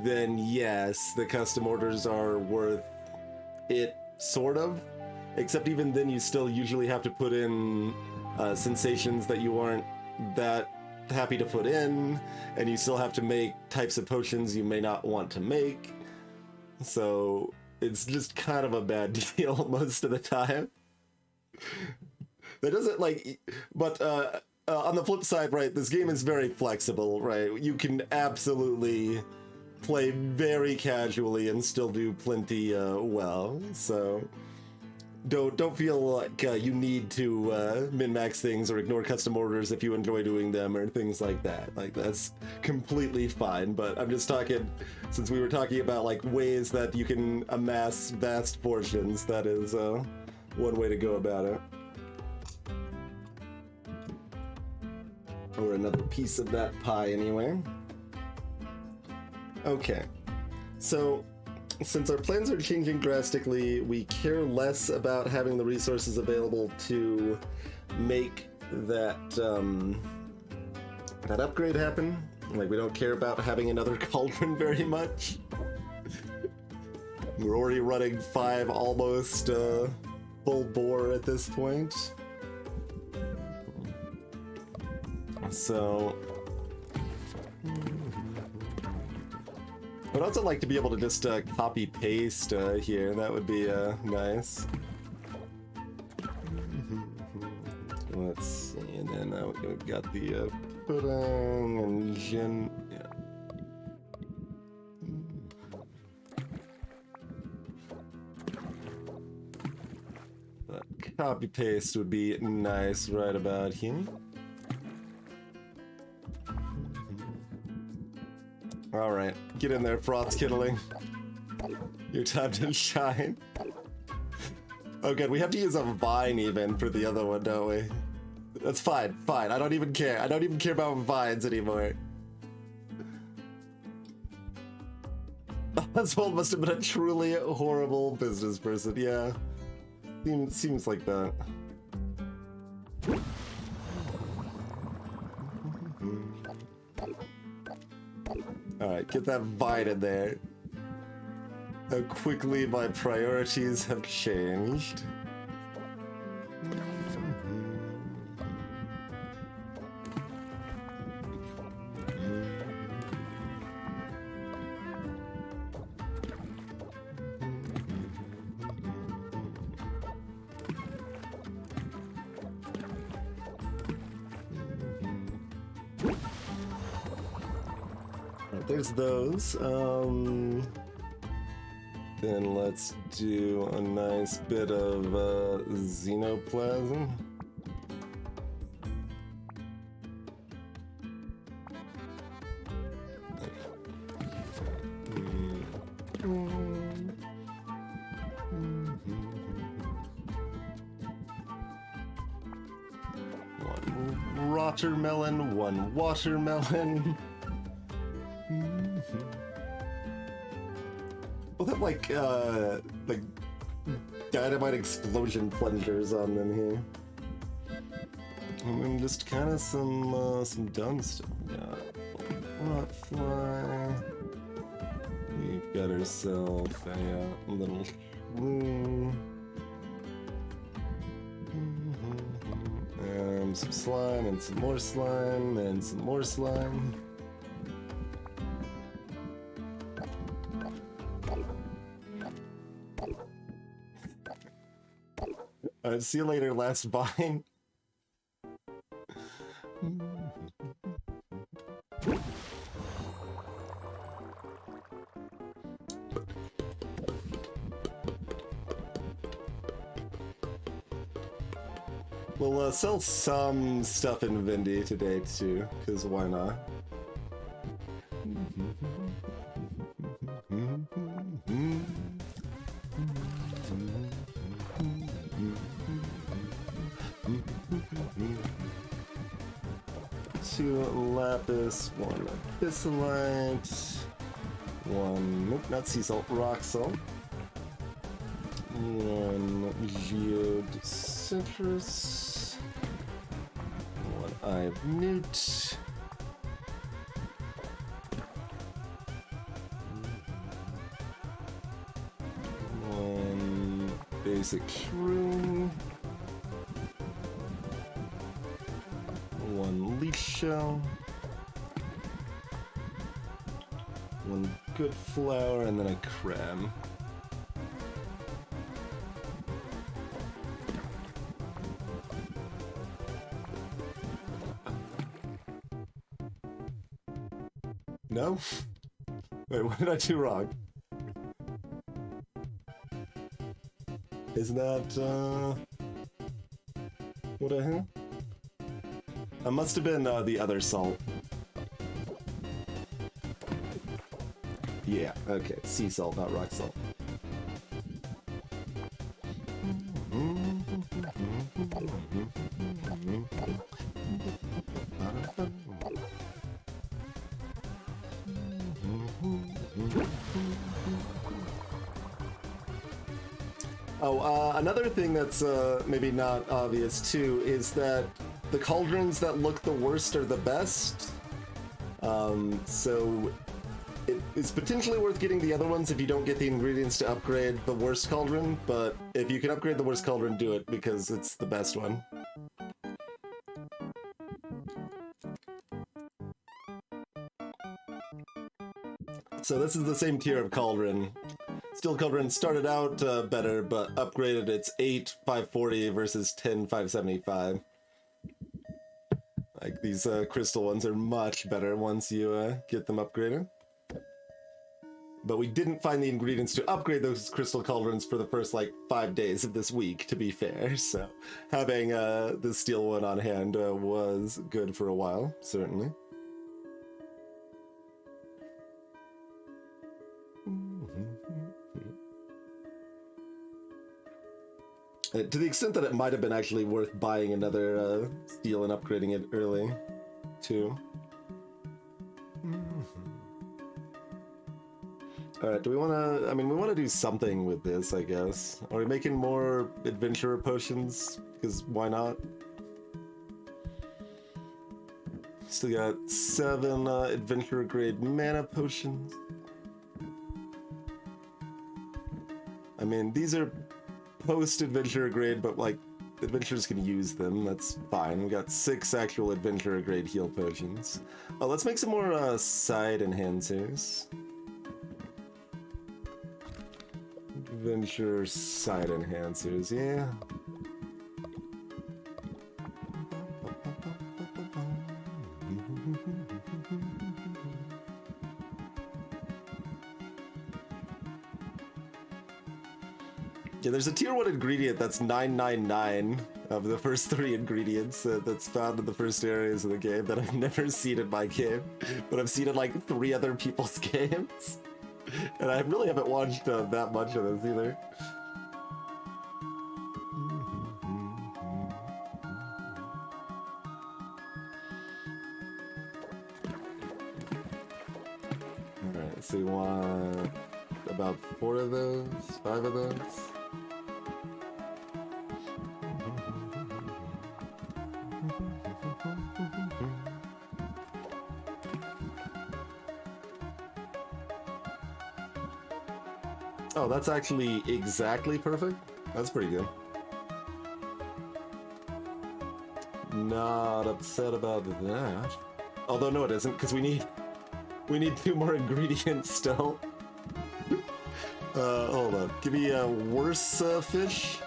then yes, the custom orders are worth it, sort of. except even then you still usually have to put in sensations that you aren't that happy to put in, and you still have to make types of potions you may not want to make. So it's just kind of a bad deal most of the time. That doesn't like, but on the flip side, right, this game is very flexible, right? You can absolutely play very casually and still do plenty well, so don't feel like you need to min-max things or ignore custom orders if you enjoy doing them or things like that. Like, that's completely fine, but I'm just talking, since we were talking about like ways that you can amass vast fortunes, that is one way to go about it. Or another piece of that pie anyway. Okay, so since our plans are changing drastically, we care less about having the resources available to make that that upgrade happen. Like, we don't care about having another cauldron very much. We're already running 5 almost full bore at this point. So I'd also like to be able to just copy paste here. That would be nice. Let's see, and then we've got the pudding and gin. Yeah. But copy paste would be nice right about here. Alright, get in there, Froth's Kittling. Your time to shine. Oh good, we have to use a vine even for the other one, don't we? That's fine, fine, I don't even care. I don't even care about vines anymore. Oswald must have been a truly horrible business person, yeah. Seems like that. Alright, get that vine in there. How quickly my priorities have changed. There's those. Then let's do a nice bit of xenoplasm. One watermelon, one watermelon. We'll have like dynamite explosion plungers on them here. And then just kind of some dumb stuff. We got rot fly. We've got ourselves a little shrew. Some slime and some more slime and some more slime. See you later, last vine. We'll sell some stuff in Vindy today too, because why not? Two lapis, one abyssalite, one, nope, not sea salt, rock salt, one geode citrus, one eye of newt, one basic shroom. shell. One good flour, and then a creme. No? Wait, what did I do wrong? Isn't that, what I had? That must have been, the other salt. Yeah, okay. Sea salt, not rock salt. Oh, another thing that's maybe not obvious too is that the cauldrons that look the worst are the best. So it's potentially worth getting the other ones if you don't get the ingredients to upgrade the worst cauldron, but if you can upgrade the worst cauldron, do it because it's the best one. So this is the same tier of cauldron. Steel cauldron started out better, but upgraded its 8 540 versus 10 575. Like these crystal ones are much better once you get them upgraded. But we didn't find the ingredients to upgrade those crystal cauldrons for the first like 5 days of this week, to be fair. So having the steel one on hand was good for a while, certainly. To the extent that it might have been actually worth buying another steel and upgrading it early, too. Alright, do we want to... I mean, we want to do something with this, I guess. Are we making more adventurer potions? Because why not? Still got 7 adventurer grade mana potions. I mean, these are post-adventurer grade, but like, adventurers can use them, that's fine. We got 6 actual adventurer grade heal potions. Oh, let's make some more side enhancers. Adventure side enhancers, yeah. Yeah, there's a tier 1 ingredient that's 999 of the first 3 ingredients that's found in the first areas of the game that I've never seen in my game, but I've seen in like 3 other people's games. And I really haven't watched that much of this either. Alright, so you want about 4 of those? 5 of those? Oh, that's actually exactly perfect? That's pretty good. Not upset about that. Although no it isn't, because we need 2 more ingredients still. Hold on. Give me a worse fish.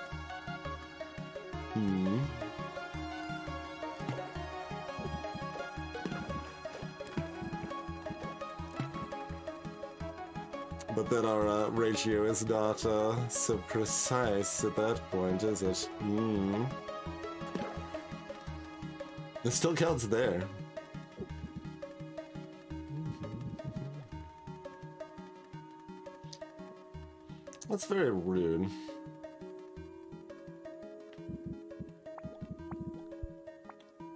But then our ratio is not so precise at that point, is it? It still counts there. That's very rude.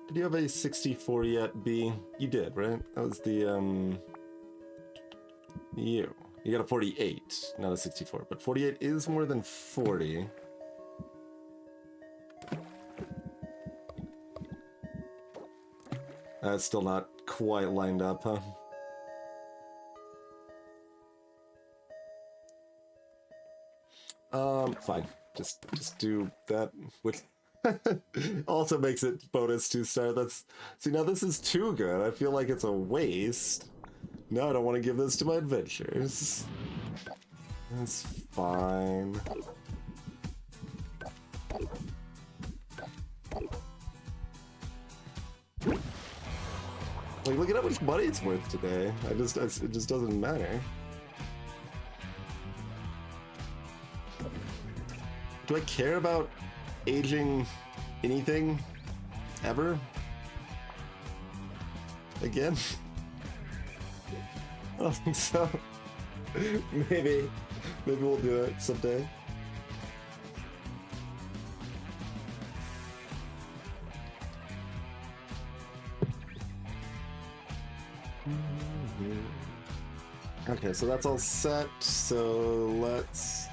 Did you have a 64 yet, B? You did, right? That was the, you. You got a 48, not a 64, but 48 is more than 40. That's still not quite lined up, huh? Fine. Just do that with Also makes it bonus 2-star. That's, see, now this is too good. I feel like it's a waste. No, I don't want to give this to my adventures. That's fine. Like, look at how much money it's worth today. It just doesn't matter. Do I care about aging anything ever? Again? I don't think so. Maybe we'll do it someday. Okay, so that's all set, so let's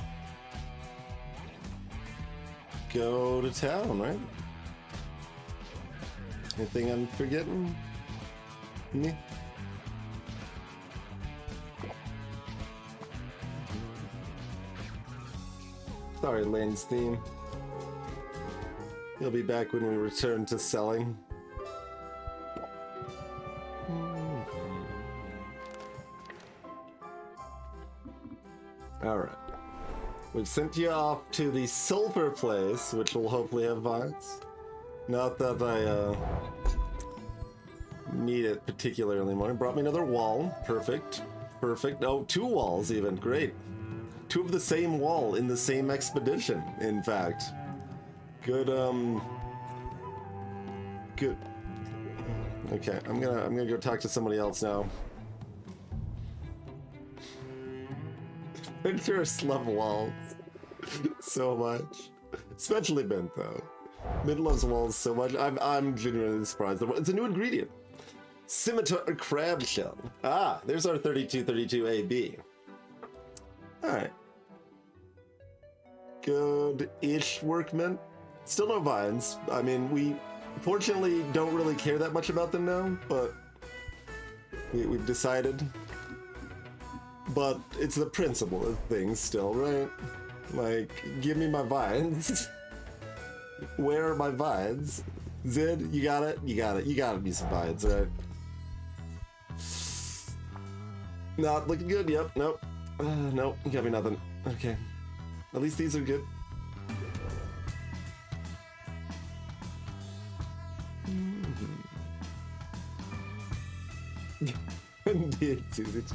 go to town, right? Anything I'm forgetting? Me? Sorry, Lane's theme. He'll be back when we return to selling. Alright. We've sent you off to the Sulphur Place, which will hopefully have vines. Not that I need it particularly more. Brought me another wall. Perfect. Perfect. Oh, 2 walls even. Great. 2 of the same wall in the same expedition, in fact. Good, good. Okay, I'm gonna go talk to somebody else now. Adventurous love walls so much, especially Mint though. Mint loves walls so much. I'm genuinely surprised. It's a new ingredient. Scimitar crab shell. Ah, there's our 3232 AB. All right. Good-ish workman. Still no vines. I mean, we fortunately don't really care that much about them now, but we've decided. But it's the principle of things still, right? Like, give me my vines. Where are my vines? Zid, you got it? You got it. You got me some vines, right? Not looking good. Yep. Nope. Nope. You got me nothing. Okay. At least these are good. Indeed,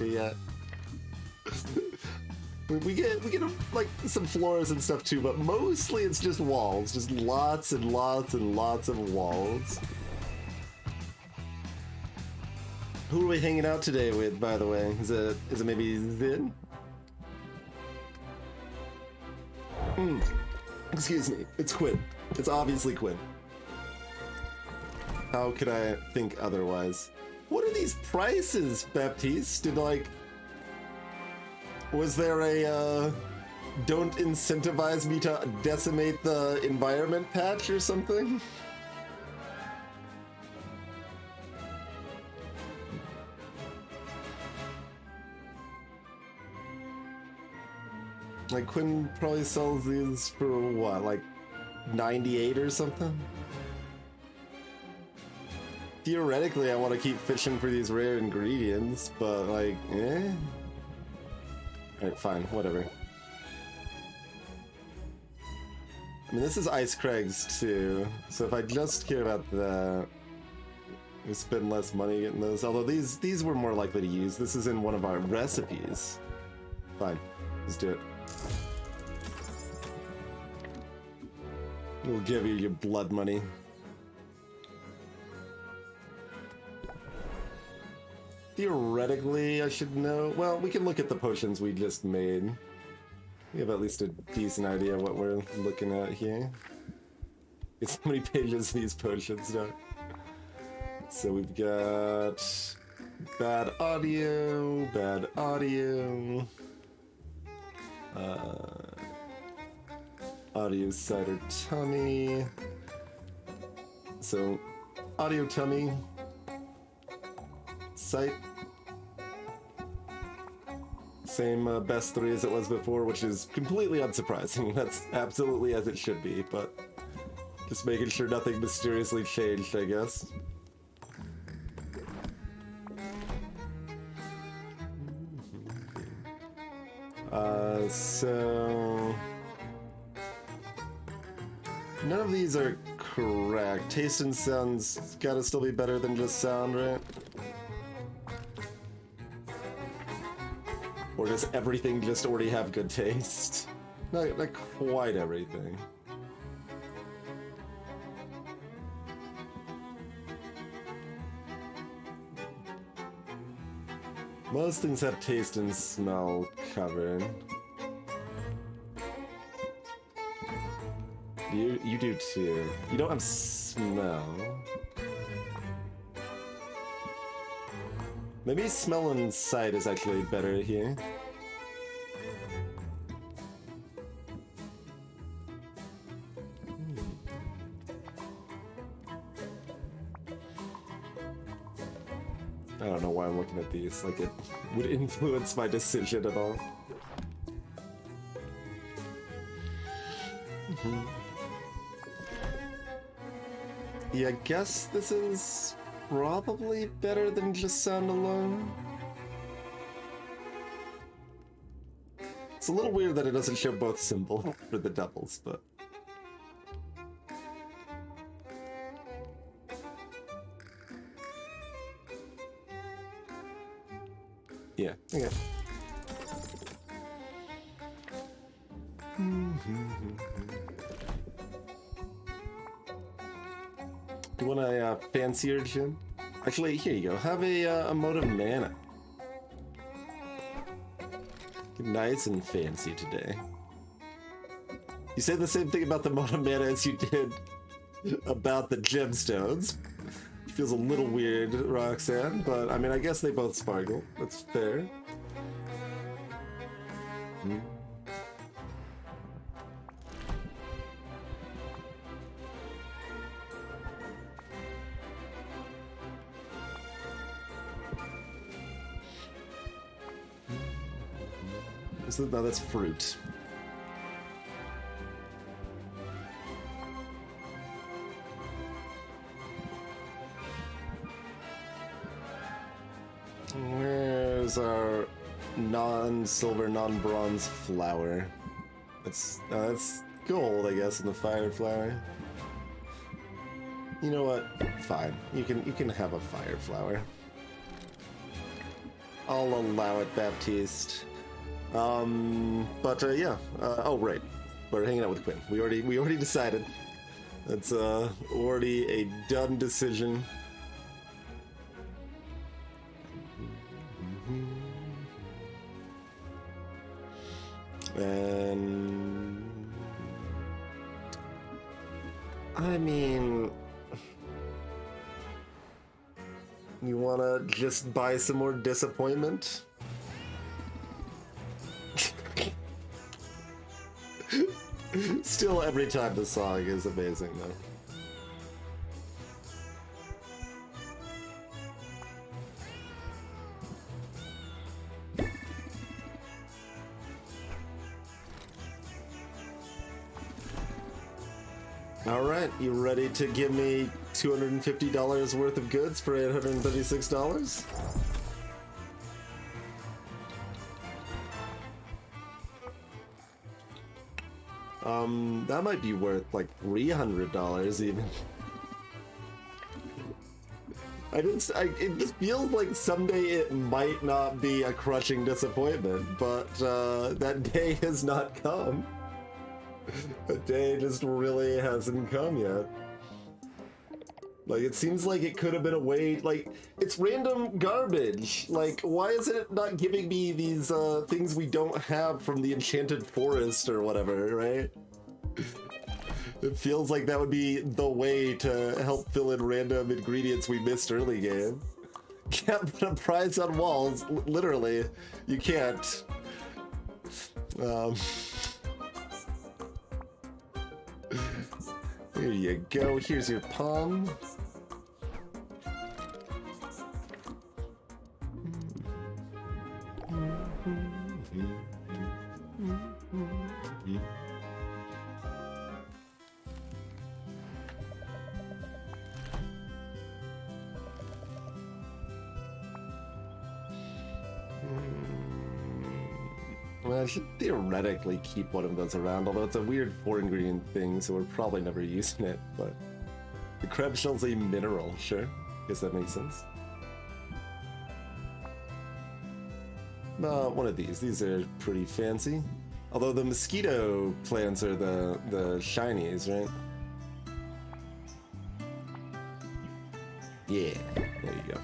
yeah. we get like some floors and stuff too, but mostly it's just walls, just lots and lots and lots of walls. Who are we hanging out today with, by the way? Is it maybe Zin? Excuse me, it's Quinn. It's obviously Quinn. How could I think otherwise? What are these prices, Baptiste? Was there a, don't incentivize me to decimate the environment patch or something? Like, Quinn probably sells these for what, like 98 or something? Theoretically, I want to keep fishing for these rare ingredients, but like, eh? Alright, fine, whatever. I mean, this is Ice Crags too, so if I just care about that, we spend less money getting those. Although these were more likely to use. This is in one of our recipes. Fine, let's do it. We'll give you your blood money. Theoretically, I should know. Well, we can look at the potions we just made. We have at least a decent idea what we're looking at here. It's how many pages these potions are. So we've got bad audio, audio cider tummy. So audio tummy. Site. Same best 3 as it was before, which is completely unsurprising. That's absolutely as it should be, but Just making sure nothing mysteriously changed, I guess. So... None of these are correct. Taste and sound's gotta still be better than just sound, right? Or does everything just already have good taste? Not quite everything. Most things have taste and smell covered. You do too. You don't have smell. Maybe smell and sight is actually better here. I don't know why I'm looking at these, like it would influence my decision at all. Yeah, I guess this is probably better than just sound alone. It's a little weird that it doesn't show both symbols for the doubles, but... yeah, okay. You want a fancier gym? Actually, here you go. Have a mode of mana. Get nice and fancy today. You said the same thing about the mode of mana as you did about the gemstones. It feels a little weird, Roxanne, but I mean, I guess they both sparkle. That's fair. No, that's fruit. Where's our non-silver, non-bronze flower? That's gold, I guess, in the fire flower. You know what? Fine. You can have a fire flower. I'll allow it, Baptiste. Yeah. Oh, right. We're hanging out with Quinn. We already decided. That's already a done decision. And I mean, you wanna just buy some more disappointment? Still, every time the song is amazing, though. Alright, you ready to give me $250 worth of goods for $836? That might be worth like $300 even. It just feels like someday it might not be a crushing disappointment, but that day has not come. That day just really hasn't come yet. Like, it seems like it could have been a way, like, it's random garbage. Like, why is it not giving me these things we don't have from the Enchanted Forest or whatever, right? It feels like that would be the way to help fill in random ingredients we missed early game. Can't put a prize on walls, literally. You can't. Here you go, here's your palm. Well, I should theoretically keep one of those around, although it's a weird 4-ingredient thing, so we're probably never using it, but... The crab shell's a mineral, sure. Guess that makes sense. One of these. These are pretty fancy. Although the mosquito plants are the shinies, right? Yeah, there you go.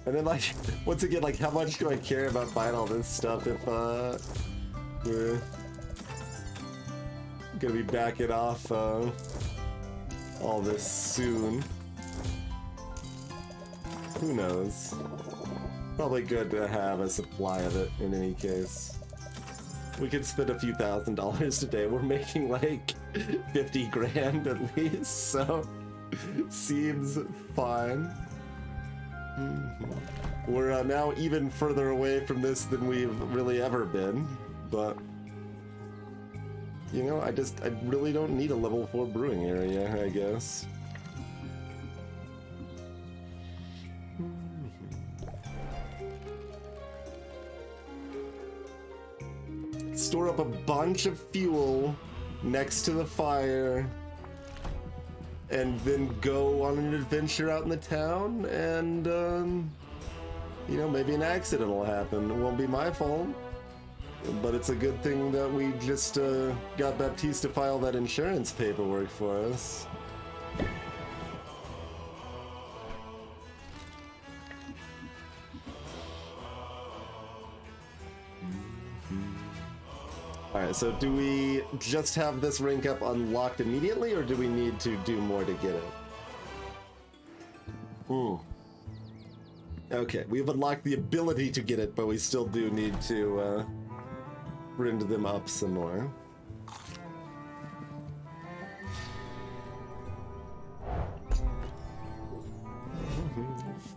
And then, like, once again, like, how much do I care about buying all this stuff if, we're gonna be backing off, all this soon? Who knows? Probably good to have a supply of it in any case. We could spend a few $1,000s today. We're making, like, 50 grand at least, so seems fine. We're now even further away from this than we've really ever been, but you know, I really don't need a level 4 brewing area, I guess. Store up a bunch of fuel next to the fire, and then go on an adventure out in the town, and, you know, maybe an accident will happen. It won't be my fault, but it's a good thing that we just got Baptiste to file that insurance paperwork for us. Alright, so do we just have this rank up unlocked immediately, or do we need to do more to get it? Okay, we've unlocked the ability to get it, but we still do need to rend them up some more.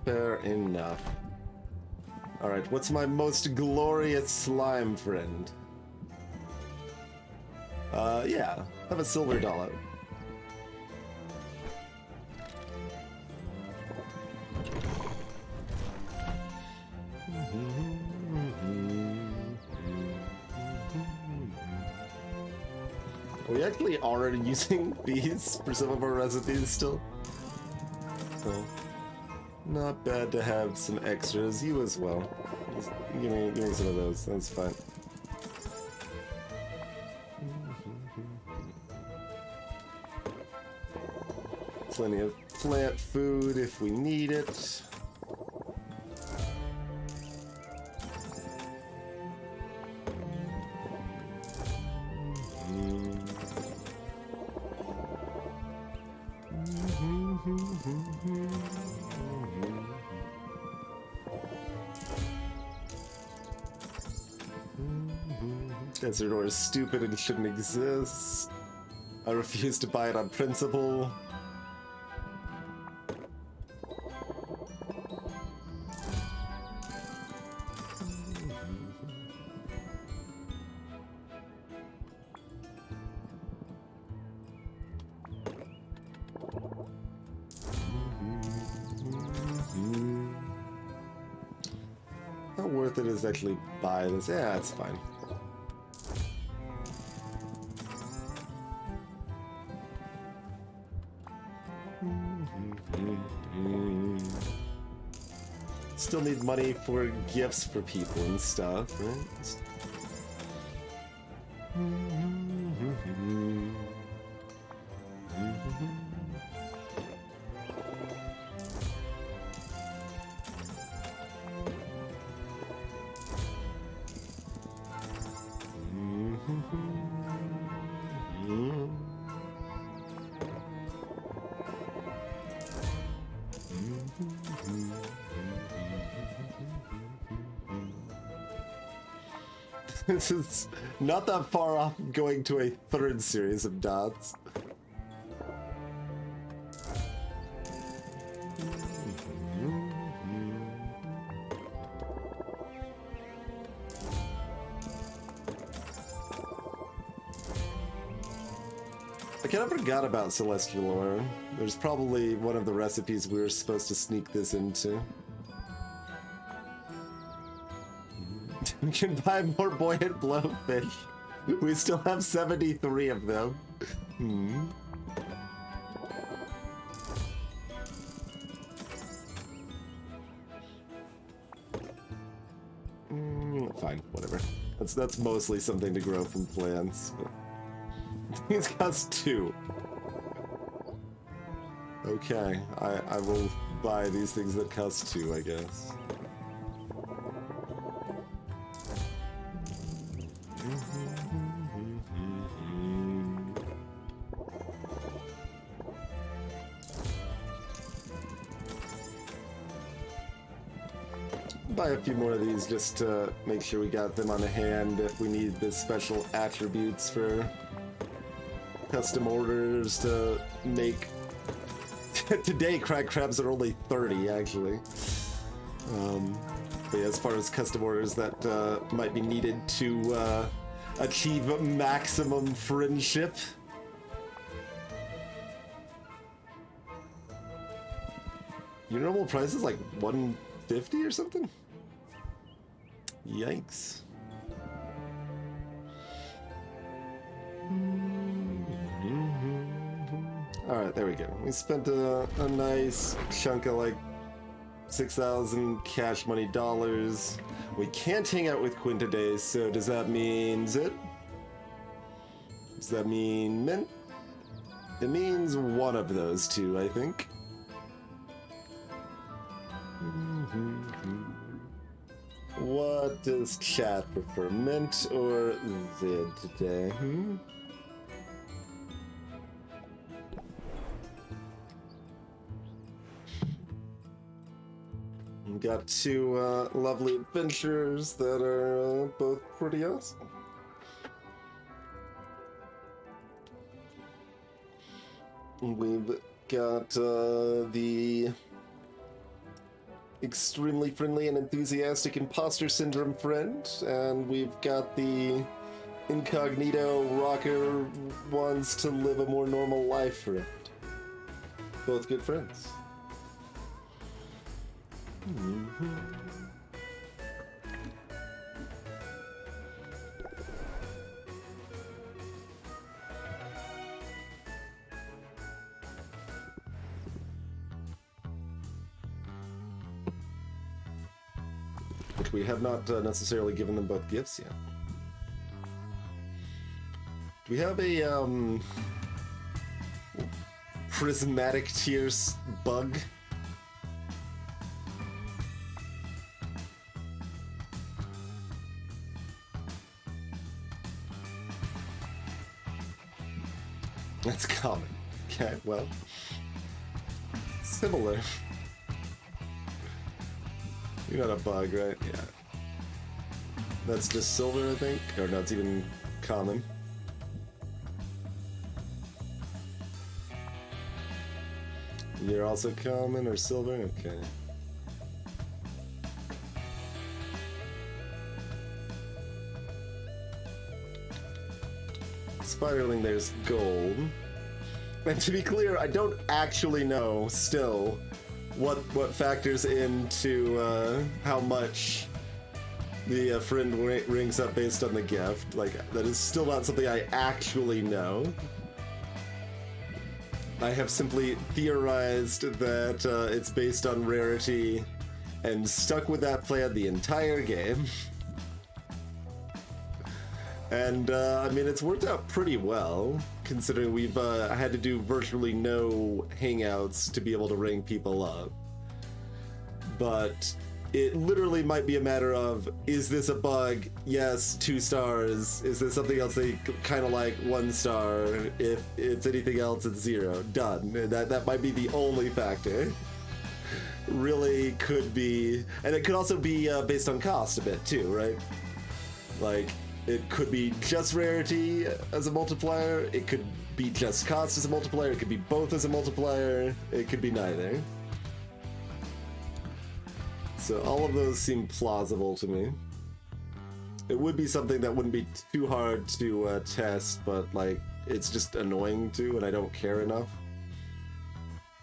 Fair enough. Alright, what's my most glorious slime friend? Yeah, have a silver dollar. Are we actually already using these for some of our recipes still? Oh. Not bad to have some extras. You as well. Just give me some of those. That's fine. Plenty of plant food if we need it. Desert ore is stupid and shouldn't exist. I refuse to buy it on principle. How worth it is to actually buy this? Yeah, it's fine. Still need money for gifts for people and stuff, right? This is not that far off going to a third series of dots. I kind of forgot about Celestial Ore. There's probably one of the recipes we were supposed to sneak this into. We can buy more buoyant blowfish. We still have 73 of them. Fine, whatever. That's mostly something to grow from plants. But... These cost 2. Okay, I will buy these things that cost 2, I guess. Buy a few more of these just to make sure we got them on hand if we need the special attributes for custom orders to make. Today, cracked crabs are only 30, actually. But yeah, as far as custom orders that might be needed to achieve maximum friendship. Your normal price is like 150 or something? Yikes. Alright, there we go. We spent a nice chunk of like 6,000 cash money dollars. We can't hang out with Quinn today, so does that mean Zit? Does that mean Mint? It means one of those two, I think. What does chat prefer, Mint or Zid today? We got 2 lovely adventurers that are both pretty awesome. We've got the extremely friendly and enthusiastic imposter syndrome friend, and we've got the incognito rocker wants to live a more normal life friend. Both good friends. Which we have not necessarily given them both gifts yet. Do we have a prismatic tears bug? That's common. Okay, well, similar. You're not a bug, right? Yeah. That's just silver, I think? Or no, it's even common. You're also common or silver? Okay. Spiraling, there's gold. And to be clear, I don't actually know still what factors into how much the friend rings up based on the gift. Like, that is still not something I actually know. I have simply theorized that it's based on rarity and stuck with that plan the entire game. And, I mean, it's worked out pretty well, considering we've had to do virtually no hangouts to be able to ring people up. But it literally might be a matter of, is this a bug? Yes, 2 stars. Is this something else they kind of like? 1 star. If it's anything else, it's 0. Done. That might be the only factor. Really could be, and it could also be based on cost a bit too, right? Like, it could be just rarity as a multiplier, it could be just cost as a multiplier, it could be both as a multiplier, it could be neither. So all of those seem plausible to me. It would be something that wouldn't be too hard to test, but like, it's just annoying to, and I don't care enough.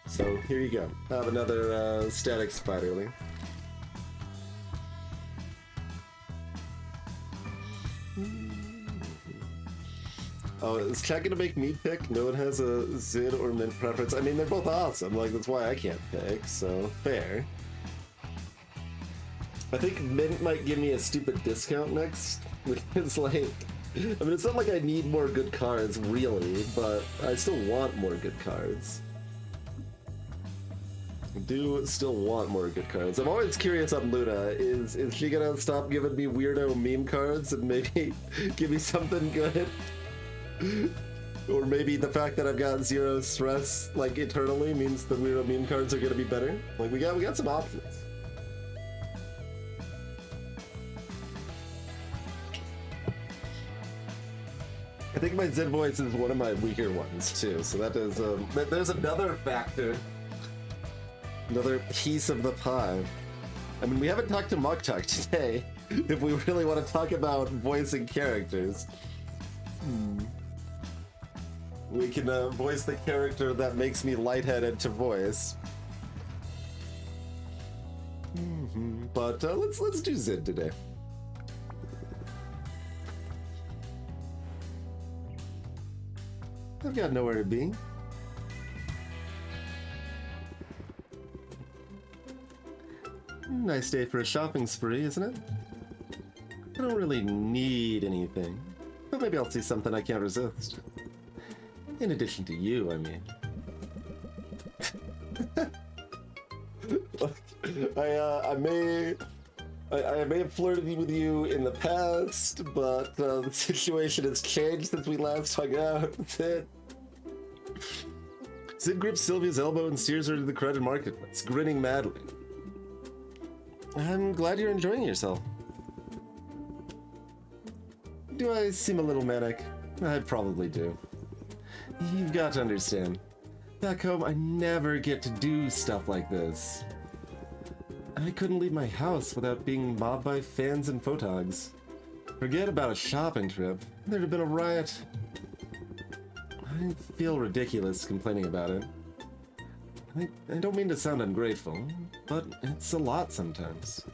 So here you go. Have another static spiderling. Oh, is chat gonna make me pick? No one has a Zid or Mint preference. I mean, they're both awesome. Like, that's why I can't pick, so fair. I think Mint might give me a stupid discount next. It's like, I mean, it's not like I need more good cards, really, but I still want more good cards. I do still want more good cards. I'm always curious on Luna. Is she gonna stop giving me weirdo meme cards and maybe give me something good? Or maybe the fact that I've got 0 stress, like, eternally means the weirdo meme cards are gonna be better? Like, we got some options. I think my Zen voice is one of my weaker ones, too, so that is, there's another factor. Another piece of the pie. I mean, we haven't talked to Muk Talk today, if we really want to talk about voicing characters. We can voice the character that makes me lightheaded to voice. But let's do Zid today. I've got nowhere to be. Nice day for a shopping spree, isn't it? I don't really need anything, but maybe I'll see something I can't resist. In addition to you, I mean. I may have flirted with you in the past, but the situation has changed since we last hung out. That's it. Sid grips Sylvia's elbow and steers her to the crowded marketplace, grinning madly. I'm glad you're enjoying yourself. Do I seem a little manic? I probably do. You've got to understand. Back home, I never get to do stuff like this. I couldn't leave my house without being mobbed by fans and photogs. Forget about a shopping trip. There'd have been a riot. I feel ridiculous complaining about it. I don't mean to sound ungrateful, but it's a lot sometimes.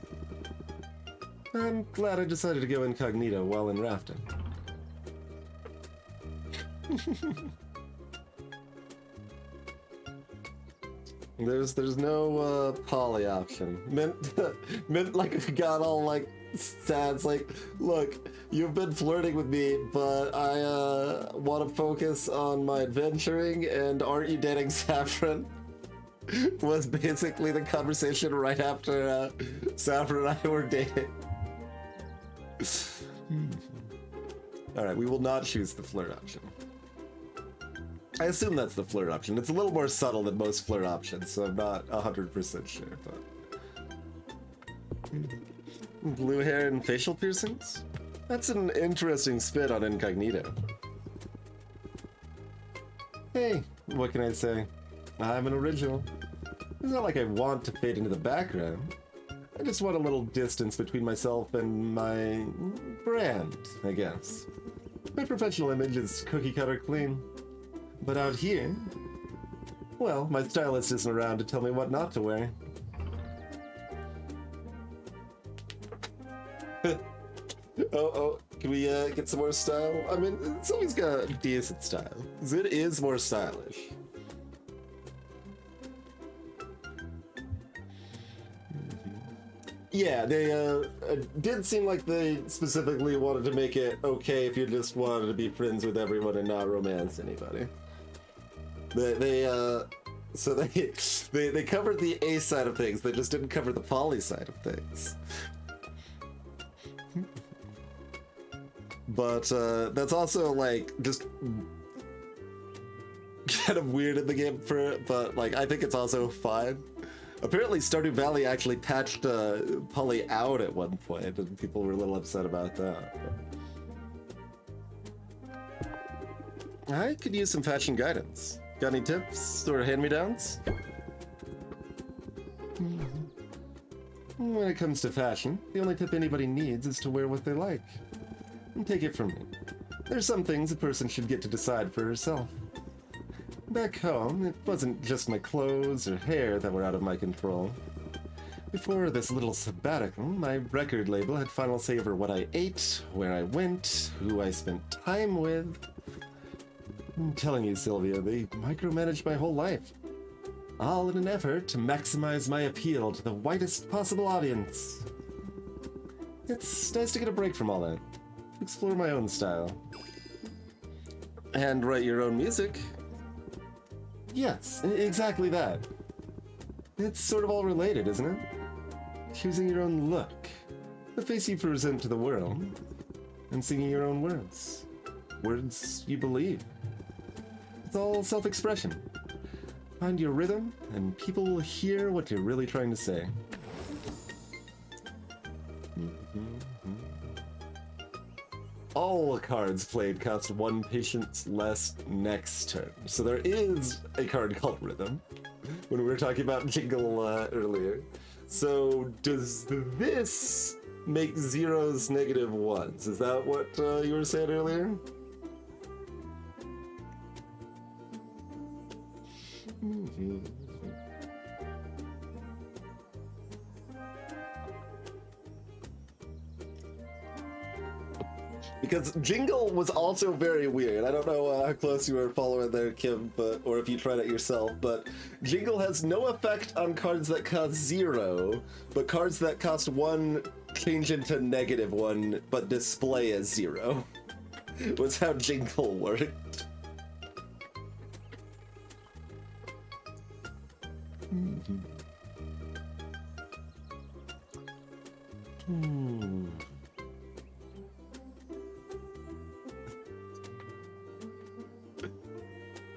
I'm glad I decided to go incognito while in rafting. There's no poly option. Mint like got all like sad. It's like, look, you've been flirting with me, but I want to focus on my adventuring, and aren't you dating Saffron? Was basically the conversation right after Saffron and I were dating. Alright, we will not choose the flirt option. I assume that's the flirt option. It's a little more subtle than most flirt options, so I'm not 100% sure, but... Blue hair and facial piercings? That's an interesting spin on incognito. Hey, what can I say? I'm an original. It's not like I want to fade into the background. I just want a little distance between myself and my brand, I guess. My professional image is cookie cutter clean. But out here, well, my stylist isn't around to tell me what not to wear. Oh, can we get some more style? I mean, it's always got decent style. It is more stylish. Yeah, they did seem like they specifically wanted to make it okay if you just wanted to be friends with everyone and not romance anybody. So they covered the A side of things, they just didn't cover the poly side of things. But that's also like just kind of weird in the game for it, but like I think it's also fine. Apparently Stardew Valley actually patched poly out at one point, and people were a little upset about that. But... I could use some fashion guidance. Got any tips or hand-me-downs? When it comes to fashion, the only tip anybody needs is to wear what they like. And take it from me. There's some things a person should get to decide for herself. Back home, it wasn't just my clothes or hair that were out of my control. Before this little sabbatical, my record label had final say over what I ate, where I went, who I spent time with. I'm telling you, Sylvia, they micromanaged my whole life. All in an effort to maximize my appeal to the widest possible audience. It's nice to get a break from all that, to explore my own style. And write your own music. Yes, exactly that. It's sort of all related, isn't it? Choosing your own look, the face you present to the world, and singing your own words. Words you believe. It's all self-expression. Find your rhythm, and people will hear what you're really trying to say. All cards played cost 1 patience less next turn. So there is a card called Rhythm, when we were talking about Jingle earlier. So does this make zeros negative ones? Is that what you were saying earlier? Because Jingle was also very weird. I don't know how close you were following there, Kim, or if you tried it yourself, but Jingle has no effect on cards that cost 0, but cards that cost 1 change into -1, but display as 0. Was how Jingle worked.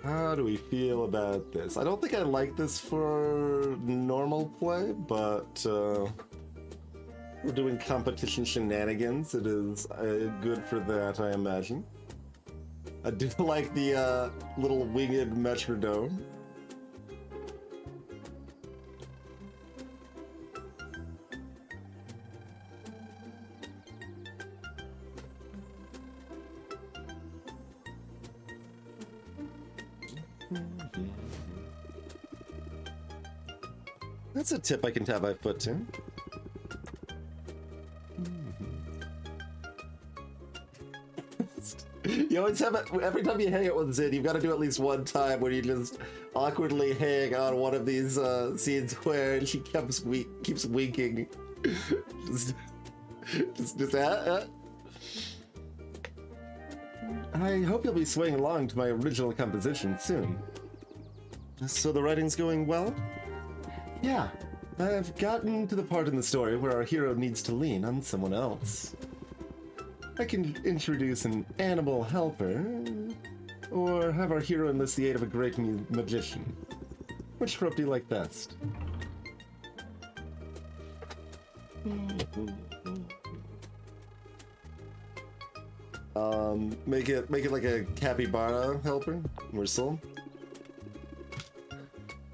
How do we feel about this? I don't think I like this for normal play, but we're doing competition shenanigans. It is good for that, I imagine. I do like the little winged metronome. That's a tip I can tap my foot to. You always have it, every time you hang out with Zid, you've got to do at least one time where you just awkwardly hang on one of these scenes where she keeps winking. just I hope you'll be swaying along to my original composition soon. So the writing's going well? Yeah, I've gotten to the part in the story where our hero needs to lean on someone else. I can introduce an animal helper, or have our hero enlist the aid of a great magician. Which trope do you like best? Make it like a capybara helper, Whistle.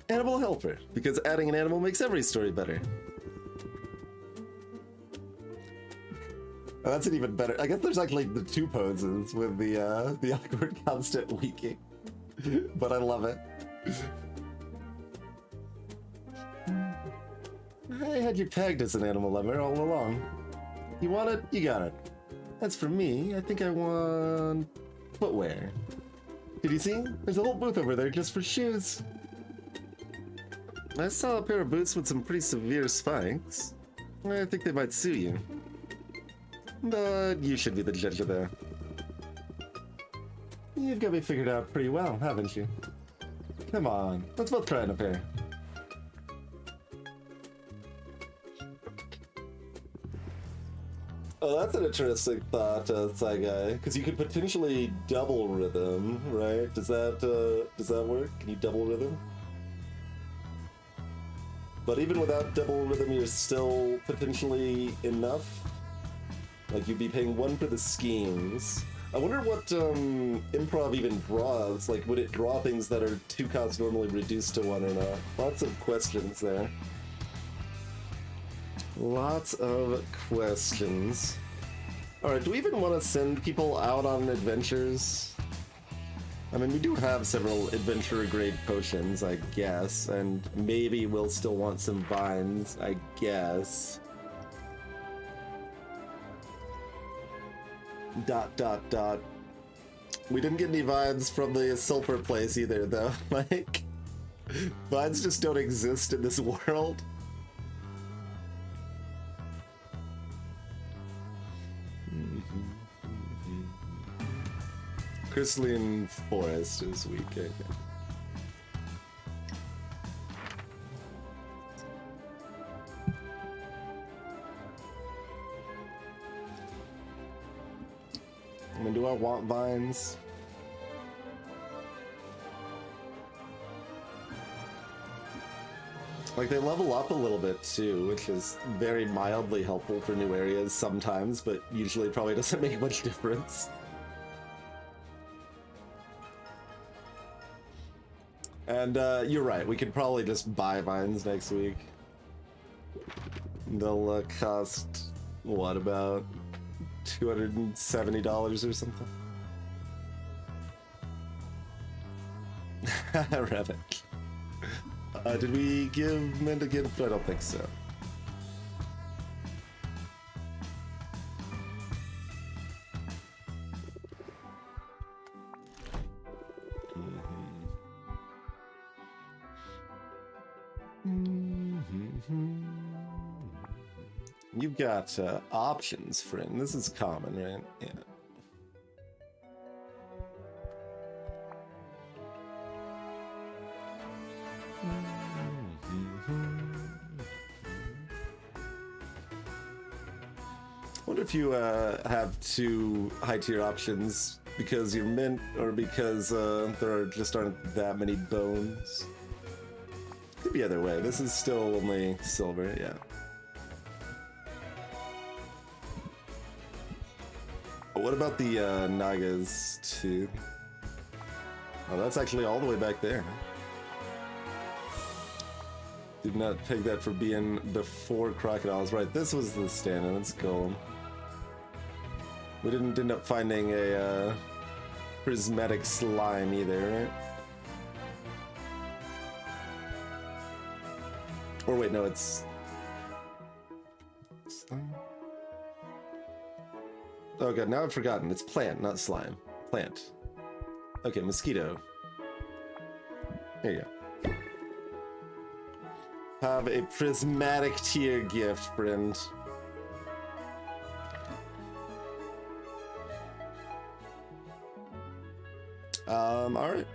Animal helper, because adding an animal makes every story better. Oh, that's an even better. I guess there's actually the 2 poses with the awkward constant winking, but I love it. I had you pegged as an animal lover all along. You want it, you got it. As for me, I think I want footwear. Did you see? There's a whole booth over there just for shoes. I saw a pair of boots with some pretty severe spikes. I think they might suit you. But you should be the judge of that. You've got me figured out pretty well, haven't you? Come on, let's both try on a pair. Oh, that's an interesting thought, Saigai, because you could potentially double rhythm, right? Does that work? Can you double rhythm? But even without double rhythm, you're still potentially enough. Like, you'd be paying 1 for the schemes. I wonder what improv even draws. Like, would it draw things that are 2 costs normally reduced to 1 or not? Lots of questions there. Lots of questions. Alright, do we even want to send people out on adventures? I mean, we do have several adventure-grade potions, I guess, and maybe we'll still want some vines, I guess. Dot, dot, dot. We didn't get any vines from the sulfur place either, though. Like, vines just don't exist in this world. Crystalline Forest is weak, okay. I mean, do I want vines? Like, they level up a little bit too, which is very mildly helpful for new areas sometimes, but usually probably doesn't make much difference. And you're right, we could probably just buy vines next week. They'll cost, what, about $270 or something? Rabbit. Did we give mint a gift? I don't think so. You've got options, friend. This is common, right? Yeah. I wonder if you have two high-tier options because you're mint or because there just aren't that many bones. Could be either way. This is still only silver, yeah. What about the Nagas too? Oh, that's actually all the way back there. Did not peg that for being before crocodiles. Right, this was the stand-in. Let's go. We didn't end up finding a prismatic slime either, right? Or wait, no, it's slime. Oh god, now I've forgotten. It's plant, not slime. Plant. Okay, mosquito. There you go. Have a prismatic tier gift, friend. Alright.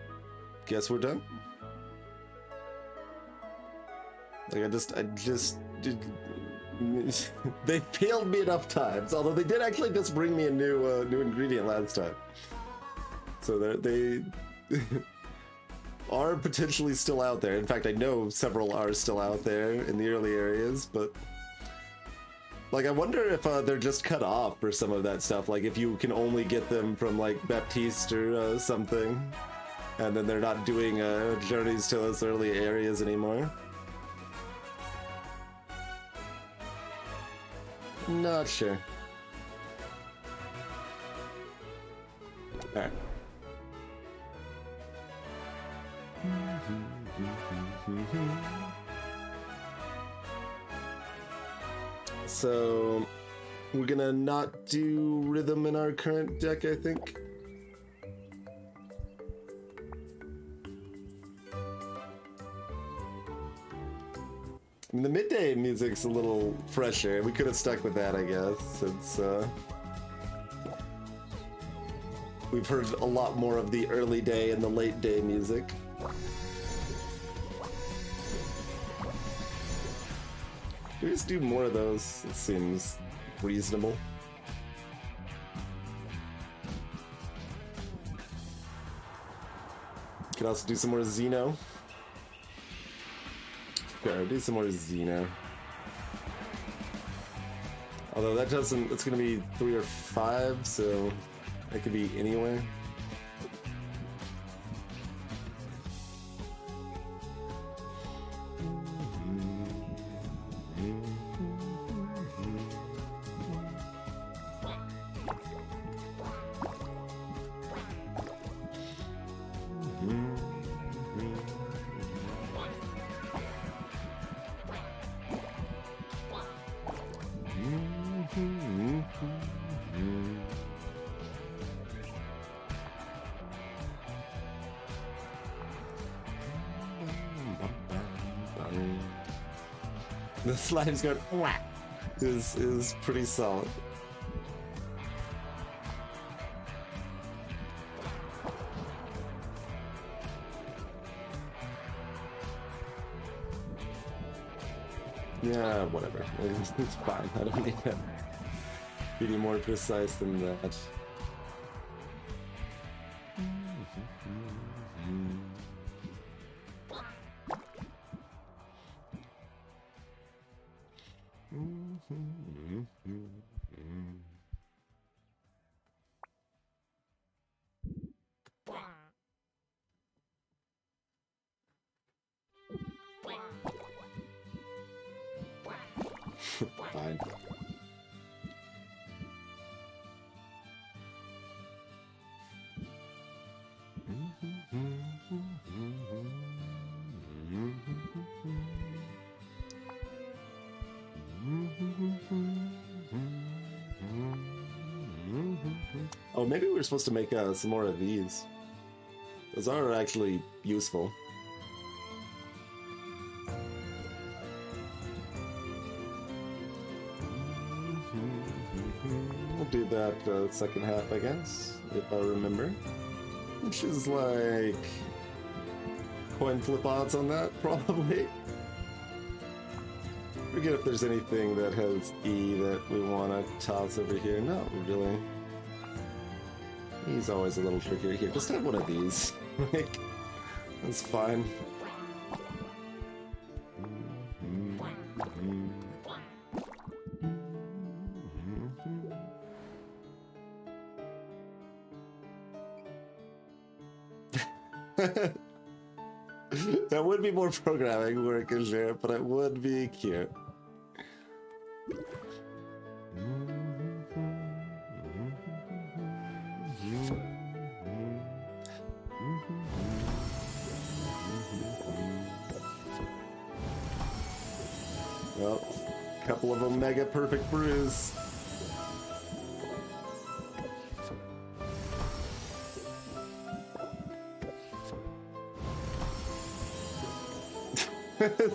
Guess we're done. Like, I just did. They failed me enough times, although they did actually just bring me a new ingredient last time. So they are potentially still out there. In fact, I know several are still out there in the early areas, but like, I wonder if they're just cut off for some of that stuff. Like, if you can only get them from like Baptiste or something, and then they're not doing journeys to those early areas anymore. Not sure. Alright. So, we're gonna not do rhythm in our current deck, I think. I mean, the midday music's a little fresher. We could have stuck with that, I guess, since we've heard a lot more of the early day and the late day music. Can we just do more of those? It seems reasonable. Can also do some more Xeno. Okay, I'll do some more Xeno. Although that doesn't, it's gonna be 3 or 5, so that could be anywhere. The slime's going whack is pretty solid. Yeah, whatever. It's fine. I don't need to be any more precise than that. Fine. Oh, maybe we're supposed to make some more of these. Those are actually useful. We'll do that second half, I guess, if I remember. Which is like coin flip odds on that, probably. Forget if there's anything that has E that we want to toss over here. No, really. He's always a little trickier here. Just have one of these. Like, that's fine. That would be more programming work, sure, but it would be cute. Well, a couple of Omega Perfect Brews.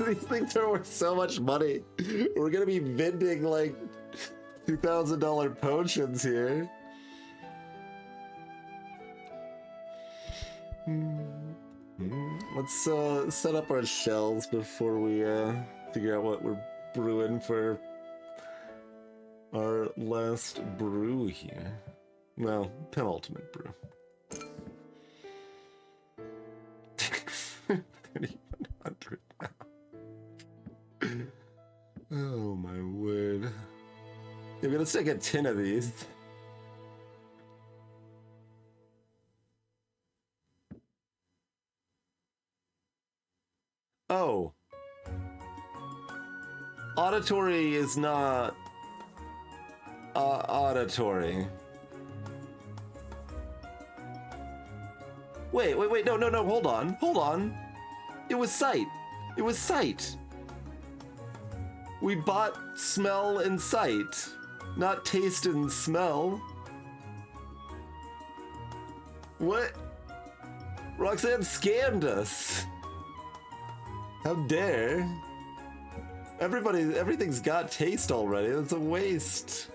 These things are worth so much money. We're gonna be vending like $2,000 potions here. Let's set up our shells before we figure out what we're brewing for our last brew here. Well, penultimate brew. 3,100 now. Oh my word. I'm gonna stick a 10 of these. Oh. Auditory is not auditory. Wait, no, hold on. It was sight. We bought smell and sight, not taste and smell. What? Roxanne scammed us. How dare? Everything's got taste already. That's a waste.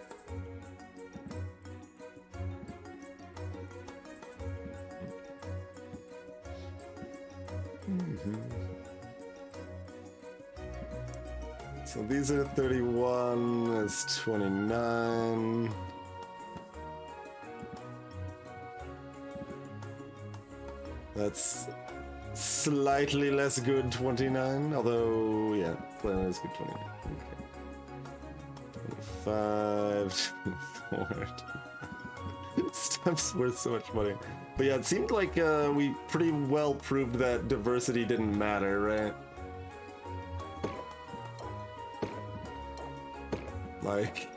So these are 31, that's 29. That's slightly less good 29, although, yeah, slightly less good 29. Okay. 25, 24. Stuff's worth so much money. But yeah, it seemed like we pretty well proved that diversity didn't matter, right? Like,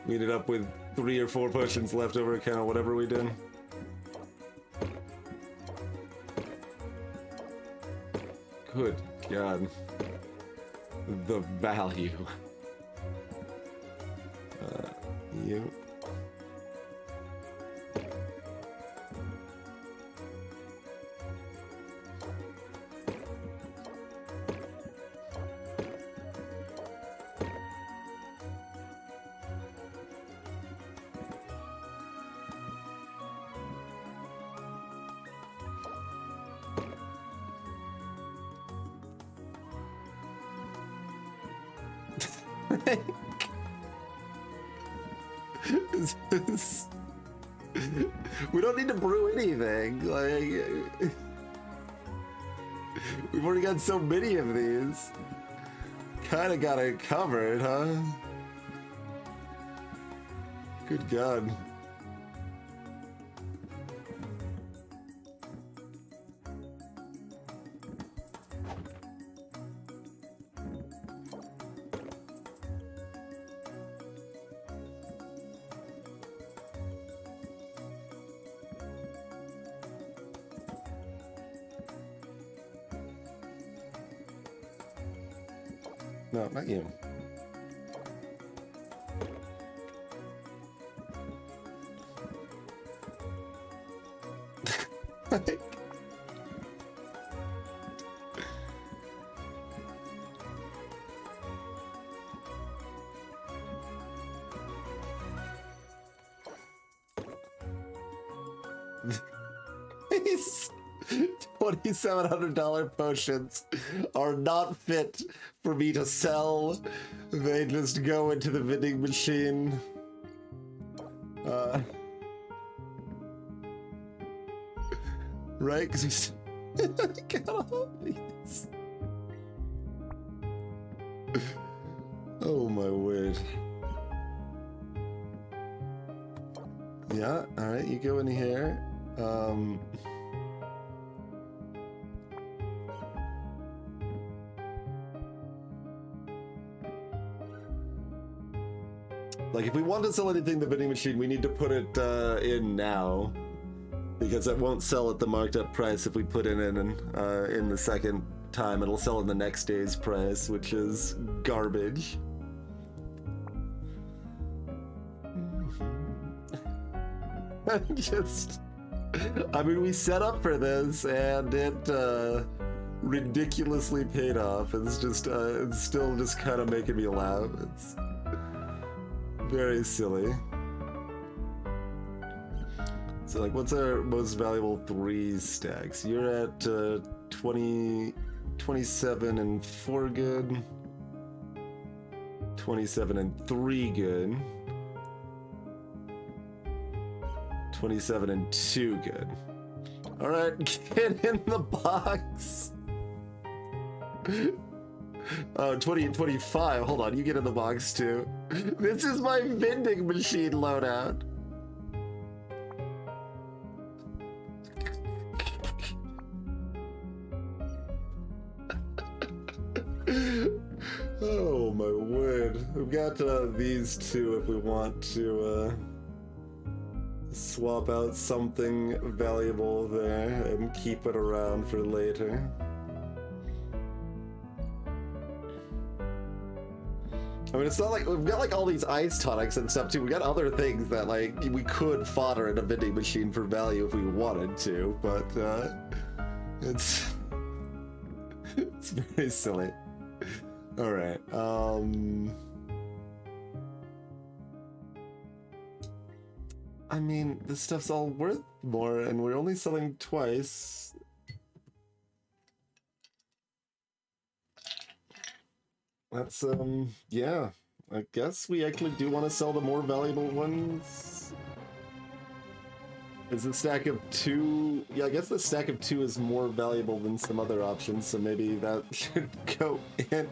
we ended up with 3 or 4 potions left over, kind of whatever we did. Good God. The value. You. We don't need to brew anything. Like, we've already got so many of these. Kinda got it covered, huh? Good God. No, not you. These $2,700 potions are not fit for me to sell. They just go into the vending machine. Right? Because we got all these. Oh my word. Yeah, alright, you go in here. Like, if we want to sell anything in the vending machine, we need to put it in now. Because it won't sell at the marked up price if we put it in the second time. It'll sell in the next day's price, which is garbage. I mean, we set up for this, and it ridiculously paid off. It's just, it's still just kind of making me laugh. It's very silly. So, like, what's our most valuable 3 stacks? You're at 27 and 4 good. 27 and 3 good. 27 and 2 good. Alright, get in the box. 20 and 25. Hold on, you get in the box too. This is my vending machine loadout. Oh my word. We've got these two if we want to swap out something valuable there and keep it around for later. I mean, it's not like we've got like all these ice tonics and stuff too. We got other things that like we could fodder in a vending machine for value if we wanted to, but it's it's very silly. All right. I mean, this stuff's all worth more, and we're only selling twice. That's, yeah. I guess we actually do want to sell the more valuable ones. Is the stack of 2... Yeah, I guess the stack of 2 is more valuable than some other options, so maybe that should go in.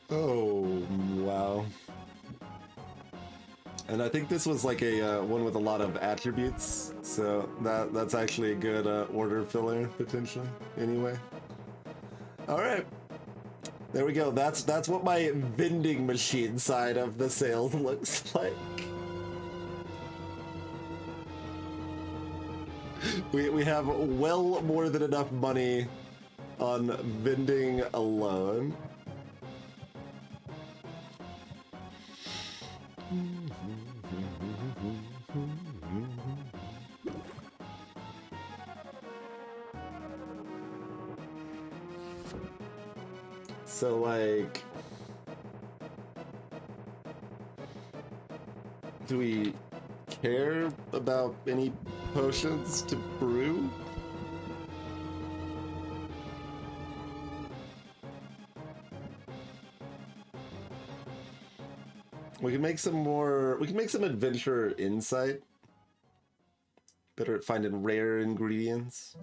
Oh, wow. And I think this was like a one with a lot of attributes, so that's actually a good order filler, potentially, anyway. Alright. There we go. That's what my vending machine side of the sales looks like. We have well more than enough money on vending alone. So, like, do we care about any potions to brew? We can make some more. We can make some adventurer insight. Better at finding rare ingredients.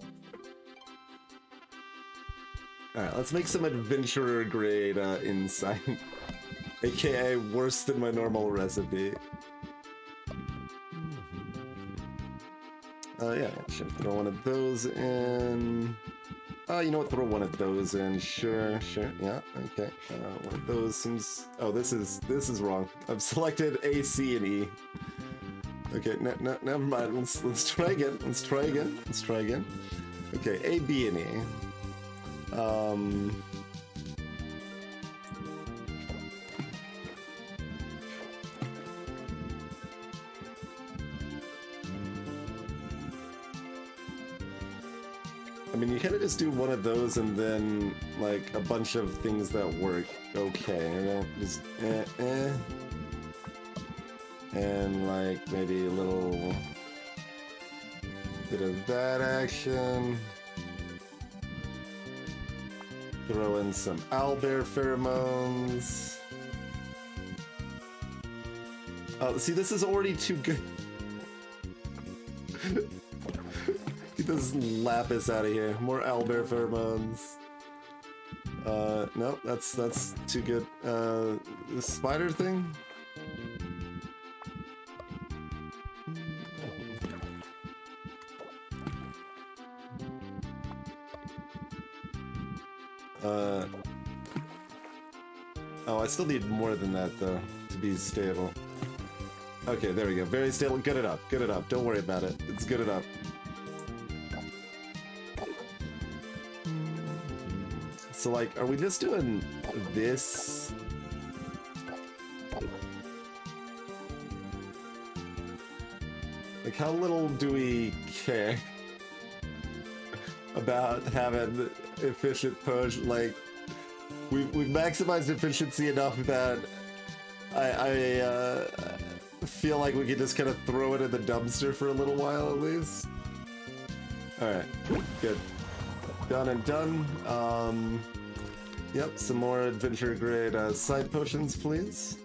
All right, let's make some adventurer grade insight, aka worse than my normal recipe. Yeah, should throw one of those in. You know what? Throw one of those in. Sure. Yeah. Okay. One of those seems. Oh, this is wrong. I've selected A, C, and E. Okay. Never mind. Let's try again. Let's try again. Okay. A, B, and E. I mean, you kind of just do one of those and then, like, a bunch of things that work. Okay, just and, like, maybe a little bit of that action. Throw in some owlbear pheromones. See, this is already too good. Get this lapis out of here. More owlbear pheromones. Nope, that's too good. The spider thing? Oh, I still need more than that, though, to be stable. Okay, there we go. Very stable. Good enough. Don't worry about it. It's good enough. So, like, are we just doing this? Like, how little do we care about having efficient push? Like, we've maximized efficiency enough that I feel like we could just kind of throw it in the dumpster for a little while at least. Alright, good. Done and done. Yep, some more adventure grade side potions, please.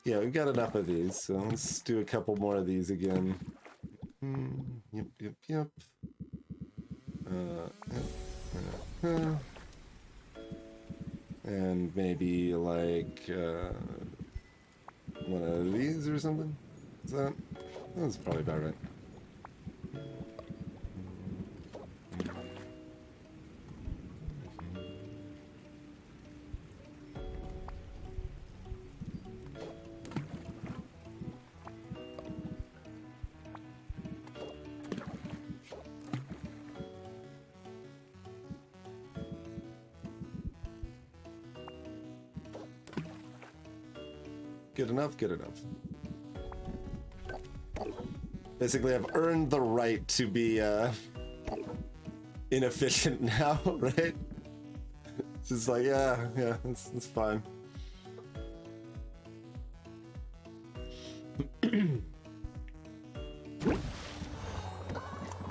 Yeah, we've got enough of these, so let's do a couple more of these again. Yep. And maybe like one of these or something? Is that? That's probably about right. Good enough. Basically, I've earned the right to be inefficient now, right? It's just like, yeah, it's fine.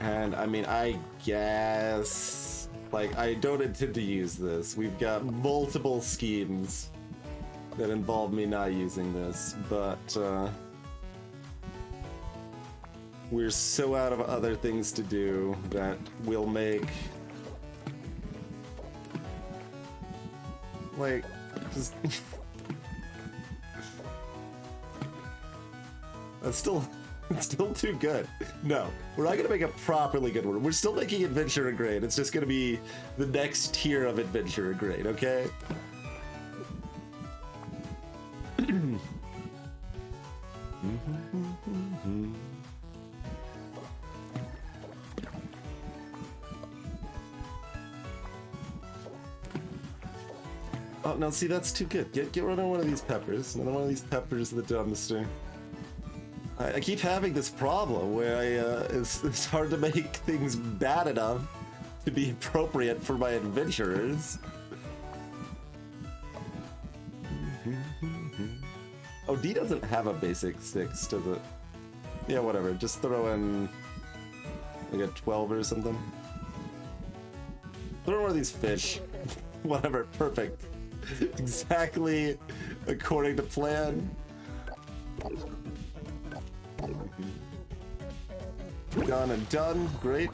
And I mean, I guess, like, I don't intend to use this. We've got multiple schemes that involve me not using this, but we're so out of other things to do that we'll make, like, just it's still too good. No, we're not gonna make a properly good one. We're still making adventurer grade. It's just gonna be the next tier of adventurer grade, okay? Oh, no, see, that's too good. Get rid of one of these peppers. Another one of these peppers in the dumpster. I keep having this problem where it's hard to make things bad enough to be appropriate for my adventurers. Oh, D doesn't have a basic 6, does it? Yeah, whatever. Just throw in like a 12 or something. Throw one of these fish. Whatever, perfect. Exactly according to plan. Gone and done, great.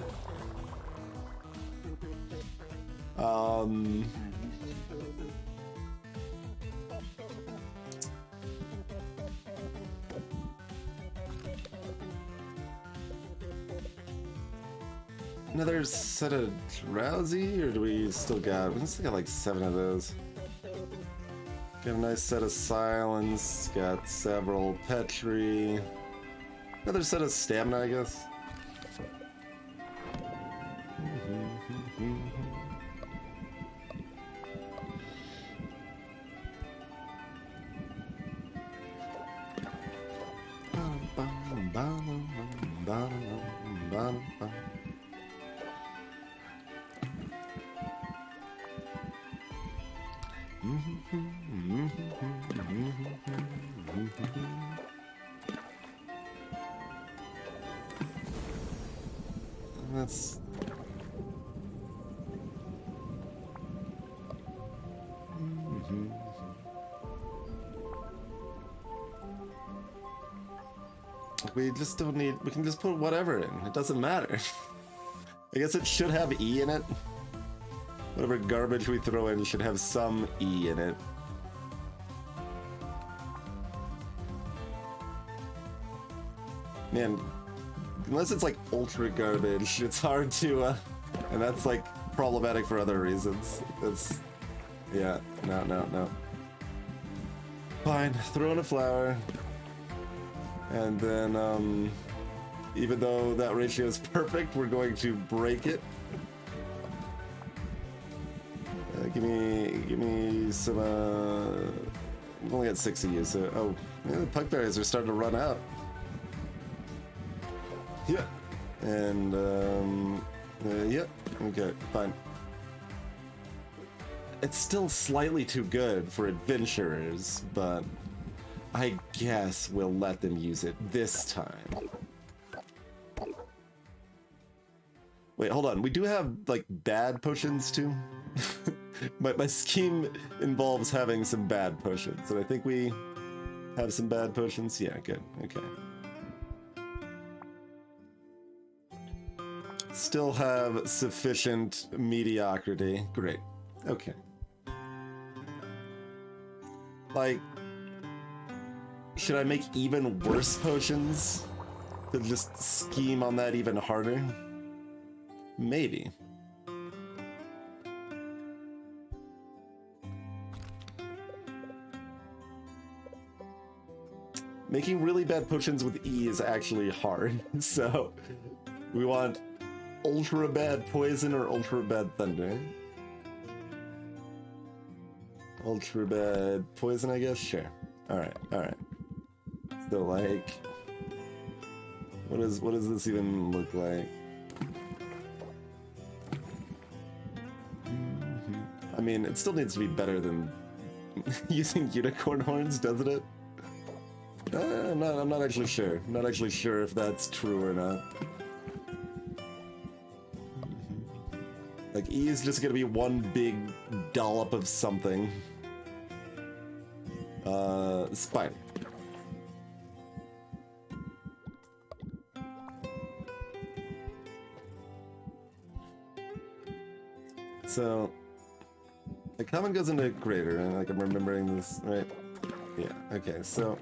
Another set of drowsy, or do we still got? We still got like 7 of those. Got a nice set of silence. Got several petri. Another set of stamina, I guess. That's... We just don't need... We can just put whatever in. It doesn't matter. I guess it should have E in it. Whatever garbage we throw in should have some E in it. Man, unless it's like ultra garbage, it's hard to, and that's like problematic for other reasons. That's, yeah, no. Fine, throw in a flower. And then, even though that ratio is perfect, we're going to break it. Give me some, I've only got 6 of you, so, oh, yeah, the puck berries are starting to run out. Yeah, and, yeah, okay, fine. It's still slightly too good for adventurers, but I guess we'll let them use it this time. Wait, hold on, we do have, like, bad potions, too? My scheme involves having some bad potions, and I think we have some bad potions. Yeah, good, okay. Still have sufficient mediocrity. Great. Okay. Like, should I make even worse potions to just scheme on that even harder? Maybe. Making really bad potions with E is actually hard, so we want ultra bad poison or ultra bad thunder. Ultra bad poison, I guess? Sure. Alright. So, like, what does this even look like? I mean, it still needs to be better than using unicorn horns, doesn't it? I'm not actually sure. I'm not actually sure if that's true or not. Like, E is just gonna be one big dollop of something. Spider. So, the common goes into greater, and like I'm remembering this, right? Yeah, okay, so...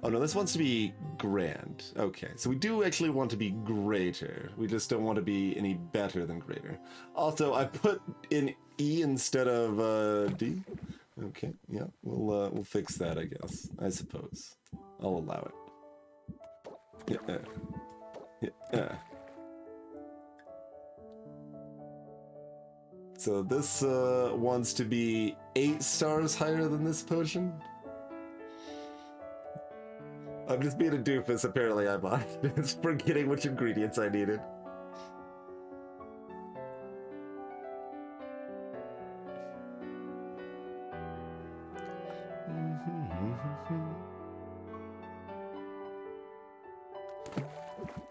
Oh no, this wants to be grand. Okay, so we do actually want to be greater. We just don't want to be any better than greater. Also, I put in E instead of D. Okay, yeah, we'll fix that, I guess. I suppose. I'll allow it. Yeah. So this wants to be 8 stars higher than this potion. I'm just being a doofus, apparently I'm on. Just forgetting which ingredients I needed.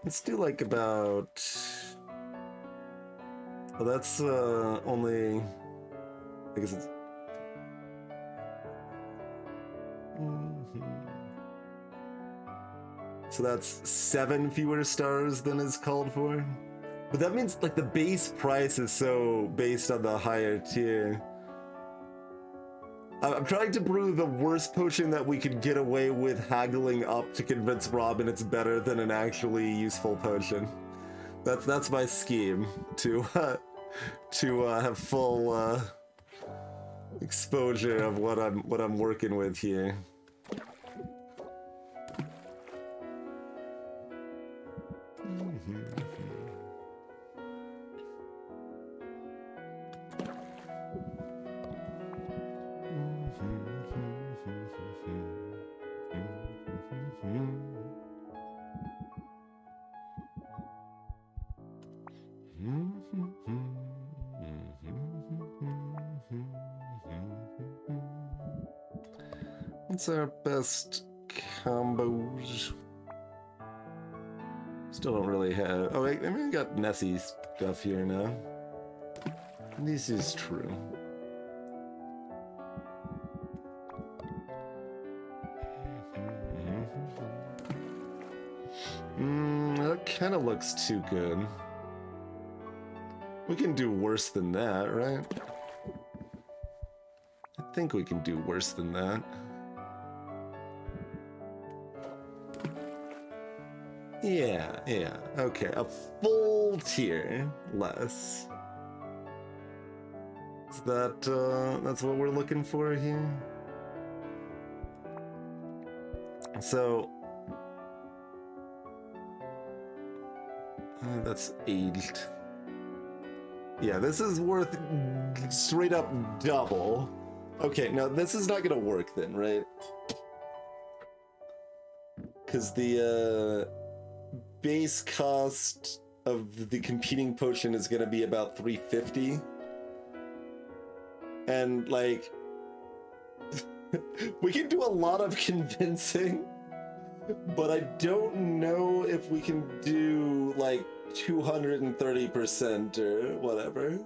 Let's do like about... Well, that's only... I guess it's... So that's 7 fewer stars than is called for. But that means like the base price is so based on the higher tier. I'm trying to brew the worst potion that we could get away with haggling up to convince Robin it's better than an actually useful potion. That's my scheme, to have full exposure of what I'm working with here. What's our best combos? Still don't really have... Oh, wait, I mean, we got Nessie stuff here now. This is true. That kind of looks too good. We can do worse than that, right? I think we can do worse than that. Yeah, okay, a full tier less. Is that, that's what we're looking for here? So... that's aged. Yeah, this is worth straight up double. Okay, now this is not gonna work then, right? Because the, base cost of the competing potion is gonna be about 350. And, like... we can do a lot of convincing, but I don't know if we can do, like, 230% or whatever.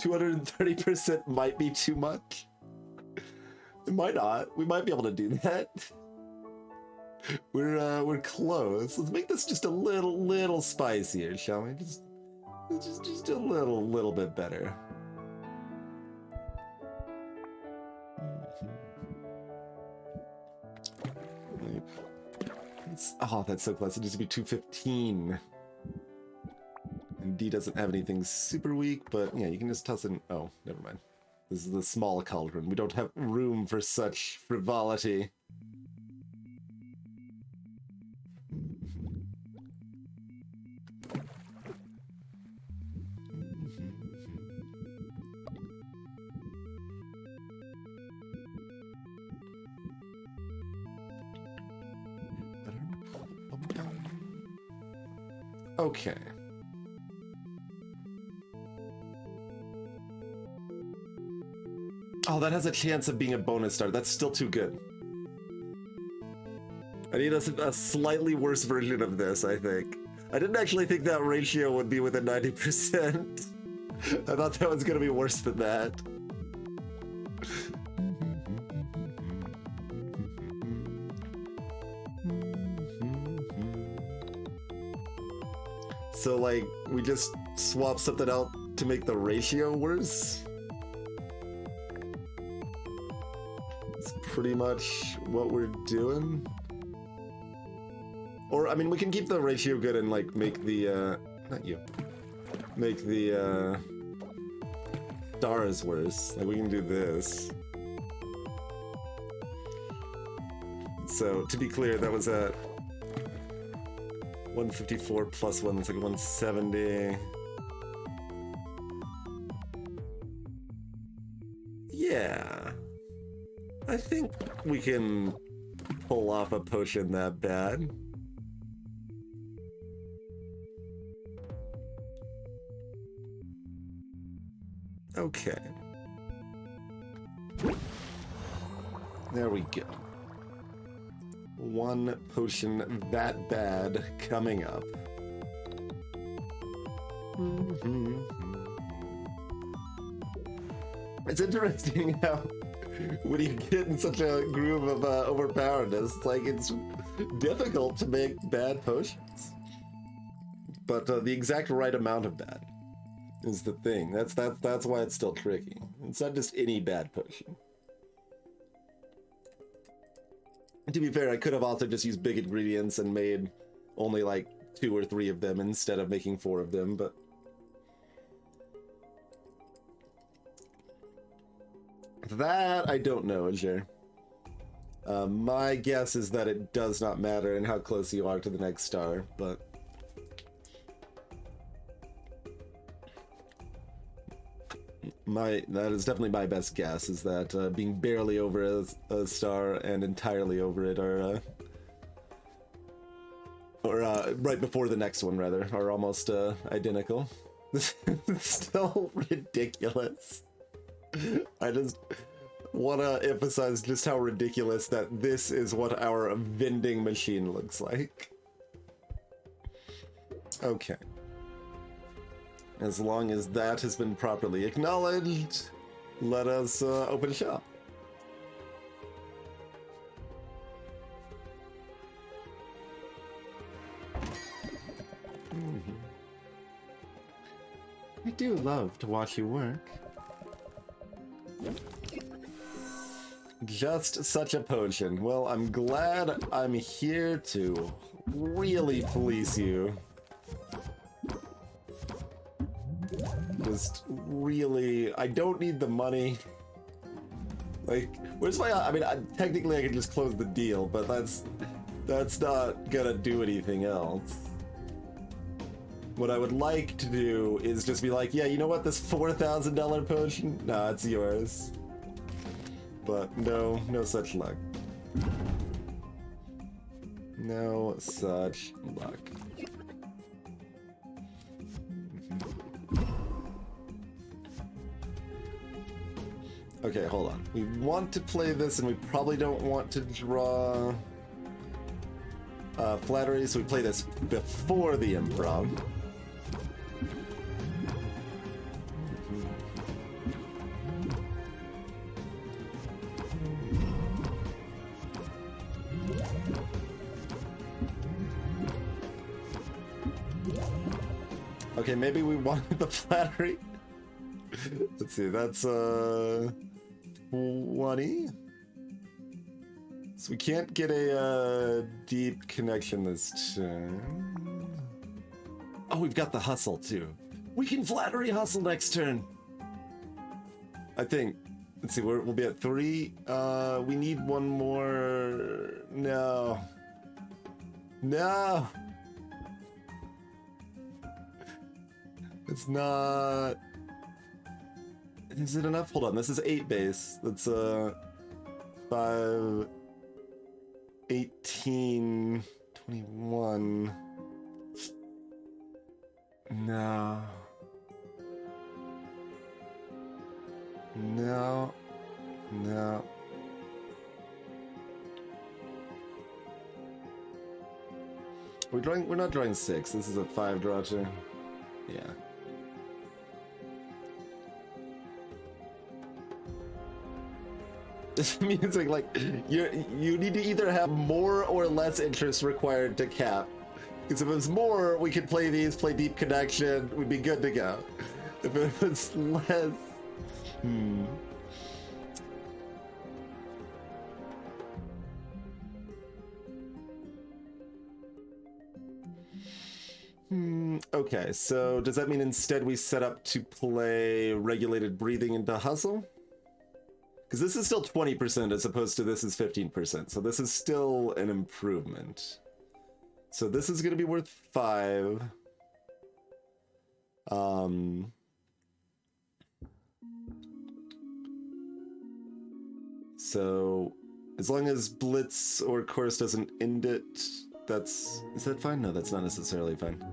230% might be too much. It might not. We might be able to do that. We're close. Let's make this just a little spicier, shall we? Just a little bit better. Oh, that's so close. It needs to be 215. And D doesn't have anything super weak, but yeah, you can just toss in... Oh, never mind. This is the small cauldron. We don't have room for such frivolity. Okay. Oh, that has a chance of being a bonus star. That's still too good. I need a slightly worse version of this, I think. I didn't actually think that ratio would be within 90%. I thought that was gonna be worse than that. So, like, we just swap something out to make the ratio worse? That's pretty much what we're doing. Or, I mean, we can keep the ratio good and, like, make the, not you. Make the, stars worse. Like, we can do this. So, to be clear, that was at 154 plus 1, that's like 170. Yeah. I think we can pull off a potion that bad. Okay. There we go. One potion that bad coming up. It's interesting how when you get in such a groove of overpoweredness, it's like it's difficult to make bad potions. But the exact right amount of bad is the thing. That's why it's still tricky. It's not just any bad potion. And to be fair, I could have also just used big ingredients and made only like 2 or 3 of them instead of making 4 of them, but that I don't know, Ajay. My guess is that it does not matter in how close you are to the next star, but that is definitely my best guess, is that being barely over a star and entirely over it are or right before the next one rather are almost identical. This is still ridiculous. I just want to emphasize just how ridiculous that this is what our vending machine looks like. Okay. As long as that has been properly acknowledged, let us open shop. I do love to watch you work. Just such a potion. Well, I'm glad I'm here to really fleece you. Just really, I don't need the money. Like, where's my, I mean, technically I could just close the deal, but that's not gonna do anything else. What I would like to do is just be like, yeah, you know what, this $4,000 potion? Nah, it's yours. But no such luck. No such luck. Okay, hold on. We want to play this and we probably don't want to draw flattery, so we play this before the improv. Okay, maybe we wanted the flattery. Let's see, that's 20. So we can't get a deep connection this turn. Oh, we've got the hustle too. We can flattery hustle next turn. I think. Let's see, we'll be at 3. We need one more. No. No. It's not. Is it enough? Hold on, this is 8 base. That's 5, 18, 21. No. No. No. We're not drawing 6. This is a 5 draw turn. Yeah. This music, like, you need to either have more or less interest required to cap. Because if it was more, we could play these, play Deep Connection, we'd be good to go. If it was less... Okay, so does that mean instead we set up to play Regulated Breathing into Hustle? Because this is still 20% as opposed to this is 15%, so this is still an improvement. So this is going to be worth 5. So as long as Blitz or Chorus doesn't end it, is that fine? No, that's not necessarily fine.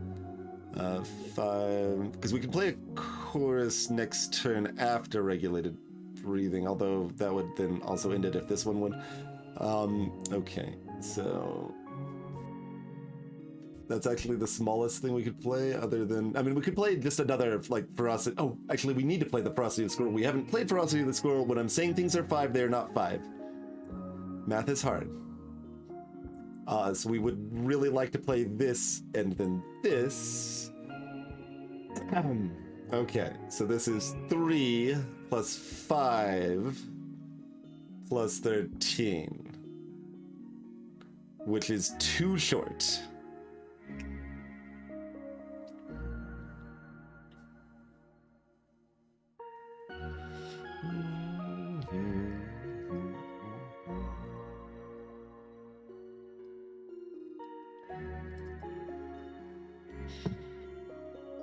5, because we can play a Chorus next turn after Regulated Breathing, although that would then also end it if this one would. Okay, so That's actually the smallest thing we could play, other than... I mean, we could play just another, like, Ferocity... Oh, actually, we need to play the Ferocity of the Squirrel. We haven't played Ferocity of the Squirrel. When I'm saying things are 5, they're not 5. Math is hard. So we would really like to play this, and then this. Okay, so this is 3 plus 5 plus 13, which is too short.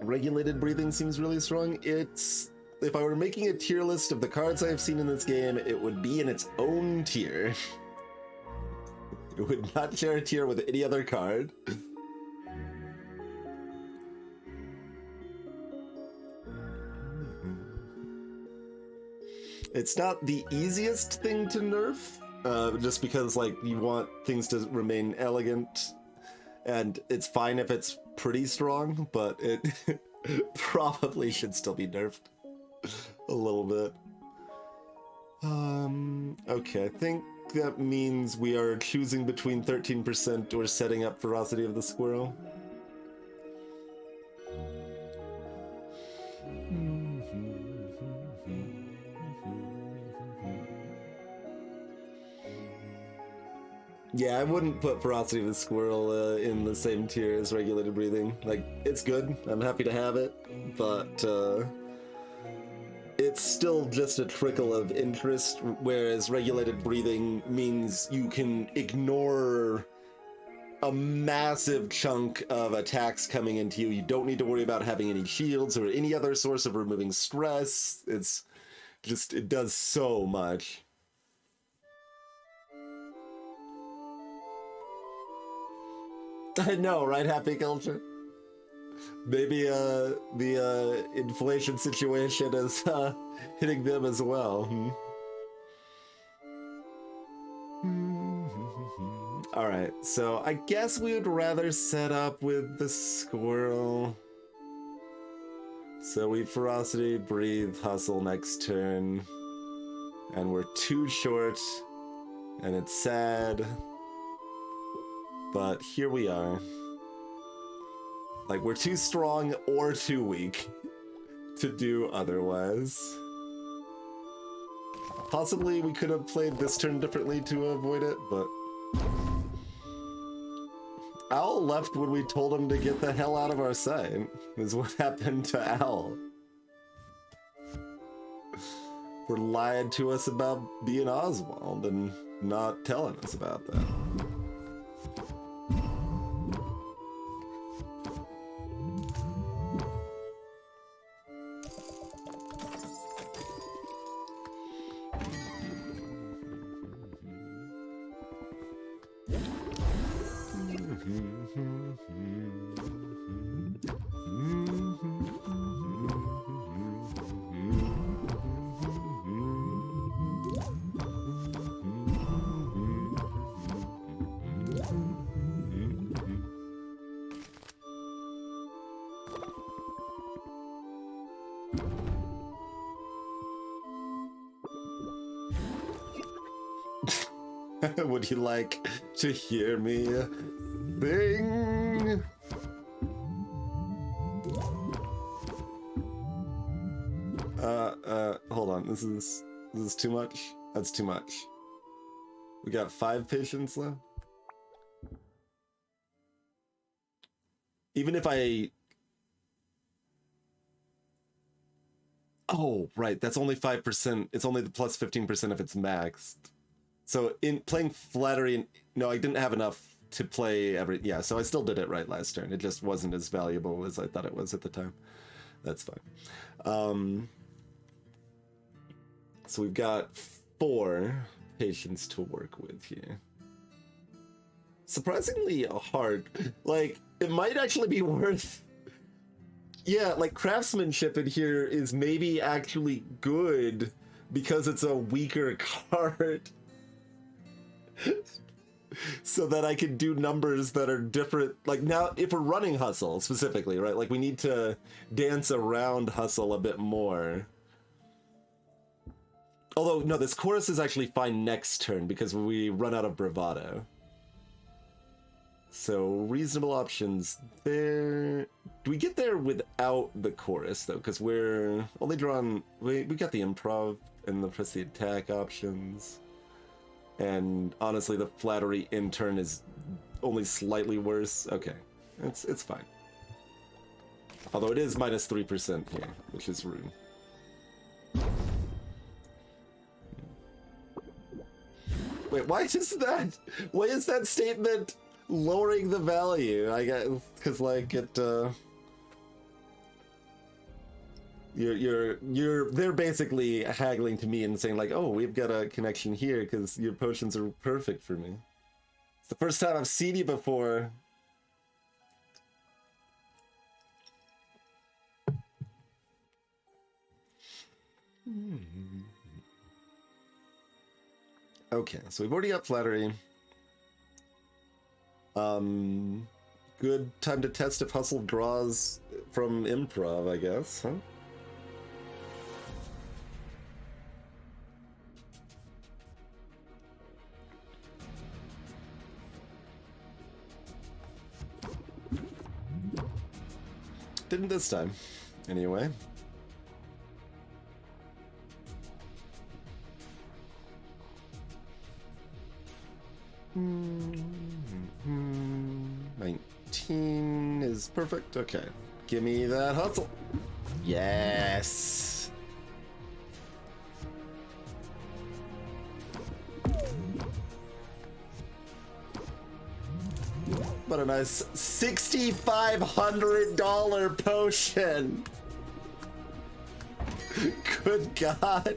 Regulated breathing seems really strong. It's... If I were making a tier list of the cards I've seen in this game, it would be in its own tier. It would not share a tier with any other card. It's not the easiest thing to nerf, just because, like, you want things to remain elegant, and it's fine if it's pretty strong, but it probably should still be nerfed a little bit. Okay, I think that means we are choosing between 13% or setting up Ferocity of the Squirrel. Yeah, I wouldn't put Ferocity of the Squirrel in the same tier as Regulated Breathing. Like, it's good, I'm happy to have it, but it's still just a trickle of interest, whereas Regulated Breathing means you can ignore a massive chunk of attacks coming into you. You don't need to worry about having any shields or any other source of removing stress. It's just, it does so much. I know, right, Happy Culture? Maybe the inflation situation is hitting them as well. Alright, so I guess we would rather set up with the squirrel. So we Ferocity, Breathe, Hustle next turn. And we're too short, and it's sad. But here we are. Like, we're too strong or too weak to do otherwise. Possibly we could have played this turn differently to avoid it, but... Owl left when we told him to get the hell out of our sight, is what happened to Owl. For lying to us about being Oswald and not telling us about that. Would you like to hear me sing? Hold on. This is too much. That's too much. We got 5 patients left. Even if I... Oh, right. That's only 5%. It's only the plus 15% if it's maxed. So in playing Flattery, and no, I didn't have enough to play every... Yeah, so I still did it right last turn. It just wasn't as valuable as I thought it was at the time. That's fine. So we've got 4 patients to work with here. Surprisingly hard. Like, it might actually be worth... Yeah, like, craftsmanship in here is maybe actually good because it's a weaker card. so that I can do numbers that are different. Like now, if we're running Hustle specifically, right? Like we need to dance around Hustle a bit more. Although, no, this chorus is actually fine next turn because we run out of Bravado. So reasonable options there. Do we get there without the chorus though? Because we're only drawn. We got the improv and the press the attack options. And honestly, the flattery in turn is only slightly worse. Okay, it's fine. Although it is minus 3% here, which is rude. Wait, why is that statement lowering the value? I guess because like it they're basically haggling to me and saying like, oh, we've got a connection here because your potions are perfect for me. It's the first time I've seen you before. Okay, so we've already got flattery. Good time to test if Hustle draws from improv, I guess, huh? Didn't this time, anyway. Mm-hmm. 19 is perfect. Okay, give me that Hustle. Yes. What a nice $6,500 potion. Good God.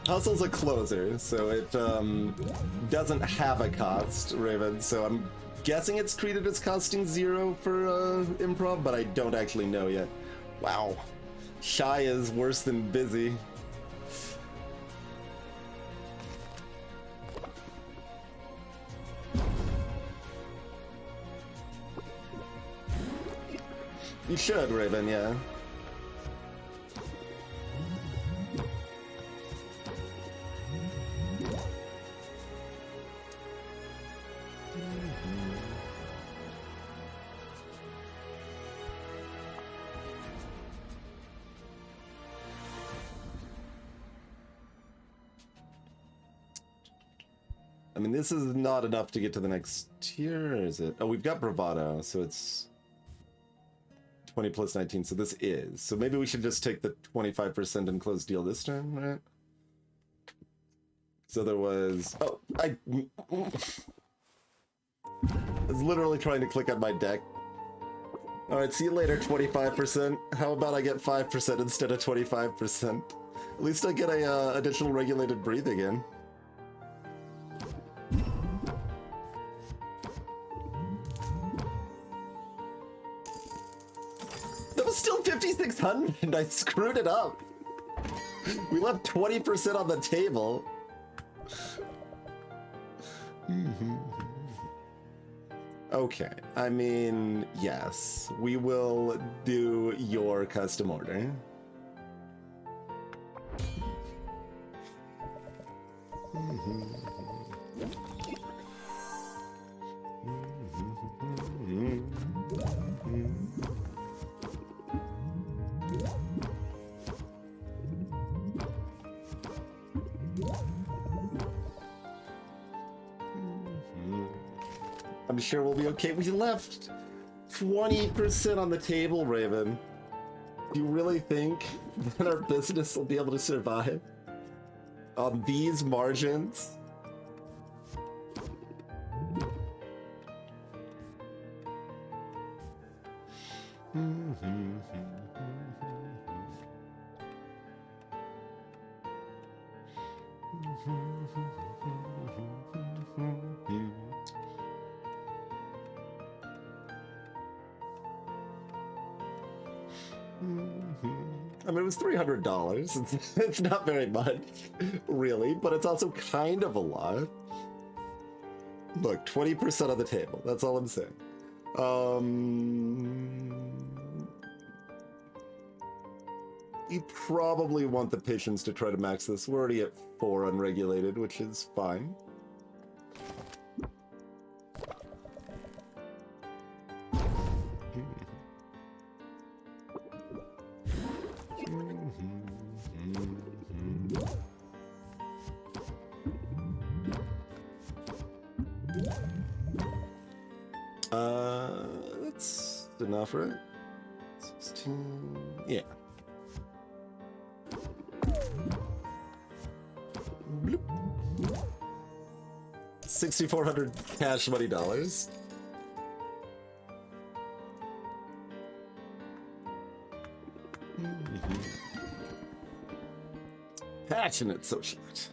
Hustle's a closer, so it doesn't have a cost, Raven, so I'm guessing it's treated as costing 0 for improv, but I don't actually know yet. Wow. Shy is worse than busy. You should, Raven, yeah. I mean, this is not enough to get to the next tier, is it? Oh, we've got Bravado, so it's 20 plus 19, so this is. So maybe we should just take the 25% and close deal this turn, right? So there was... Oh, I was literally trying to click on my deck. Alright, see you later, 25%. How about I get 5% instead of 25%? At least I get a additional regulated breathing in. That was still 5,600 and I screwed it up. We left 20% on the table. Okay, I mean, yes, we will do your custom order. I'm sure we'll be okay. We left 20% on the table, Raven. Do you really think that our business will be able to survive on these margins? I mean, it was $300. It's not very much, really, but it's also kind of a lot. Look, 20% of the table. That's all I'm saying. You probably want the patience to try to max this. We're already at 4 unregulated, which is fine. That's enough, right? 16, yeah. Bloop. 6,400 cash money dollars. Passionate socialite.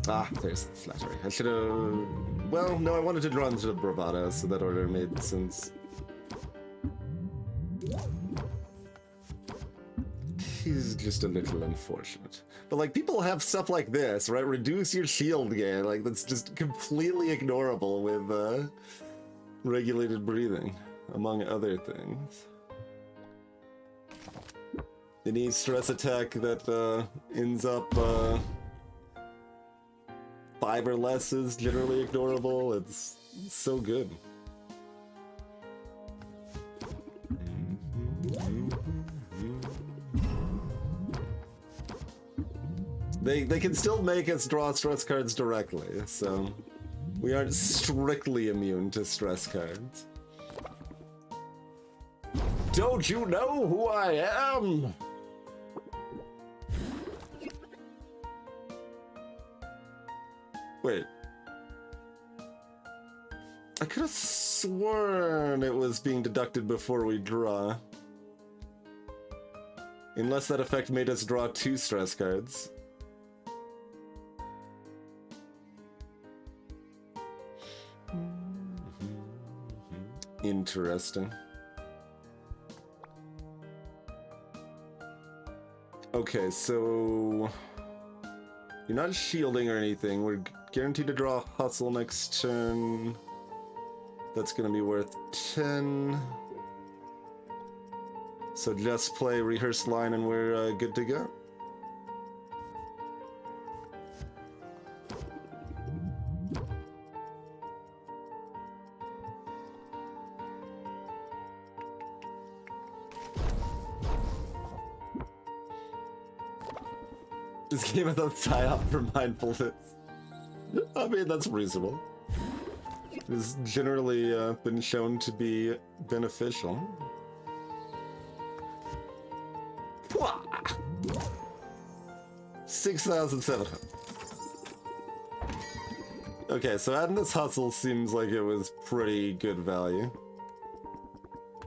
Ah, there's the flattery. I should have... Well, no, I wanted to draw into the bravado, so that order made sense. He's just a little unfortunate. But, like, people have stuff like this, right? Reduce your shield gain. Like, that's just completely ignorable with regulated breathing, among other things. Any stress attack that ends up 5 or less is generally ignorable. It's so good. They can still make us draw stress cards directly, so we aren't strictly immune to stress cards. Don't you know who I am? Wait. I could have sworn it was being deducted before we draw. Unless that effect made us draw 2 stress cards. Interesting. Okay, so... You're not shielding or anything. We're guaranteed to draw Hustle next turn. That's gonna be worth 10. So just play Rehearsed Line and we're good to go. This game is a tie-up for mindfulness. I mean, that's reasonable. It has generally been shown to be beneficial. 6,700. Okay, so adding this Hustle seems like it was pretty good value.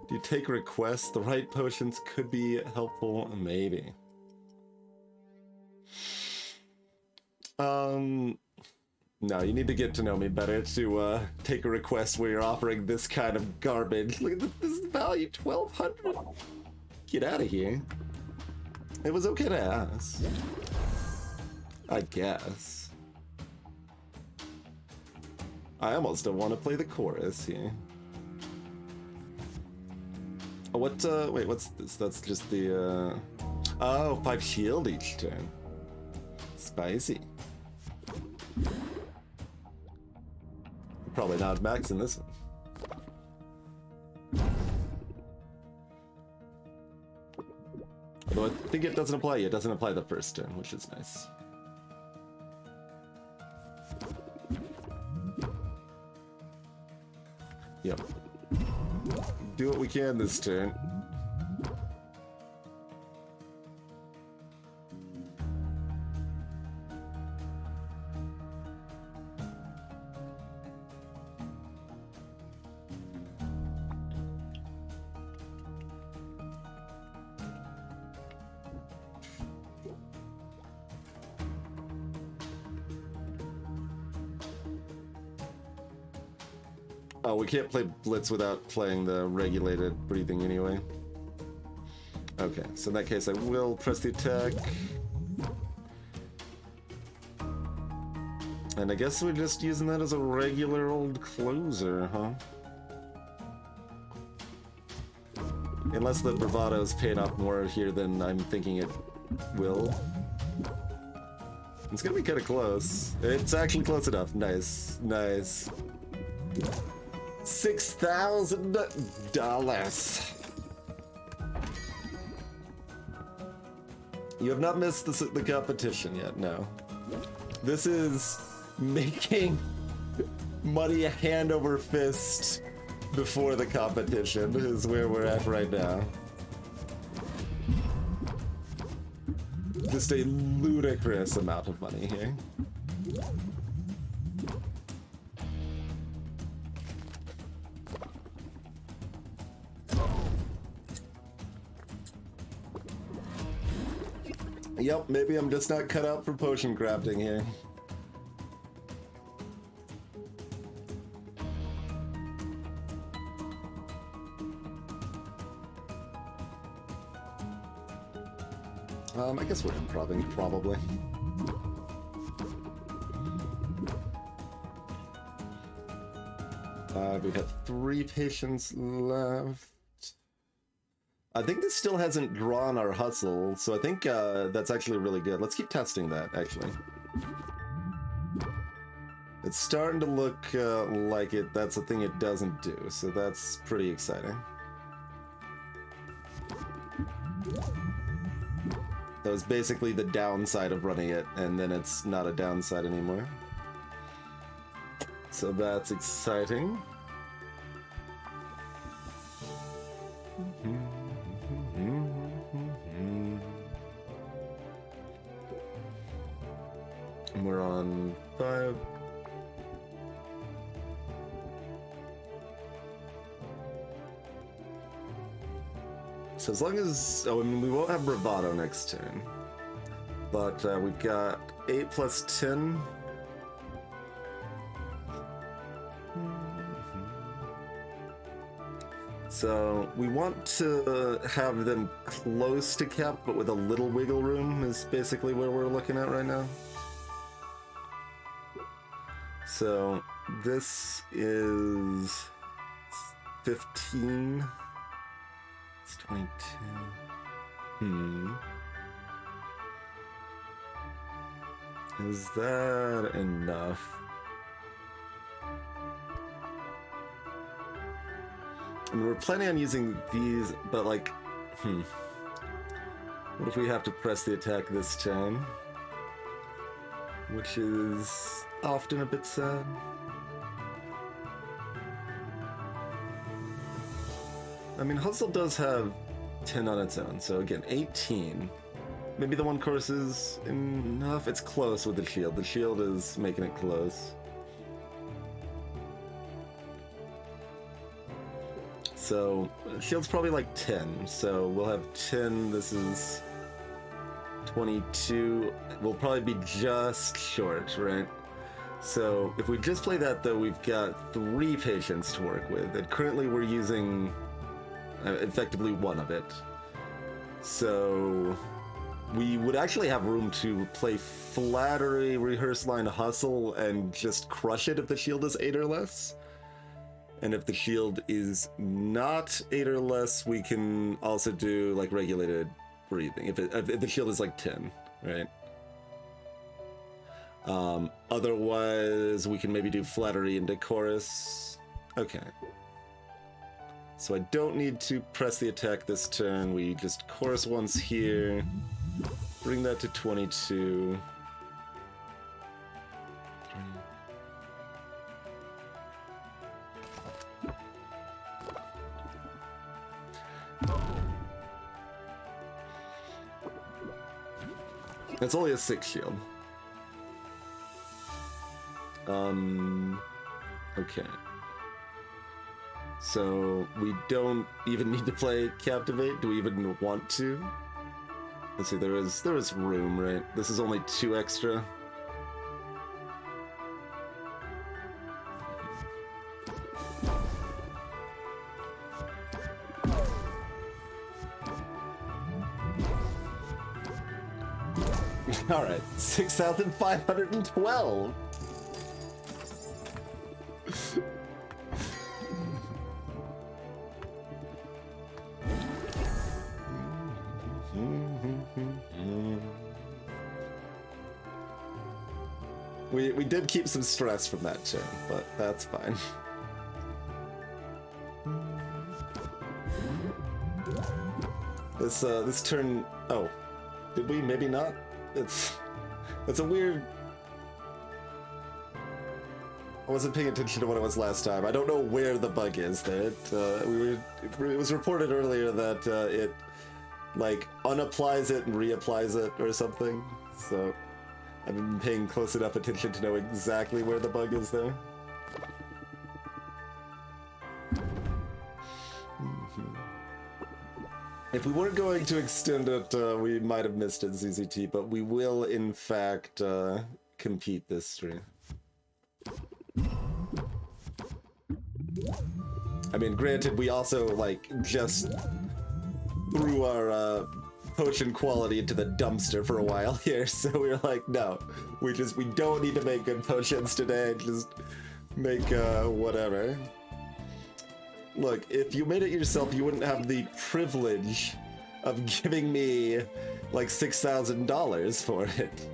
Do you take requests? The right potions could be helpful, maybe. No, you need to get to know me better to take a request where you're offering this kind of garbage. Look at this value, 1,200. Get out of here. It was okay to ask, I guess. I almost don't want to play the chorus here. Oh, what, wait, what's this? That's just the, oh, 5 shield each turn. Spicy. Probably not maxing this one. Although I think it doesn't apply yet. It doesn't apply the first turn, which is nice. Yep. Do what we can this turn. Oh, we can't play Blitz without playing the regulated breathing anyway. Okay, so in that case I will press the attack. And I guess we're just using that as a regular old closer, huh? Unless the bravado is paying off more here than I'm thinking it will. It's gonna be kind of close. It's actually close enough. Nice, nice. $6,000. You have not missed the competition yet, no. This is making money hand over fist before the competition is where we're at right now. Just a ludicrous amount of money here. Yep, maybe I'm just not cut out for potion crafting here. I guess we're improving, probably. We have 3 patients left. I think this still hasn't drawn our hustle, so I think that's actually really good. Let's keep testing that, actually. It's starting to look like that's a thing it doesn't do, so that's pretty exciting. That was basically the downside of running it, and then it's not a downside anymore. So that's exciting. And we're on 5. So as long as... Oh, I mean, we won't have bravado next turn. But we've got 8 plus 10. So we want to have them close to cap, but with a little wiggle room is basically where we're looking at right now. So this is 15. It's 22. Is that enough? I mean, we're planning on using these, but like, what if we have to press the attack this turn? Which is often a bit sad. I mean, Hustle does have 10 on its own, so again, 18. Maybe the one course is enough. It's close with the shield. The shield is making it close. So, shield's probably like 10, so we'll have 10. This is 22. We'll probably be just short, right? So, if we just play that, though, we've got 3 patients to work with, and currently we're using effectively 1 of it. So, we would actually have room to play Flattery, Rehearse Line, Hustle, and just crush it if the shield is 8 or less. And if the shield is not 8 or less, we can also do like regulated breathing. If the shield is like 10, right? Otherwise, we can maybe do Flattery and Decorous. Okay. So I don't need to press the attack this turn. We just chorus once here. Bring that to 22. It's only a 6 shield. Okay. So we don't even need to play Captivate. Do we even want to? Let's see, there is room, right? This is only 2 extra. All right, 6,512. We did keep some stress from that chain, but that's fine. This turn. Oh, did we? Maybe not. It's a weird. I wasn't paying attention to what it was last time. I don't know where the bug is there. It was reported earlier that it like unapplies it and reapplies it or something. So I've been paying close enough attention to know exactly where the bug is there. If we weren't going to extend it, we might have missed it, ZZT, but we will, in fact, compete this stream. I mean, granted, we also, like, just threw our potion quality into the dumpster for a while here, so we were like, no, we don't need to make good potions today, just make, whatever. Look, if you made it yourself, you wouldn't have the privilege of giving me like $6,000 for it.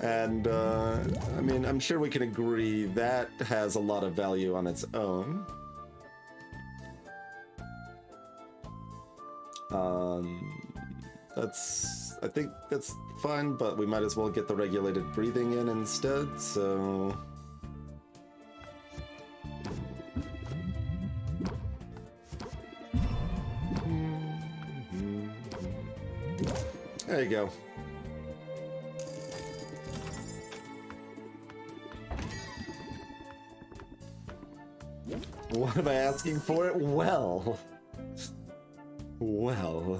And, I mean, I'm sure we can agree that has a lot of value on its own. I think that's fine, but we might as well get the regulated breathing in instead, so... There you go. What am I asking for it? Well. Well.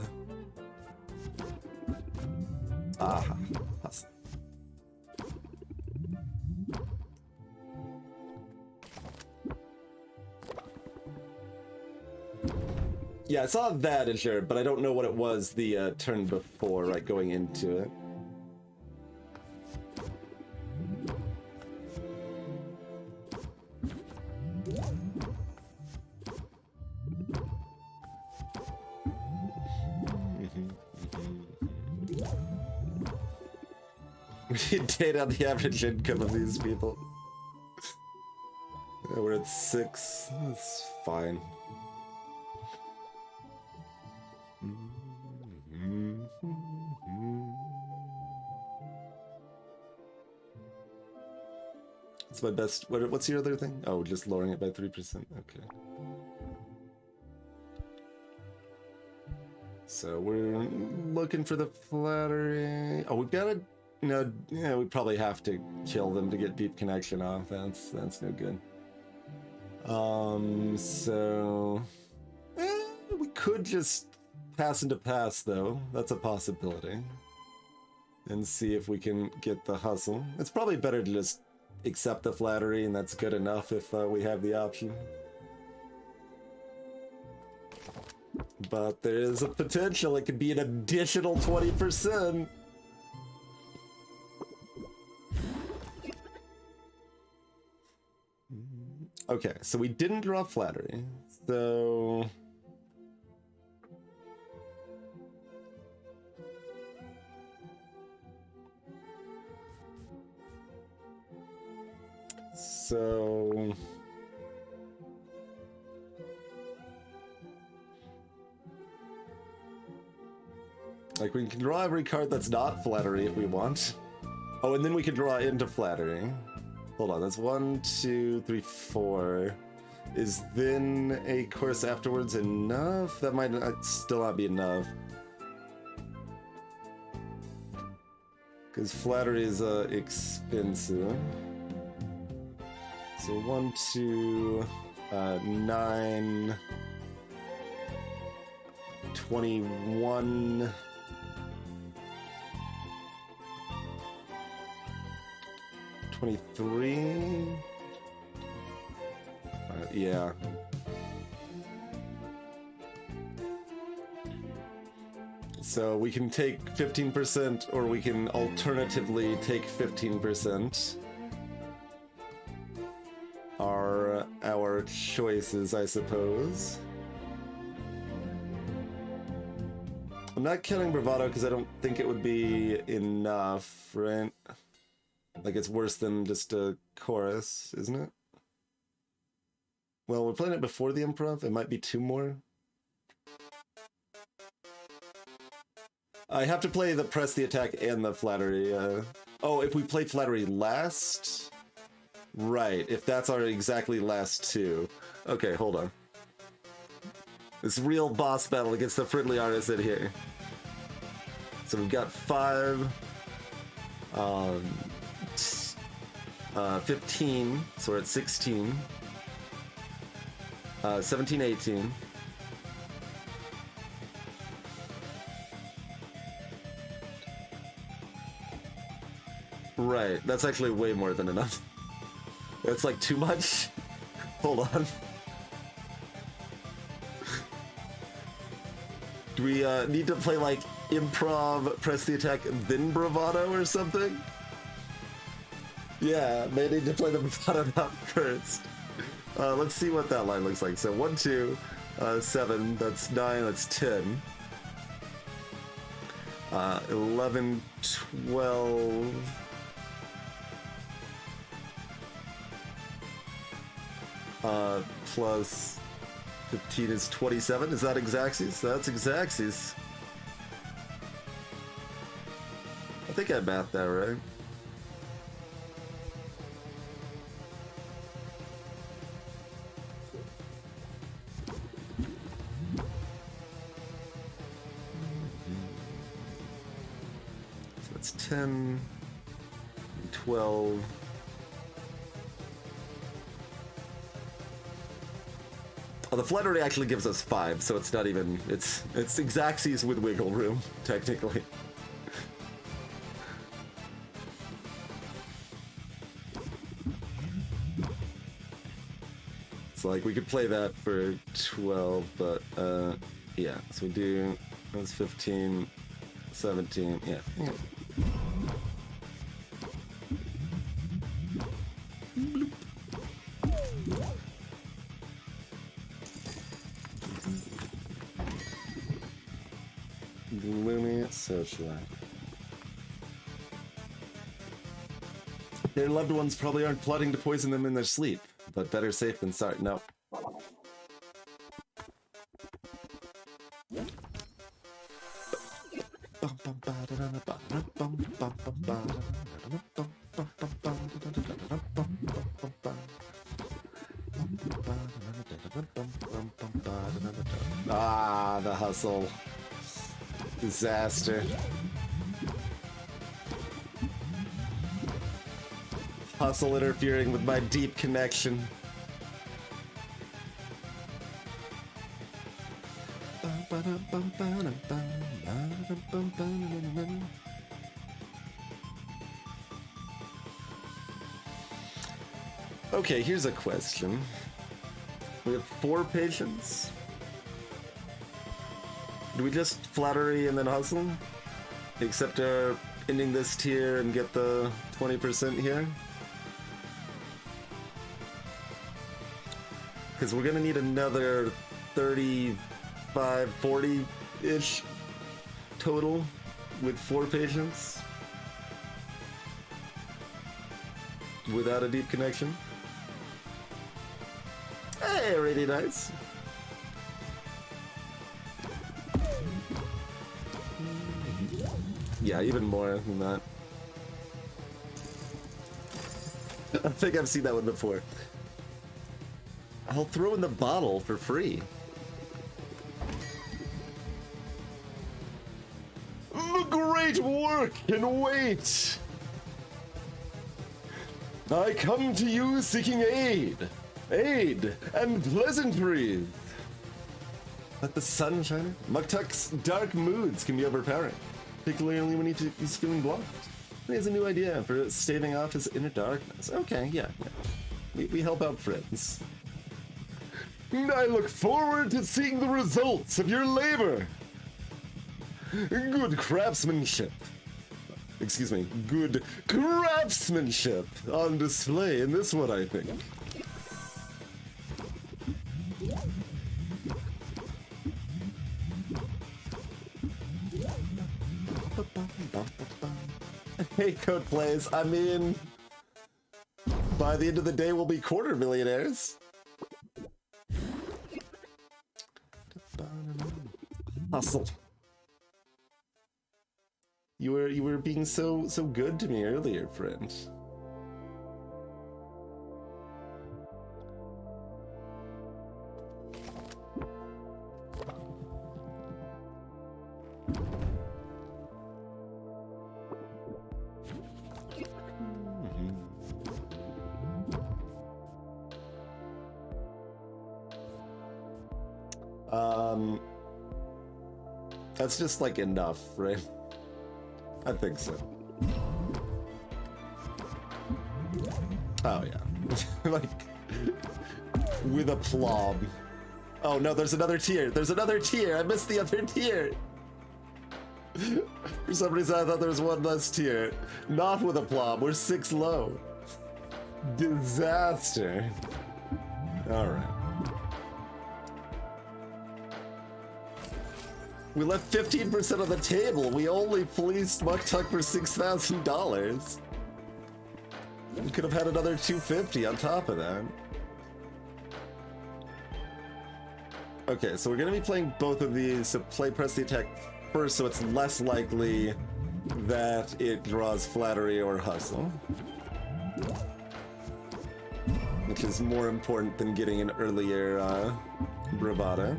Ah. Yeah, I saw that, sure, but I don't know what it was the turn before, right, going into it. We did on the average income of these people. Yeah, we're at 6. That's fine. It's my best. What's your other thing? Oh, just lowering it by 3%. Okay. So we're looking for the flattery. Oh, we've got to. No, yeah, we probably have to kill them to get deep connection off. That's no good. So we could just pass into pass though. That's a possibility. And see if we can get the hustle. It's probably better to just accept the flattery, and that's good enough if we have the option. But there is a potential it could be an additional 20%. Okay, so we didn't draw flattery, so... So... like, we can draw every card that's not flattery if we want. Oh, and then we can draw into flattery. Hold on, that's 1, 2, 3, 4. Is then a course afterwards enough? That might still not be enough. Because flattery is expensive. So 1, 2, 9, 21. 23? Yeah. So we can take 15%, or we can alternatively take 15%. Are our choices, I suppose. I'm not counting bravado because I don't think it would be enough, right? Like, it's worse than just a chorus, isn't it? Well, we're playing it before the improv. It might be 2 more. I have to play the press the attack and the flattery. Oh, if we play flattery last? Right, if that's our exactly last 2. Okay, hold on. This real boss battle against the friendly artist in here. So we've got 5, 15, so we're at 16, 17, 18. Right, that's actually way more than enough. That's like too much. Hold on. Do we need to play like improv, press the attack, then bravado or something? Yeah, may need to play the bravado out first. Let's see what that line looks like. So 1, 2, 7, that's 9, that's 10. 11, 12. Plus 15 is 27. Is that Exacxes? That's Exacxes. I think I mathed that right. So that's 10, 12. Oh, the flattery actually gives us 5, so it's not even... It's Exacxes with wiggle room, technically. It's like, we could play that for 12, but, yeah. So we do... That's 15, 17, yeah. Gloomy socialite. Their loved ones probably aren't plotting to poison them in their sleep, but better safe than sorry. No. Ah, the hustle. Disaster. Hustle interfering with my deep connection. Okay, here's a question. We have 4 patients. Do we just flattery and then hustle? Except ending this tier and get the 20% here? Because we're gonna need another 35, 40-ish total with 4 patients. Without a deep connection. Hey, really nice. Yeah, even more than that. I think I've seen that one before. I'll throw in the bottle for free. The great work can wait! I come to you seeking aid and pleasantries. Let the sun shine. Muktuk's dark moods can be overpowering, particularly when he's feeling blocked. He has a new idea for staving off his inner darkness. Okay, yeah. We help out friends. And I look forward to seeing the results of your labor. Good craftsmanship. Excuse me. Good craftsmanship on display in this one, I think. Hey, Code Plays. I mean, by the end of the day, we'll be quarter millionaires. Hustle. You were being so good to me earlier, friend. That's just like enough, right? I think so. Oh yeah. Like with aplomb. Oh no, there's another tier. There's another tier. I missed the other tier. For some reason I thought there was one less tier. Not with aplomb. We're 6 low. Disaster. Alright. We left 15% of the table. We only fleeced Muck Tuck for $6,000. We could have had another 250 on top of that. Okay, so we're gonna be playing both of these. So press the attack first, so it's less likely that it draws flattery or hustle, which is more important than getting an earlier bravado.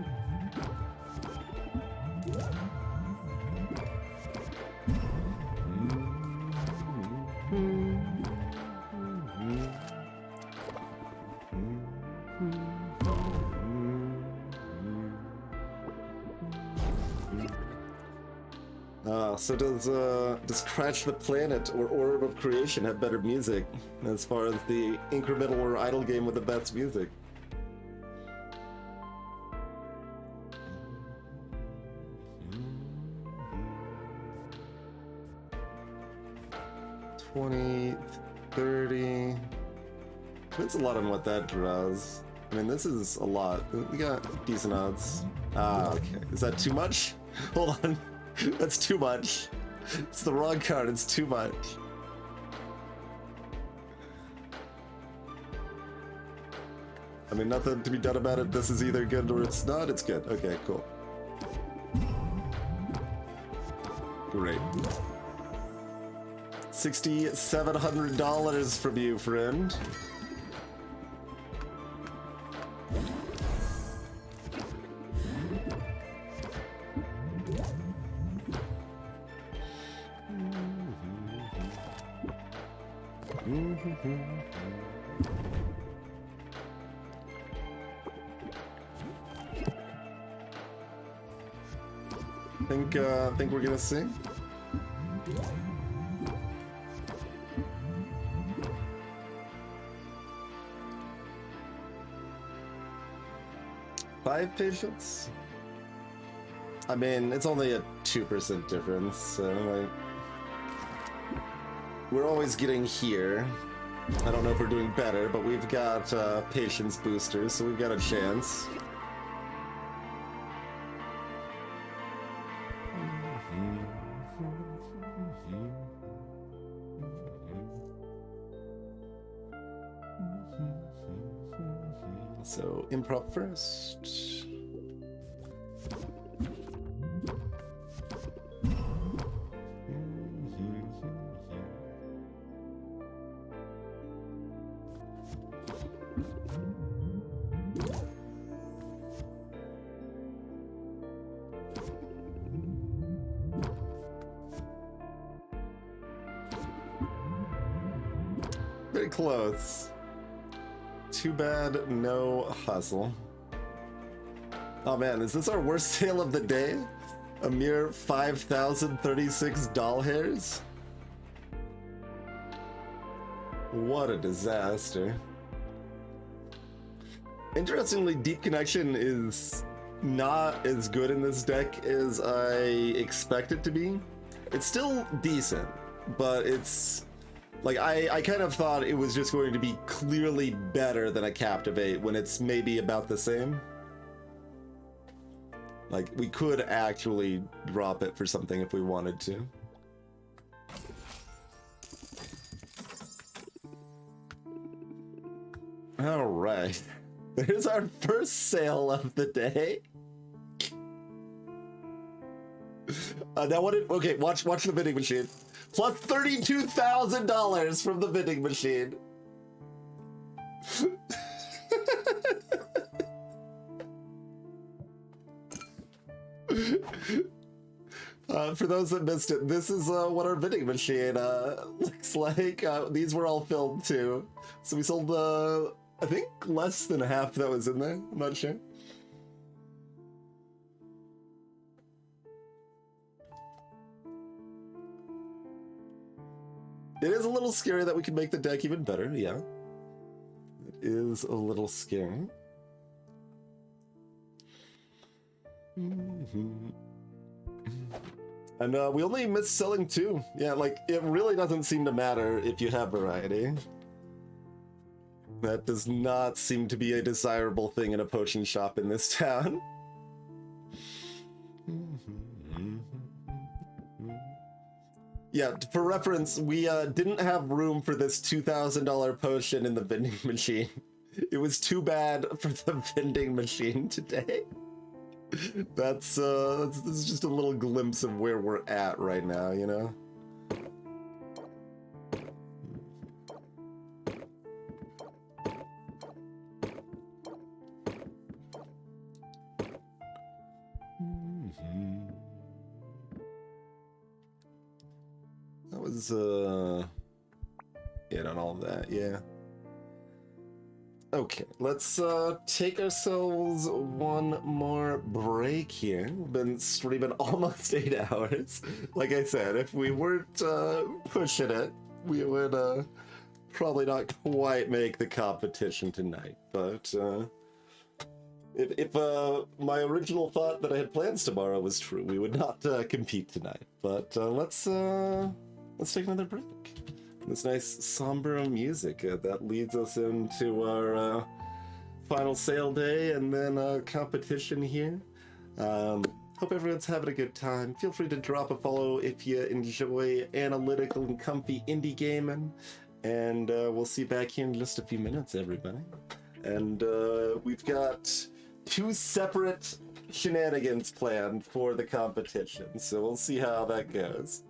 So does Crash the Planet or Orb of Creation have better music as far as the incremental or idle game with the best music? $20, $30. That's a lot on what that draws. I mean, this is a lot. We got decent odds. Ah, okay. Is that too much? Hold on. That's too much. It's the wrong card. It's too much. I mean, nothing to be done about it. This is either good or it's not. It's good. Okay, cool. Great. $6,700 from you, friend. Think we're gonna sing? Five patients? I mean, it's only a 2% difference, so like, we're always getting here. I don't know if we're doing better, but we've got patience boosters, so we've got a chance. So, improv first. Very close. Too bad, no hustle. Oh man, is this our worst sale of the day? A mere 5,036 doll hairs? What a disaster. Interestingly, Deep Connection is not as good in this deck as I expect it to be. It's still decent, but it's like I kind of thought it was just going to be clearly better than a Captivate when it's maybe about the same. Like, we could actually drop it for something if we wanted to. All right. There's our first sale of the day. Now what did... Okay, watch the vending machine. Plus $32,000 from the vending machine. For those that missed it, this is what our vending machine looks like. These were all filled too. So we sold, I think, less than half that was in there. I'm not sure. It is a little scary that we can make the deck even better, yeah. It is a little scary. And we only missed selling 2. Yeah, like, it really doesn't seem to matter if you have variety. That does not seem to be a desirable thing in a potion shop in this town. Yeah, for reference, we didn't have room for this $2,000 potion in the vending machine. It was too bad for the vending machine today. This is just a little glimpse of where we're at right now, you know? That was, it on all of that, yeah. Okay, let's take ourselves one more break here. We've been streaming almost 8 hours. Like I said, if we weren't pushing it, we would probably not quite make the competition tonight. But if my original thought that I had plans tomorrow was true, we would not compete tonight. But let's take another break. This nice somber music that leads us into our final sale day and then competition here. Hope everyone's having a good time. Feel free to drop a follow if you enjoy analytical and comfy indie gaming. And we'll see you back here in just a few minutes, everybody. And we've got 2 separate shenanigans planned for the competition, so we'll see how that goes.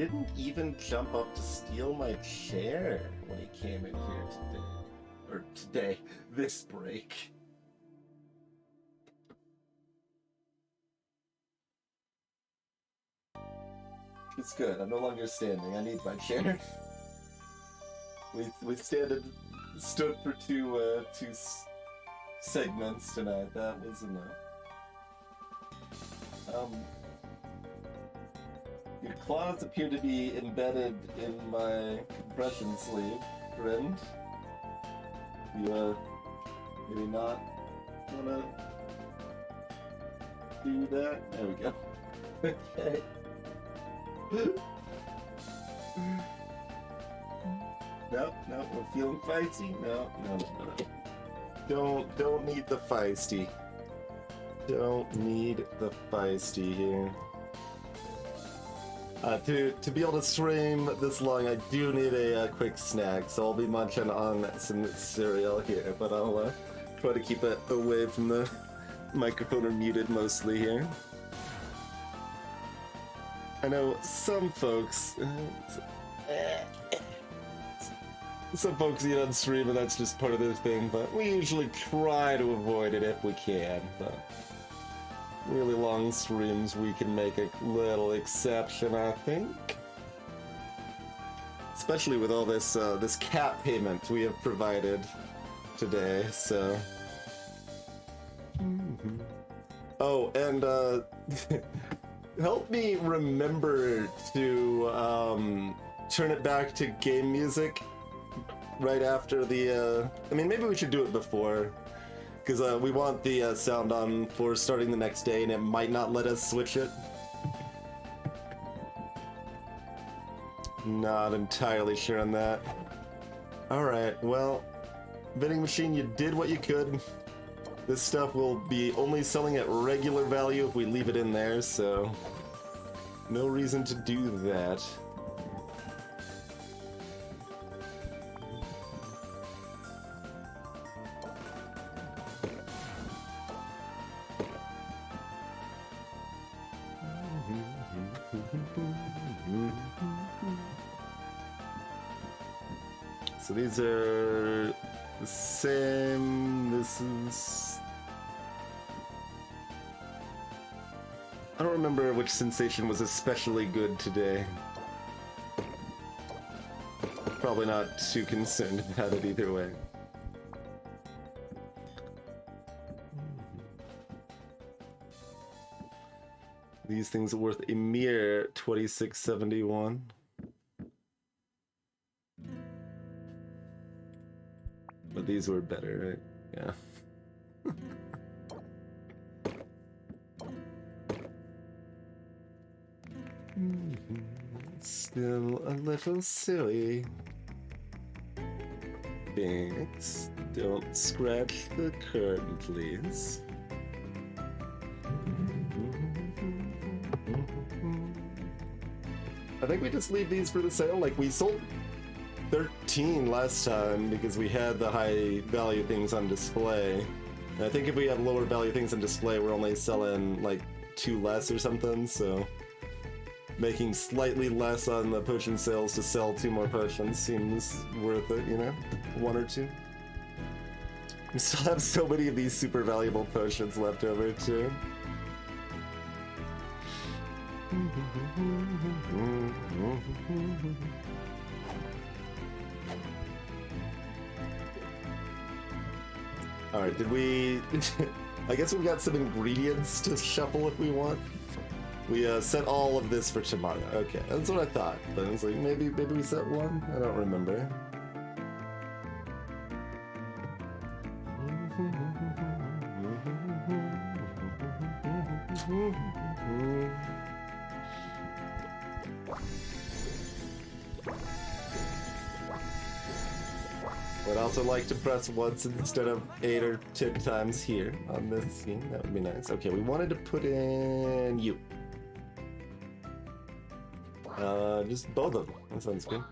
didn't even jump up to steal my chair when he came in here today. Or today, this break. It's good. I'm no longer standing. I need my chair. We stood for two segments tonight. That was enough. Your claws appear to be embedded in my compression sleeve, friend. You maybe not wanna do that? There we go. Okay. No, we're feeling feisty. No. Don't need the feisty. Don't need the feisty here. To be able to stream this long, I do need a quick snack, so I'll be munching on some cereal here, but I'll try to keep it away from the microphone or muted mostly here. I know some folks, eat on stream and that's just part of their thing, but we usually try to avoid it if we can, but really long streams we can make a little exception, I think. Especially with all this this cap payment we have provided today, so. Oh, and help me remember to turn it back to game music right after the I mean, maybe we should do it before, because we want the sound on for starting the next day, and it might not let us switch it. Not entirely sure on that. Alright, well, vending machine, you did what you could. This stuff will be only selling at regular value if we leave it in there, so no reason to do that. So these are the same. This is... I don't remember which sensation was especially good today. Probably not too concerned about it either way. These things are worth a mere $26.71. But these were better, right? Yeah. Still a little silly. Thanks. Don't scratch the curtain, please. I think we just leave these for the sale. Like, we sold 13 last time because we had the high value things on display. And I think if we have lower value things on display, we're only selling like 2 less or something, so making slightly less on the potion sales to sell 2 more potions seems worth it, you know? 1 or 2. We still have so many of these super valuable potions left over too. Alright, did we... I guess we've got some ingredients to shuffle if we want. We set all of this for tomorrow. Okay, that's what I thought. But I was like, maybe we set 1? I don't remember. Would also like to press once instead of 8 or 10 times here on this scene. That would be nice. Okay, we wanted to put in you. Just both of them. That sounds good.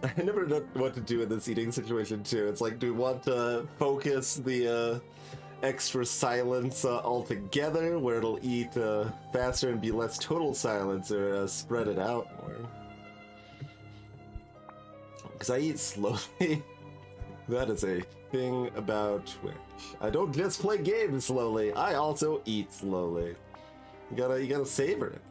I never know what to do in this eating situation too. It's like, do we want to focus the extra silence altogether, where it'll eat faster and be less total silence, or spread it out more? Because I eat slowly. That is a thing about Twitch. I don't just play games slowly, I also eat slowly. You gotta savor it.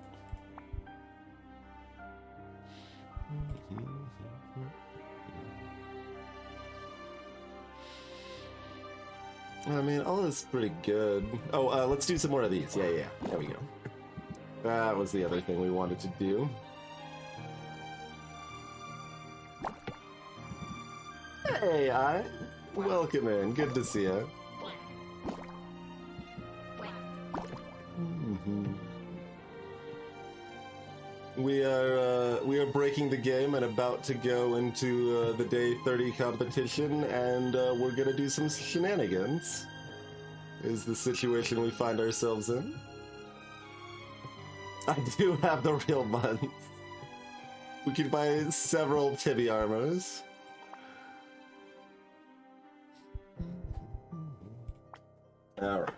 I mean, all this is pretty good. Oh, let's do some more of these. Yeah. There we go. That was the other thing we wanted to do. Hey, welcome in. Good to see you. We are breaking the game and about to go into the day 30 competition, and we're gonna do some shenanigans. Is the situation we find ourselves in. I do have the real months. We could buy several Tibi armors. Alright.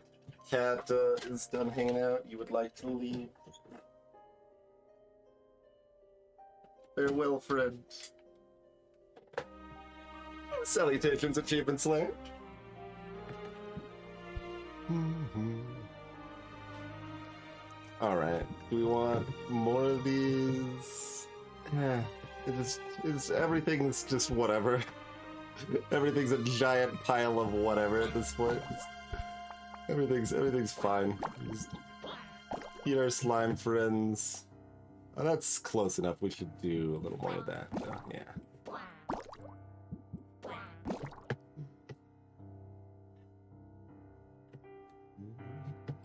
Cat is done hanging out. You would like to leave? Farewell, friend. Salutations, Achievement Slayer. Alright, do we want more of these? Yeah, everything's just whatever. Everything's a giant pile of whatever at this point. Everything's fine. Just eat our slime friends. Oh, that's close enough. We should do a little more of that, though. Yeah.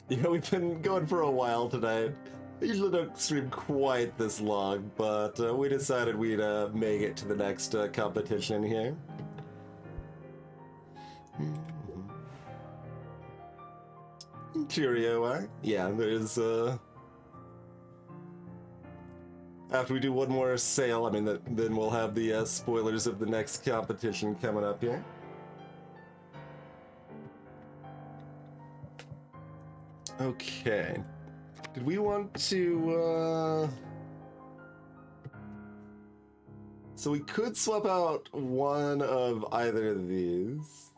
Yeah, we've been going for a while tonight. I usually don't stream quite this long, but we decided we'd make it to the next competition here. Cheerio, eh? Yeah, there's after we do one more sale, I mean, then we'll have the spoilers of the next competition coming up here. Okay. Did we want to, So we could swap out one of either of these.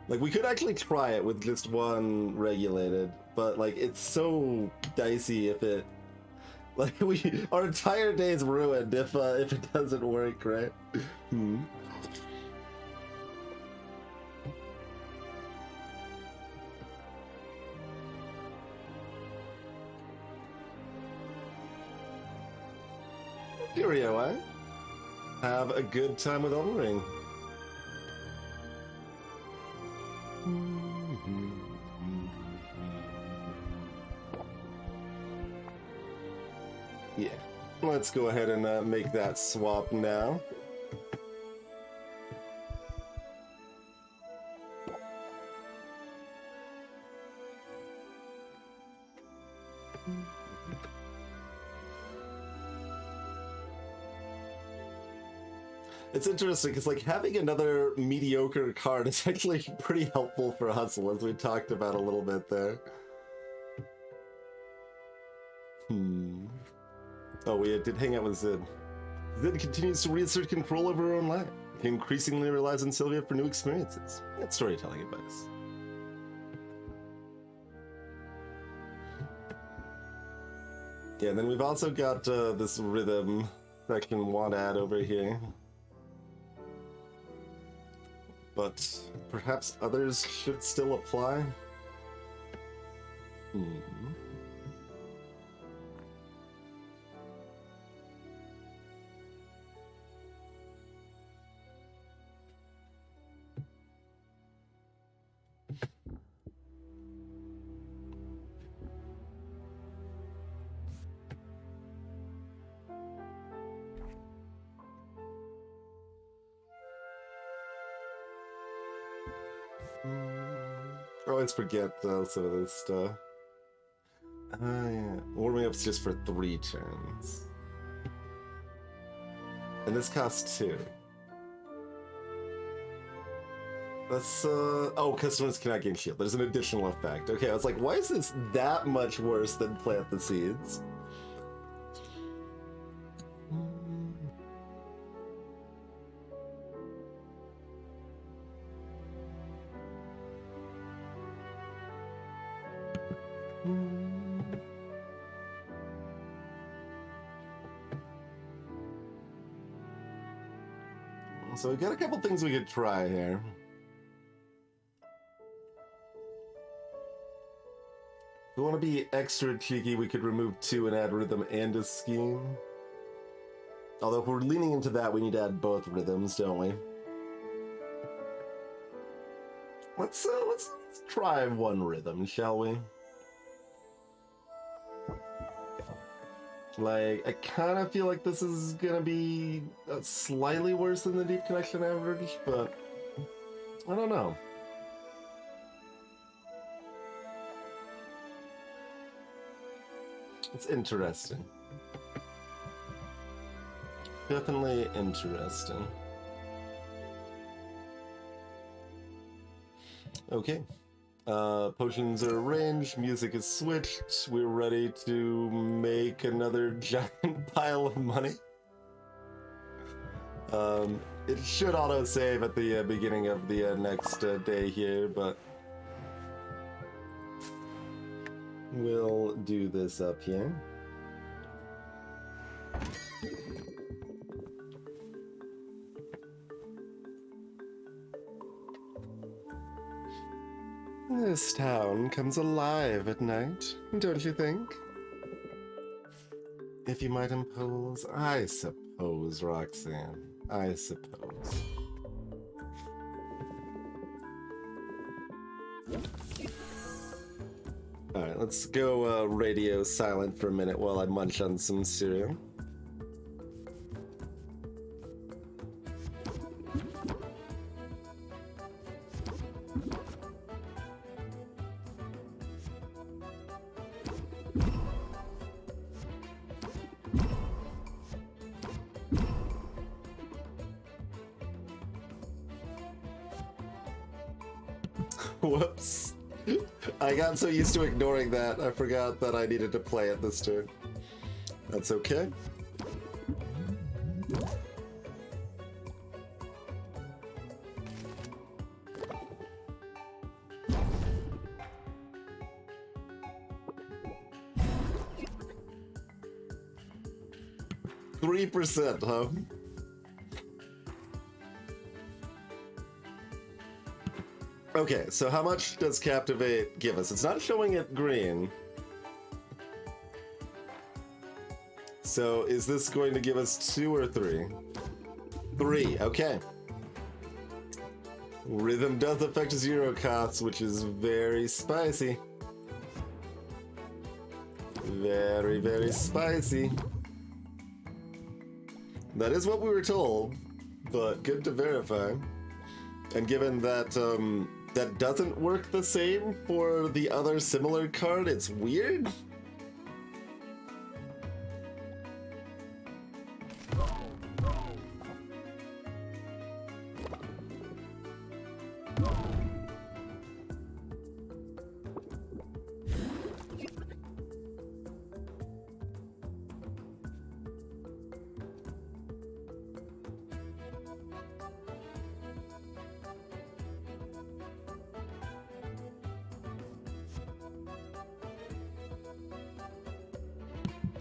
Like, we could actually try it with just one regulated, but, like, it's so dicey if it... Like, our entire day's ruined if it doesn't work, right? Cheerio, eh? Have a good time with Elden Ring. Yeah, let's go ahead and make that swap now. It's interesting because, like, having another mediocre card is actually pretty helpful for Hustle, as we talked about a little bit there. Oh, we did hang out with Zid. Zid continues to reassert control over her own life. He increasingly relies on Sylvia for new experiences. That's storytelling advice. Yeah, and then we've also got this rhythm that can want to add over here. But perhaps others should still apply? I always forget some of this stuff. Yeah. Warming up's just for 3 turns. And this costs 2. Let's, oh, customers cannot gain shield. There's an additional effect. Okay, I was like, why is this that much worse than plant the seeds? So we've got a couple things we could try here. If we want to be extra cheeky, we could remove 2 and add rhythm and a scheme. Although if we're leaning into that, we need to add both rhythms, don't we? Let's try 1 rhythm, shall we? Like, I kind of feel like this is gonna be slightly worse than the deep connection average, but I don't know. It's interesting. Definitely interesting. Okay. Potions are arranged, music is switched, we're ready to make another giant pile of money. It should auto-save at the beginning of the next day here, but we'll do this up here. This town comes alive at night, don't you think? If you might impose, I suppose, Roxanne. I suppose. Alright, let's go radio silent for a minute while I munch on some cereal. Whoops. I got so used to ignoring that, I forgot that I needed to play it this turn. That's okay. %, huh? Okay, so how much does Captivate give us? It's not showing it green. So is this going to give us 2 or 3? 3, okay. Rhythm does affect 0 costs, which is very spicy. Very, very spicy. That is what we were told, but good to verify. And given that that doesn't work the same for the other similar card, it's weird.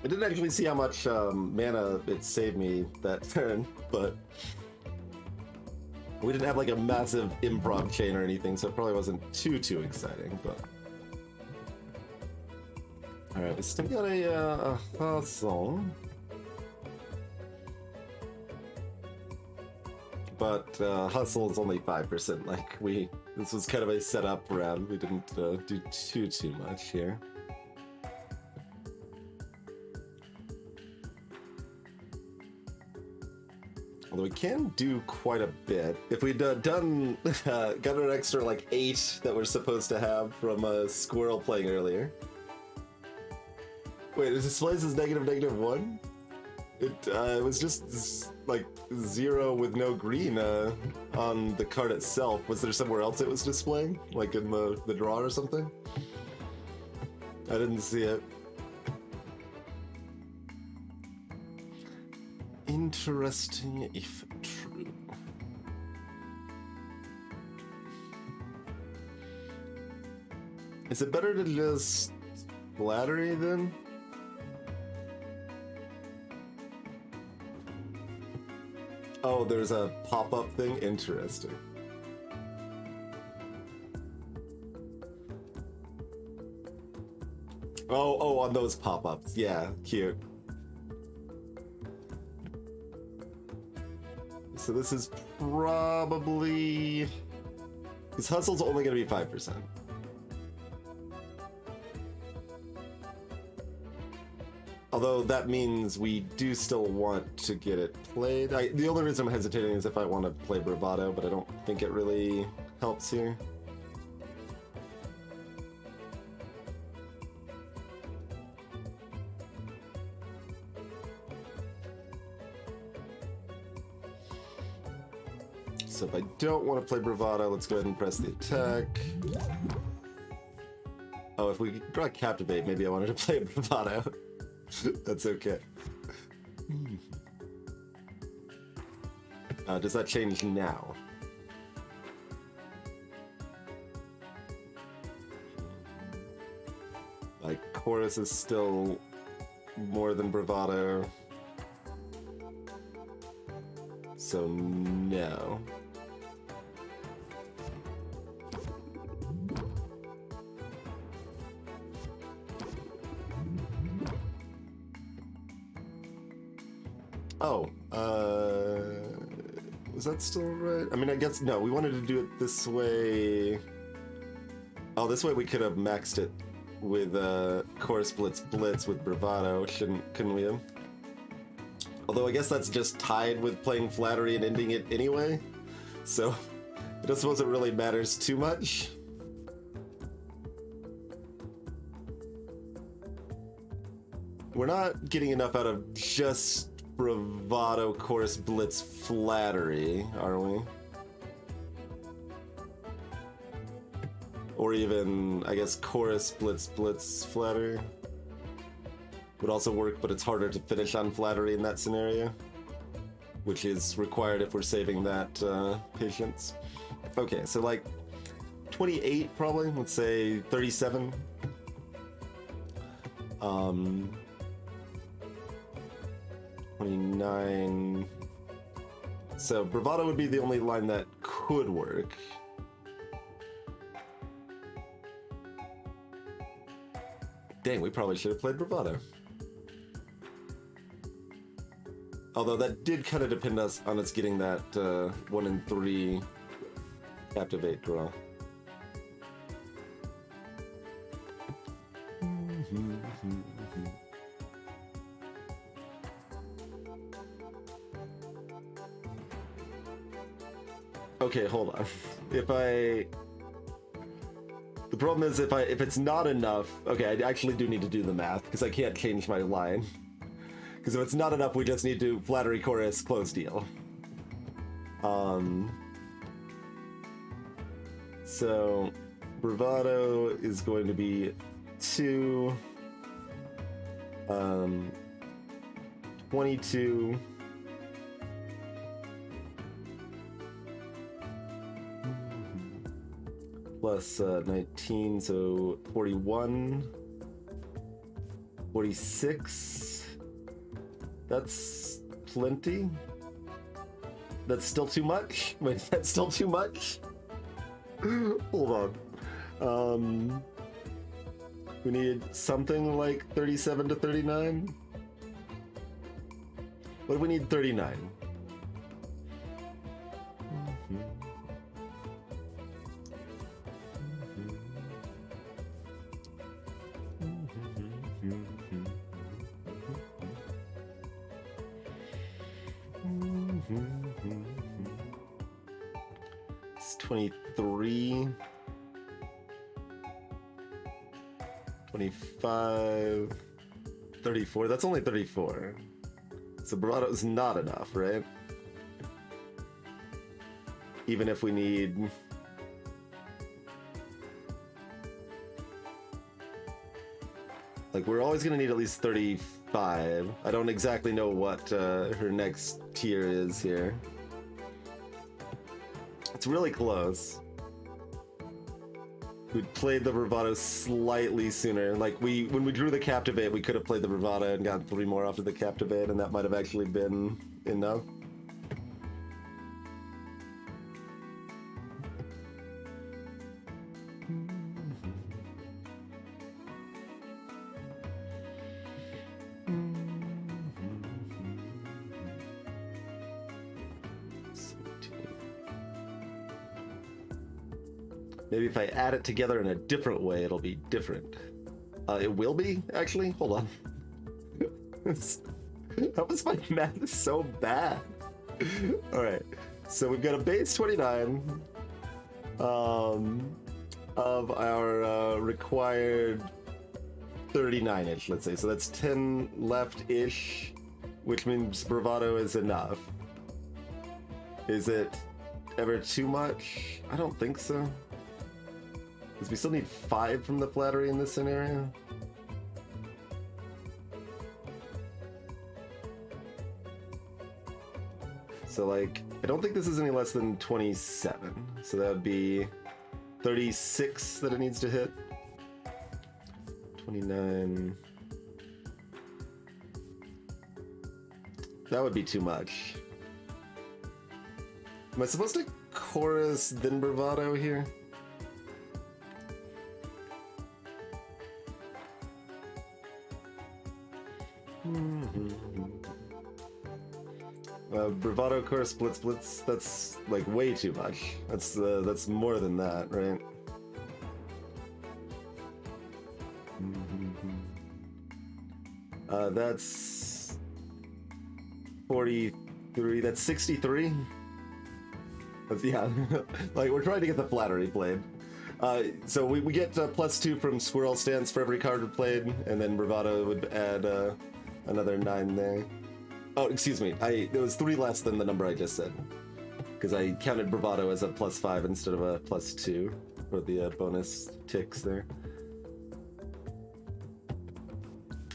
I didn't actually see how much mana it saved me that turn, but we didn't have like a massive improv chain or anything, so it probably wasn't too exciting, but... Alright, we still got a hustle. But hustle is only 5%, like this was kind of a setup round, we didn't do too much here. Although we can do quite a bit. If we'd done, got an extra like 8 that we're supposed to have from a squirrel playing earlier. Wait, it displays as -1? It was just like 0 with no green on the card itself. Was there somewhere else it was displaying? Like in the draw or something? I didn't see it. Interesting if true. Is it better to just flattery then? Oh, there's a pop-up thing? Interesting. Oh, on those pop-ups. Yeah, cute. So this is probably... His hustle's only going to be 5%. Although that means we do still want to get it played. The only reason I'm hesitating is if I want to play Bravado, but I don't think it really helps here. So if I don't want to play Bravado, let's go ahead and press the attack. Oh, if we draw Captivate, maybe I wanted to play Bravado. That's okay. Does that change now? Like, Chorus is still more than Bravado. So, no. Oh, was that still right? I mean, I guess, no, we wanted to do it this way. Oh, this way we could have maxed it with, Chorus Blitz with Bravado, couldn't we have? Although I guess that's just tied with playing Flattery and ending it anyway, so I don't suppose it really matters too much. We're not getting enough out of just Bravado, Chorus, Blitz, Flattery, are we? Or even, I guess, Chorus, Blitz, Flattery would also work, but it's harder to finish on Flattery in that scenario, which is required if we're saving that patience. Okay, so like 28 probably, let's say 37. 29. So Bravado would be the only line that could work. Dang, we probably should have played Bravado. Although that did kind of depend on us getting that 1 in 3 Captivate draw. Okay, hold on. The problem is if it's not enough, okay, I actually do need to do the math because I can't change my line. Because if it's not enough, we just need to Flattery, Chorus, close deal. So Bravado is going to be 2, 22. Plus 19, so 41, 46. That's plenty. That's still too much? Wait, that's still too much? Hold on. We need something like 37 to 39? What do we need 39? It's 23, 25, 34. That's only 34. So Bravado is not enough, right? even if we need... Like, we're always going to need at least 35. I don't exactly know what her next tier is here. It's really close. We played the bravado slightly sooner. Like, when we drew the captivate, we could have played the bravado and gotten 3 more after the captivate, and that might have actually been enough. Maybe if I add it together in a different way, it'll be different. It will be, actually? Hold on. How is my math so bad? Alright, so we've got a base 29 of our required 39-ish, let's say. So that's 10 left-ish, which means bravado is enough. Is it ever too much? I don't think so. Because we still need 5 from the flattery in this scenario. So, like, I don't think this is any less than 27. So that would be 36 that it needs to hit. 29. That would be too much. Am I supposed to chorus then bravado here? Bravado chorus blitz, that's like way too much. That's more than that, right? That's 43, that's 63? That's, yeah, like we're trying to get the flattery played. So we get +2 from squirrel stance for every card we played, and then bravado would add another 9 there. Oh, excuse me, it was 3 less than the number I just said, because I counted bravado as a +5 instead of a +2 for the bonus ticks there.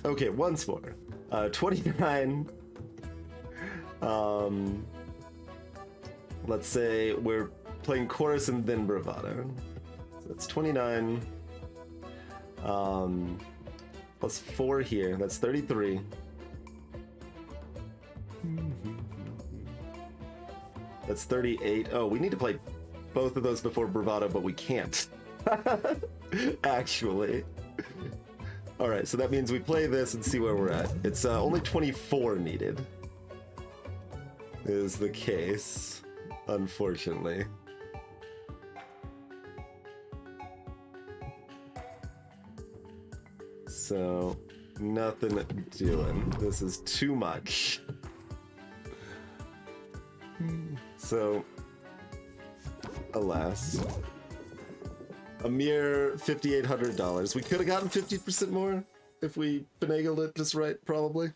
Okay, once more. 29. Let's say we're playing chorus and then bravado. So that's 29. +4 here, that's 33. That's 38. Oh, we need to play both of those before bravado, but we can't. Actually. Alright, so that means we play this and see where we're at. It's only 24 needed. Is the case, unfortunately. So, nothing doing. This is too much. So, alas. A mere $5,800. We could have gotten 50% more if we finagled it just right, probably.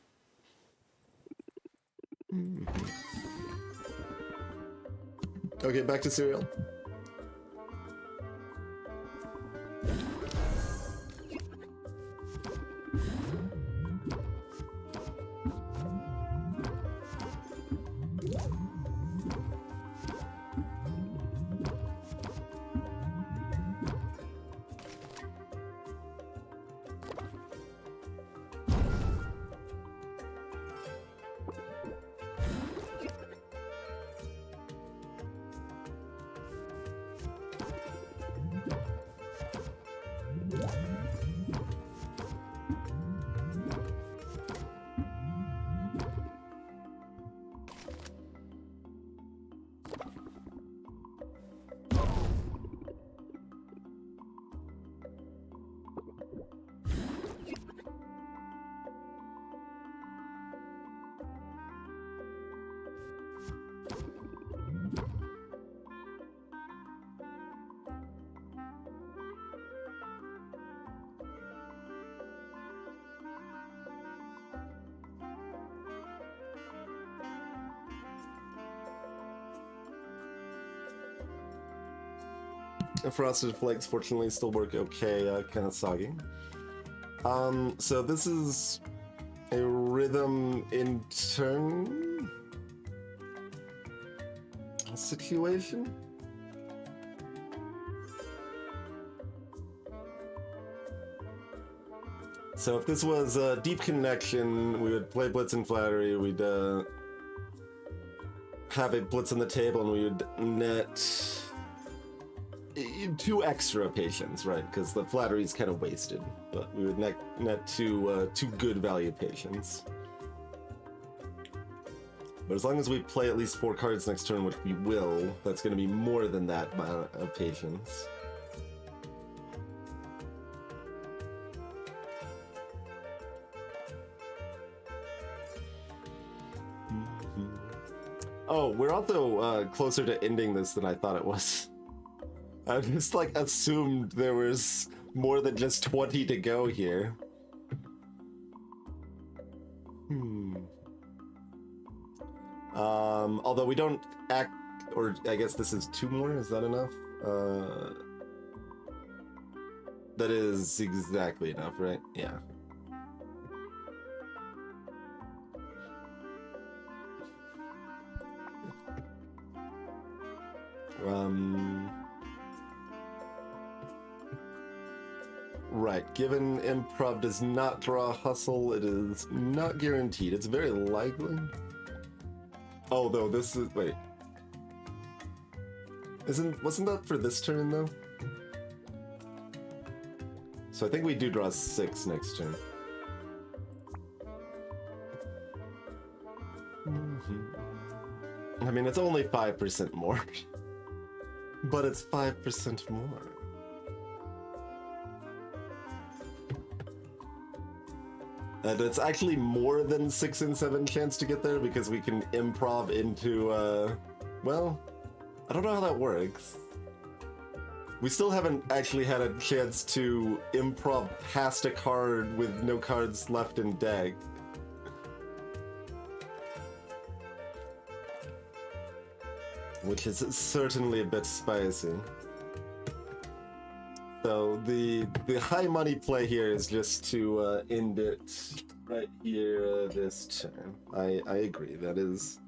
Okay, back to cereal. Frosted Flakes, fortunately, still work okay, kind of soggy. So this is a rhythm in turn situation. So if this was a Deep Connection, we would play Blitz and Flattery, we'd have a Blitz on the table, and we would net 2 extra patients, right? Because the Flattery is kind of wasted, but we would net 2 good value patients. But as long as we play at least 4 cards next turn, which we will, that's going to be more than that amount of patience. Oh, we're also closer to ending this than I thought it was. I just like assumed there was more than just 20 to go here. Although we don't act, or I guess this is 2 more, is that enough? That is exactly enough, right? Yeah. Right, given improv does not draw hustle, it is not guaranteed. It's very likely. Oh, though, this is, wait. Wasn't that for this turn, though? So I think we do draw 6 next turn. I mean, it's only 5% more. But it's 5% more. And it's actually more than 6 and 7 chance to get there because we can improv into, well, I don't know how that works. We still haven't actually had a chance to improv past a card with no cards left in deck. Which is certainly a bit spicy. So the high money play here is just to end it right here this turn. I agree. That is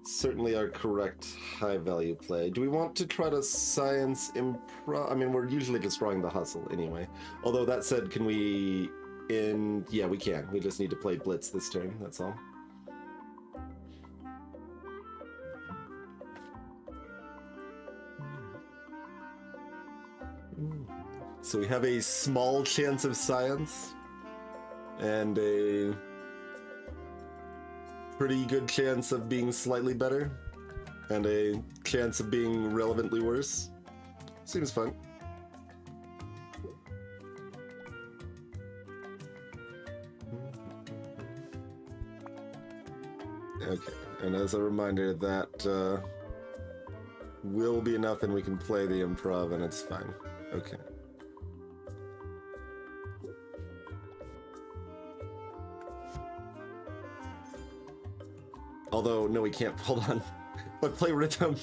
certainly our correct high value play. Do we want to try to science improv? I mean, we're usually just drawing the hustle anyway. Although that said, can we yeah, we can. We just need to play Blitz this turn, that's all. So we have a small chance of science and a pretty good chance of being slightly better and a chance of being relevantly worse. Seems fun. Okay, and as a reminder, that will be enough and we can play the improv and it's fine. Okay. Although, no, we can't. Hold on. If I play Rhythm,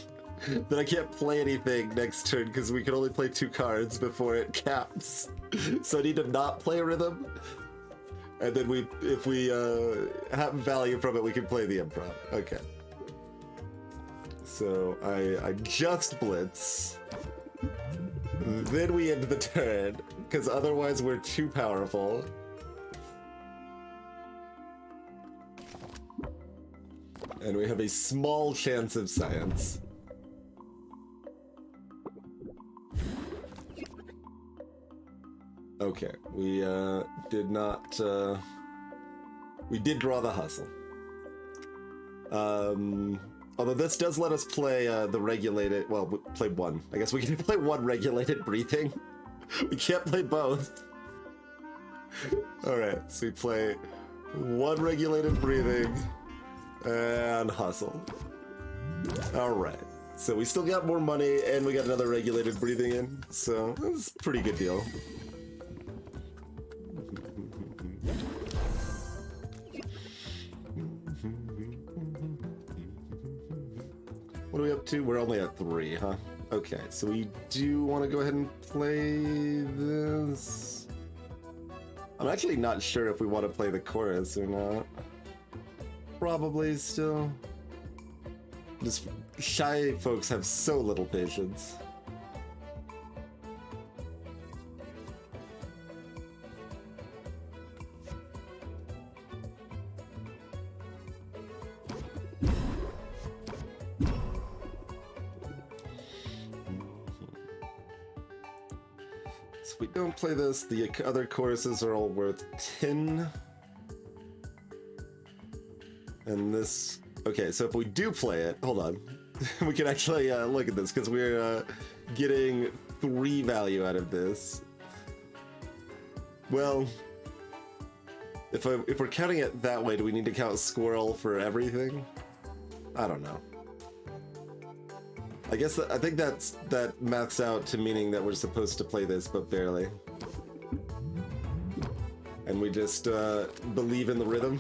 then I can't play anything next turn because we can only play 2 cards before it caps. So I need to not play Rhythm. And then if we have value from it, we can play the improv. Okay. So I just Blitz. Then we end the turn, because otherwise we're too powerful. And we have a small chance of science. Okay, we did not, we did draw the hustle. Although this does let us play the regulated, well, play 1. I guess we can play 1 regulated breathing. We can't play both. Alright, so we play 1 regulated breathing and hustle. Alright, so we still got more money and we got another regulated breathing in, so that's a pretty good deal. What are we up to? We're only at 3, huh? Okay, so we do want to go ahead and play this. I'm actually not sure if we want to play the chorus or not. Probably still. Just shy folks have so little patience. So if we don't play this, the other choruses are all worth 10. And this... Okay, so if we do play it, hold on. We can actually look at this, because we're getting 3 value out of this. Well, if we're counting it that way, do we need to count squirrel for everything? I don't know. I guess I think that maths out to meaning that we're supposed to play this, but barely. And we just believe in the rhythm.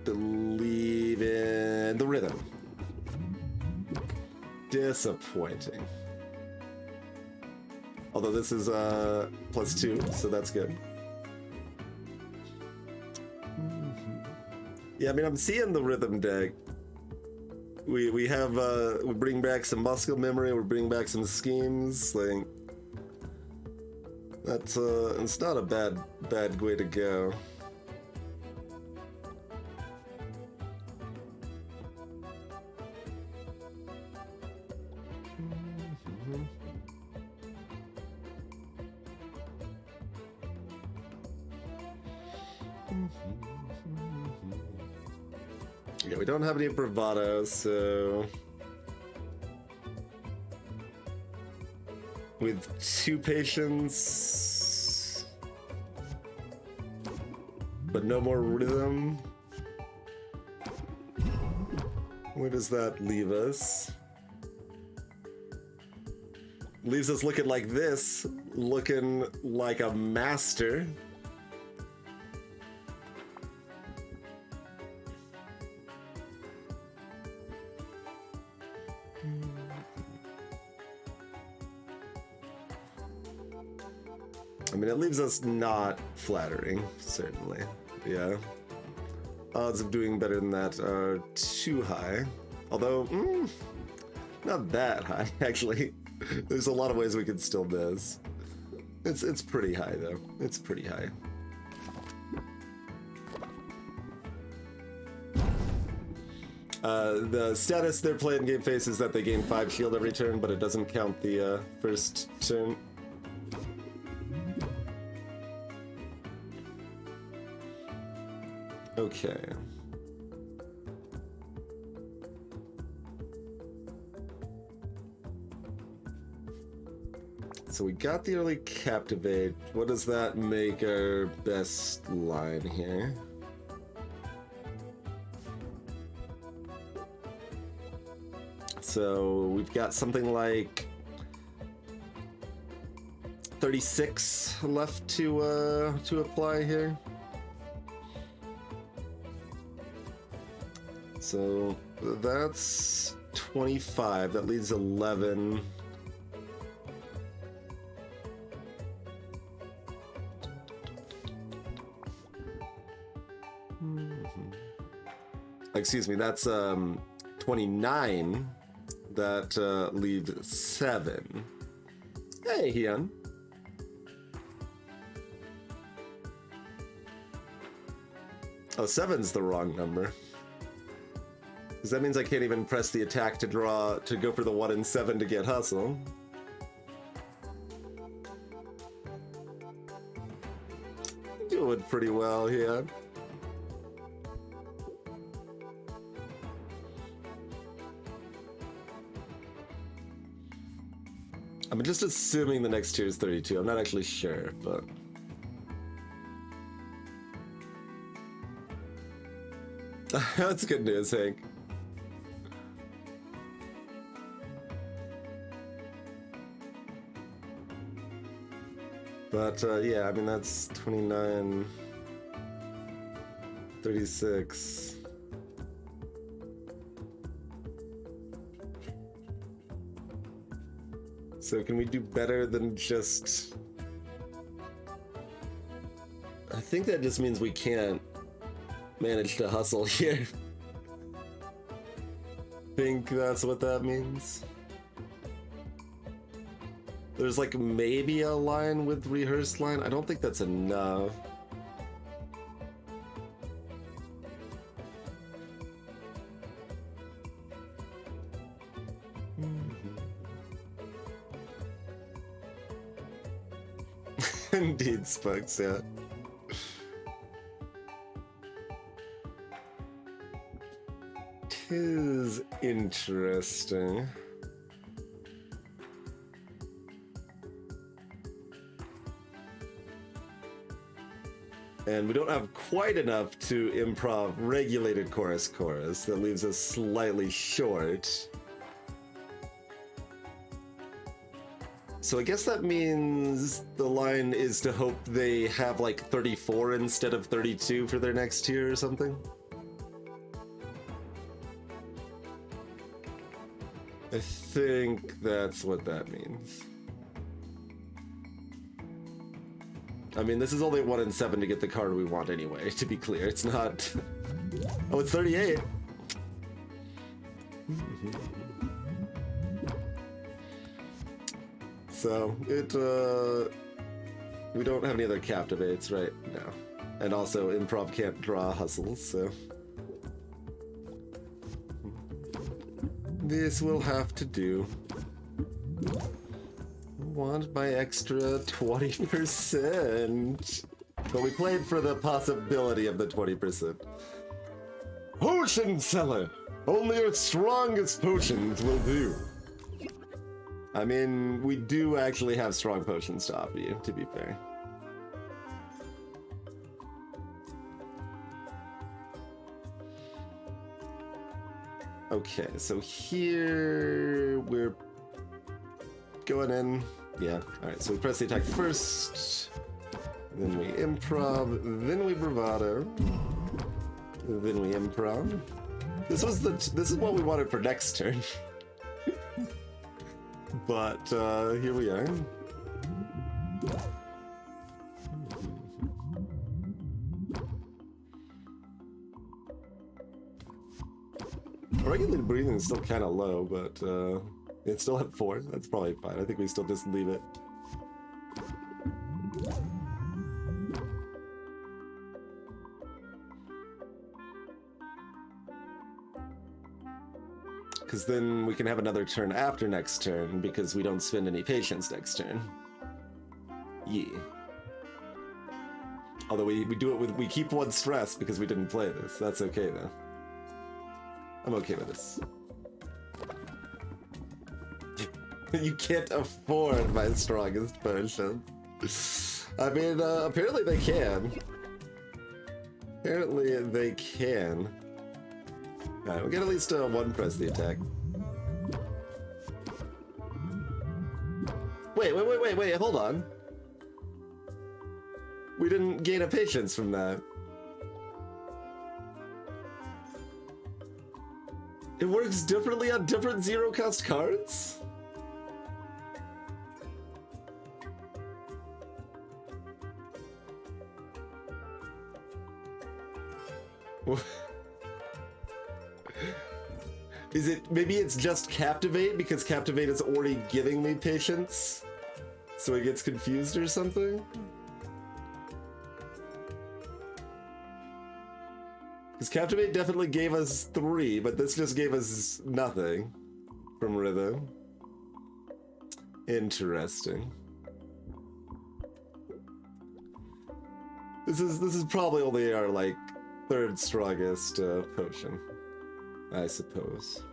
Believe in the rhythm. Disappointing. Although this is +2, so that's good. Yeah, I mean, I'm seeing the rhythm deck. We have we bring back some muscle memory. We're bringing back some schemes. Like that's it's not a bad way to go. Yeah, we don't have any bravado, so with 2 patience, but no more rhythm. Where does that leave us? Leaves us looking like this, looking like a master. I mean, it leaves us not flattering, certainly. Yeah. Odds of doing better than that are too high. Although, not that high, actually. There's a lot of ways we could still miss. It's pretty high, though. It's pretty high. The status they're playing game face is that they gain 5 shield every turn, but it doesn't count the first turn. Okay. So we got the early captivate. What does that make our best line here? So we've got something like 36 left to apply here. So that's 25. That leaves 11. Excuse me, that's 29. That leaves 7. Hey, Hyun. Oh, 7's the wrong number. Because that means I can't even press the attack to draw, to go for the 1 and 7 to get hustle. Doing pretty well here. I'm just assuming the next tier is 32. I'm not actually sure, but... That's good news, Hank. But, yeah, I mean, that's 29... 36. So can we do better than just... I think that just means we can't manage to hustle here. Think that's what that means. There's like maybe a line with rehearsed line. I don't think that's enough. Indeed, Spugs, yeah. Tis interesting. And we don't have quite enough to improv regulated chorus. That leaves us slightly short. So I guess that means the line is to hope they have like 34 instead of 32 for their next tier or something. I think that's what that means. I mean, this is only 1 in 7 to get the card we want anyway, to be clear. It's not... Oh, it's 38! So, we don't have any other captivates, right? No. And also, improv can't draw hustles, so... This will have to do. Want my extra 20%. But we played for the possibility of the 20%. Potion seller! Only your strongest potions will do. I mean, we do actually have strong potions to offer you, to be fair. Okay, so here we're going in. Yeah, alright, so we press the attack first, then we improv, then we bravado, then we improv. This is what we wanted for next turn. But here we are. Regular breathing is still kind of low, but it's still at 4. That's probably fine. I think we still just leave it. Because then we can have another turn after next turn, because we don't spend any patience next turn. Yeah. Although we do it with... We keep 1 stress because we didn't play this. That's okay, though. I'm okay with this. You can't afford my strongest potion. I mean, apparently they can. Apparently they can. Alright, we'll get at least 1 press the attack. Wait, hold on. We didn't gain a patience from that. It works differently on different 0-cost cards? Is it... Maybe it's just Captivate, because Captivate is already giving me patience? So it gets confused or something? Because Captivate definitely gave us 3, but this just gave us nothing from Rhythm. Interesting. This is probably only our, like, 3rd strongest potion, I suppose.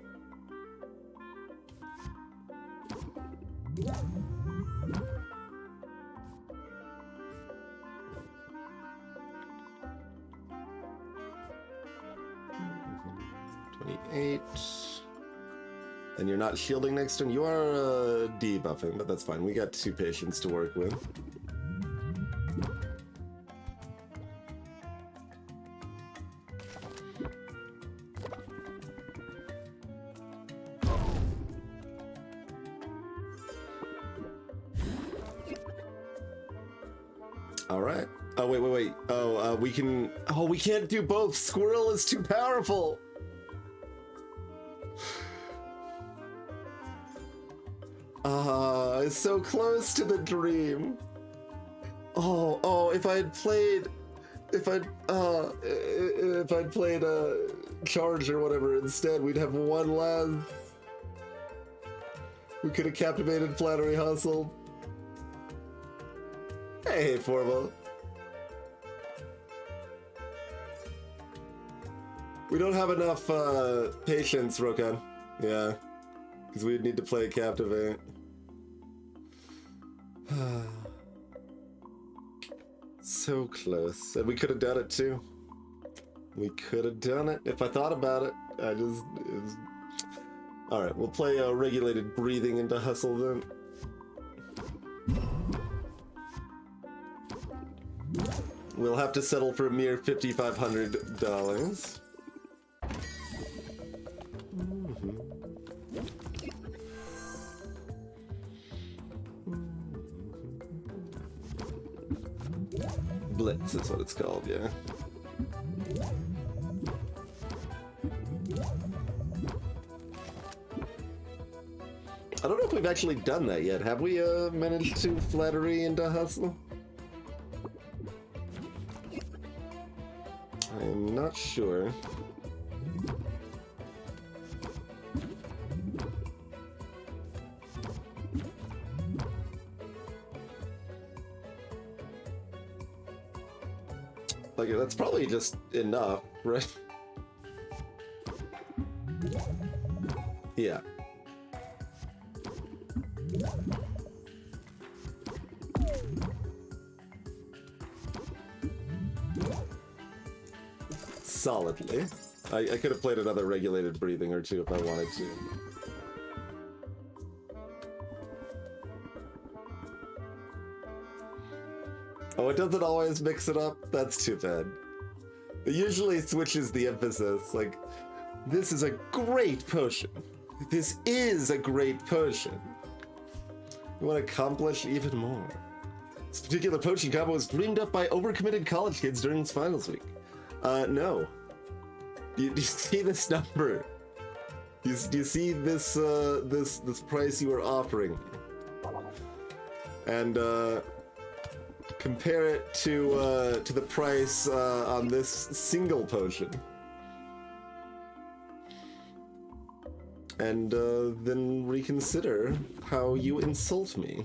And you're not shielding next turn. You are debuffing, but that's fine. We got 2 patients to work with. All right. Oh, wait. Oh, we can... Oh, we can't do both. Squirrel is too powerful. It's so close to the dream. Oh, if I'd played Charge or whatever instead, we'd have one less. We could have captivated Flattery Hustle. Hey, Formal. We don't have enough patience, Rokan. Yeah, because we'd need to play Captivate. So close. And we could have done it too. We could have done it if I thought about it. Alright, we'll play regulated breathing into Hustle then. We'll have to settle for a mere $5,500. Blitz is what it's called, yeah. I don't know if we've actually done that yet. Have we managed to Flattery into Hustle? I'm not sure. Like, that's probably just enough, right? Yeah. Solidly. I could have played another regulated breathing or two if I wanted to. Oh, it doesn't always mix it up? That's too bad. It usually switches the emphasis, like, this is a great potion. This is a great potion. You want to accomplish even more. This particular potion combo was dreamed up by overcommitted college kids during its finals week. No. Do you see this number? Do you see this, this price you are offering? And, compare it to the price on this single potion, and then reconsider how you insult me.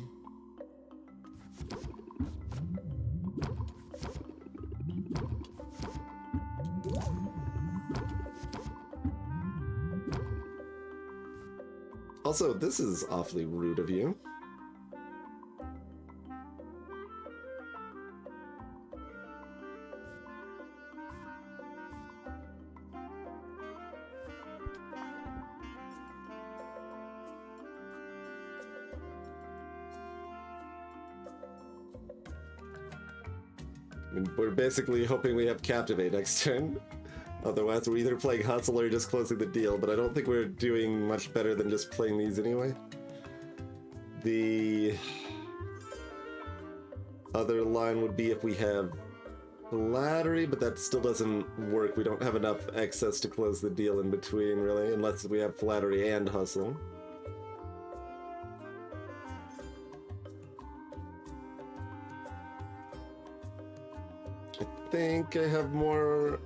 Also, this is awfully rude of you. We're basically hoping we have Captivate next turn. Otherwise, we're either playing Hustle or just closing the deal, but I don't think we're doing much better than just playing these anyway. The other line would be if we have Flattery, but that still doesn't work. We don't have enough excess to close the deal in between, really, unless we have Flattery and Hustle. I think I have more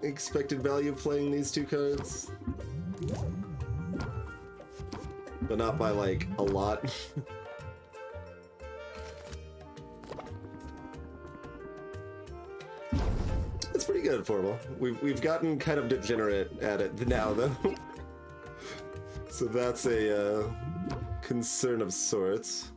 expected value playing these two cards. But not by, like, a lot. It's pretty good, Formal. We've gotten kind of degenerate at it now, though. So that's a concern of sorts.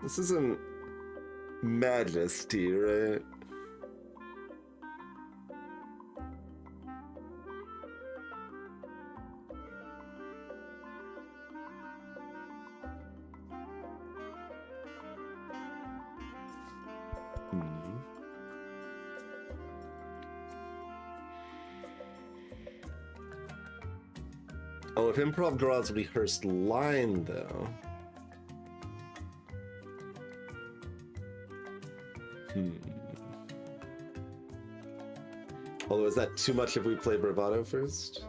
This isn't Majesty, right? Oh, if improv draws rehearsed line, though. Although, is that too much if we play bravado first?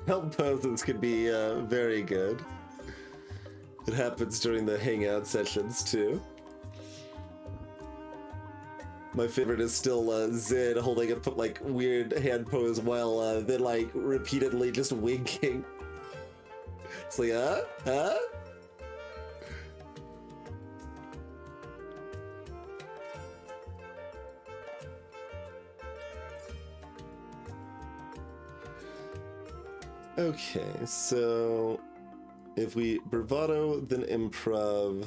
Help poses could be very good. It happens during the hangout sessions, too. My favorite is still Zid holding a like weird hand pose while then like repeatedly just winking. It's like, huh? Okay, so if we bravado, then improv,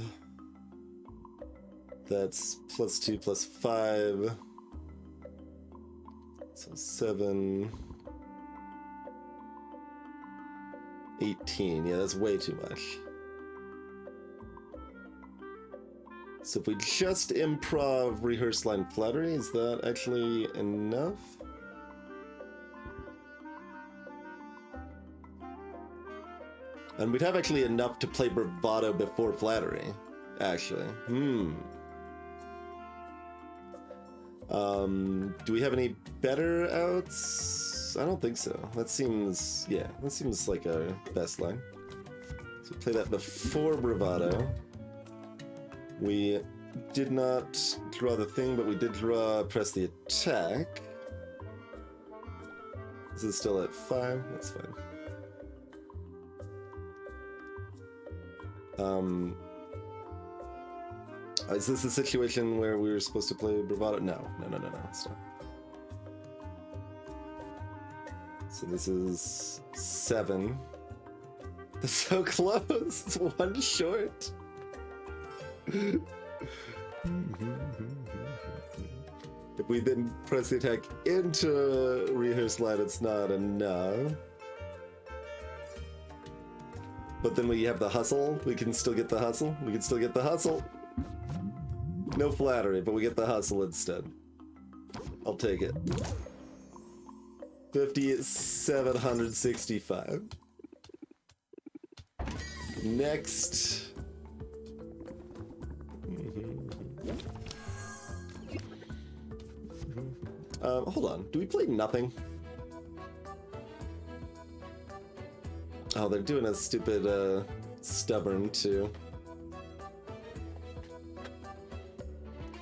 that's +2 +5, so 7, 18, yeah, that's way too much. So if we just improv rehearse line flattery, is that actually enough? And we'd have actually enough to play bravado before flattery, actually. Do we have any better outs? I don't think so. That seems, yeah, that seems like our best line. So play that before bravado. We did not draw the thing, but we did press the attack. This is still at 5, that's fine. Is this a situation where we were supposed to play bravado? No, it's not. So this is 7. That's so close. It's 1 short. If we then press the attack into rehearse line, it's not enough. But then we have the hustle. We can still get the hustle. No flattery, but we get the hustle instead. I'll take it. 5,765. Next. Hold on. Do we play nothing? Oh, they're doing a stupid, stubborn, too.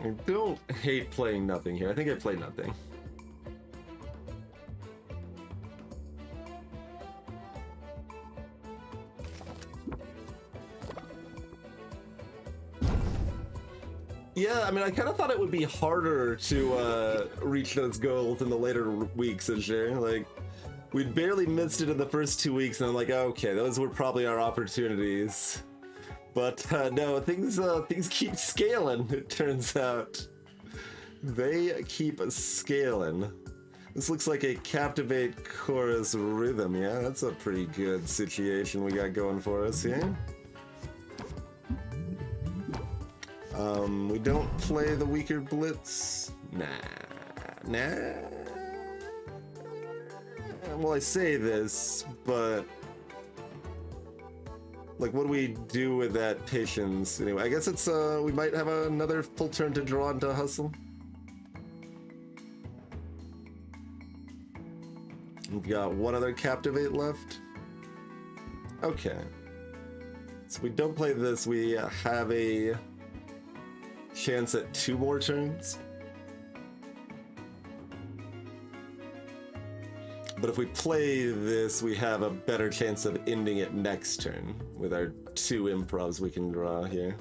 I don't hate playing nothing here. I think I play nothing. Yeah, I mean, I kind of thought it would be harder to reach those goals in the later weeks this year. Like, we'd barely missed it in the first 2 weeks, and I'm like, okay, those were probably our opportunities. But no, things keep scaling, it turns out. They keep scaling. This looks like a Captivate chorus rhythm, yeah? That's a pretty good situation we got going for us here. We don't play the weaker blitz. Nah. Well, I say this, but like, what do we do with that patience? Anyway, I guess it's, we might have another full turn to draw into hustle. We've got one other Captivate left. Okay. So we don't play this, we have a chance at 2 more turns. But if we play this, we have a better chance of ending it next turn with our 2 improvs we can draw here.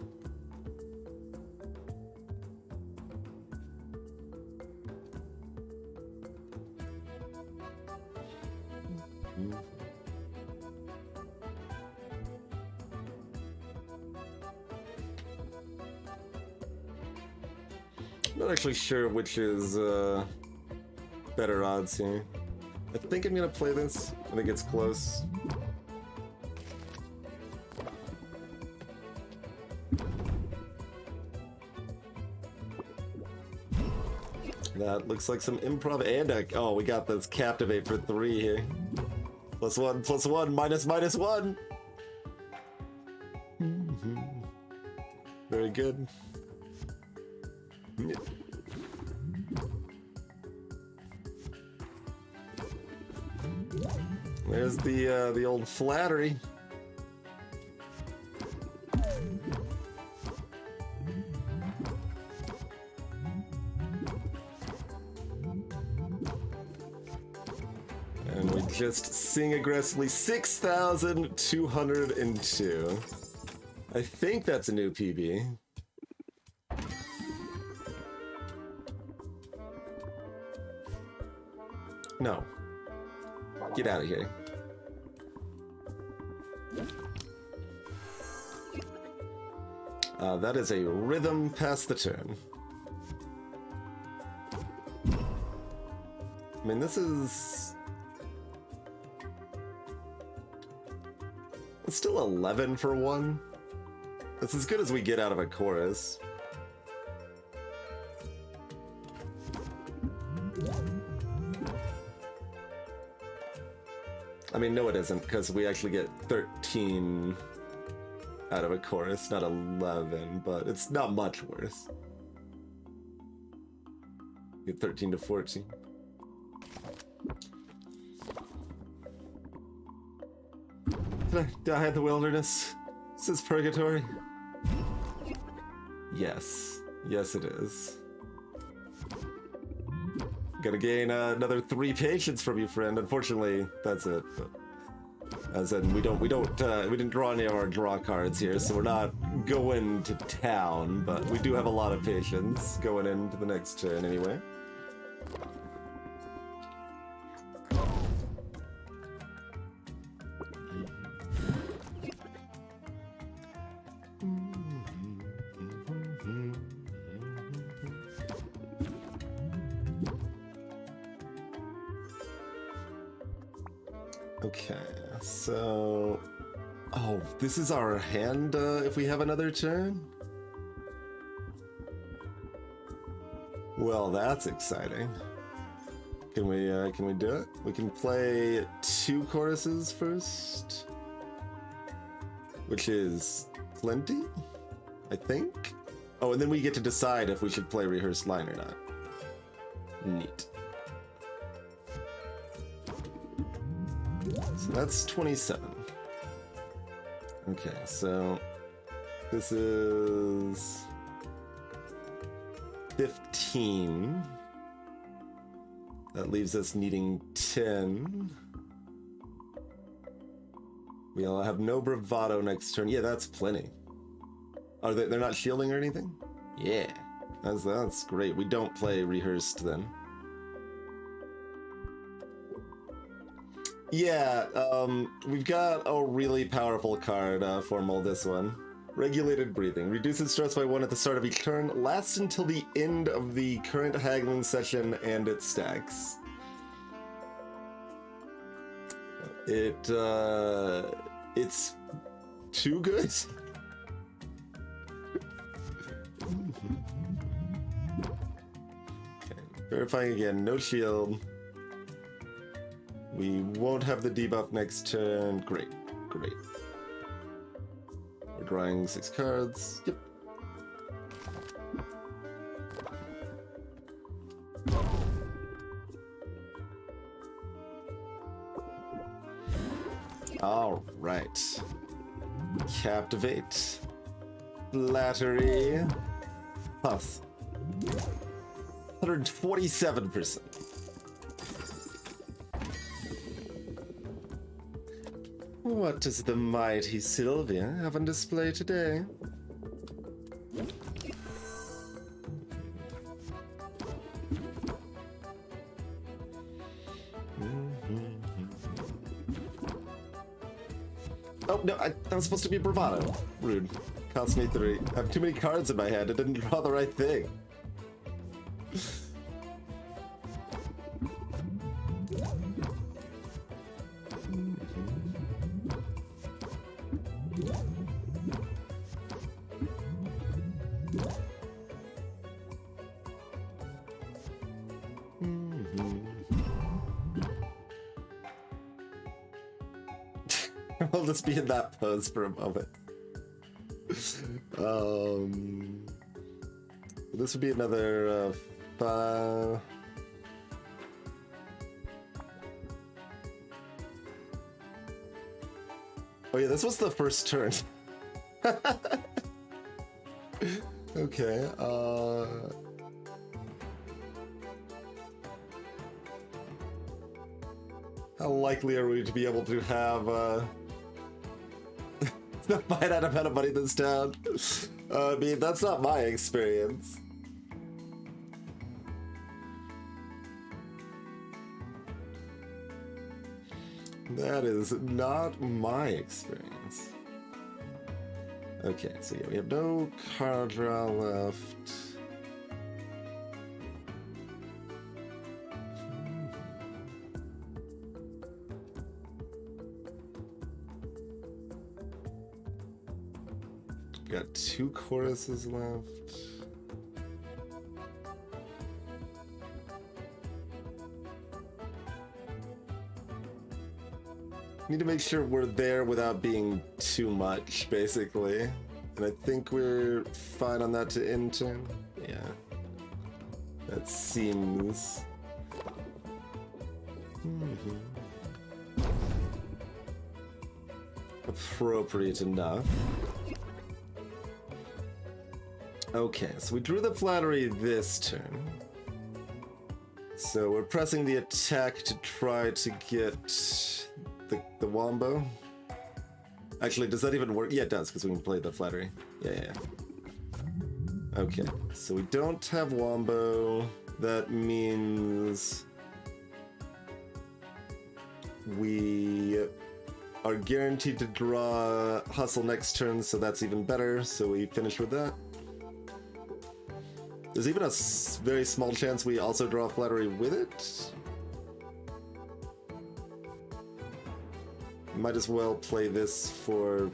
Not actually sure which is better odds here. I think I'm gonna play this when it gets close. That looks like some improv and a... Oh, we got this Captivate for 3 here. +1, +1, -1. Very good. There's the old flattery. And we just sing aggressively 6,202. I think that's a new PB. No. Get out of here. That is a rhythm past the turn. I mean, this is... It's still 11 for 1. That's as good as we get out of a chorus. I mean, no it isn't, because we actually get 13 out of a chorus, not 11, but it's not much worse. Get 13 to 14. Did I die in the wilderness? Is this purgatory? Yes. Yes, it is. Gotta gain another 3 patience from you, friend. Unfortunately, that's it. But as in, we didn't draw any of our draw cards here, so we're not going to town. But we do have a lot of patience going into the next turn, anyway. Okay, so... Oh, this is our hand if we have another turn? Well, that's exciting. Can we do it? We can play 2 choruses first? Which is plenty, I think? Oh, and then we get to decide if we should play rehearsed line or not. Neat. So that's 27. Okay, so this is 15. That leaves us needing 10. We'll have no bravado next turn. Yeah, that's plenty. Are they're not shielding or anything? Yeah, that's great. We don't play rehearsed then. Yeah, we've got a really powerful card for Mole this one. Regulated breathing. Reduces stress by 1 at the start of each turn. Lasts until the end of the current haggling session and it stacks. It's too good. Okay, verifying again, no shield. We won't have the debuff next turn. Great, great. We're drawing 6 cards. Yep. All right. Captivate. Flattery. Plus. 147%. What does the mighty Sylvia have on display today? Oh, no, that was supposed to be bravado. Rude. Cost me 3. I have too many cards in my hand. I didn't draw the right thing. I'll just be in that pose for a moment. This would be another 5. Oh yeah, this was the first turn. Okay, how likely are we to be able to have the finite amount of money this town? I mean, that's not my experience. That is not my experience. Okay, so yeah, we have no card draw left. Got 2 choruses left. Need to make sure we're there without being too much, basically. And I think we're fine on that to intern. Yeah. That seems... appropriate enough. Okay, so we drew the flattery this turn. So we're pressing the attack to try to get the wombo. Actually, does that even work? Yeah, it does, because we can play the flattery. Yeah. Okay, so we don't have wombo. That means we are guaranteed to draw hustle next turn, so that's even better. So we finish with that. There's even a very small chance we also draw flattery with it. Might as well play this for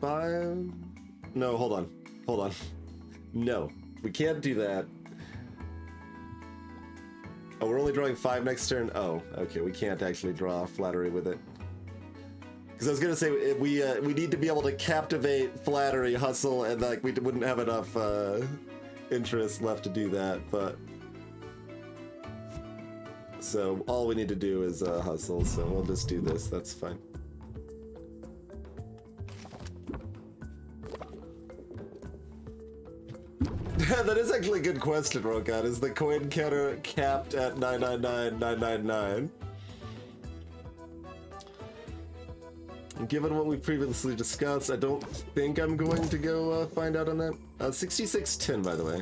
5. No, hold on. No, we can't do that. Oh, we're only drawing 5 next turn? Oh, okay, we can't actually draw flattery with it. Because I was gonna say, we need to be able to captivate flattery, hustle, and like we wouldn't have enough interest left to do that, but... So all we need to do is hustle, so we'll just do this, that's fine. That is actually a good question, Rokat. Is the coin counter capped at 999,999? Given what we previously discussed, I don't think I'm going to go find out on that. 6610, by the way.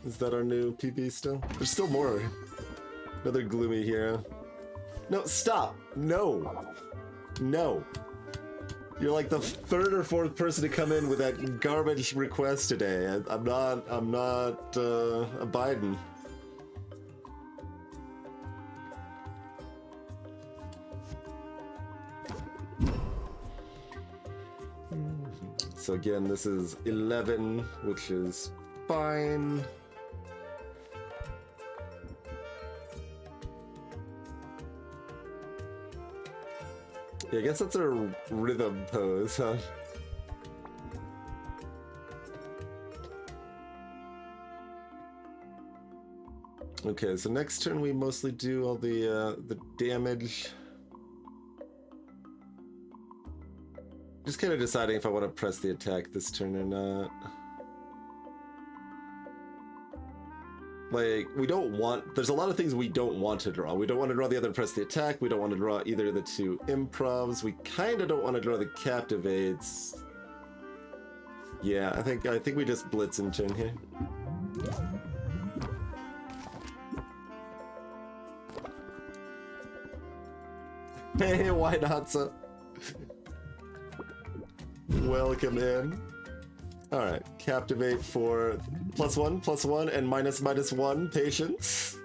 Is that our new PB still? There's still more. Another gloomy hero. No, stop! No! No! You're like the 3rd or 4th person to come in with that garbage request today. I'm not abiding. So again, this is 11, which is fine. Yeah, I guess that's a rhythm pose, huh? Okay, so next turn we mostly do all the damage. Just kind of deciding if I want to press the attack this turn or not. Like, we don't want... There's a lot of things we don't want to draw. We don't want to draw the other press the attack. We don't want to draw either of the 2 improvs. We kind of don't want to draw the captivates. Yeah, I think we just blitz in turn here. Hey, why not, so? Welcome in. Alright, captivate for +1, and -1, patience.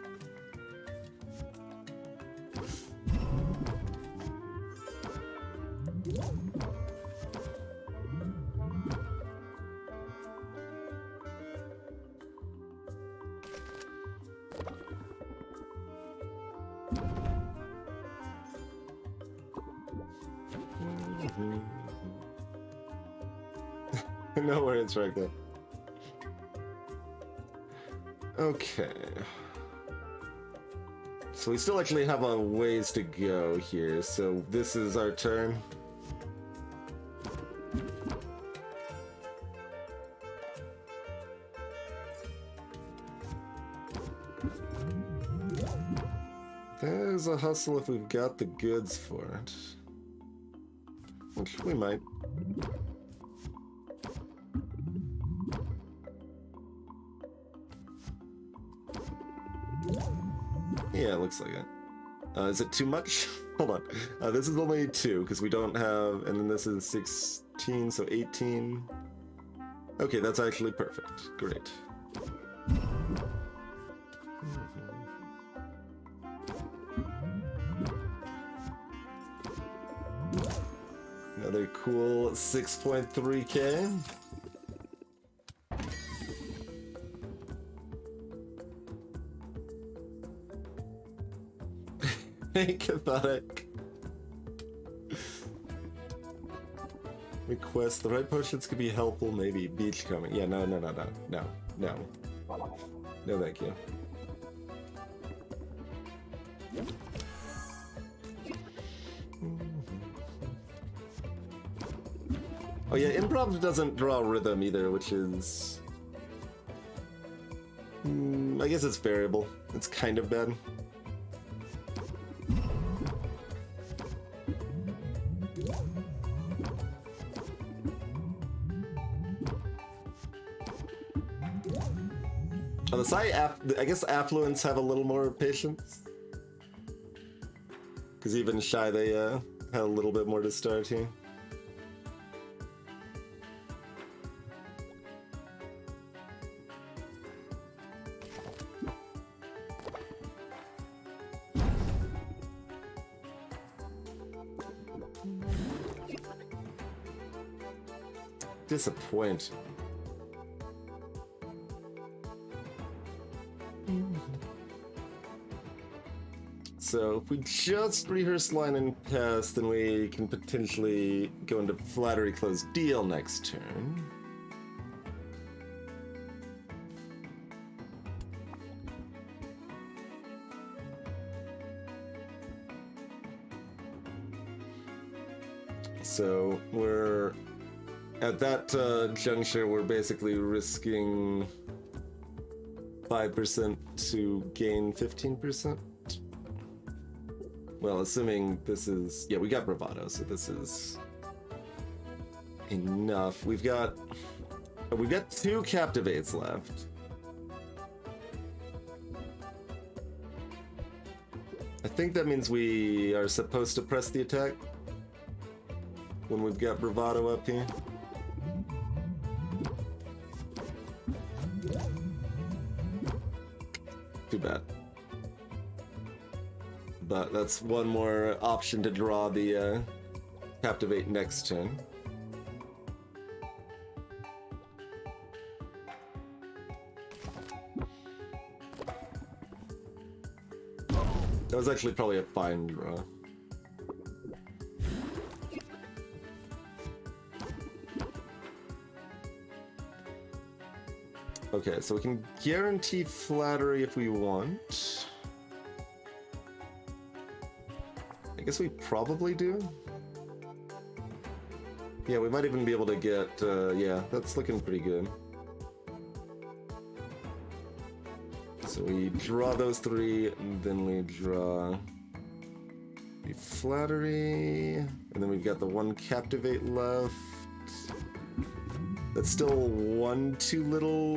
No worries, right there. Okay. So we still actually have a ways to go here, so this is our turn. There's a hustle if we've got the goods for it. Which we might. Yeah, it looks like it. Is it too much? Hold on. This is only 2, because we don't have... And then this is 16, so 18. Okay, that's actually perfect. Great. Another cool 6.3k. Cathartic. Request. The right potions could be helpful, maybe. Beach coming. Yeah, no. No, thank you. Oh yeah, improv doesn't draw rhythm either, which is... I guess it's variable. It's kind of bad. On the side, I guess affluents have a little more patience. Because even shy, they had a little bit more to start here. Disappointing. So if we just rehearse line and pass, then we can potentially go into flattery close deal next turn. So we're at that juncture, we're basically risking 5% to gain 15%. Well, assuming this is... Yeah, we got bravado, so this is enough. We've got 2 captivates left. I think that means we are supposed to press the attack when we've got bravado up here. Too bad. But that's one more option to draw the captivate next turn. That was actually probably a fine draw. Okay, so we can guarantee flattery if we want. I guess we probably do. Yeah, we might even be able to get, yeah, that's looking pretty good. So we draw those 3, and then we draw the flattery, and then we've got the 1 captivate left. That's still 1 too little.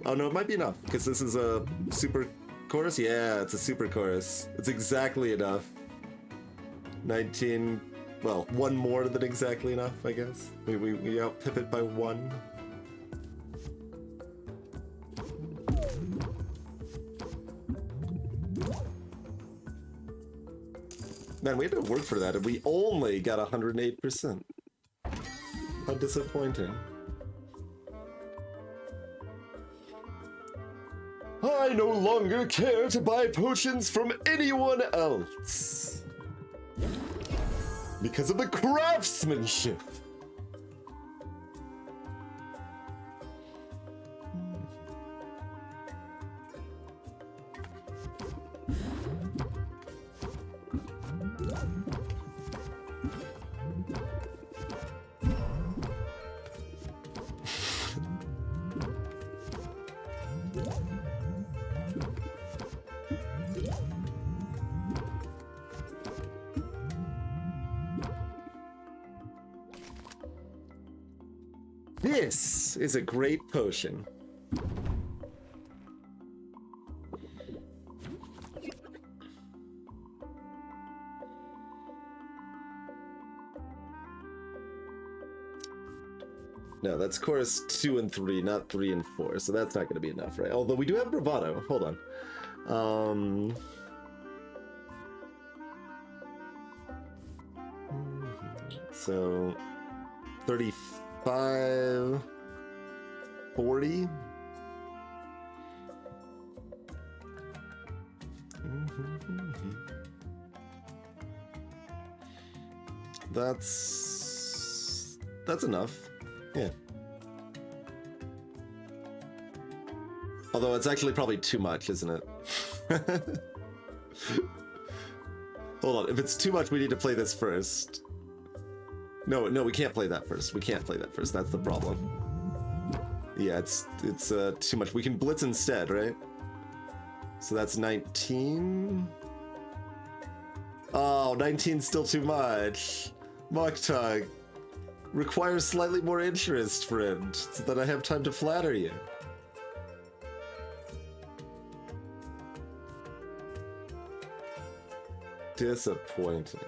Oh no, it might be enough, because this is a super chorus. Yeah, it's a super chorus. It's exactly enough. 19, well, 1 more than exactly enough, I guess. We out pivot by 1. Man, we had to work for that, and we only got 108%. How disappointing. I no longer care to buy potions from anyone else. Because of the craftsmanship. This is a great potion. No, that's chorus 2 and 3, not 3 and 4, so that's not going to be enough, right? Although we do have bravado. Hold on. So 35, 40. That's enough. Yeah. Although it's actually probably too much, isn't it? Hold on, if it's too much, we need to play this first. No, we can't play that first. We can't play that first. That's the problem. Yeah, it's too much. We can blitz instead, right? So that's 19. Oh, 19's still too much. Moktog, requires slightly more interest, friend, so that I have time to flatter you. Disappointing.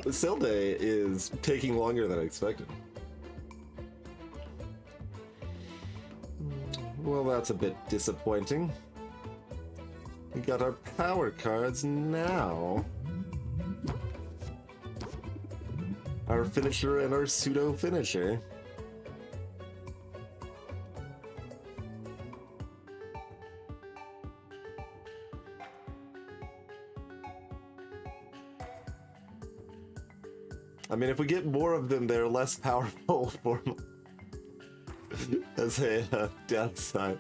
The sale day is taking longer than I expected. Well, that's a bit disappointing. We got our power cards now. Our finisher and our pseudo finisher. I mean, if we get more of them, they're less powerful for as a downside.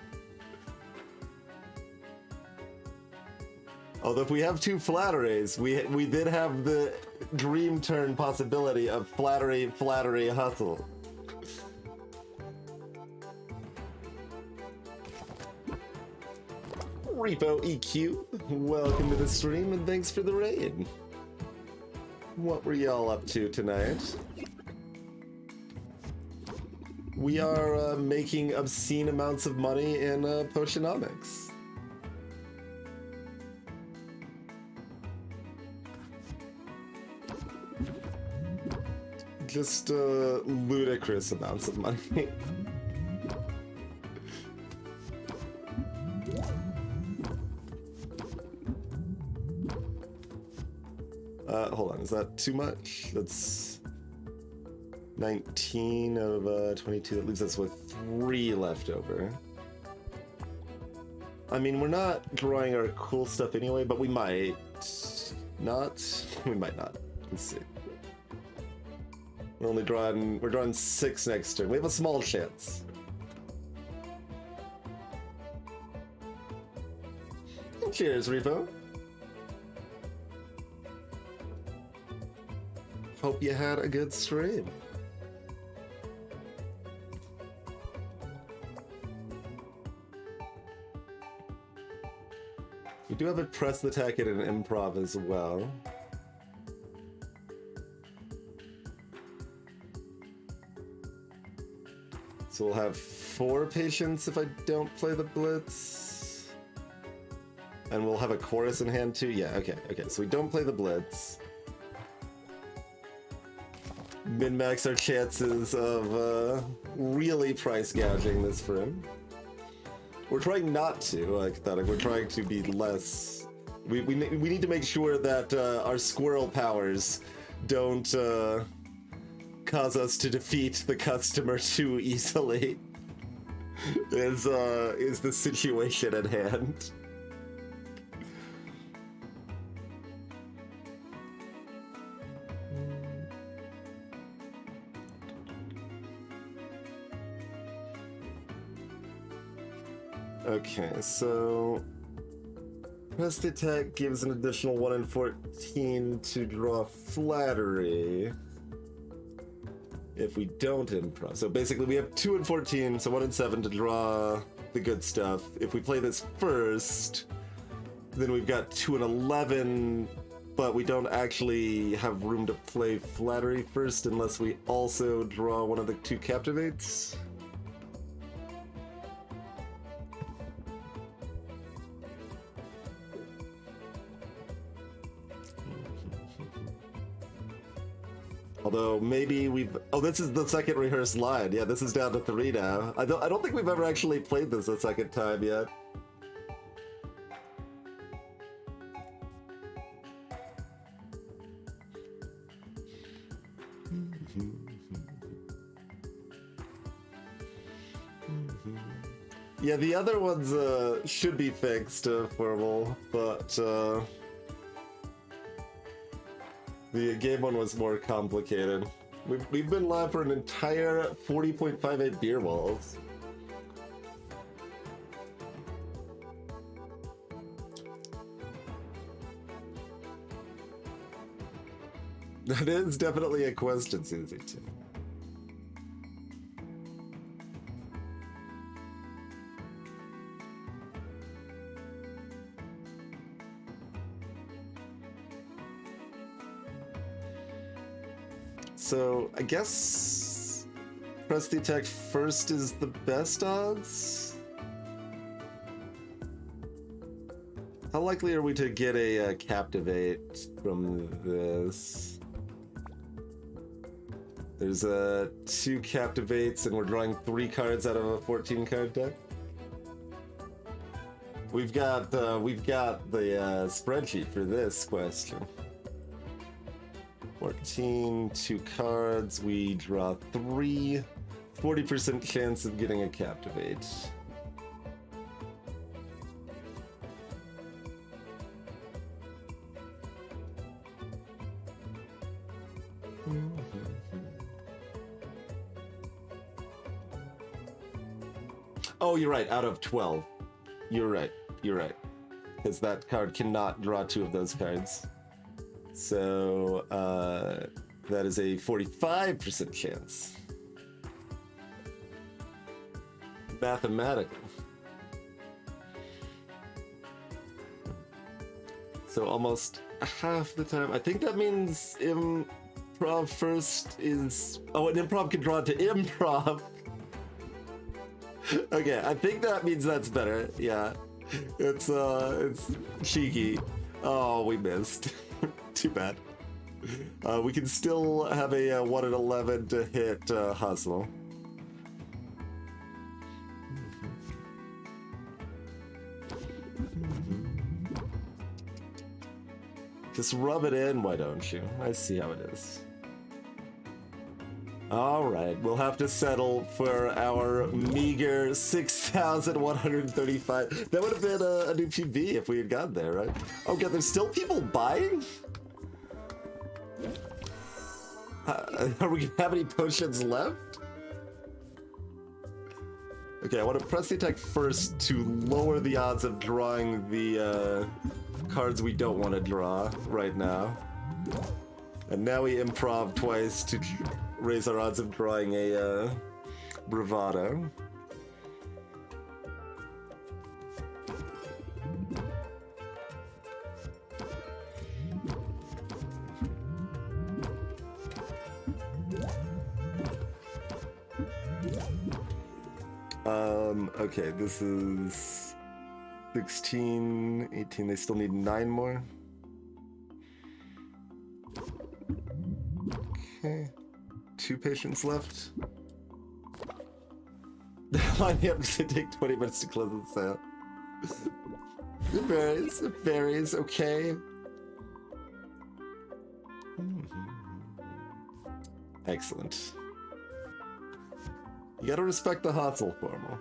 Although if we have two flatteries, we did have the dream turn possibility of flattery, hustle. Repo EQ, welcome to the stream and thanks for the raid. What were y'all up to tonight? We are making obscene amounts of money in Potionomics. Just ludicrous amounts of money. Hold on, is that too much? That's 19 of 22. That leaves us with 3 left over. I mean, we're not drawing our cool stuff anyway, but we might not. We might not. Let's see. We're drawing 6 next turn. We have a small chance. Cheers, Repo. Hope you had a good stream. We do have a press attack and an improv as well. So we'll have 4 patients if I don't play the blitz. And we'll have a chorus in hand too. Yeah, okay, so we don't play the blitz. Min-max our chances of really price gouging this for him. We're trying not to, like that. We're trying to be less. We need to make sure that our squirrel powers don't cause us to defeat the customer too easily. Is the situation at hand. Okay, so press the attack gives an additional 1 in 14 to draw flattery if we don't improv. So basically we have 2 in 14, so 1 in 7 to draw the good stuff. If we play this first, then we've got 2 in 11, but we don't actually have room to play flattery first unless we also draw one of the 2 captivates. Although maybe we've... Oh, this is the second rehearsed line. Yeah, this is down to 3 now. I don't think we've ever actually played this a second time yet. Yeah, the other ones should be fixed, formal, but the game one was more complicated. We've been live for an entire 40.58 beer walls. That is definitely a question, Susie, too. So, I guess press the attack first is the best odds? How likely are we to get a captivate from this? There's 2 captivates and we're drawing 3 cards out of a 14 card deck. We've got the spreadsheet for this question. 14, 2 cards, we draw 3, 40% chance of getting a captivate. Oh, you're right, out of 12. You're right, because that card cannot draw 2 of those cards. So, that is a 45% chance. Mathematical. So almost half the time. I think that means improv first is... Oh, an improv can draw to improv. Okay, I think that means that's better. Yeah, it's cheeky. Oh, we missed. Too bad. We can still have a 1 in 11 to hit hustle. Just rub it in, why don't you? I see how it is. Alright, we'll have to settle for our meager 6,135. That would have been a new PB if we had gotten there, right? Oh god, there's still people buying? Are we gonna have any potions left? Okay, I want to press the attack first to lower the odds of drawing the cards we don't want to draw right now. And now we improv twice to raise our odds of drawing a bravado. Okay, this is 16, 18, they still need 9 more. Okay, 2 patients left. Might be able to take 20 minutes to close this out. It varies, okay. Excellent. You gotta respect the hustle, formal.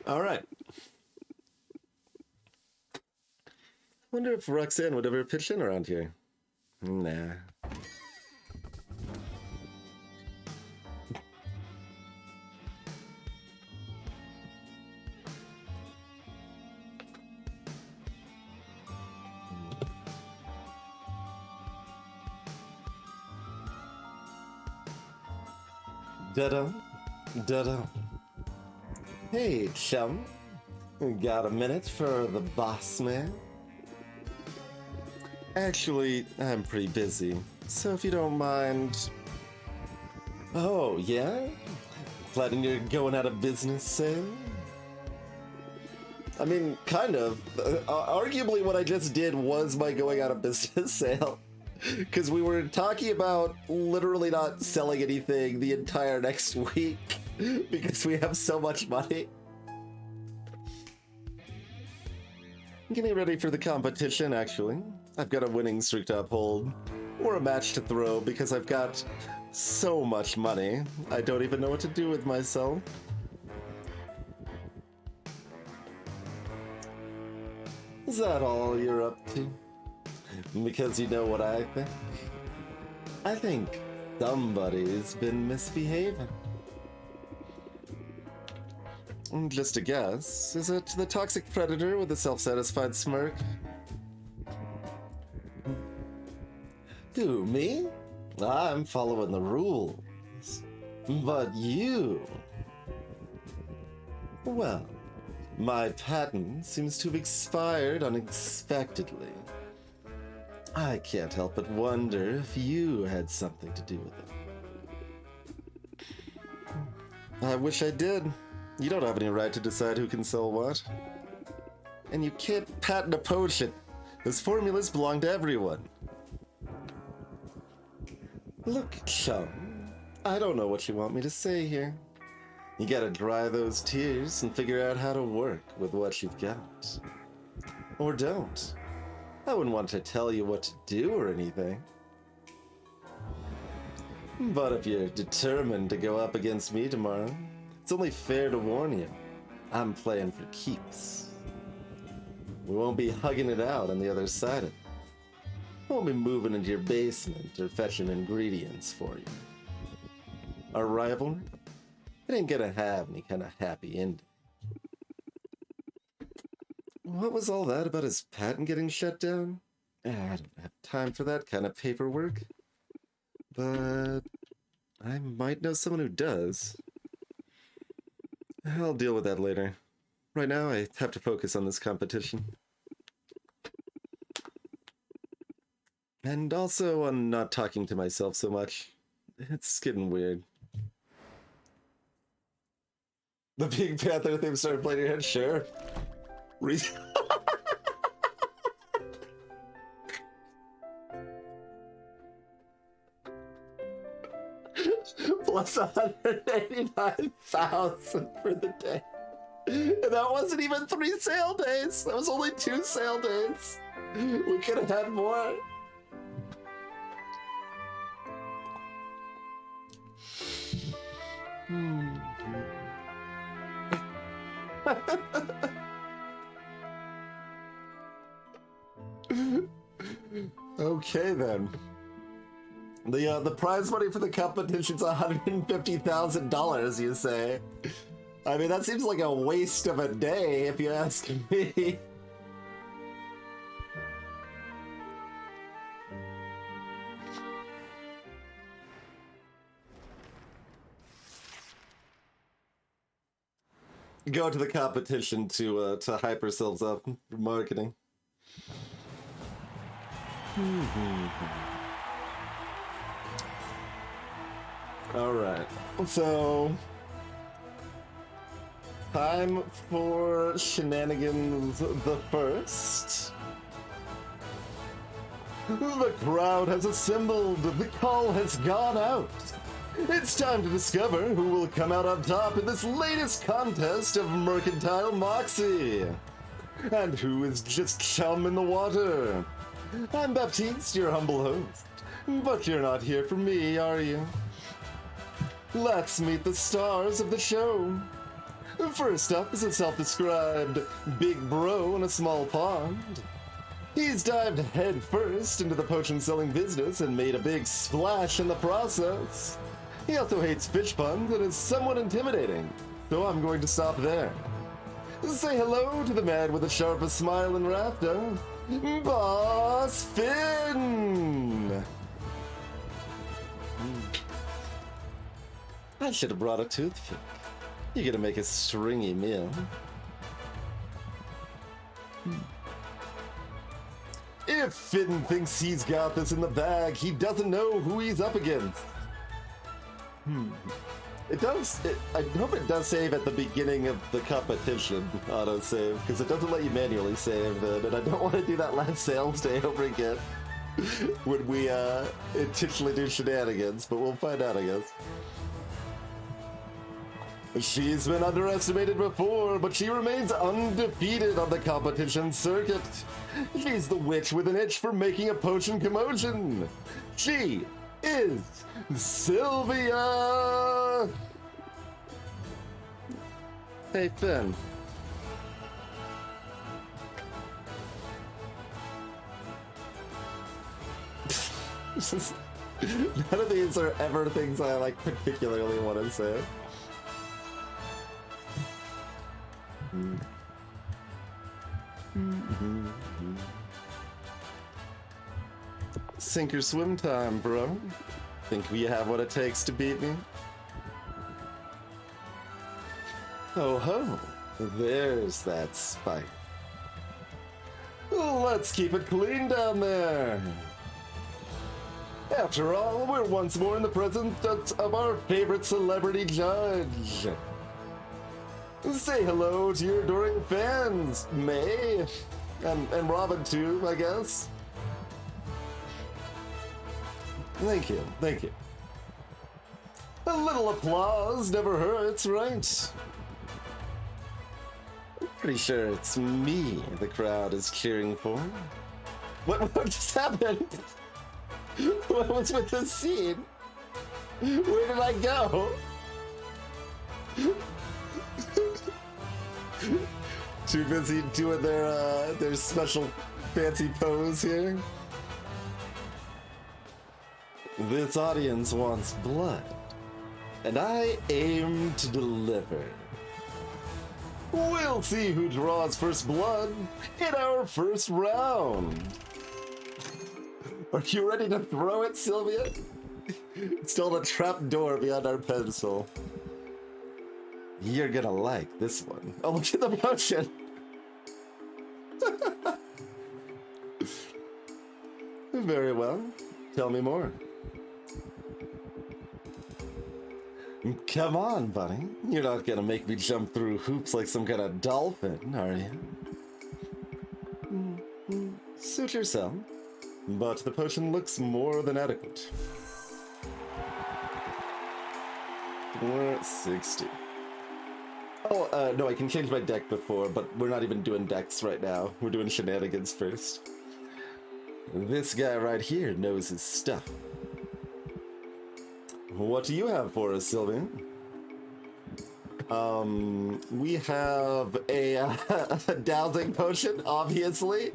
All right. Wonder if Roxanne would ever pitch in around here. Nah. Da-dum, da-dum. Hey, chum. Got a minute for the boss man? Actually, I'm pretty busy, so if you don't mind... Oh, yeah? Planning you're going out of business soon? I mean, kind of. Arguably what I just did was my going out of business sale. Because we were talking about literally not selling anything the entire next week because we have so much money. I'm getting ready for the competition, actually. I've got a winning streak to uphold, or a match to throw, because I've got so much money, I don't even know what to do with myself. Is that all you're up to? Because you know what I think? I think somebody's been misbehaving. Just a guess. Is it the toxic predator with a self-satisfied smirk? Who, me? I'm following the rules. But you... Well, my patent seems to have expired unexpectedly. I can't help but wonder if you had something to do with it. I wish I did. You don't have any right to decide who can sell what. And you can't patent a potion. Those formulas belong to everyone. Look, chum, I don't know what you want me to say here. You gotta dry those tears and figure out how to work with what you've got. Or don't. I wouldn't want to tell you what to do or anything. But if you're determined to go up against me tomorrow, it's only fair to warn you. I'm playing for keeps. We won't be hugging it out on the other side of it. Won't be moving into your basement or fetching ingredients for you. Our rivalry? It ain't gonna have any kind of happy ending. What was all that about his patent getting shut down? I don't have time for that kind of paperwork. But I might know someone who does. I'll deal with that later. Right now, I have to focus on this competition. And also on not talking to myself so much. It's getting weird. The Pink Panther theme started playing in your head? Sure. Plus 189,000 for the day. And that wasn't even 3 sale days. That was only 2 sale days. We could have had more. Okay then. The prize money for the competition's $150,000, you say? I mean, that seems like a waste of a day, if you ask me. Go to the competition to hype ourselves up for marketing. All right, so time for shenanigans the first. The crowd has assembled. The call has gone out. It's time to discover who will come out on top in this latest contest of Mercantile Moxie. And who is just chum in the water. I'm Baptiste, your humble host. But you're not here for me, are you? Let's meet the stars of the show. First up is a self-described big bro in a small pond. He's dived head first into the potion-selling business and made a big splash in the process. He also hates fish puns and is somewhat intimidating, so I'm going to stop there. Say hello to the man with the sharpest smile in Rafta, Boss Finn! I should have brought a toothpick. You're gonna make a stringy meal. If Finn thinks he's got this in the bag, he doesn't know who he's up against. I hope it does save at the beginning of the competition, autosave, because it doesn't let you manually save it, and I don't want to do that last sales day over again when we intentionally do shenanigans, but we'll find out, I guess. She's been underestimated before, but she remains undefeated on the competition circuit. She's the witch with an itch for making a potion commotion. She is Sylvia! Hey, Finn. None of these are ever things I like particularly want to say. Sink or swim time, bro. Think we have what it takes to beat me? Oh ho, there's that spike. Let's keep it clean down there. After all, we're once more in the presence of our favorite celebrity judge. Say hello to your adoring fans, May, and Robin too, I guess. Thank you, thank you. A little applause never hurts, right? I'm pretty sure it's me the crowd is cheering for. What just happened? What was with the scene? Where did I go? Too busy doing their special fancy pose here. This audience wants blood, and I aim to deliver. We'll see who draws first blood in our first round. Are you ready to throw it, Sylvia? Still a trap door beyond our pencil. You're gonna like this one. Oh, look at the motion. Very well. Tell me more. Come on, buddy. You're not gonna make me jump through hoops like some kind of dolphin, are you? Suit yourself. But the potion looks more than adequate. We're at 60. Oh, no, I can change my deck before, but we're not even doing decks right now. We're doing shenanigans first. This guy right here knows his stuff. What do you have for us, Sylvian? We have a dowsing potion, obviously.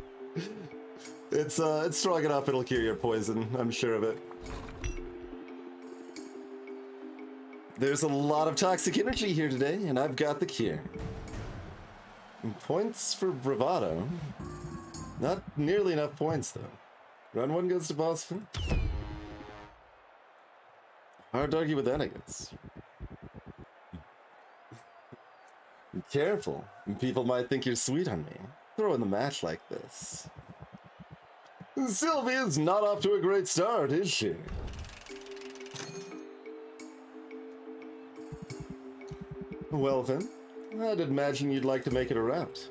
It's strong enough it'll cure your poison, I'm sure of it. There's a lot of toxic energy here today, and I've got the cure. Points for bravado. Not nearly enough points, though. Round one goes to Boston. Hard to argue with that, I guess. Be careful. People might think you're sweet on me. Throwing the match like this. Sylvia's not off to a great start, is she? Well then, I'd imagine you'd like to make it a rout.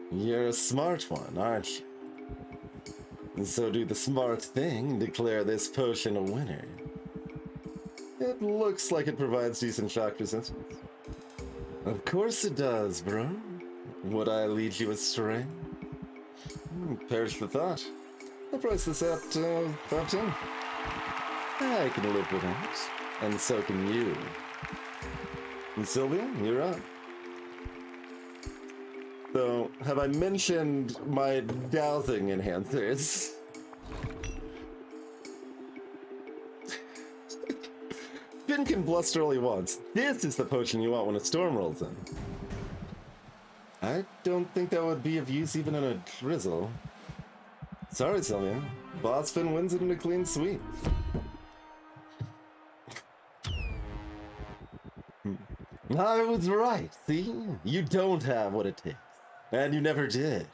You're a smart one, aren't you? And so do the smart thing and declare this potion a winner. It looks like it provides decent shock resistance. Of course it does, bro. Would I lead you astray? Perish the thought. I'll price this at 510. I can live with it, and so can you. And Sylvia, you're up. though, have I mentioned my dowsing enhancers? Finn can bluster all he wants. This is the potion you want when a storm rolls in. I don't think that would be of use even in a drizzle. Sorry, Sylvia. Boss Finn wins it in a clean sweep. I was right, see? You don't have what it takes. And you never did.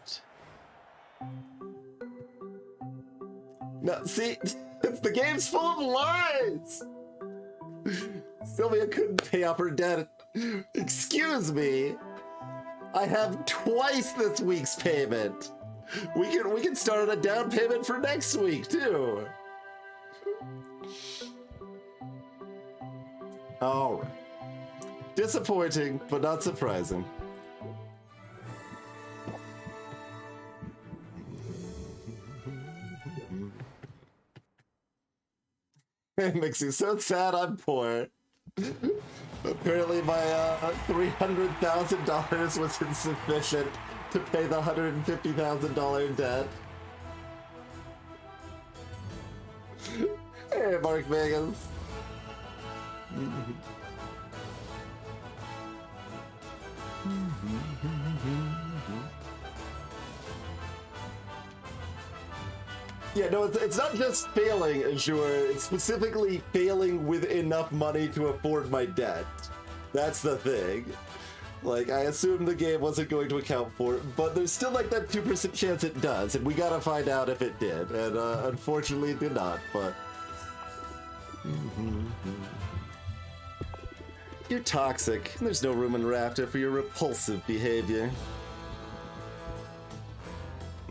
No, see? The game's full of lies! Sylvia couldn't pay off her debt. Excuse me. I have twice this week's payment. We can start on a down payment for next week, too. Alright. Disappointing, but not surprising. It makes you so sad I'm poor. Apparently my $300,000 was insufficient to pay the $150,000 debt. Hey, Mark Vegas. Yeah, no, it's not just failing, Azure. It's specifically failing with enough money to afford my debt. That's the thing. Like, I assumed the game wasn't going to account for it, but there's still like that 2% chance it does, and we gotta find out if it did. And unfortunately it did not, but... You're toxic, and there's no room in Raptor for your repulsive behavior.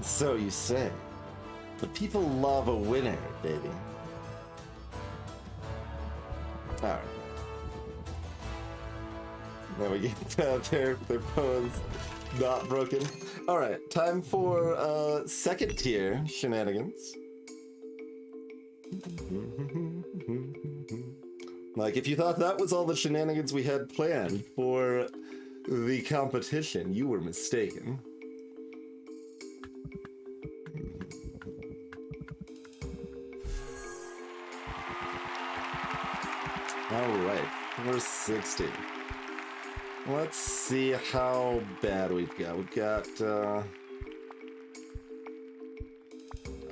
So you say. But people love a winner, baby. Alright. Now we get their pose not broken. Alright, time for second tier shenanigans. Like, if you thought that was all the shenanigans we had planned for the competition, you were mistaken. Alright, we're 60. Let's see how bad we've got. We've got, oh,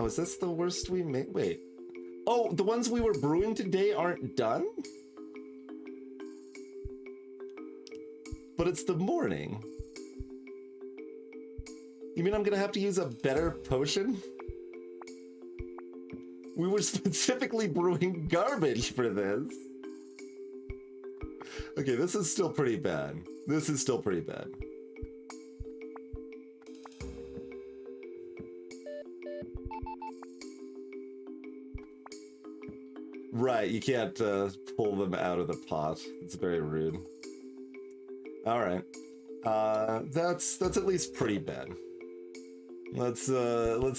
is this the worst we made? Wait. Oh, the ones we were brewing today aren't done? But it's the morning. You mean I'm gonna have to use a better potion? We were specifically brewing garbage for this. Okay, this is still pretty bad. This is still pretty bad. Right, you can't pull them out of the pot. It's very rude. Alright. That's at least pretty bad. Let's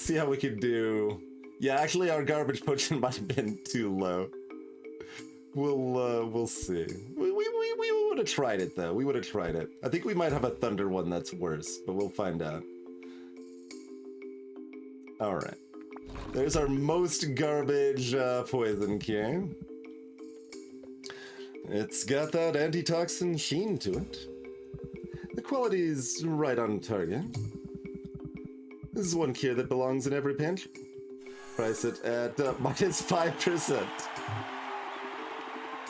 see how we can do. Yeah, actually our garbage potion might have been too low. We'll see. We would have tried it though. We would have tried it. I think we might have a thunder one that's worse, but we'll find out. Alright. There's our most garbage poison cure. It's got that antitoxin sheen to it. The quality's right on target. This is one cure that belongs in every pantry. Price it at minus 5%.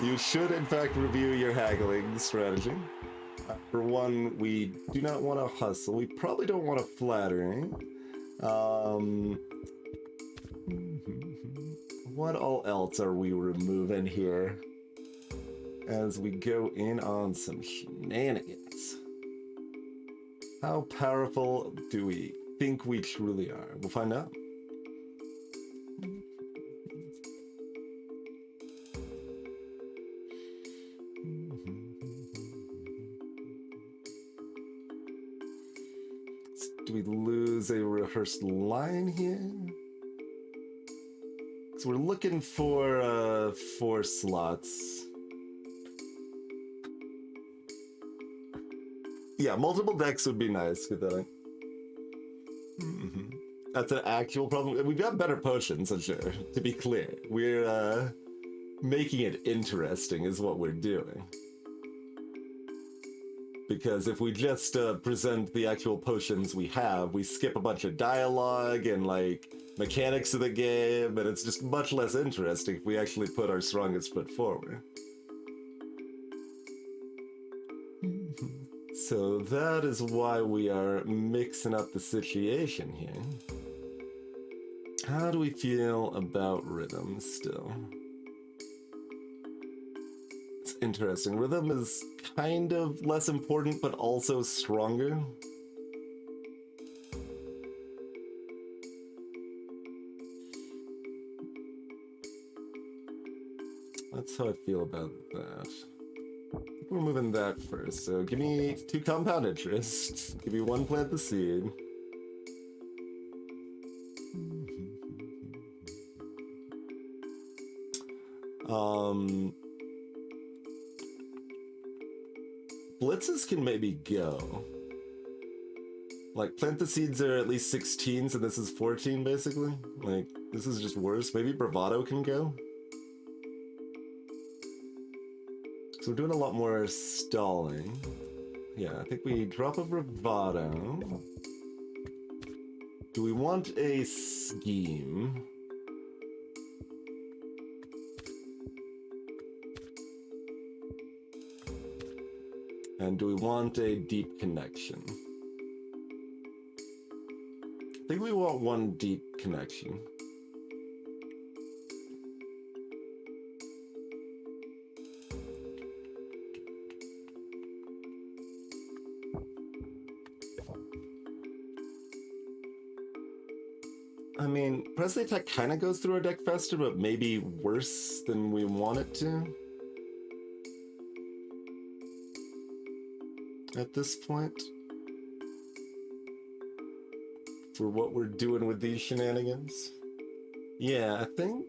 You should, in fact, review your haggling strategy. For one, we do not want to hustle. We probably don't want to flattery. What all else are we removing here? As we go in on some shenanigans. How powerful do we think we truly are? We'll find out. Do we lose a rehearsed line here? So we're looking for 4 slots. Yeah, multiple decks would be nice with that. That's an actual problem. We've got better potions, I'm sure, to be clear. We're making it interesting is what we're doing. Because if we just present the actual potions we have, we skip a bunch of dialogue and like mechanics of the game, and it's just much less interesting if we actually put our strongest foot forward. So that is why we are mixing up the situation here. How do we feel about rhythm still? It's interesting. Rhythm is kind of less important, but also stronger. That's how I feel about that. We're moving that first, so give me 2 compound interest. Give me 1 plant the seed. Blitzes can maybe go. Like, plant the seeds are at least 16s, and this is 14, basically. Like, this is just worse. Maybe bravado can go. So we're doing a lot more stalling. Yeah, I think we drop a bravado. Do we want a scheme? And do we want a deep connection? I think we want 1 deep connection. I mean, press the attack kind of goes through our deck faster, but maybe worse than we want it to. At this point. For what we're doing with these shenanigans. Yeah, I think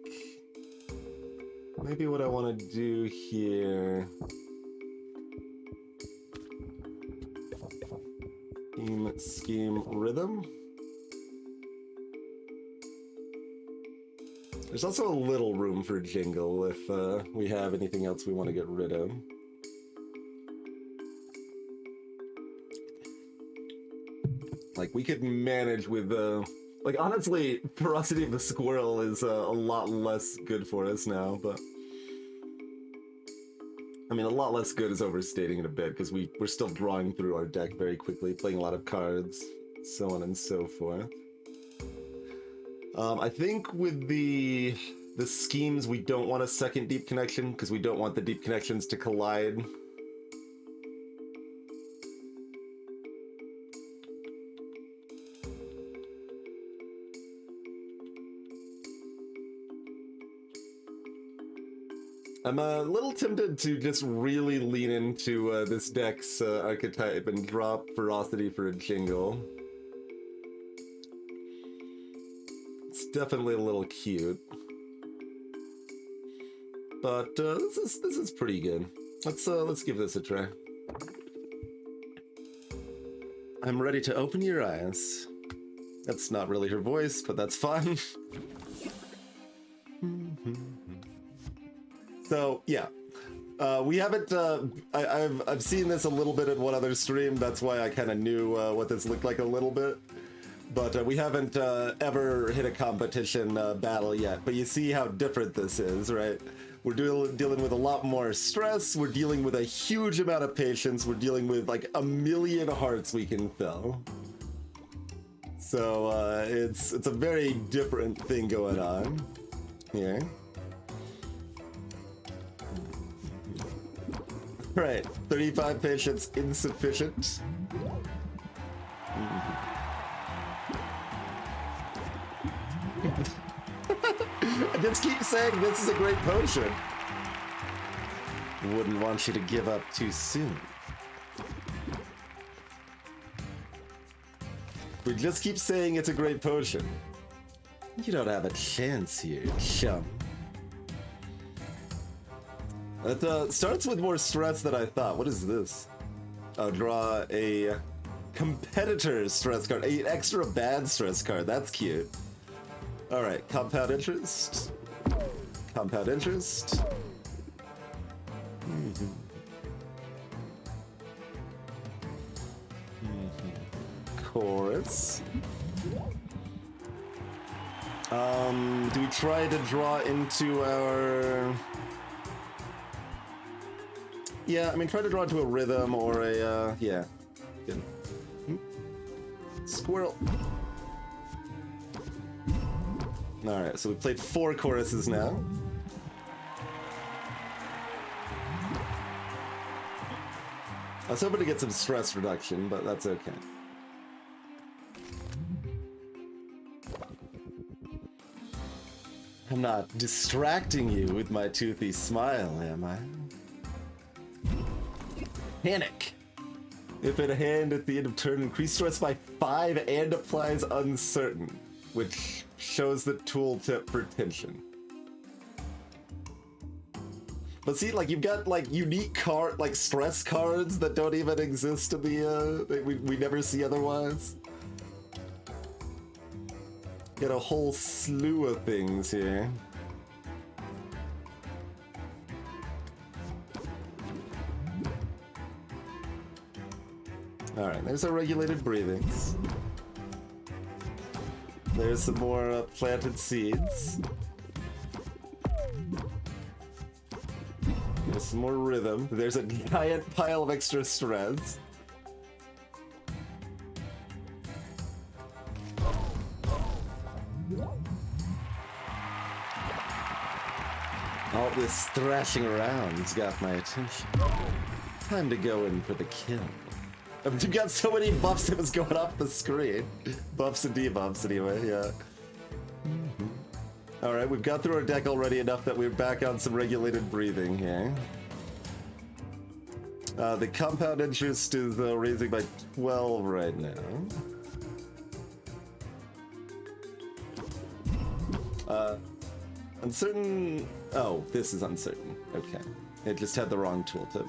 maybe what I want to do here. Scheme rhythm. There's also a little room for jingle if we have anything else we want to get rid of. Like, we could manage with, like, honestly, Ferocity of the Squirrel is a lot less good for us now, but... I mean, a lot less good is overstating it a bit, because we're still drawing through our deck very quickly, playing a lot of cards, so on and so forth. I think with the schemes, we don't want a second deep connection, because we don't want the deep connections to collide. I'm a little tempted to just really lean into this deck's archetype and drop Ferocity for a jingle. It's definitely a little cute. But this is pretty good. Let's give this a try. I'm ready to open your eyes. That's not really her voice, but that's fun. So yeah, we haven't. I've seen this a little bit in one other stream. That's why I kind of knew what this looked like a little bit. But we haven't ever hit a competition battle yet. But you see how different this is, right? We're dealing with a lot more stress. We're dealing with a huge amount of patience. We're dealing with like 1,000,000 hearts we can fill. So it's a very different thing going on here. Right, 35 patience insufficient. I just keep saying this is a great potion. Wouldn't want you to give up too soon. We just keep saying it's a great potion. You don't have a chance here, chum. It starts with more stress than I thought. What is this? Draw a competitor stress card. An extra bad stress card. That's cute. Alright, compound interest. Compound interest. Chorus. Do we try to draw into our... Yeah, I mean, try to draw into a rhythm or a, yeah. Good. Squirrel. Alright, so we played 4 choruses now. I was hoping to get some stress reduction, but that's okay. I'm not distracting you with my toothy smile, am I? Panic! If in hand at the end of turn, increase stress by 5 and applies uncertain, which shows the tooltip for tension. But see, like, you've got, like, unique like, stress cards that don't even exist in the, that we never see otherwise. Got a whole slew of things here. Alright, there's our regulated breathings. There's some more planted seeds. There's some more rhythm. There's a giant pile of extra stress. All this thrashing around's got my attention. Time to go in for the kill. You've got so many buffs it was going off the screen. Buffs and debuffs anyway, yeah. Alright, we've got through our deck already enough that we're back on some regulated breathing here. The compound interest is raising by 12 right now. Uncertain... Oh, this is uncertain. Okay. It just had the wrong tooltip.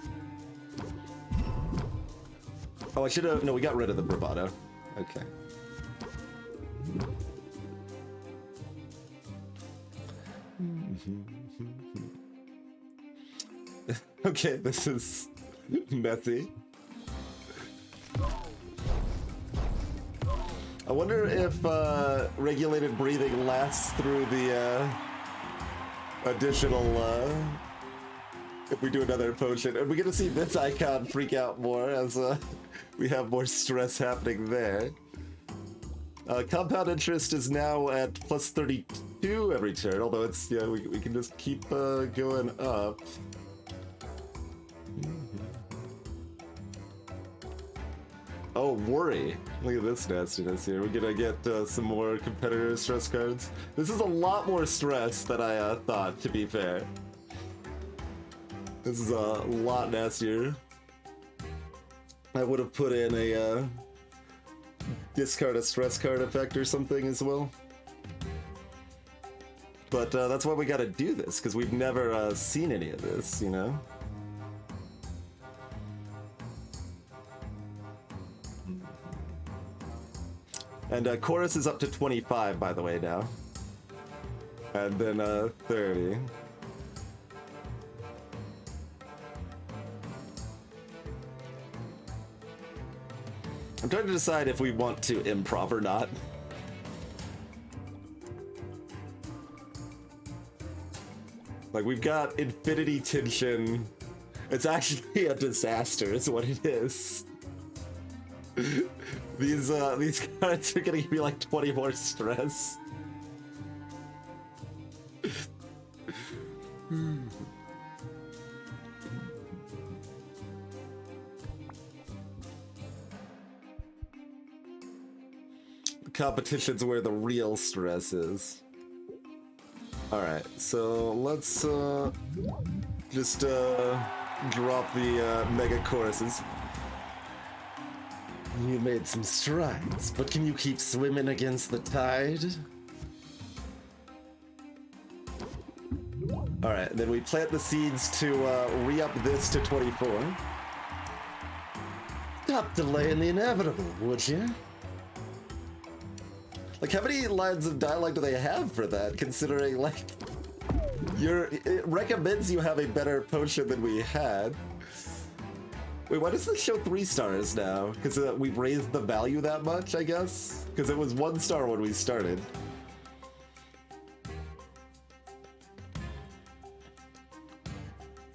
Oh, I should have... No, we got rid of the bravado. Okay. Okay, this is messy. I wonder if regulated breathing lasts through the additional... if we do another potion. Are we gonna see this icon freak out more as we have more stress happening there? Compound interest is now at plus 32 every turn, although it's, yeah, we can just keep going up. Oh, worry. Look at this nastiness here. We're gonna get some more competitor stress cards. This is a lot more stress than I thought, to be fair. This is a lot nastier. I would have put in a discard a stress card effect or something as well. But that's why we gotta do this, because we've never seen any of this, you know? And chorus is up to 25, by the way, now. And then 30. I'm trying to decide if we want to improv or not. Like, we've got infinity tension. It's actually a disaster, is what it is. These cards are gonna give me like 20 more stress. The competition's where the real stress is. Alright, so let's just drop the mega choruses. You made some strides, but can you keep swimming against the tide? Alright, then we plant the seeds to re-up this to 24. Stop delaying the inevitable, would you? Like, how many lines of dialogue do they have for that, considering, like, it recommends you have a better potion than we had. Wait, why does this show 3 stars now? Because we've raised the value that much, I guess? Because it was 1 star when we started.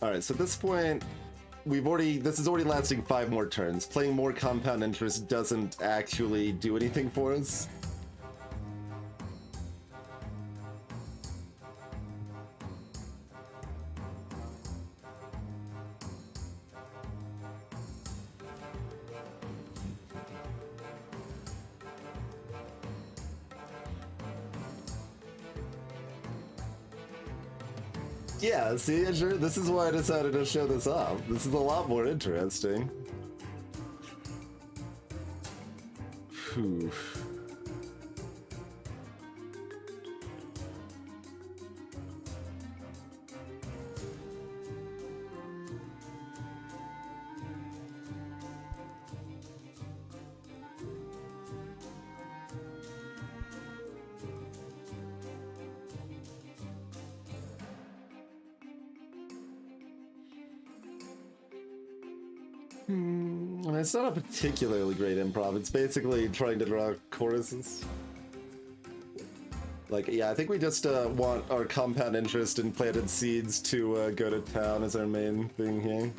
Alright, so at this point, this is already lasting 5 more turns. Playing more compound interest doesn't actually do anything for us. Yeah, see, Azure, this is why I decided to show this off. This is a lot more interesting. Phew. It's not a particularly great improv. It's basically trying to draw choruses. Like, yeah, I think we just want our compound interest in planted seeds to go to town as our main thing here.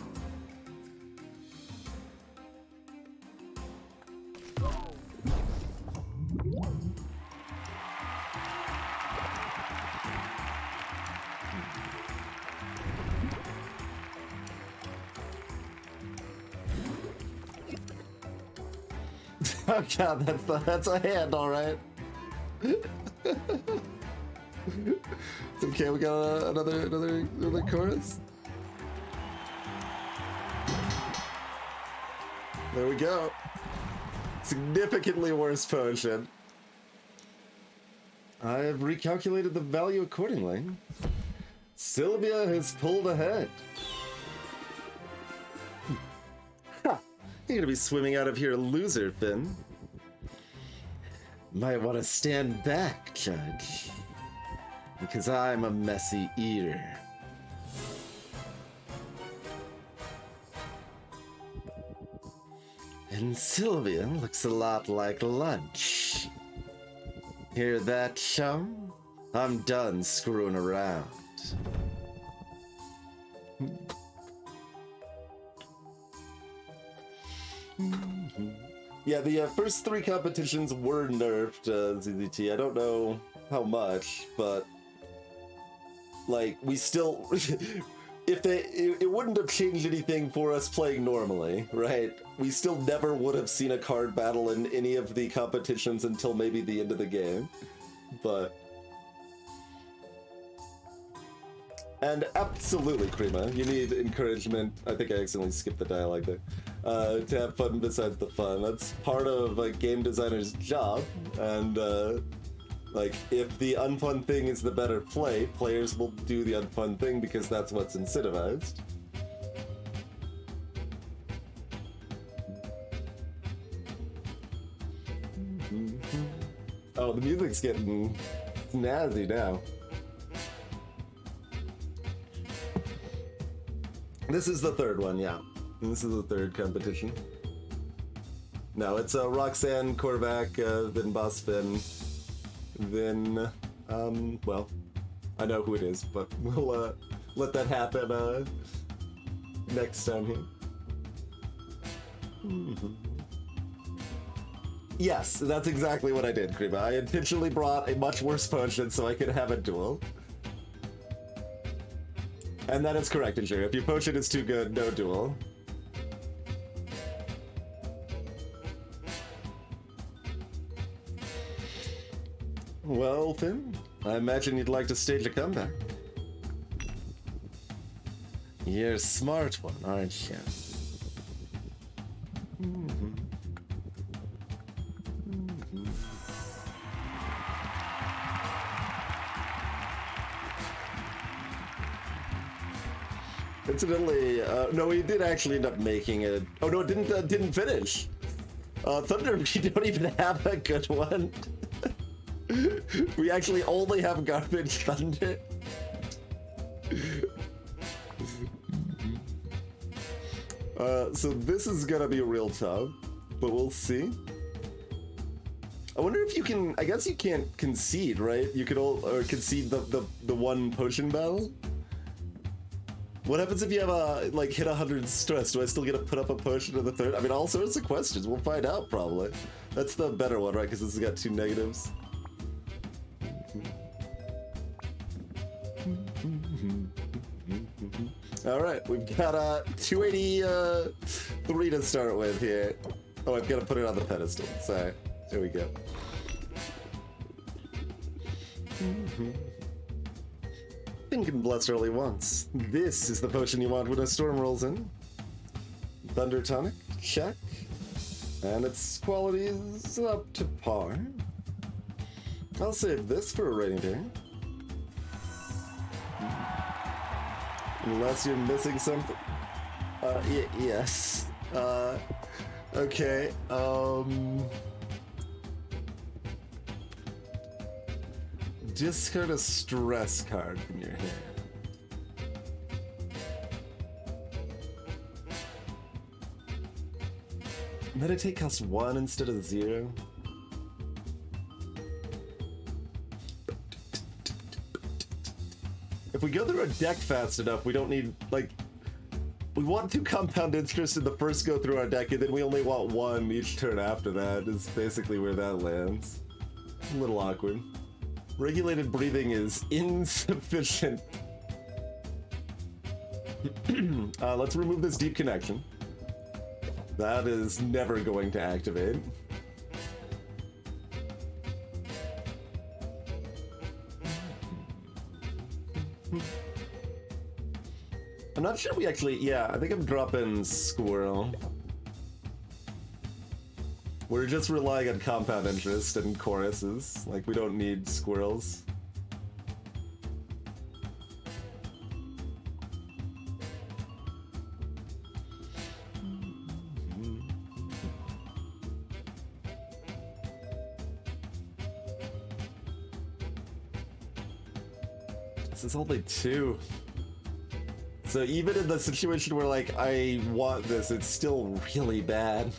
Oh god, that's a hand, all right. It's okay, we got another chorus. There we go. Significantly worse potion. I have recalculated the value accordingly. Sylvia has pulled ahead. You're gonna be swimming out of here, loser, Finn. Might want to stand back, Judge. Because I'm a messy eater. And Sylvia looks a lot like lunch. Hear that, chum? I'm done screwing around. Yeah, the first 3 competitions were nerfed, ZZT. I don't know how much, but like we still, it wouldn't have changed anything for us playing normally, right? We still never would have seen a card battle in any of the competitions until maybe the end of the game, but. And absolutely, Krima, you need encouragement. I think I accidentally skipped the dialogue there. To have fun besides the fun. That's part of a game designer's job. And like, if the unfun thing is the better play, players will do the unfun thing because that's what's incentivized. Oh, the music's getting snazzy now. This is the 3rd one, yeah. This is the 3rd competition. No, it's Roxanne, Korvac, then Boss Finn, then, well, I know who it is, but we'll let that happen next time here. Yes, that's exactly what I did, Krima. I intentionally brought a much worse potion so I could have a duel. And that is correct, Injure. If your potion is too good, no duel. Well, Finn, I imagine you'd like to stage a comeback. You're a smart one, aren't you? Incidentally, no, we did actually end up making it. Oh no, it didn't finish. Thunder, we don't even have a good one. We actually only have garbage thunder. So this is gonna be real tough, but we'll see. I wonder if you can. I guess you can't concede, right? You could or concede the one potion battle. What happens if you have a like hit 100 stress? Do I still get to put up a potion in the third? I mean, all sorts of questions. We'll find out probably. That's the better one, right? Because this has got 2 negatives. All right, we've got 283 to start with here. Oh, I've got to put it on the pedestal. Sorry. There we go. Think and bless early once. This is the potion you want when a storm rolls in. Thunder tonic, check. And its quality is up to par. I'll save this for a rainy day. Unless you're missing something. Yes. Okay. Discard a stress card from your hand. Meditate costs 1 instead of 0. If we go through a deck fast enough, we don't need, like, we want 2 compound interest in the first go through our deck, and then we only want 1 each turn after that, is basically where that lands. A little awkward. Regulated breathing is insufficient. Let's remove this deep connection. That is never going to activate. I'm not sure we actually, yeah, I think I'm dropping Squirrel. We're just relying on compound interest and choruses. Like, we don't need squirrels. This is only 2. So even in the situation where, like, I want this, it's still really bad.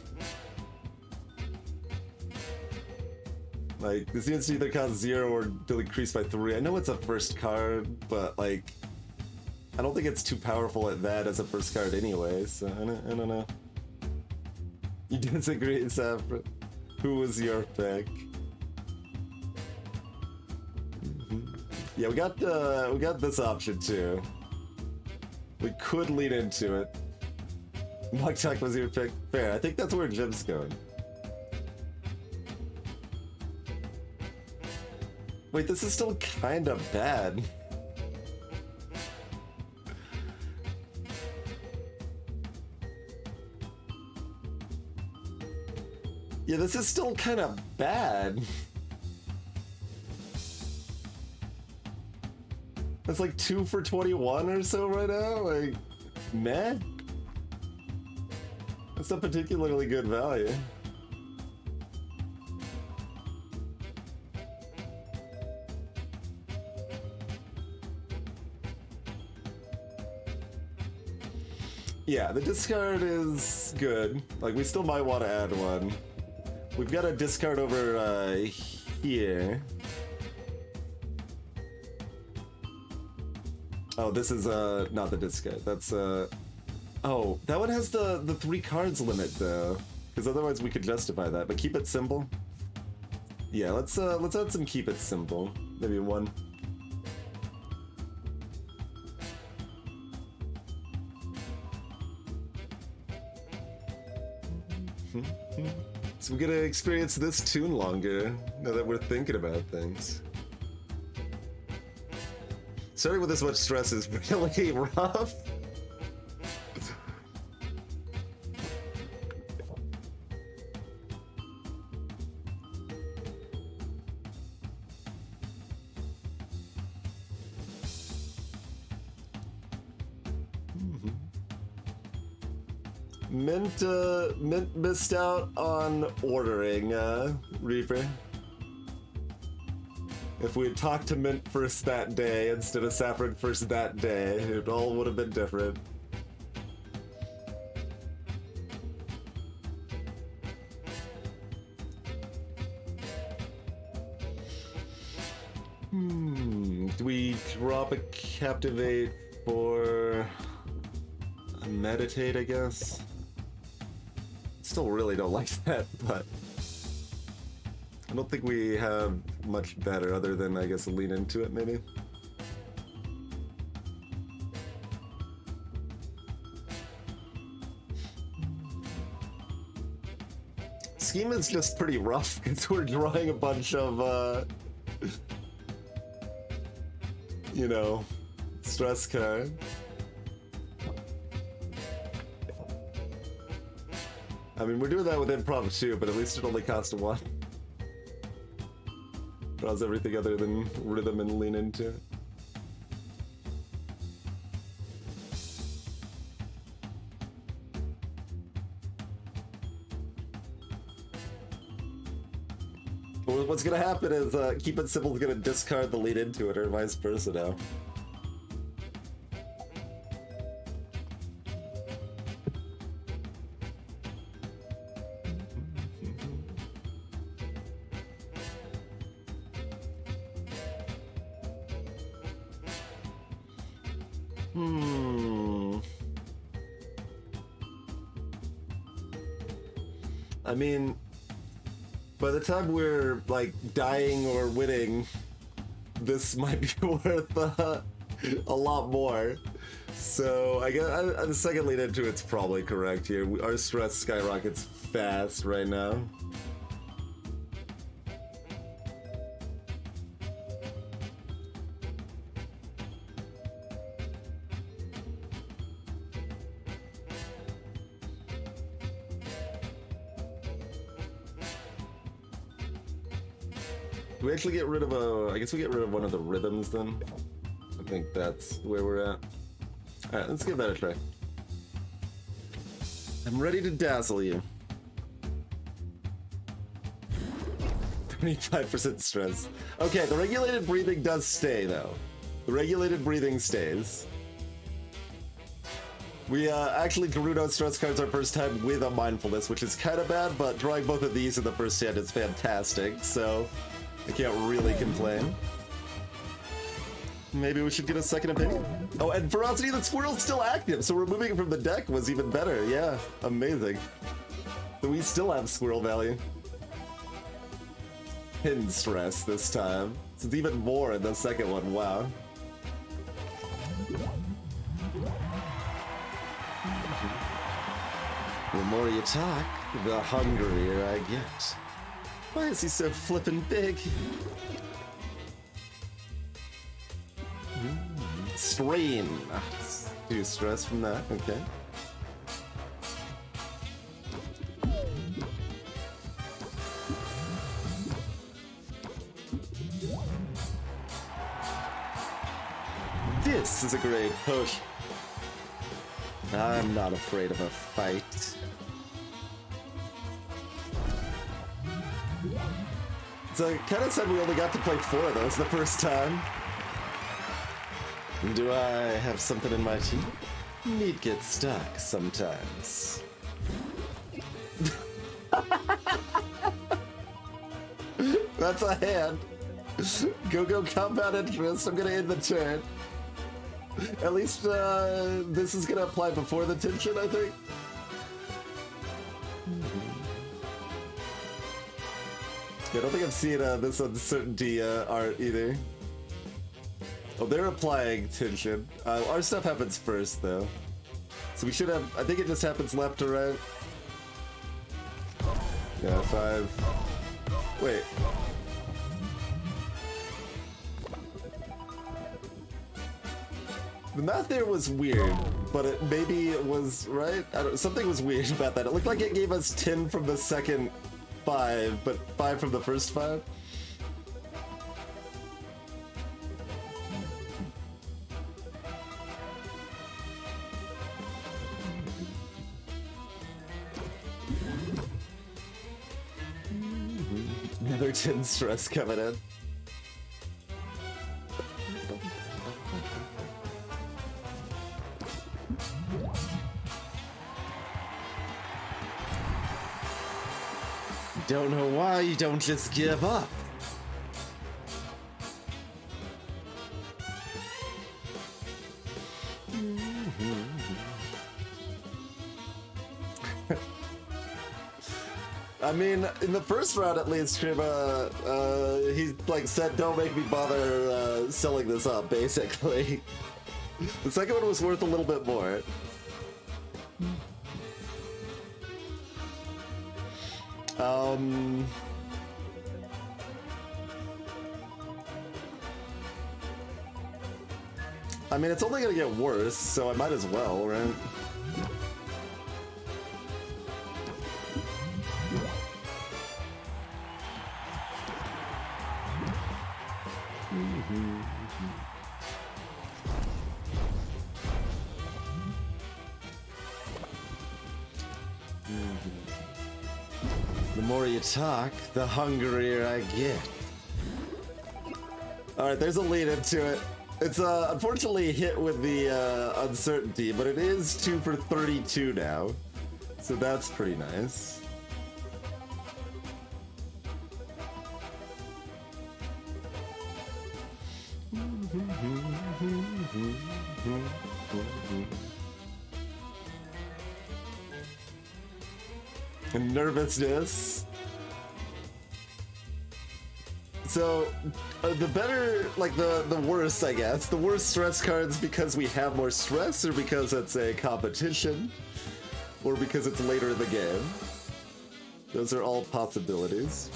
Like, this needs to either cost 0 or to increase by 3. I know it's a first card, but, like, I don't think it's too powerful at that as a first card anyway, so I don't know. You disagree, Saffron? Who was your pick? Yeah, we got this option too. We could lean into it. Mugtalk was your pick. Fair. I think that's where Jim's going. Wait, this is still kind of bad. Yeah, this is still kind of bad. That's like 2 for 21 or so right now. Like, meh. That's not particularly good value. Yeah, the discard is good. Like, we still might want to add 1. We've got a discard over here. Oh, this is not the discard. That's oh, that one has the 3 cards limit though, because otherwise we could justify that. But keep it simple. Yeah, let's add some keep it simple. Maybe 1. So we're gonna experience this tune longer now that we're thinking about things. Starting with this much stress is really rough. Mint missed out on ordering, Reaper. If we had talked to Mint first that day instead of Saffron first that day, it all would have been different. Do we drop a Captivate for a Meditate, I guess? Still really don't like that, but I don't think we have much better other than, I guess, lean into it, maybe. Scheme is just pretty rough because we're drawing a bunch of, you know, stress cards. I mean, we're doing that with improv too, but at least it only costs one. Draws everything other than rhythm and lean into it. What's gonna happen is Keep It Simple's gonna discard the lead into it, or vice versa now. I mean, by the time we're like dying or winning, this might be worth a lot more. So I guess the second lead into it's probably correct here. Our stress skyrockets fast right now. Do we actually get rid of I guess we get rid of one of the rhythms then? I think that's where we're at. Alright, let's give that a try. I'm ready to dazzle you. 25% stress. Okay, the regulated breathing does stay though. The regulated breathing stays. We actually drew no stress cards our first time with a mindfulness, which is kind of bad, but drawing both of these in the first hand is fantastic, so I can't really complain. Maybe we should get a second opinion. Oh, and Ferocity the Squirrel's still active, so removing it from the deck was even better. Yeah, amazing. So we still have Squirrel value. Pin stress this time. So it's even more in the second one, wow. The more you talk, the hungrier I get. Why is he so flippin' big? Strain. Do stress from that, okay. This is a great push. I'm not afraid of a fight. So I kind of said we only got to play 4 of those the first time. Do I have something in my teeth? Meat gets stuck sometimes. That's a hand. Go compound interest. I'm gonna end the turn. At least this is gonna apply before the tension, I think. Yeah, I don't think I've seen this uncertainty art either. Oh, they're applying tension. Our stuff happens first, though. So we should have... I think it just happens left to right. Yeah, 5. Wait. The math there was weird, but maybe it was right? Something was weird about that. It looked like it gave us 10 from the second 5, but 5 from the first 5. mutant stress coming in. Don't know why you don't just give up. I mean, in the first round at least, Shima, he like said, "Don't make me bother selling this up." Basically, the second one was worth a little bit more. I mean, it's only gonna get worse, so I might as well, right? The more you talk, the hungrier I get. Alright, there's a lead into it. It's unfortunately hit with the uncertainty, but it is 2 for 32 now. So that's pretty nice. And nervousness. So, the better, like the worse, I guess. The worse stress cards because we have more stress, or because it's a competition, or because it's later in the game. Those are all possibilities.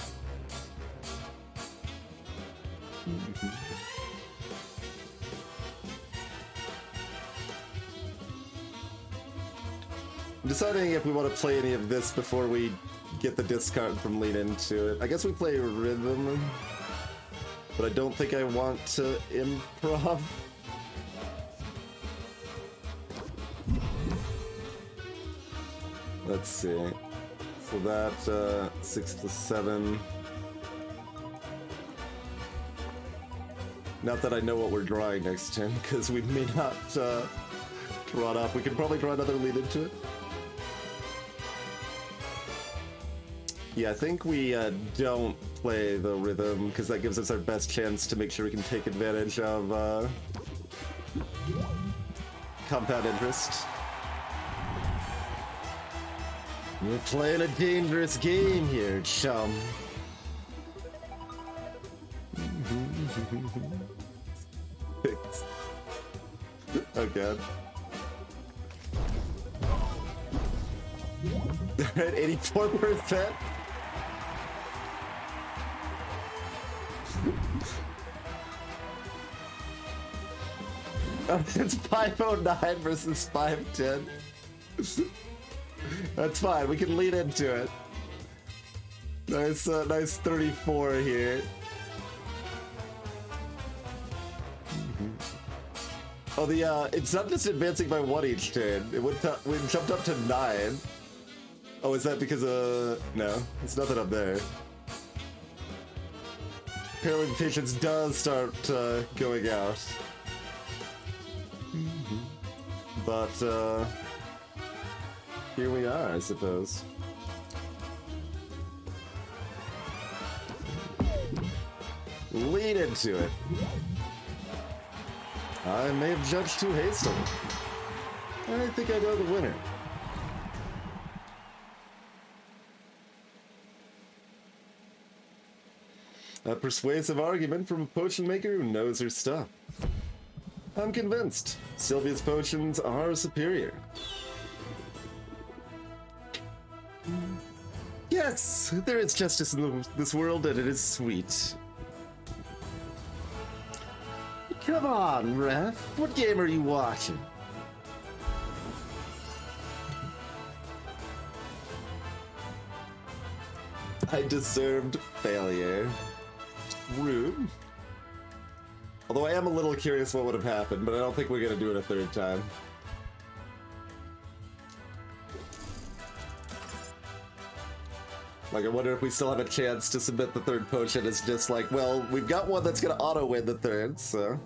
I'm deciding if we want to play any of this before we get the discard from lead into it. I guess we play rhythm, but I don't think I want to improv. Let's see. So that 6 to 7. Not that I know what we're drawing next turn, because we may not draw it up. We can probably draw another lead into it. Yeah, I think we don't play the rhythm, because that gives us our best chance to make sure we can take advantage of compound interest. You're playing a dangerous game here, chum. Oh god. At 84%. Oh, it's 509 versus 510. That's fine, we can lead into it. Nice, nice 34 here. Oh, it's not just advancing by 1 each turn. It we jumped up to 9. Oh, is that because no, it's nothing up there. Apparently the patience does start going out. But here we are, I suppose. Lead into it. I may have judged too hastily. I think I know the winner. A persuasive argument from a potion maker who knows her stuff. I'm convinced. Sylvia's potions are superior. Yes, there is justice in this world, and it is sweet. Come on, Ref. What game are you watching? I deserved failure. Rude. Although I am a little curious what would have happened, but I don't think we're gonna do it a third time. Like, I wonder if we still have a chance to submit the third potion. It's just like, well, we've got one that's gonna auto-win the third, so...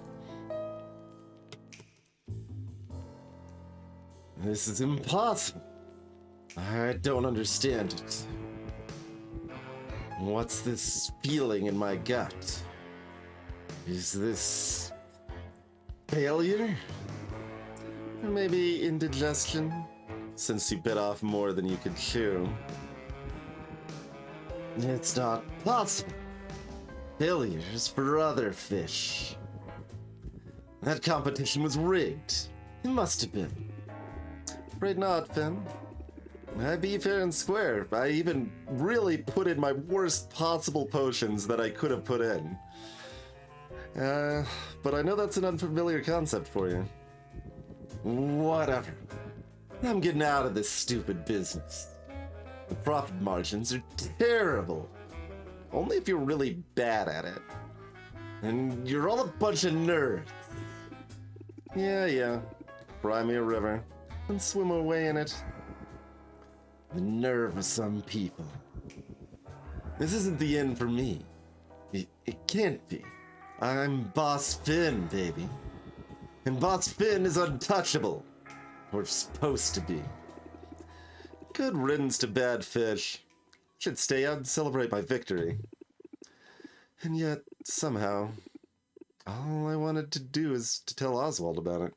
This is impossible. I don't understand it. What's this feeling in my gut? Is this... failure? Or maybe indigestion? Since you bit off more than you could chew. It's not possible. Failures for other fish. That competition was rigged. It must have been. Afraid not, Finn. I be fair and square. I even really put in my worst possible potions that I could have put in. But I know that's an unfamiliar concept for you. Whatever. I'm getting out of this stupid business. The profit margins are terrible. Only if you're really bad at it. And you're all a bunch of nerds. Yeah. Fry me a river and swim away in it. The nerve of some people. This isn't the end for me. It can't be. I'm Boss Finn, baby. And Boss Finn is untouchable. Or supposed to be. Good riddance to bad fish. Should stay out and celebrate my victory. And yet, somehow, all I wanted to do is to tell Oswald about it.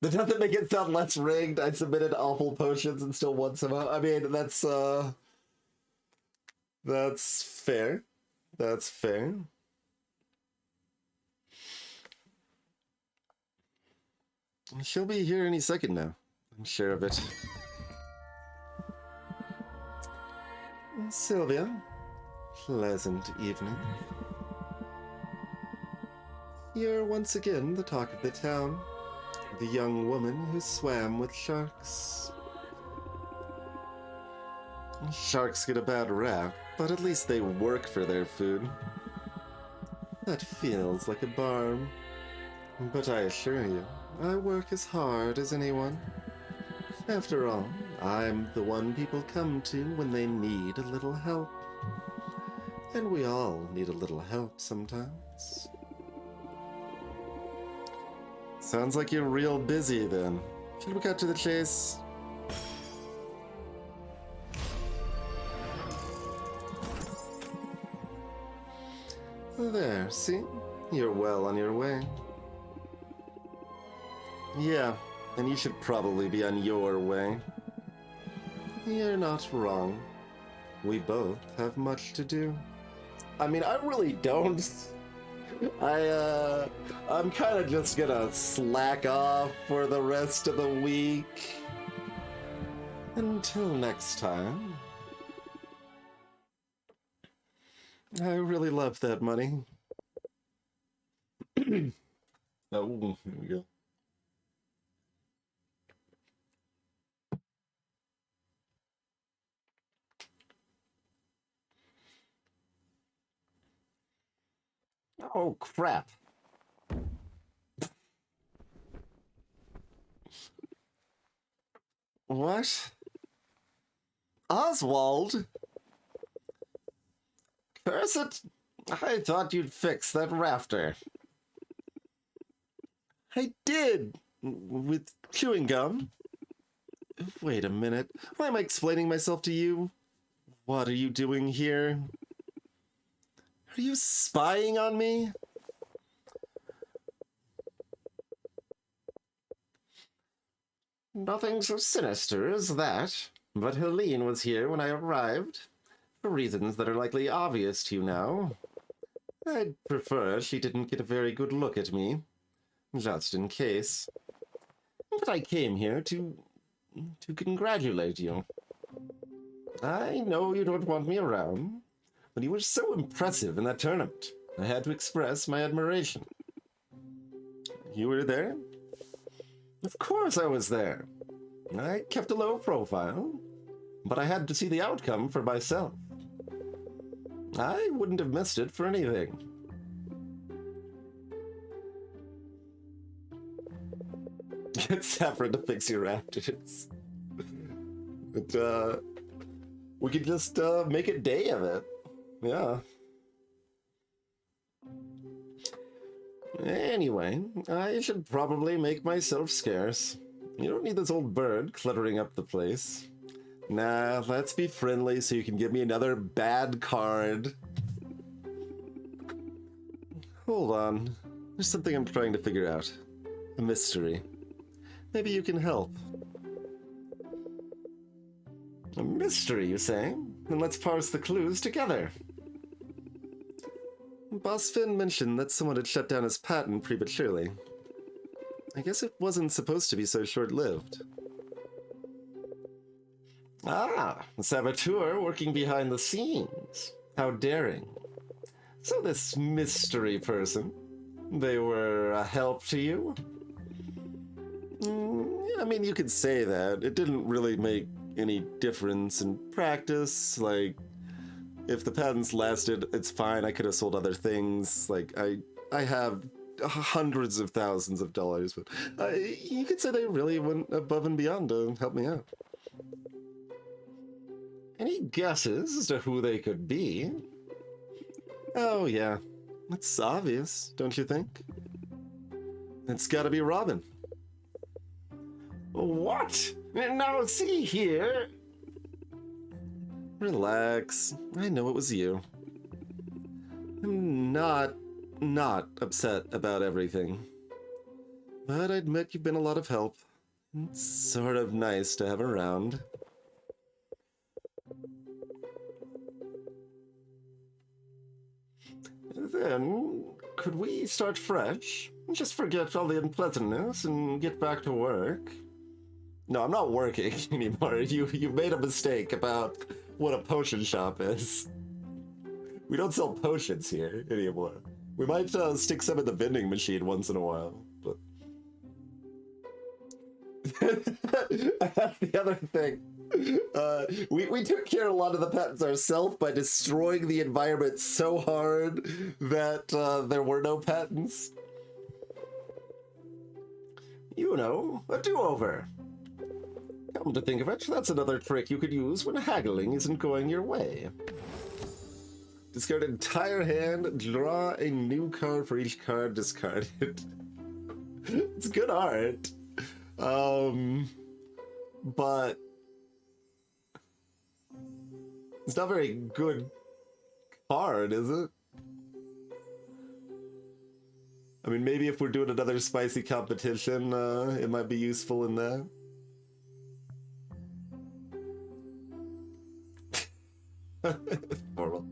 That doesn't make it sound less rigged. I submitted awful potions and still won somehow. I mean, that's fair. That's fair. She'll be here any second now. I'm sure of it. Sylvia, pleasant evening. You're once again the talk of the town. The young woman who swam with sharks. Sharks get a bad rap, but at least they work for their food. That feels like a barb. But I assure you, I work as hard as anyone. After all, I'm the one people come to when they need a little help. And we all need a little help sometimes. Sounds like you're real busy then. Should we cut to the chase? There, see? You're well on your way. Yeah, and you should probably be on your way. You're not wrong. We both have much to do. I mean, I really don't. I'm kind of just gonna slack off for the rest of the week. Until next time. I really love that money. Oh, here we go. Oh, crap. What? Oswald? Curse it! I thought you'd fix that rafter. I did! With chewing gum. Wait a minute. Why am I explaining myself to you? What are you doing here? Are you spying on me? Nothing so sinister as that. But Helene was here when I arrived. For reasons that are likely obvious to you now. I'd prefer she didn't get a very good look at me. Just in case. But I came here to congratulate you. I know you don't want me around, but you were so impressive in that tournament. I had to express my admiration. You were there? Of course I was there. I kept a low profile, but I had to see the outcome for myself. I wouldn't have missed it for anything. Get Saffron to fix your rafters. We could just make a day of it. Yeah. Anyway, I should probably make myself scarce. You don't need this old bird cluttering up the place. Nah, let's be friendly so you can give me another bad card. Hold on. There's something I'm trying to figure out. A mystery. Maybe you can help. A mystery, you say? Then let's parse the clues together. Boss Finn mentioned that someone had shut down his patent prematurely. I guess it wasn't supposed to be so short-lived. Ah, a saboteur working behind the scenes. How daring. So this mystery person, they were a help to you? I mean, you could say that. It didn't really make any difference in practice. Like, if the patents lasted, it's fine. I could have sold other things. Like, I have hundreds of thousands of dollars, but you could say they really went above and beyond to help me out. Any guesses as to who they could be? Oh, yeah. It's obvious, don't you think? It's gotta be Robin. What? Now, see here. Relax. I know it was you. I'm not upset about everything. But I admit you've been a lot of help. It's sort of nice to have around. Then, could we start fresh? Just forget all the unpleasantness and get back to work? No, I'm not working anymore. You made a mistake about what a potion shop is. We don't sell potions here anymore. We might stick some in the vending machine once in a while, but... The other thing. We took care of a lot of the patents ourselves by destroying the environment so hard that there were no patents. You know, a do-over. Come to think of it, that's another trick you could use when haggling isn't going your way. Discard an entire hand, draw a new card for each card discarded. It's good art. But it's not a very good card, is it? I mean, maybe if we're doing another spicy competition, it might be useful in that. Horrible.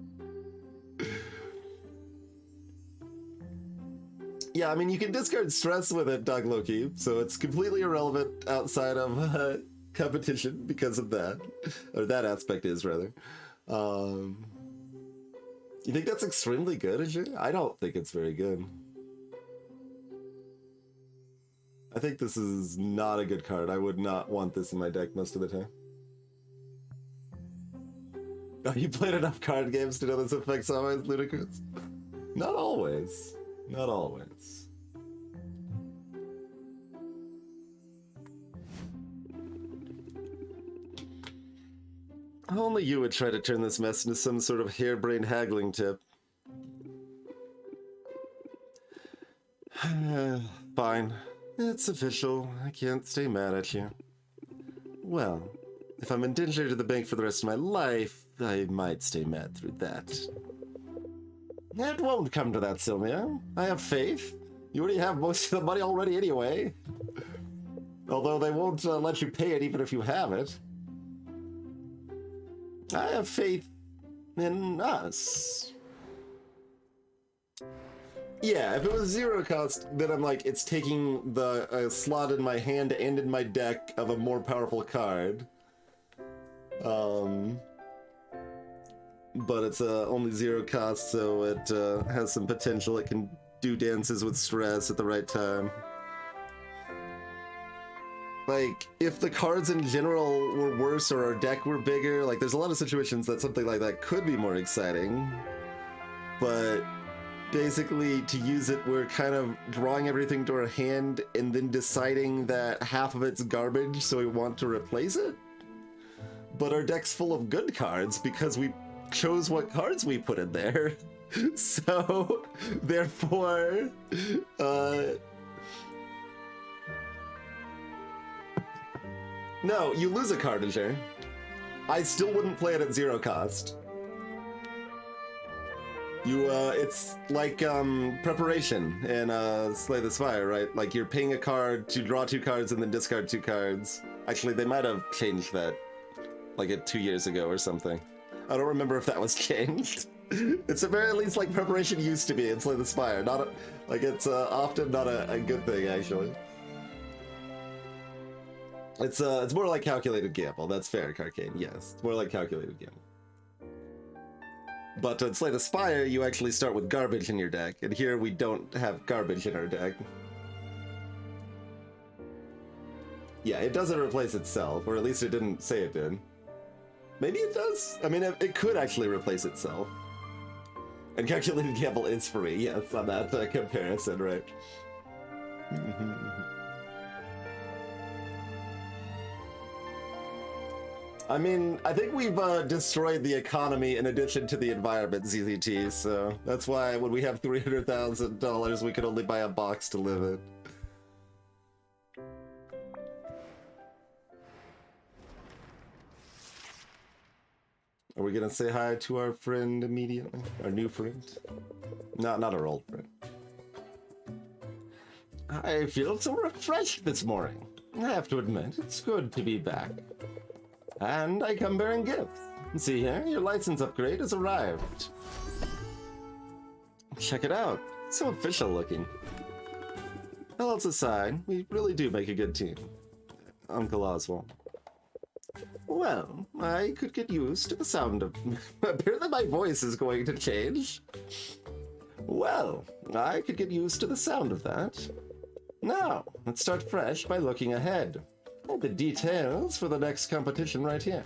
Yeah, I mean, you can discard stress with it, Dog Loki, so it's completely irrelevant outside of competition because of that. Or that aspect is, rather. You think that's extremely good, Ajay? I don't think it's very good. I think this is not a good card. I would not want this in my deck most of the time. Oh, you played enough card games to know this effect's always ludicrous? Not always. Not always. Only you would try to turn this mess into some sort of harebrained haggling tip. Fine. It's official. I can't stay mad at you. Well, if I'm indentured to the bank for the rest of my life, I might stay mad through that. It won't come to that, Sylvia. I have faith. You already have most of the money already anyway. Although they won't let you pay it even if you have it. I have faith in us. Yeah, if it was zero cost, then I'm like, it's taking the slot in my hand and in my deck of a more powerful card. But it's only zero cost, so it has some potential. It can do dances with stress at the right time. Like, if the cards in general were worse or our deck were bigger, like, there's a lot of situations that something like that could be more exciting. But basically, to use it, we're kind of drawing everything to our hand and then deciding that half of it's garbage, so we want to replace it. but our deck's full of good cards because we chose what cards we put in there. So, therefore, no, you lose a card, Azure. I still wouldn't play it at 0 cost. It's like, preparation in, Slay the Spire, right? Like, you're paying a card to draw 2 cards and then discard 2 cards. Actually, they might have changed that, like, 2 years ago or something. I don't remember if that was changed. It's at very least like preparation used to be in Slay the Spire. It's often not a good thing, actually. It's more like calculated gamble. That's fair, Carcane. Yes, it's more like calculated gamble. But in Slay the Spire, you actually start with garbage in your deck, and here we don't have garbage in our deck. Yeah, it doesn't replace itself, or at least it didn't say it did. Maybe it does? I mean, it could actually replace itself. And calculated gamble is free, yes, on that comparison, right? I mean, I think we've destroyed the economy in addition to the environment, ZZT, so that's why when we have $300,000, we can only buy a box to live in. Are we gonna say hi to our friend immediately? Our new friend? Not our old friend. I feel so refreshed this morning. I have to admit, it's good to be back. And I come bearing gifts. See here, your license upgrade has arrived. Check it out. So official looking. All else aside, we really do make a good team. Uncle Oswald. Well, I could get used to the sound of... Apparently my voice is going to change. Well, I could get used to the sound of that. Now, let's start fresh by looking ahead. The details for the next competition right here.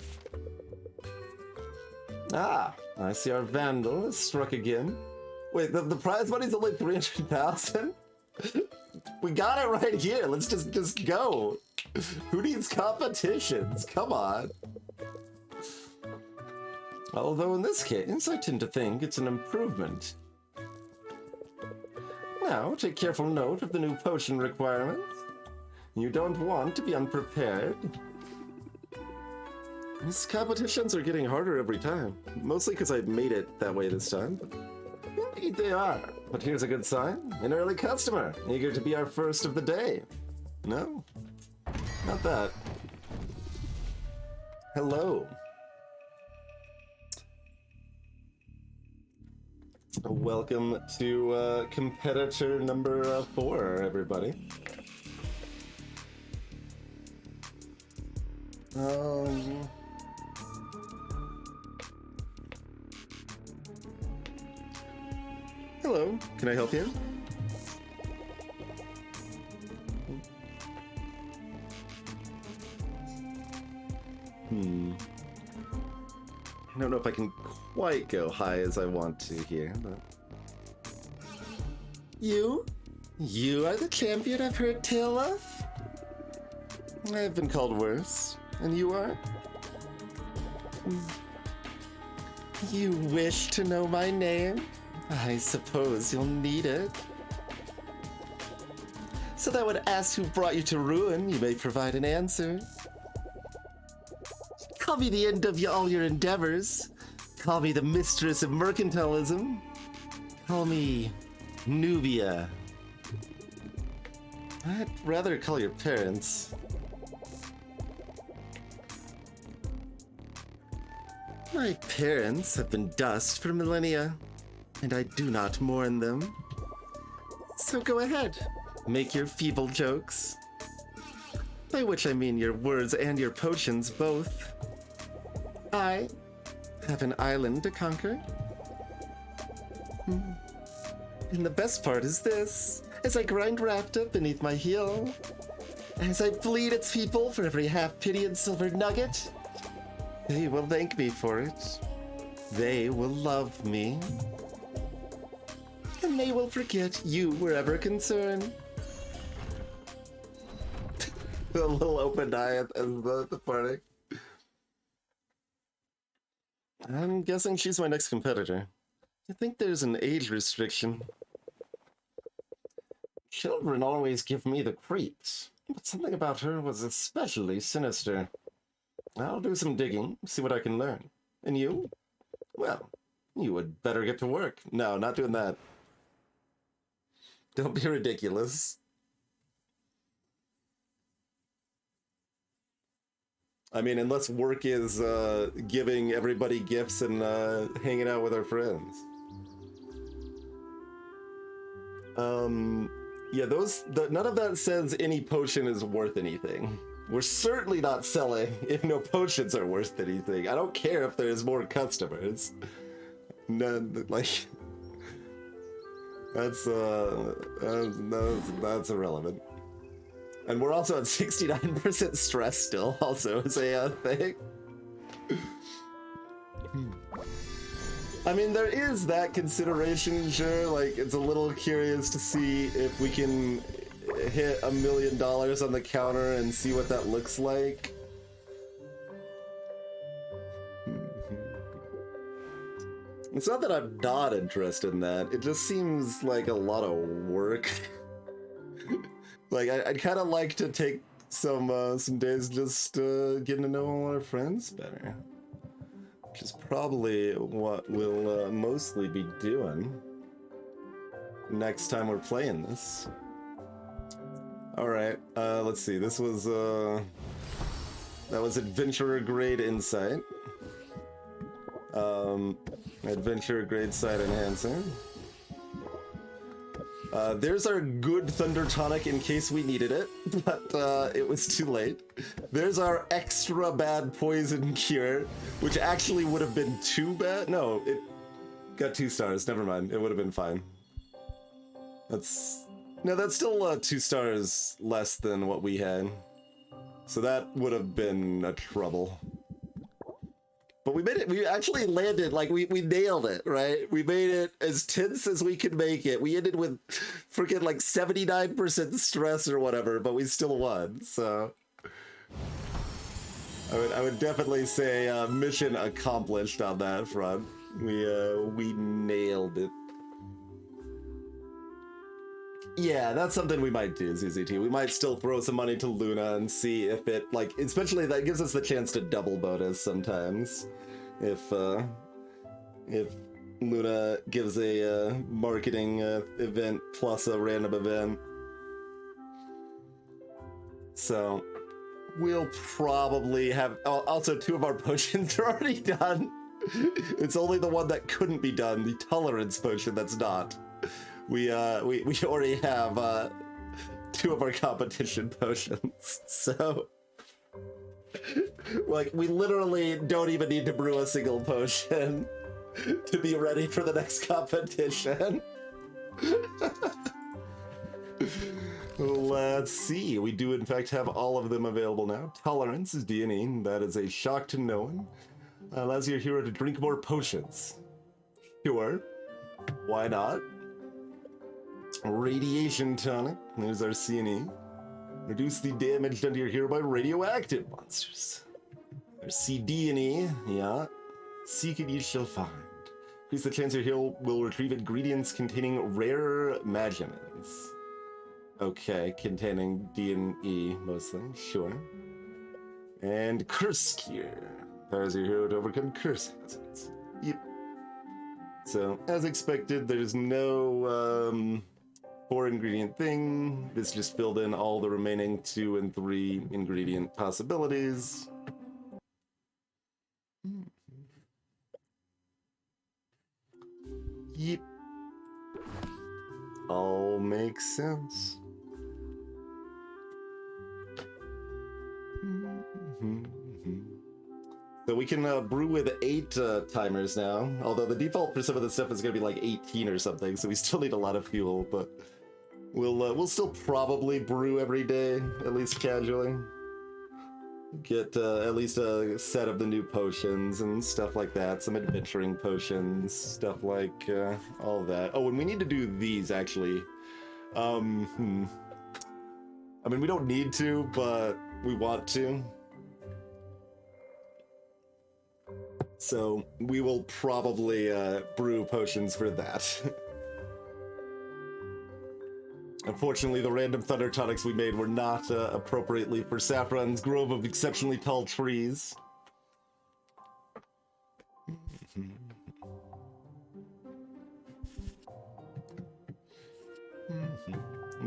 Ah, I see our Vandal has struck again. Wait, the prize money's only 300,000? We got it right here. Let's just go. Who needs competitions? Come on. Although in this case, I tend to think it's an improvement. Now, take careful note of the new potion requirements. You don't want to be unprepared. These competitions are getting harder every time. Mostly because I made it that way this time. Indeed they are. But here's a good sign. An early customer, eager to be our first of the day. No? Not that. Hello. Welcome to competitor number 4, everybody. Hello, can I help you? I don't know if I can quite go high as I want to here, but... You? You are the champion I've heard tell of? I've been called worse. And you are? You wish to know my name? I suppose you'll need it. So that would ask who brought you to ruin, you may provide an answer. Call me the end of all your endeavors. Call me the mistress of mercantilism. Call me Nubia. I'd rather call your parents. My parents have been dust for millennia, and I do not mourn them. So go ahead, make your feeble jokes. By which I mean your words and your potions both. I have an island to conquer. And the best part is this, as I grind wrapped up beneath my heel, as I bleed its people for every half-penny and silver nugget, they will thank me for it. They will love me. And they will forget you were ever concerned. A little open eye at the party. I'm guessing she's my next competitor. I think there's an age restriction. Children always give me the creeps, but something about her was especially sinister. I'll do some digging, see what I can learn. And you? Well, you would better get to work. No, not doing that. Don't be ridiculous. I mean, unless work is giving everybody gifts and hanging out with our friends. Yeah, none of that says any potion is worth anything. We're certainly not selling if no potions are worth anything. I don't care if there's more customers. None, like, that's irrelevant. And we're also at 69% stress still, also is a thing. I mean, there is that consideration, sure. Like, it's a little curious to see if we can hit $1 million on the counter and see what that looks like. It's not that I'm not interested in that. It just seems like a lot of work. Like, I'd kind of like to take some days just getting to know all our friends better. Which is probably what we'll mostly be doing next time we're playing this. Alright, let's see. This was, that was Adventurer Grade Insight. Adventurer Grade Sight Enhancer. There's our good Thunder Tonic in case we needed it, but it was too late. There's our extra bad Poison Cure, which actually would have been too bad. No, it got 2 stars. Never mind. It would have been fine. That's still 2 stars less than what we had. So that would have been a trouble. But we made it, we actually landed, like, we nailed it, right? We made it as tense as we could make it. We ended with freaking like 79% stress or whatever, but we still won, so. I would definitely say mission accomplished on that front. We nailed it. Yeah, that's something we might do, ZZT. We might still throw some money to Luna and see if it, like, especially that gives us the chance to double bonus sometimes. If Luna gives a marketing event plus a random event. So, we'll probably have, also 2 of our potions are already done. It's only the one that couldn't be done, the tolerance potion that's not. We already have 2 of our competition potions, so like we literally don't even need to brew a single potion to be ready for the next competition. Let's see. We do in fact have all of them available now. Tolerance is D&E. That is a shock to no one. Allows your hero to drink more potions. Sure. Why not? Radiation tonic. There's our C&E. Reduce the damage done to your hero by radioactive monsters. There's CD&E. Yeah. Seek and you shall find. Increase the chance your hero will retrieve ingredients containing rare magimins. Okay, containing D&E mostly. Sure. And curse cure. Powers your hero to overcome curse hazards. Yep. So, as expected, there's no 4 ingredient thing. This just filled in all the remaining 2 and 3 ingredient possibilities. Yep. All makes sense. So we can brew with 8 timers now, although the default for some of the stuff is going to be like 18 or something, so we still need a lot of fuel, but we'll still probably brew every day, at least casually. Get at least a set of the new potions and stuff like that, some adventuring potions, stuff like all of that. Oh, and we need to do these, actually. I mean, we don't need to, but we want to. So we will probably brew potions for that. Unfortunately, the random thunder tonics we made were not appropriately for Saffron's grove of exceptionally tall trees.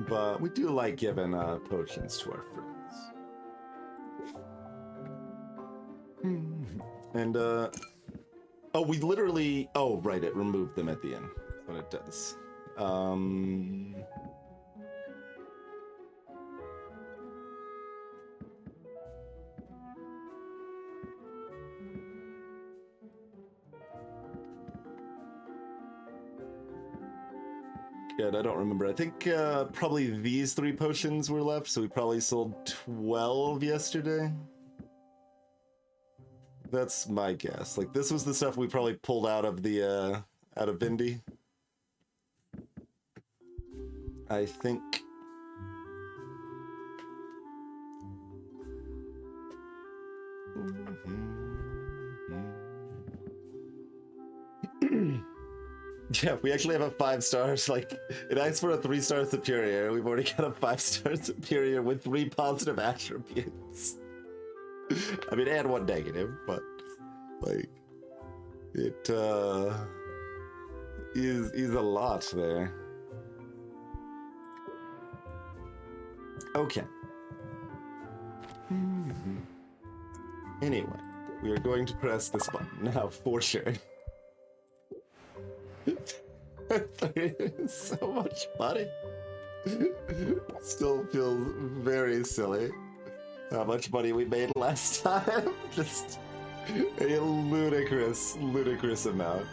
But we do like giving potions to our friends. And, oh, we literally... Oh, right, it removed them at the end. That's what it does. Good, I don't remember. I think probably these 3 potions were left, so we probably sold 12 yesterday. That's my guess. Like, this was the stuff we probably pulled out of the, out of Vindy. I think... Yeah, we actually have a 5 stars. Like, it asks for a 3-star superior. We've already got a 5-star superior with 3 positive attributes. I mean, and 1 negative, but like, it is a lot there. Okay. Anyway, we are going to press this button now for sure. So much money. Still feels very silly how much money we made last time. Just a ludicrous amount.